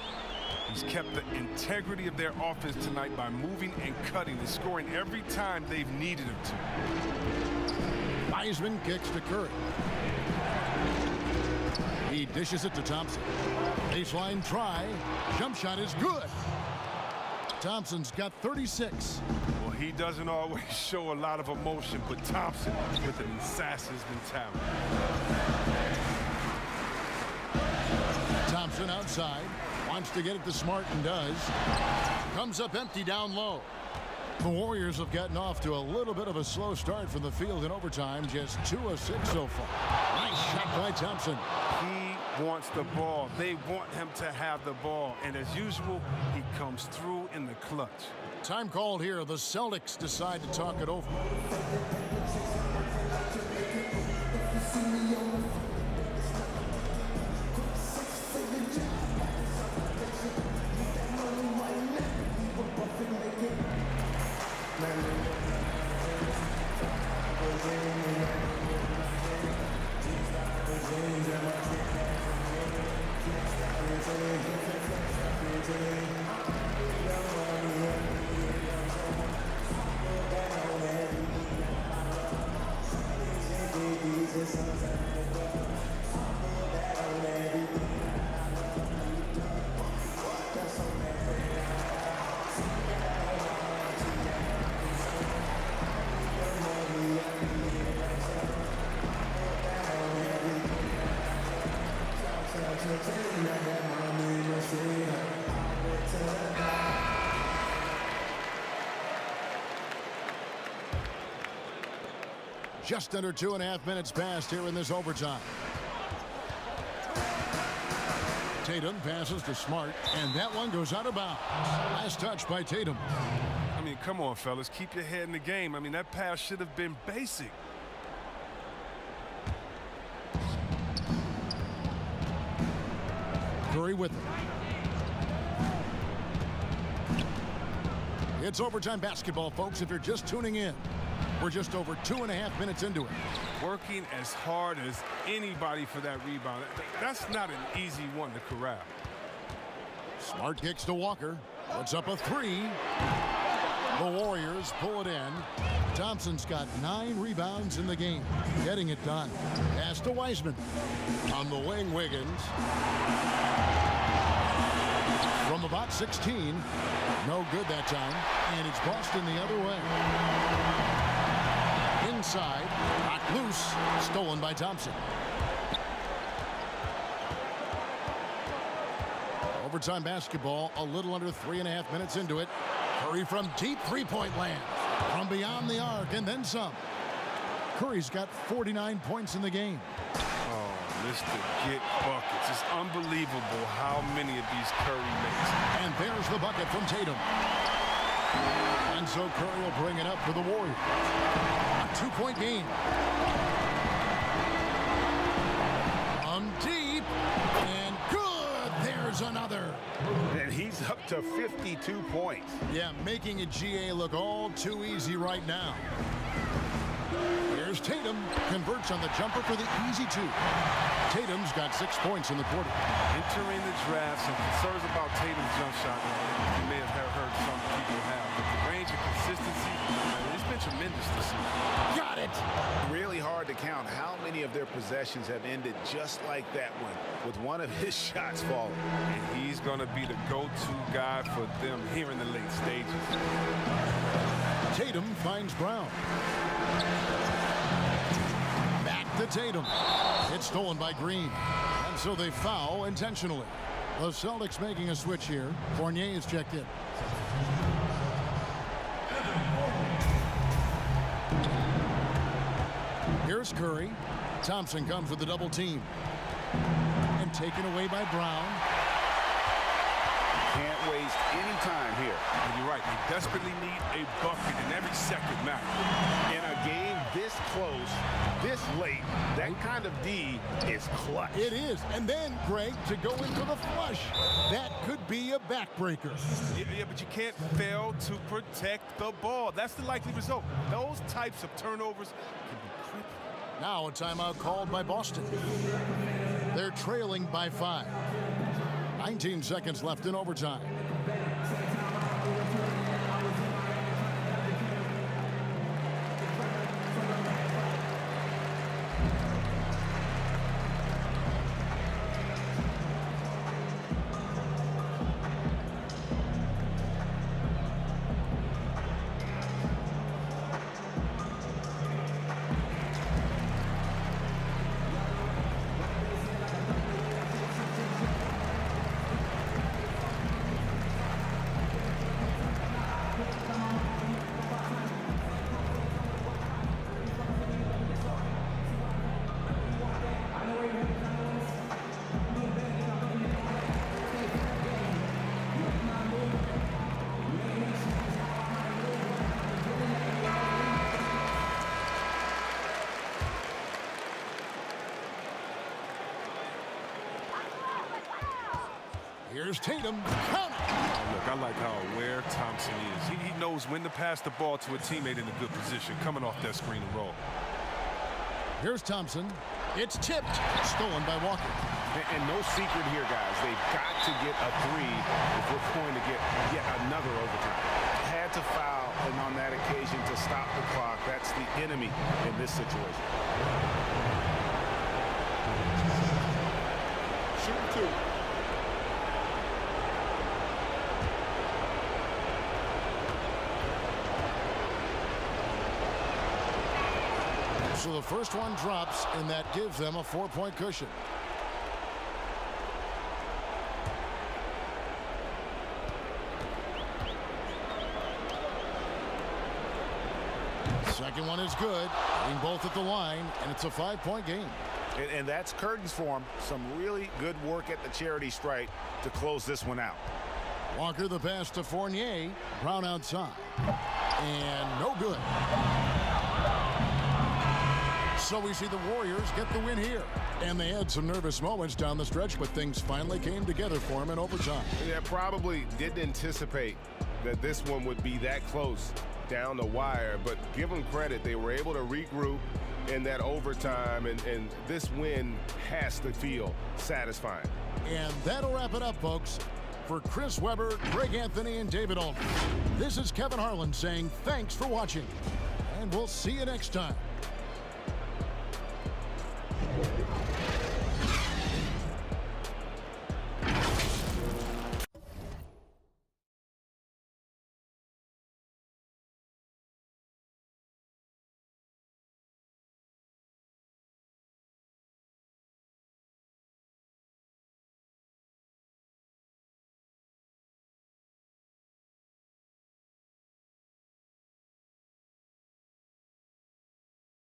He's kept the integrity of their offense tonight by moving and cutting and scoring every time they've needed him to. Wiseman kicks to Curry. He dishes it to Thompson. Baseline try. Jump shot is good. Thompson's got 36. Well, he doesn't always show a lot of emotion, but Thompson with an assassin's mentality. Thompson outside. Wants to get it to Smart and does. Comes up empty down low. The Warriors have gotten off to a little bit of a slow start from the field in overtime. Just 2 of 6 so far. Nice shot by Thompson. He wants the ball. They want him to have the ball. And as usual, he comes through in the clutch. Time called here. The Celtics decide to talk it over. Just under 2.5 minutes passed here in this overtime. Tatum passes to Smart, and that one goes out of bounds. Last touch by Tatum. I mean, come on, fellas. Keep your head in the game. I mean, that pass should have been basic. Curry with it. It's overtime basketball, folks, if you're just tuning in. We're just over 2.5 minutes into it. Working as hard as anybody for that rebound. That's not an easy one to corral. Smart kicks to Walker. Puts up a 3. The Warriors pull it in. Thompson's got 9 rebounds in the game, getting it done. Pass to Wiseman. On the wing, Wiggins. From about 16. No good that time. And it's Boston the other way. Inside. Knocked loose. Stolen by Thompson. Overtime basketball, a little under 3.5 minutes into it. Curry from deep three-point land. From beyond the arc and then some. Curry's got 49 points in the game. Oh, Mr. Get Buckets. It's unbelievable how many of these Curry makes. And there's the bucket from Tatum. And so Curry will bring it up for the Warriors. A 2-point game. Deep. And good. There's another. And he's up to 52 points. Yeah, making a GA look all too easy right now. Here's Tatum. Converts on the jumper for the easy 2. Tatum's got 6 points in the quarter. Entering the draft, some concerns about Tatum's jump shot. You may have heard some people have, but the range of consistency, it's been tremendous to see. Got it. Really hard to count how many of their possessions have ended just like that one, with one of his shots falling. And he's going to be the go-to guy for them here in the late stages. Tatum finds Brown. Back to Tatum. It's stolen by Green. And so they foul intentionally. The Celtics making a switch here. Fournier is checked in. Here's Curry. Thompson comes with the double team. And taken away by Brown. Can't waste any time here. And you're right. They desperately need a bucket, and every second matters. In a game this close, this late, that kind of D is clutch. It is. And then, Greg, to go into the flush. That could be a backbreaker. Yeah, but you can't fail to protect the ball. That's the likely result. Those types of turnovers can be critical. Now a timeout called by Boston. They're trailing by 5. 19 seconds left in overtime. Here's Tatum. Count it. Look, I like how aware Thompson is. He knows when to pass the ball to a teammate in a good position, coming off that screen and roll. Here's Thompson. It's tipped. Stolen by Walker. And no secret here, guys. They've got to get a 3 if we're going to get yet another overtime. Had to foul, and on that occasion to stop the clock. That's the enemy in this situation. Shoot 2. So the first one drops, and that gives them a 4-point cushion. Second one is good. Being both at the line, and it's a 5-point game. And that's curtains for him. Some really good work at the charity stripe to close this one out. Walker the pass to Fournier. Brown outside. And no good. So we see the Warriors get the win here. And they had some nervous moments down the stretch, but things finally came together for them in overtime. Yeah, probably didn't anticipate that this one would be that close down the wire, but give them credit. They were able to regroup in that overtime, and this win has to feel satisfying. And that'll wrap it up, folks. For Chris Webber, Greg Anthony, and David Aldridge, this is Kevin Harlan saying thanks for watching, and we'll see you next time.